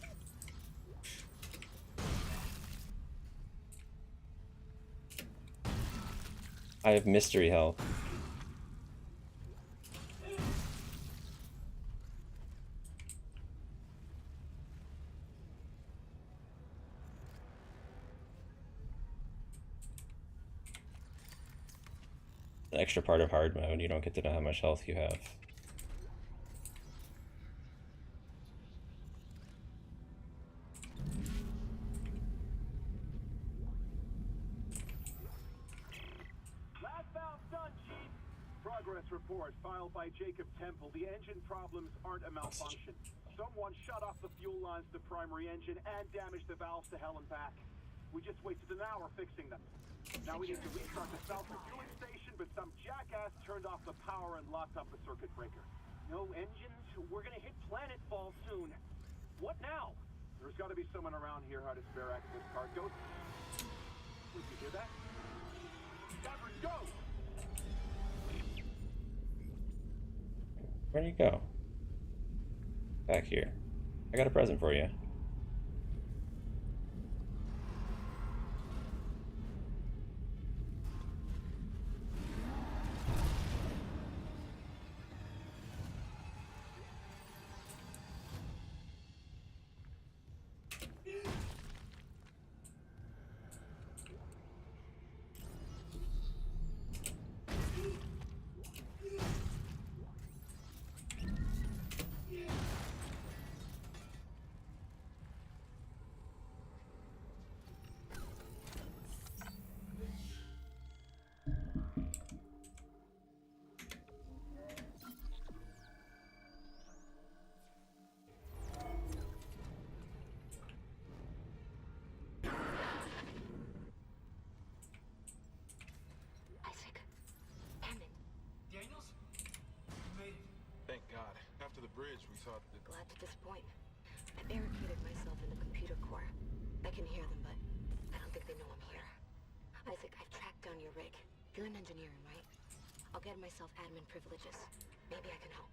I have mystery health. An extra part of hard mode, you don't get to know how much health you have. Progress report filed by Jacob Temple. The engine problems aren't a malfunction. Someone shut off the fuel lines to the primary engine and damaged the valves to hell and back. We just wasted an hour fixing them. Now we need to restart the south refueling station, but some jackass turned off the power and locked up the circuit breaker. No engines? We're gonna hit planetfall soon. What now? There's gotta be someone around here how to spare access card. Go. Did you hear that? Gabbard, go! Where'd you go? Back here. I got a present for you. After the bridge, we thought that... Glad to disappoint. I barricaded myself in the computer core. I can hear them, but I don't think they know I'm here. Isaac, I've tracked down your rig. You're in engineering, right? I'll get myself admin privileges. Maybe I can help.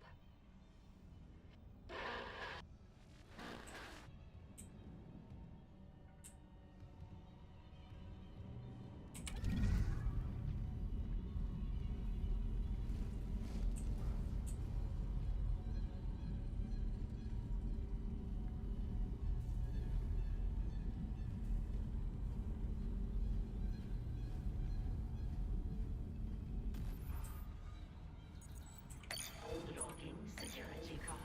Logging security card.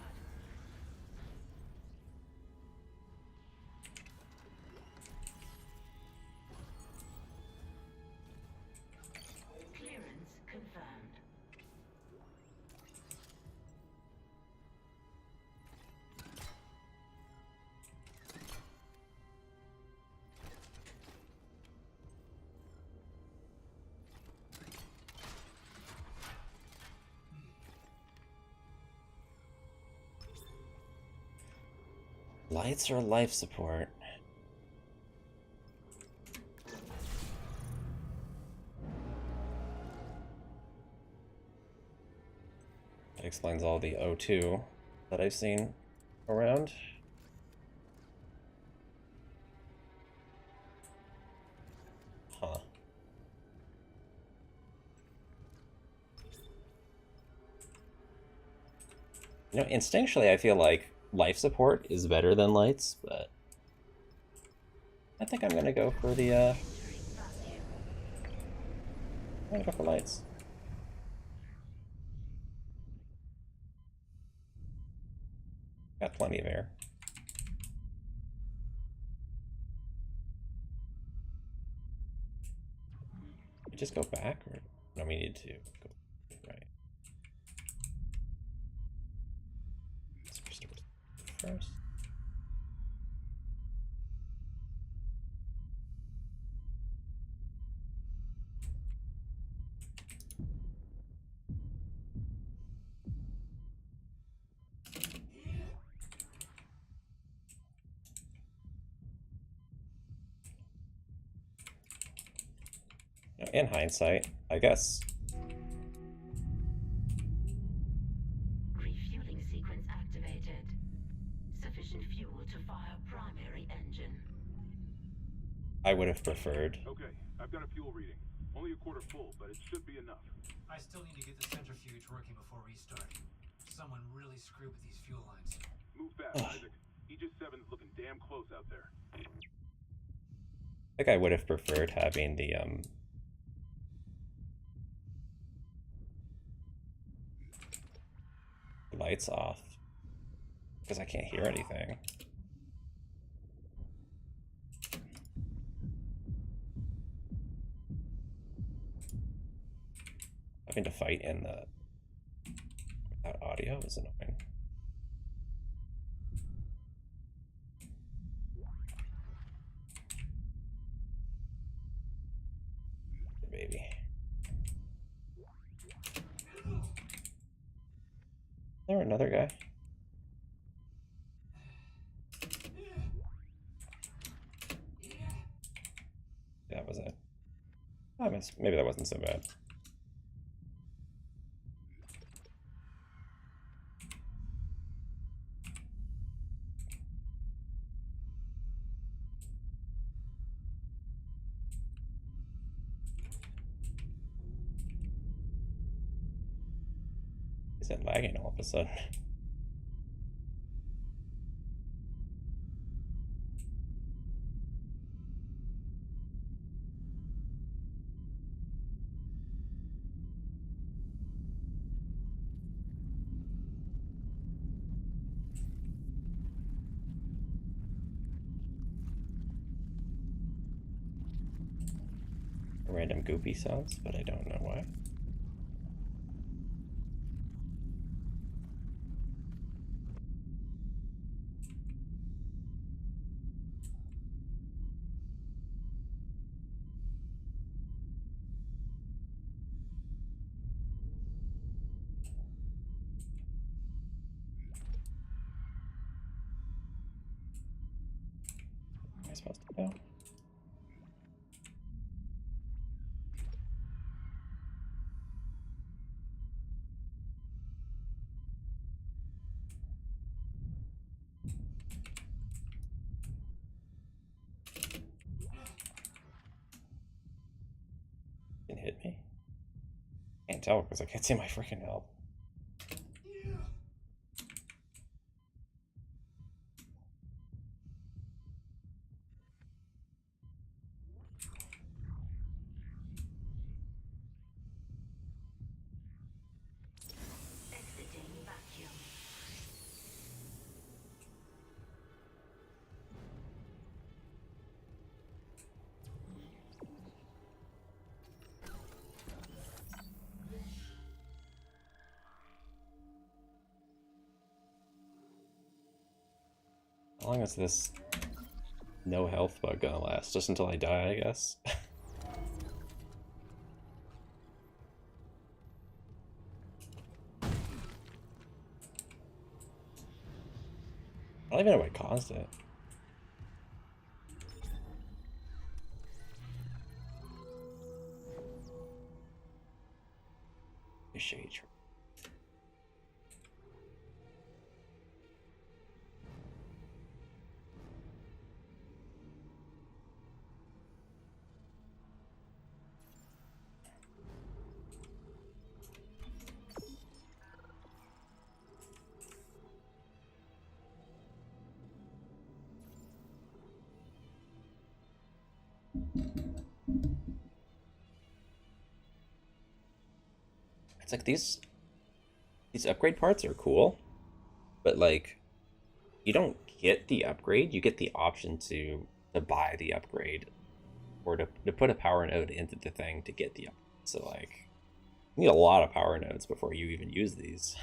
Clearance confirmed. Lights or life support? That explains all the O2 that I've seen around. Huh. You know, instinctually I feel like life support is better than lights, but I think I'm gonna go for the I'm gonna go for lights. Got plenty of air. We just go back, or no? We need to go right. First. In hindsight, I guess. Refueling sequence activated. Sufficient fuel to fire primary engine. I would have preferred. Okay, I've got a fuel reading. Only a quarter full, but it should be enough. I still need to get the centrifuge working before restart. Someone really screwed with these fuel lines. Move fast, Isaac. Aegis 7's looking damn close out there. I think I would have preferred having the lights off, because I can't hear anything. Having to fight in the without audio is annoying. Baby. There another guy. Yeah, that was it. Oh, maybe that wasn't so bad. Is it lagging all of a sudden? Random goopy sounds, but I don't know why. I supposed to go? Can hit me? Can't tell because I can't see my freaking health. Exiting vacuum. How long is this no health bug gonna last? Just until I die, I guess? I don't even know what caused it. Shade. It's like these upgrade parts are cool, but like you don't get the upgrade, you get the option to buy the upgrade or to put a power node into the thing to get the upgrade. So like you need a lot of power nodes before you even use these.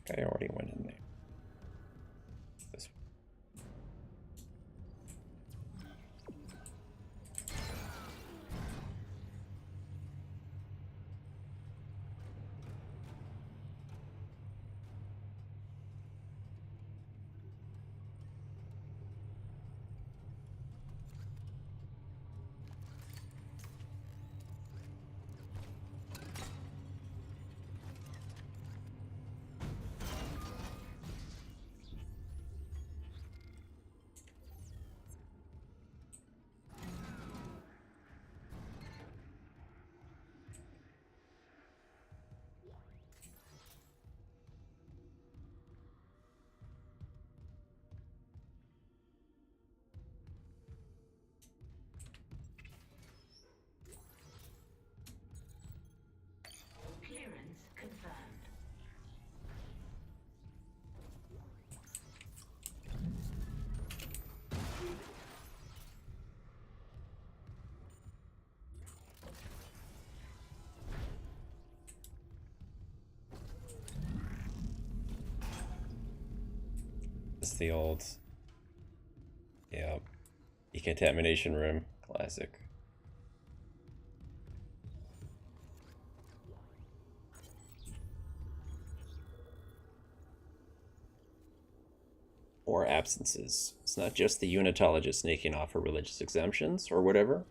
I already went in there. This Clearance confirmed. is the old, yeah, decontamination room. Classic. Or absences. It's not just the unitologist sneaking off for religious exemptions or whatever.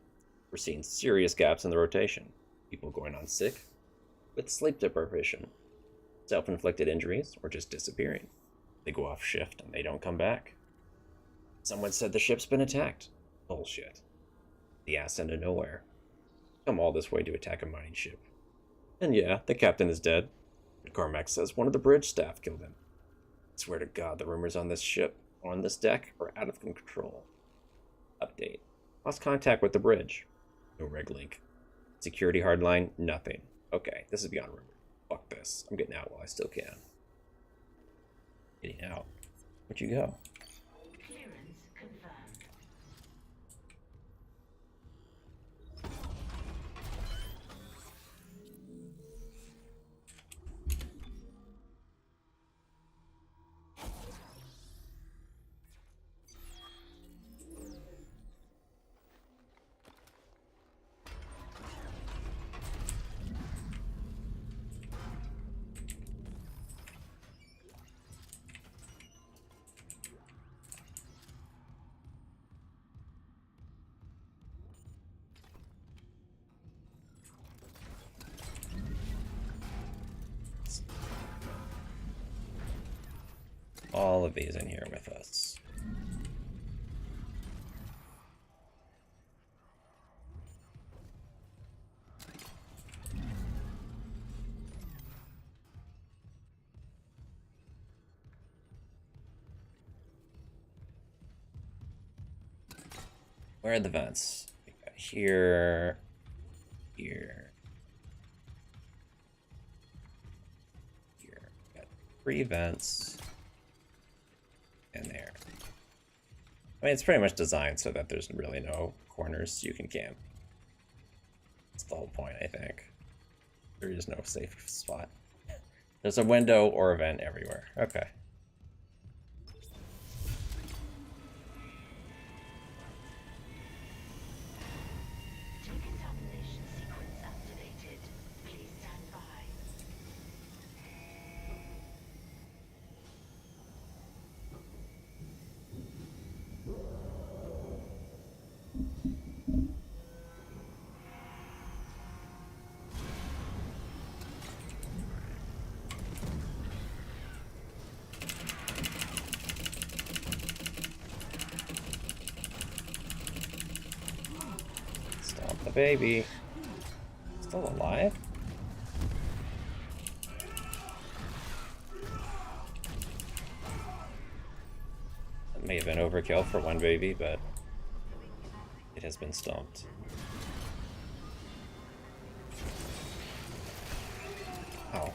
We're seeing serious gaps in the rotation. People going on sick with sleep deprivation, self-inflicted injuries, or just disappearing. They go off shift and they don't come back. Someone said the ship's been attacked. Bullshit. The ass into nowhere. Come all this way to attack a mining ship. And yeah, the captain is dead. But Carmack says one of the bridge staff killed him. I swear to God, the rumors on this ship, on this deck, are out of control. Update. Lost contact with the bridge. No reg link. Security hardline, nothing. Okay, this is beyond rumor. Fuck this. I'm getting out while I still can. Getting out. Where'd you go? Clearance confirmed. All of these in here with us. Where are the vents? We got here, here, here. We got 3 vents. And there. I mean, it's pretty much designed so that there's really no corners you can camp. That's the whole point, I think. There is no safe spot. There's a window or a vent everywhere. Okay. Decontamination sequence activated. Please stand by. Stop the baby. Still alive? That may have been overkill for one baby, but it has been stomped. Ow.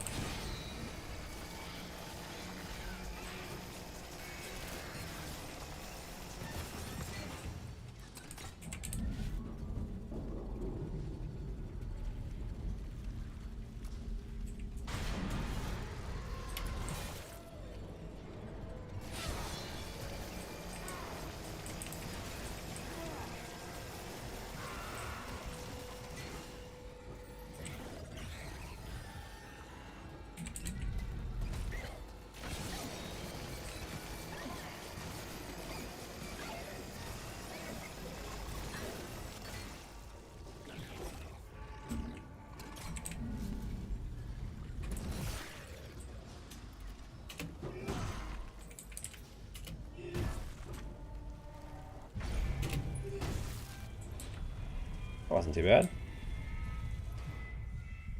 That wasn't too bad.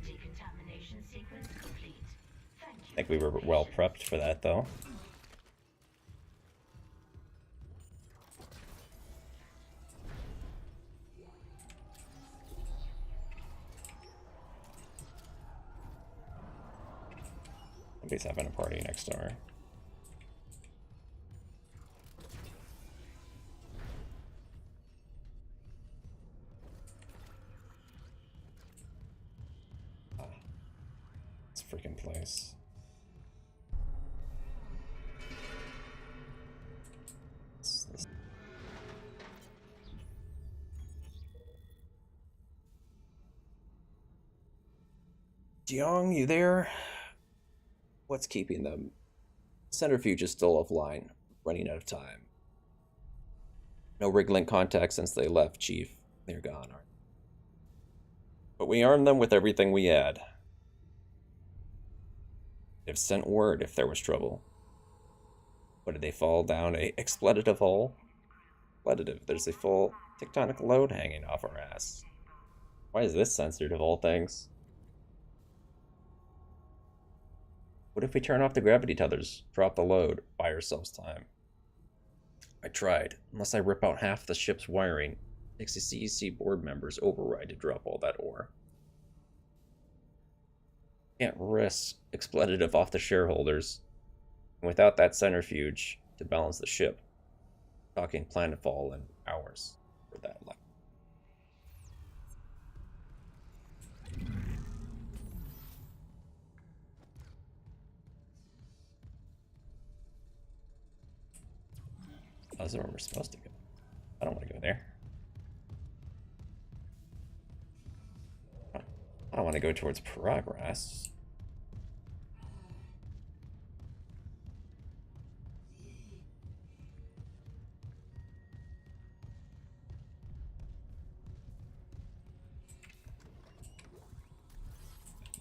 Decontamination sequence complete. Thank you. I think we were well prepped for that, though. Somebody's having a party next door. This freaking place. Jiang, you there? What's keeping them? Centrifuge is still offline, running out of time. No rig-link contact since they left, Chief. They're gone, aren't they? But we armed them with everything we had. They've sent word if there was trouble. What, did they fall down a expletive hole? Expletive, there's a full tectonic load hanging off our ass. Why is this censored of all things? What if we turn off the gravity tethers, drop the load, buy ourselves time? I tried. Unless I rip out half the ship's wiring, it takes the CEC board members' override to drop all that ore. Can't risk expletive off the shareholders. And without that centrifuge to balance the ship, talking planetfall in hours for that life. That's where we're supposed to go. I don't want to go there. I don't want to go towards progress.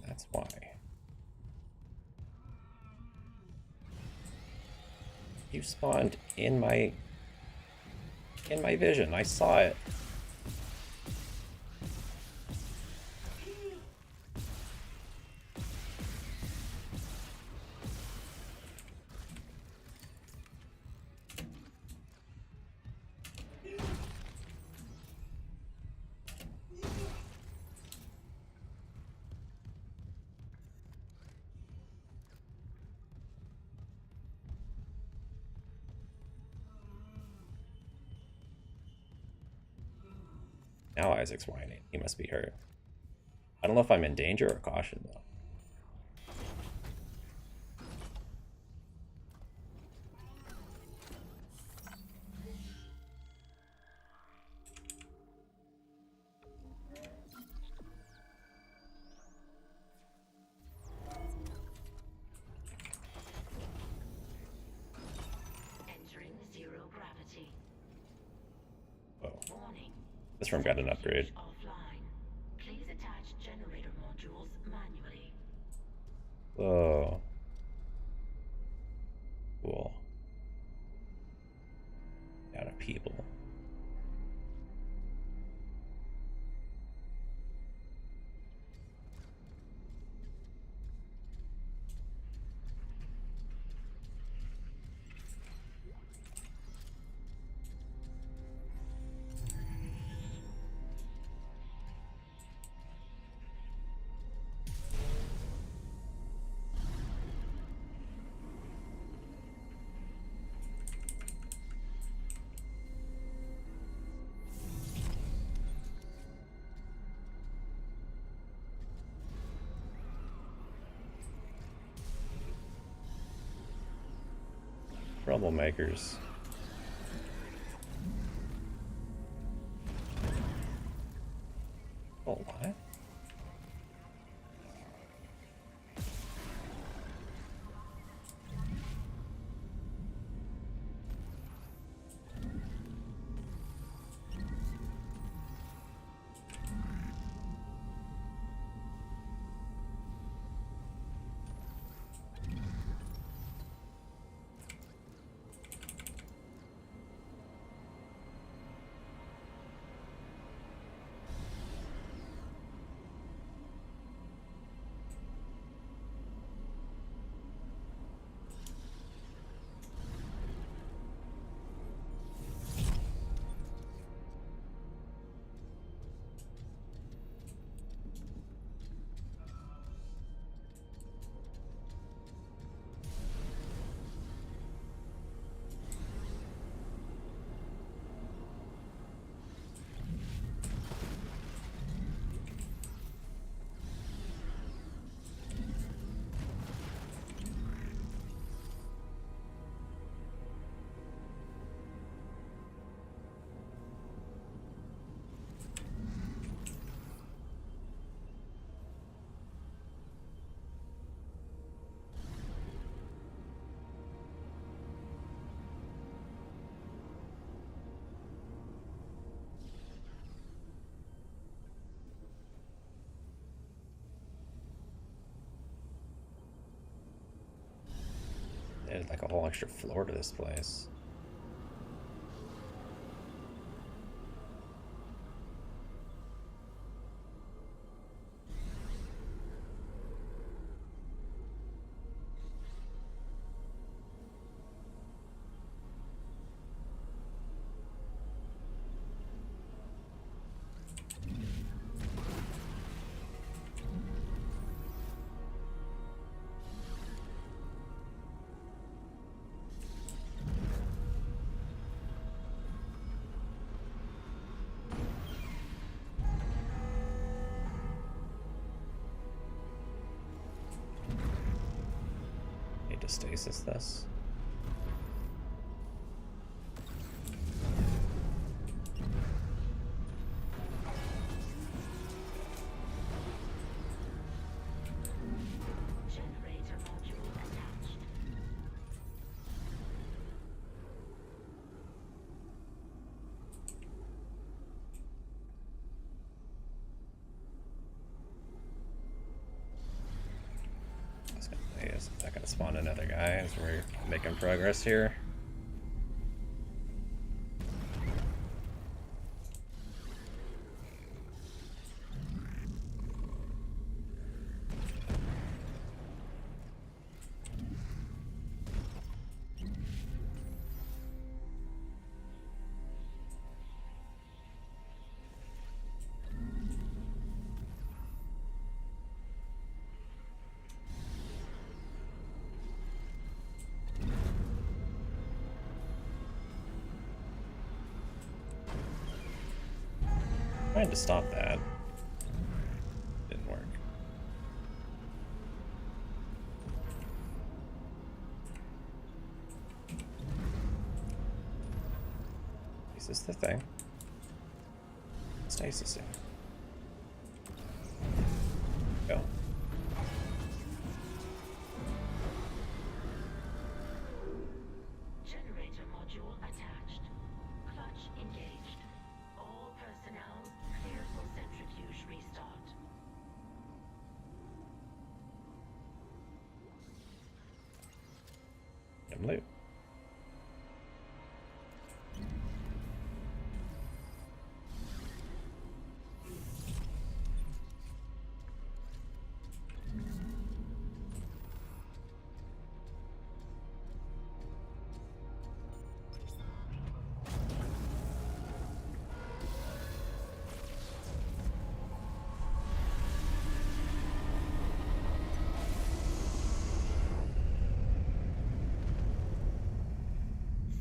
That's why. You spawned in my vision. I saw it. Now Isaac's whining. He must be hurt. I don't know if I'm in danger or caution, though. Entering zero gravity. Whoa. Warning. This room got an upgrade. Offline. Please attach generator modules manually. Whoa. Cool. Out of people. Troublemakers. Oh, what? There's like a whole extra floor to this place. stasis this. Generator module attached. Is that gonna spawn another guy as we're making progress here? Trying to stop that. Didn't work. Is this the thing? Stasis. Go. Generator module attached. Clutch engaged. All personnel clear for centrifuge restart. Loot.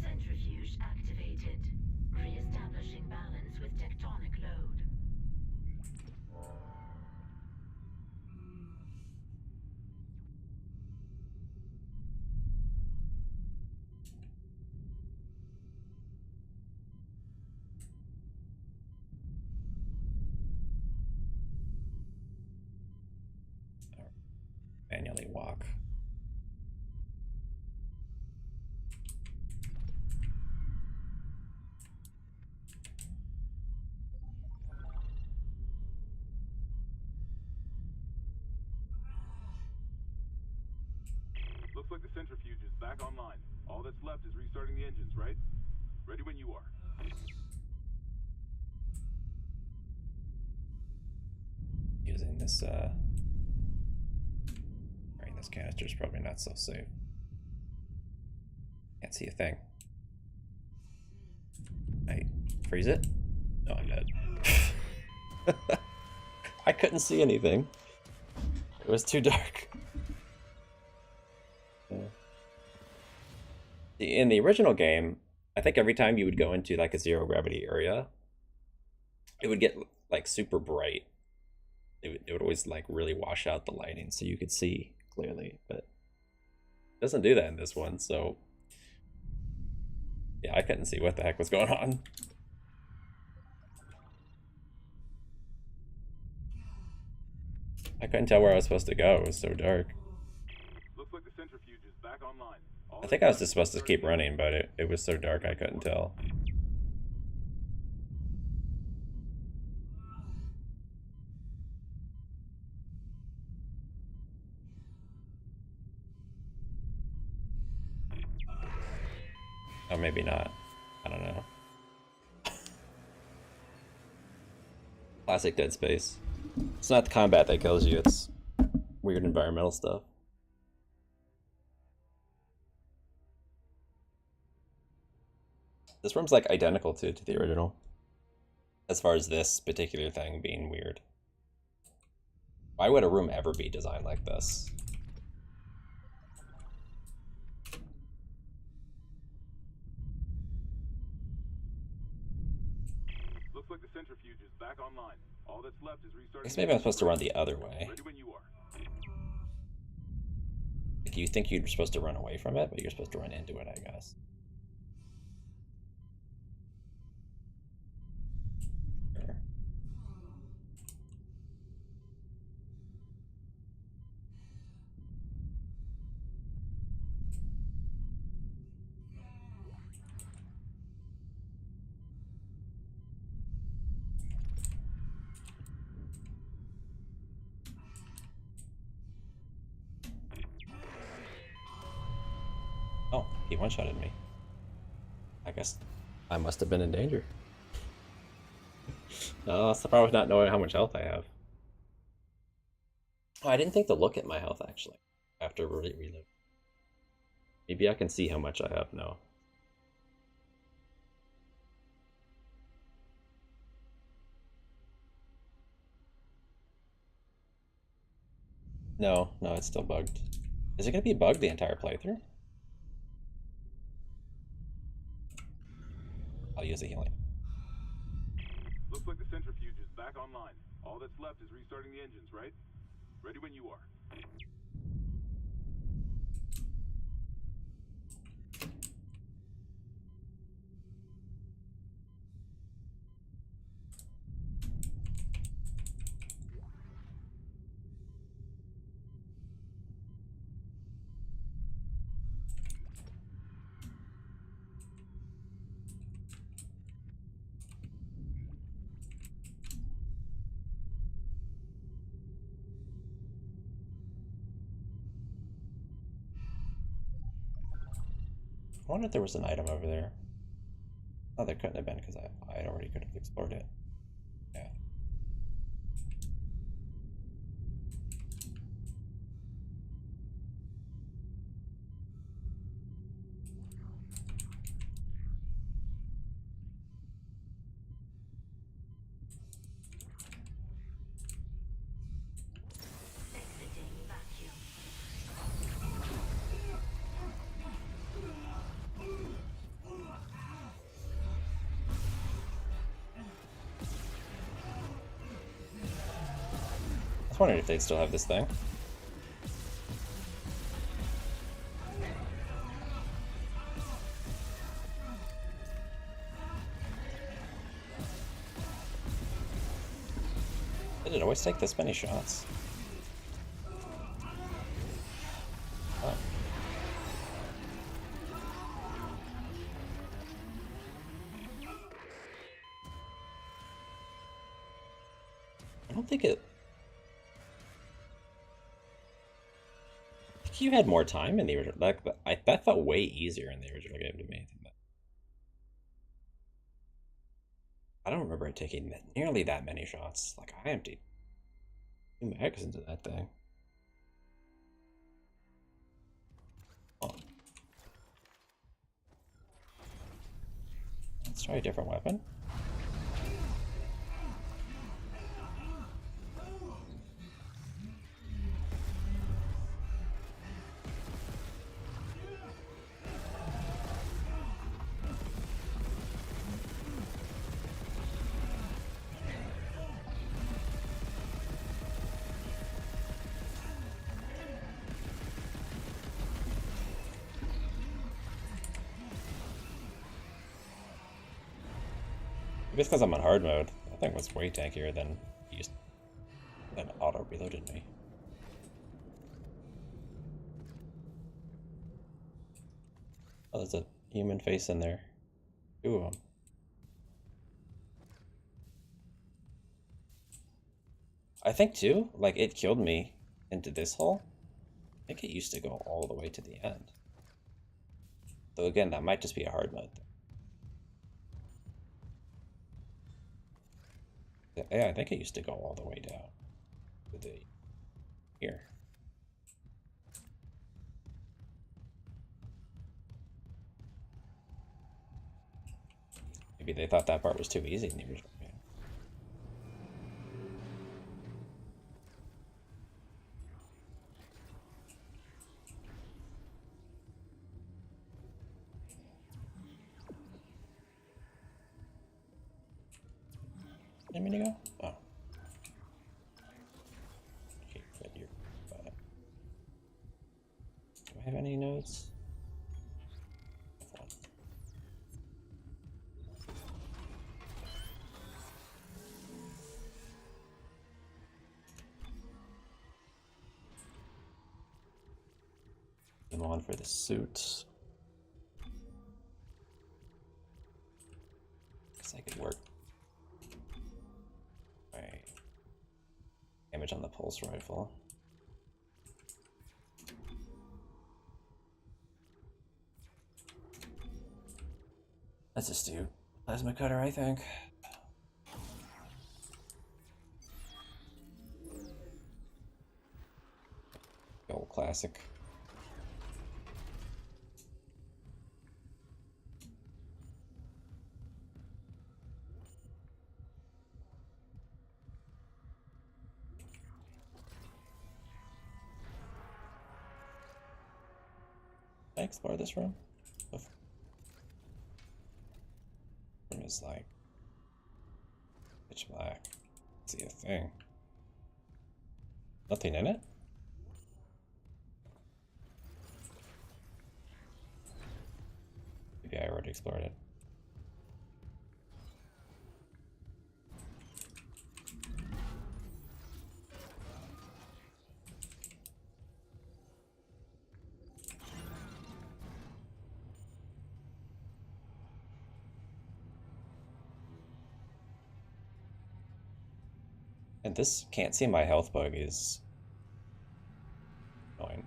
Centrifuge activated. Re-establishing balance with tectonic load. Manually walk. Looks like the centrifuge is back online. All that's left is restarting the engines, right? Ready when you are. Using this carrying this canister is probably not so safe. Can't see a thing. I freeze it? No, I'm dead. I couldn't see anything. It was too dark. In the original game, I think every time you would go into like a zero gravity area, it would get like super bright. It would always like really wash out the lighting so you could see clearly, but it doesn't do that in this one, so yeah, I couldn't see what the heck was going on. I couldn't tell where I was supposed to go. It was so dark. Looks like the centrifuge is back online. I think I was just supposed to keep running, but it was so dark I couldn't tell. Oh, maybe not. I don't know. Classic Dead Space. It's not the combat that kills you, it's weird environmental stuff. This room's like identical to the original, as far as this particular thing being weird. Why would a room ever be designed like this? Looks like the centrifuge is back online. All that's left is restarting. I guess maybe I'm supposed to run the other way. Ready when you are. Like you think you're supposed to run away from it, but you're supposed to run into it, I guess. Sure. Oh, he one-shotted me. I guess I must have been in danger. No, that's the problem with not knowing how much health I have. Oh, I didn't think to look at my health, actually, after reload. Maybe I can see how much I have now. No, it's still bugged. Is it going to be bugged the entire playthrough? I'll use a healing. Looks like the centrifuge is back online. All that's left is restarting the engines, right? Ready when you are. I wonder if there was an item over there. Oh, there couldn't have been because I already could have explored it. Yeah. I was wondering if they'd still have this thing. Did it always take this many shots? Oh. I don't think it... You had more time in the original. That felt way easier in the original game to me. I don't remember it taking nearly that many shots. Like, I emptied 2 mags into that thing. Oh. Let's try a different weapon. Maybe it's because I'm on hard mode. That thing was way tankier than auto reloaded me. Oh, there's a human face in there. 2 of them. I think too, like it killed me into this hole. I think it used to go all the way to the end. Though again, that might just be a hard mode thing. Yeah, I think it used to go all the way down to the here. Maybe they thought that part was too easy in the original game. A minute ago? Oh. Okay, good. You're shields. Game on for the suit. Guess I could work. Right. Damage on the pulse rifle. Let's just do plasma cutter, I think. The old classic. Can I explore this room? The room is like pitch black. See a thing. Nothing in it? Maybe I already explored it. And this can't see my health bug is annoying.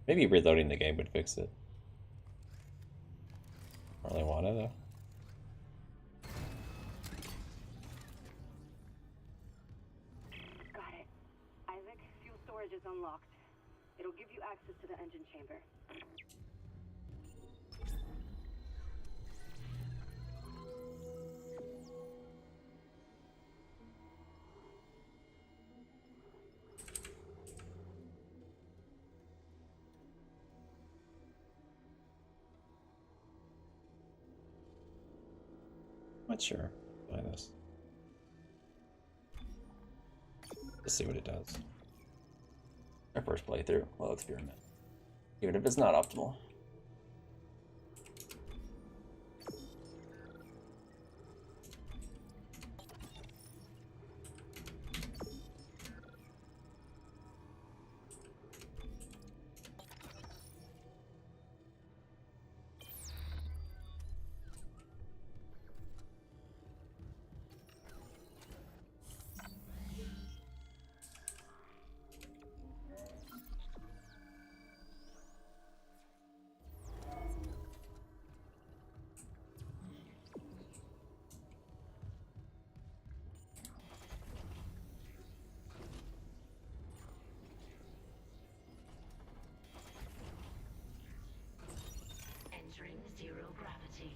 Maybe reloading the game would fix it. Don't really want to though. Got it. Isaac, fuel storage is unlocked. It'll give you access to the engine chamber. Not sure. Try this. Let's see what it does. Our first playthrough. We'll experiment. Even if it's not optimal. Entering zero gravity.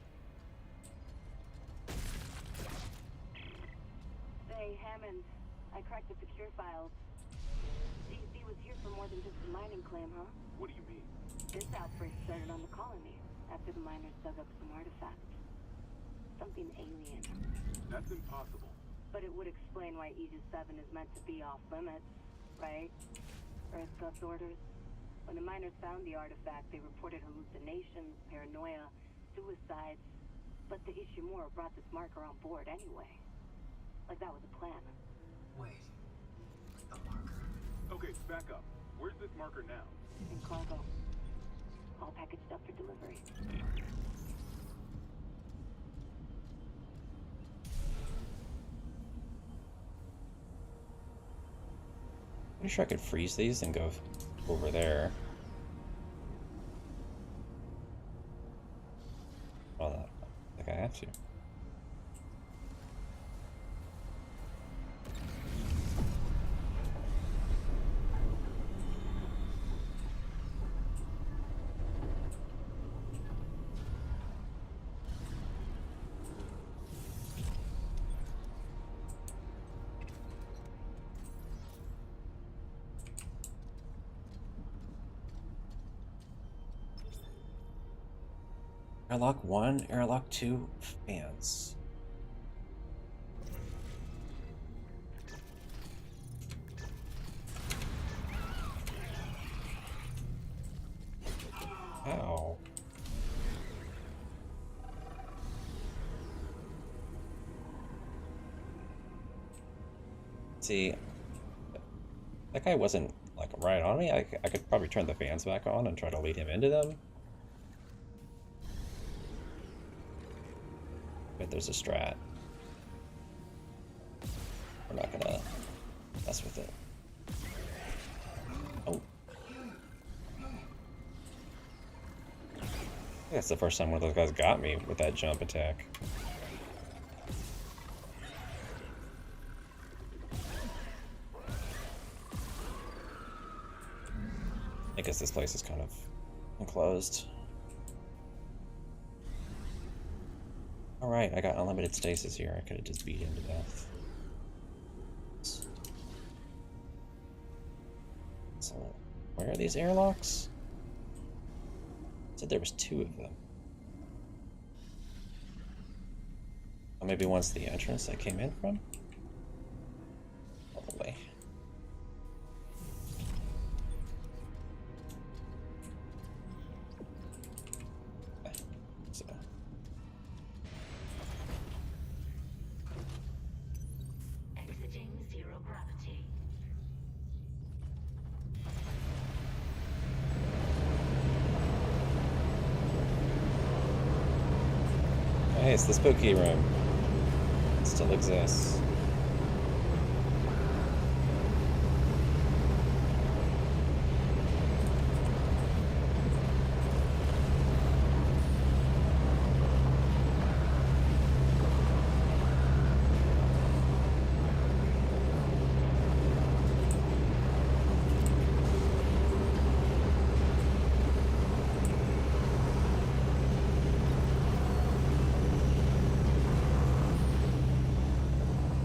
Say, Hammond, I cracked the secure files. DC was here for more than just a mining claim, huh? What do you mean? This outbreak started on the colony after the miners dug up some artifacts. Something alien. That's impossible. But it would explain why Aegis 7 is meant to be off limits, right? Earth God's orders. When the miners found the artifact, they reported hallucinations, paranoia, suicides. But the Ishimura brought this marker on board anyway. Like that was a plan. Wait. A marker? Okay, back up. Where's this marker now? In cargo. All packaged up for delivery. Pretty sure I could freeze these and go over there. Oh, I think I have to. Airlock 1, airlock 2, fans. See, that guy wasn't like right on me. I could probably turn the fans back on and try to lead him into them. But there's a strat. We're not gonna mess with it. Oh. I think that's the first time one of those guys got me with that jump attack. I guess this place is kind of enclosed. Alright, I got unlimited stasis here. I could have just beat him to death. So, where are these airlocks? Said there was 2 of them. Or maybe one's the entrance I came in from? Probably. So. Exiting zero gravity. Hey, it's the spooky room. It still exists.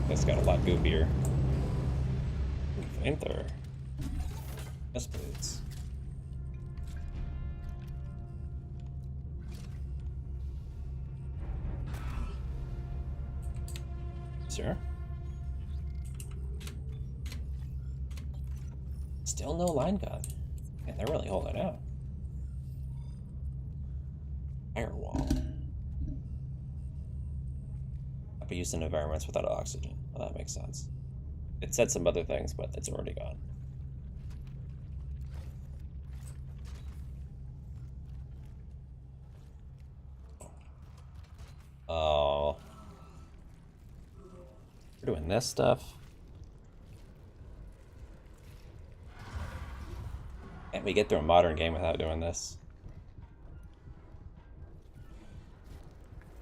It's got a lot goofier. Flamethrower. Yes, please. Sir? Still no line gun. Man, they're really holding out. Firewall. Be used in environments without oxygen. Well, that makes sense. It said some other things, but it's already gone. Oh. We're doing this stuff. Can't we get through a modern game without doing this?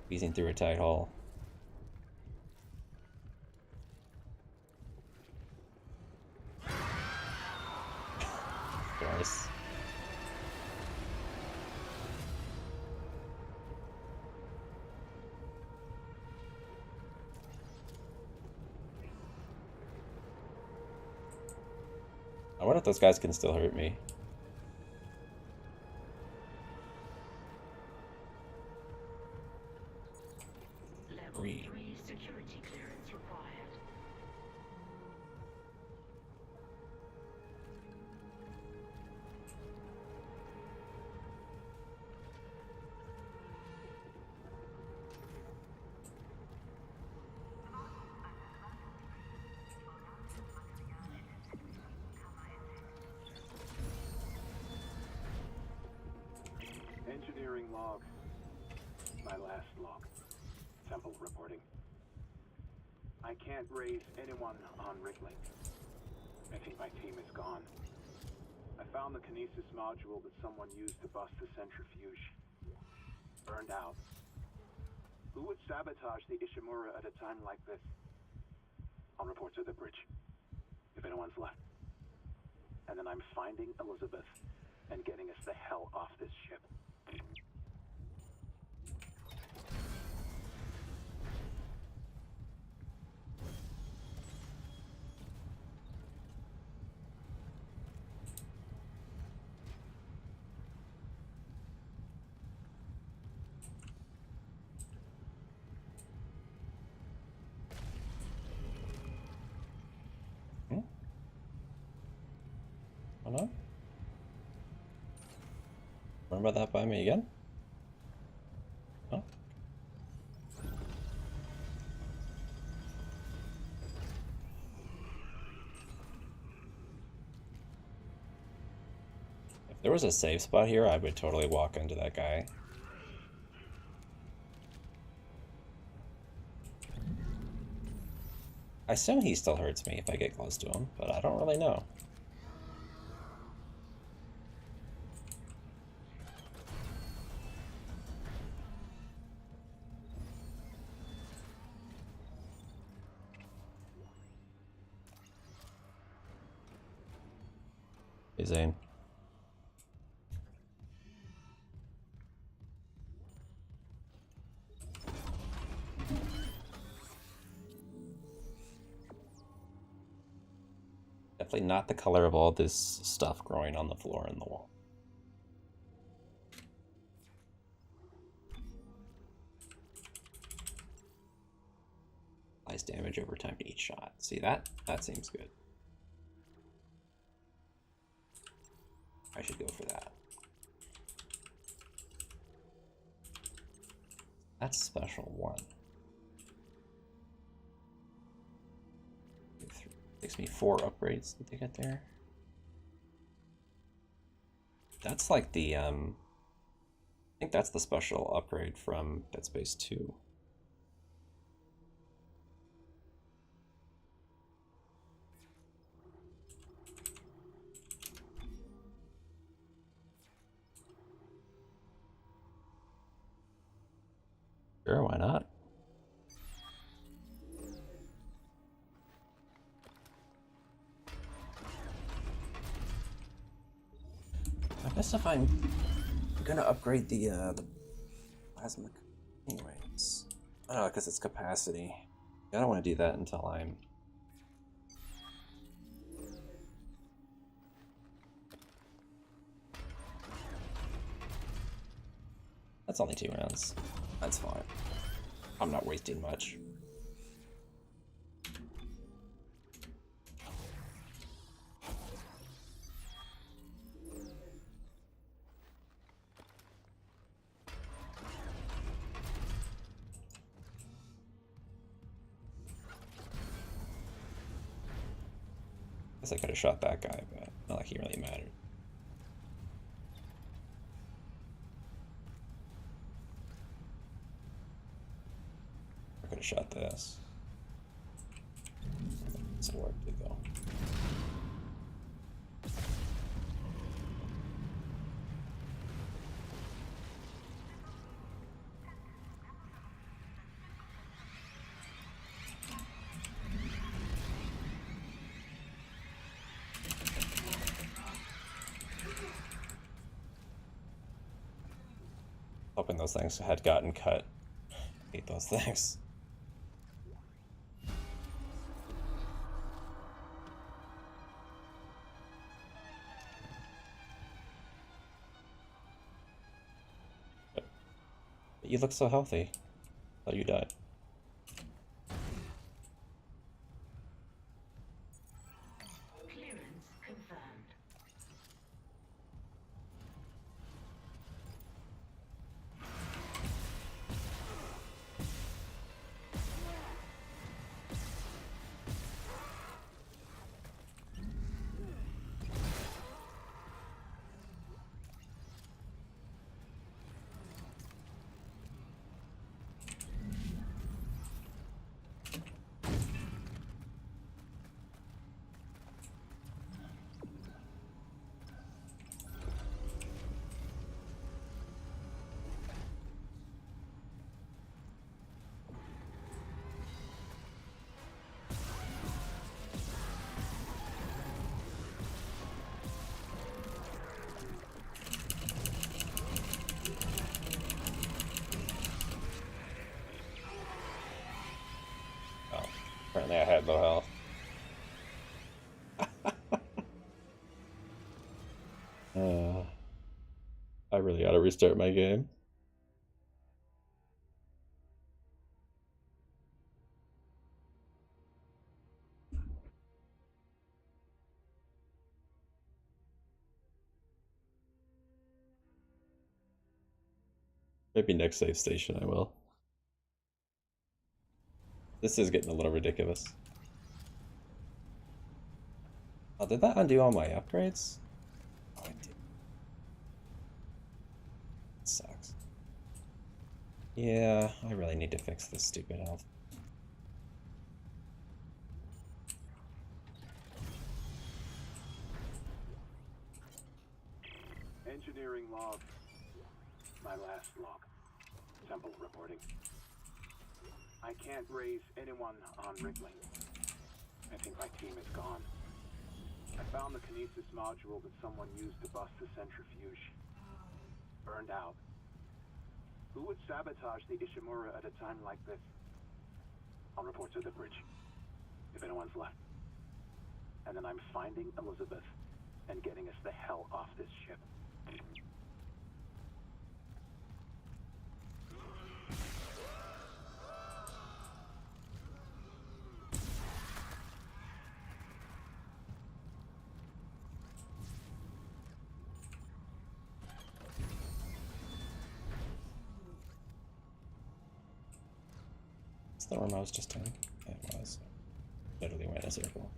Squeezing through a tight hole. Nice. I wonder if those guys can still hurt me. Level 3 security clearance required. Engineering log. My last log. Temple reporting. I can't raise anyone on Riglink. I think my team is gone. I found the kinesis module that someone used to bust the centrifuge. Burned out. Who would sabotage the Ishimura at a time like this? I'll report to the bridge, if anyone's left. And then I'm finding Elizabeth and getting us the hell off this ship. Hold on. Remember that by me again? Oh. If there was a safe spot here, I would totally walk into that guy. I assume he still hurts me if I get close to him, but I don't really know. Hey, Zane. Definitely not the color of all this stuff growing on the floor and the wall. Applies damage over time to each shot. See that? That seems good. I should go for that. That's special one. Takes me 4 upgrades to get there. That's like the I think that's the special upgrade from Dead Space 2. Sure, why not? I guess if I'm gonna upgrade the plasma, anyways. Oh, because it's capacity. I don't want to do that until I'm. That's only 2 rounds. That's fine. I'm not wasting much. Guess I could have shot that guy, but not like he really mattered. I could have shot this. It's work to go. Hoping those things had gotten cut. I hate those things. But you look so healthy. Thought you died. Clearance confirmed. Apparently I had low health. I really ought to restart my game. Maybe next save station I will. This is getting a little ridiculous. Oh, did that undo all my upgrades? Oh, it did. Yeah, I really need to fix this stupid health. Engineering log. My last log. Temple reporting. I can't raise anyone on Ripley. I think my team is gone. I found the kinesis module that someone used to bust the centrifuge. Burned out. Who would sabotage the Ishimura at a time like this? I'll report to the bridge, if anyone's left. And then I'm finding Elizabeth and getting us the hell off this ship. Is the room I was just in? It was. Literally went in a circle.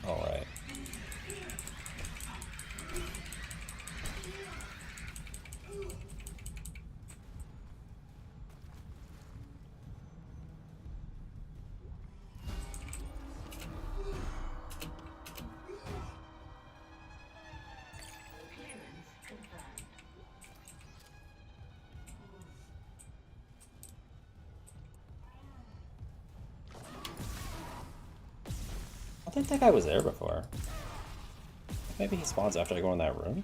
All right. I think that guy was there before. Maybe he spawns after I go in that room?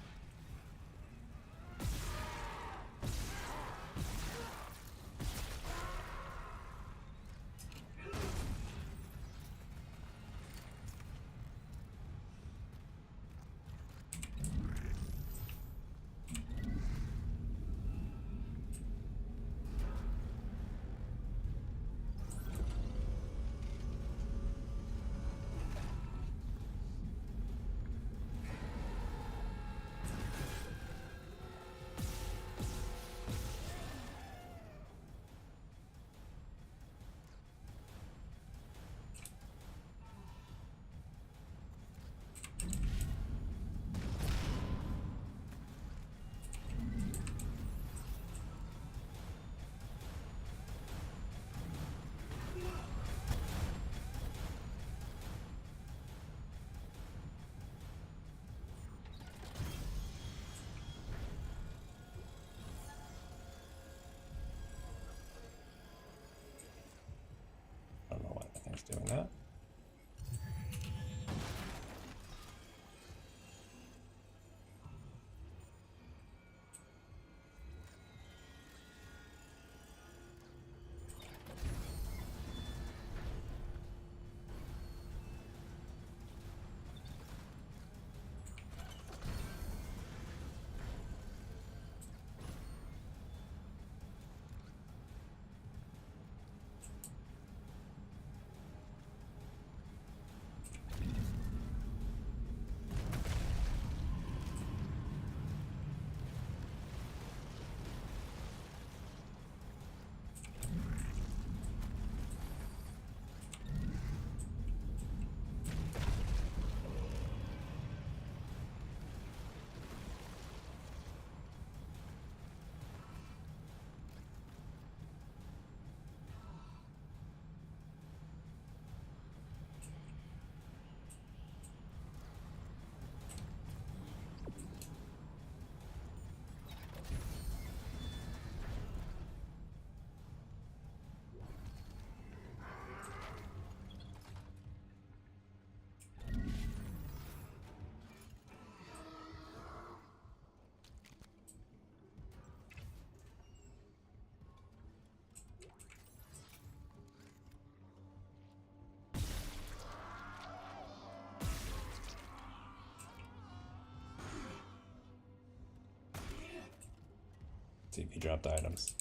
See if he dropped items.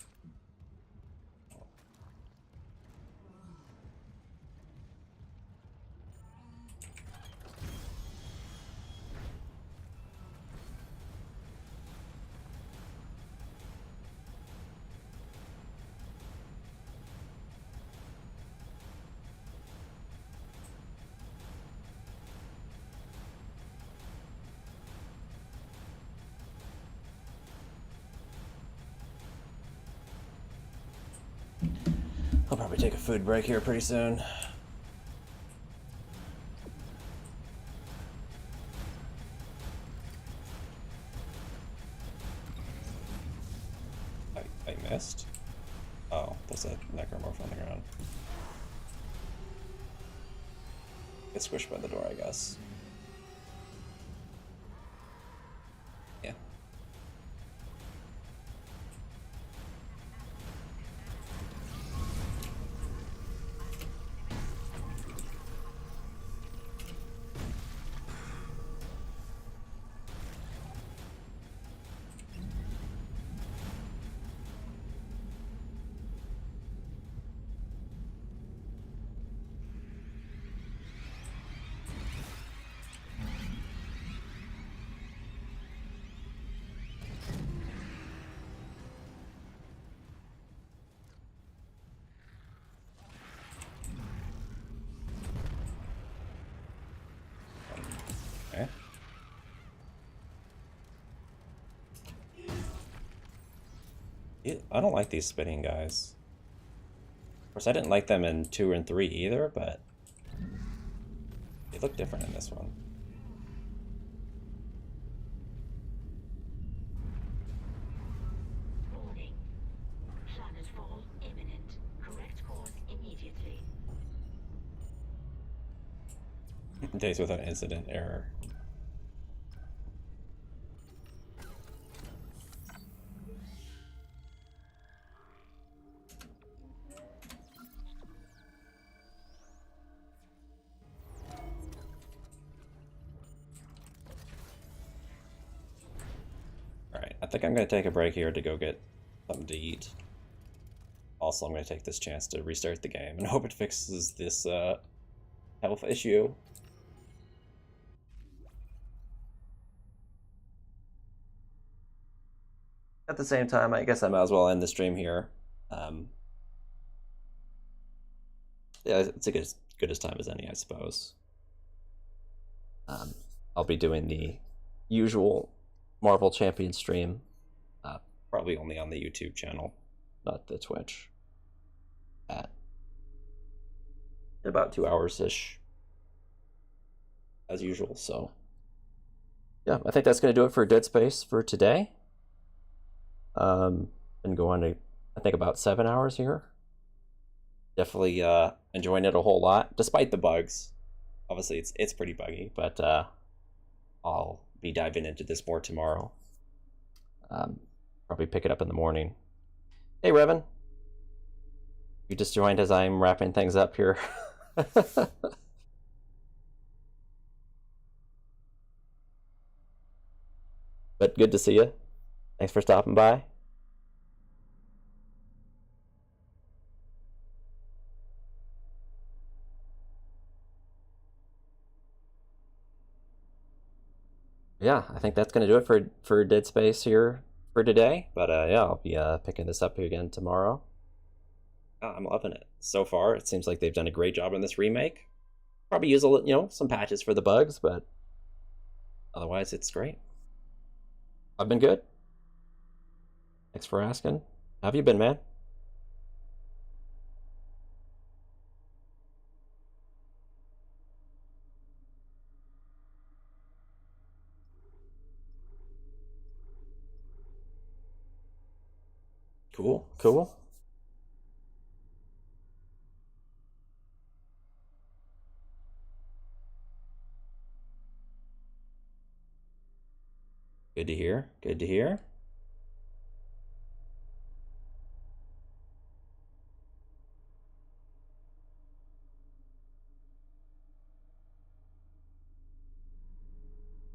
I'll probably take a food break here pretty soon. I missed? Oh, there's a necromorph on the ground. Get squished by the door, I guess. Yeah. Okay. I don't like these spinning guys. Of course, I didn't like them in 2 and 3 either, but they look different in this one. Warning. Planetfall imminent. Correct course immediately. Days without incident error. Alright, I think I'm going to take a break here to go get something to eat. Also, I'm going to take this chance to restart the game and hope it fixes this health issue. At the same time, I guess I might as well end the stream here. Yeah, it's a good as time as any, I suppose. I'll be doing the usual Marvel Champion stream, probably only on the YouTube channel, not the Twitch, at about 2 hours-ish, as usual. So, yeah, I think that's going to do it for Dead Space for today. Been going to, I think, about 7 hours here. Definitely enjoying it a whole lot, despite the bugs. Obviously, it's pretty buggy, but I'll be diving into this more tomorrow. Probably pick it up in the morning. Hey, Revan. You just joined as I'm wrapping things up here. But good to see you. Thanks for stopping by. Yeah, I think that's going to do it for Dead Space here for today. But yeah, I'll be picking this up again tomorrow. I'm loving it so far. It seems like they've done a great job in this remake. Probably use some patches for the bugs, but otherwise it's great. I've been good. Thanks for asking. How have you been, man? Cool, cool. Good to hear. Good to hear.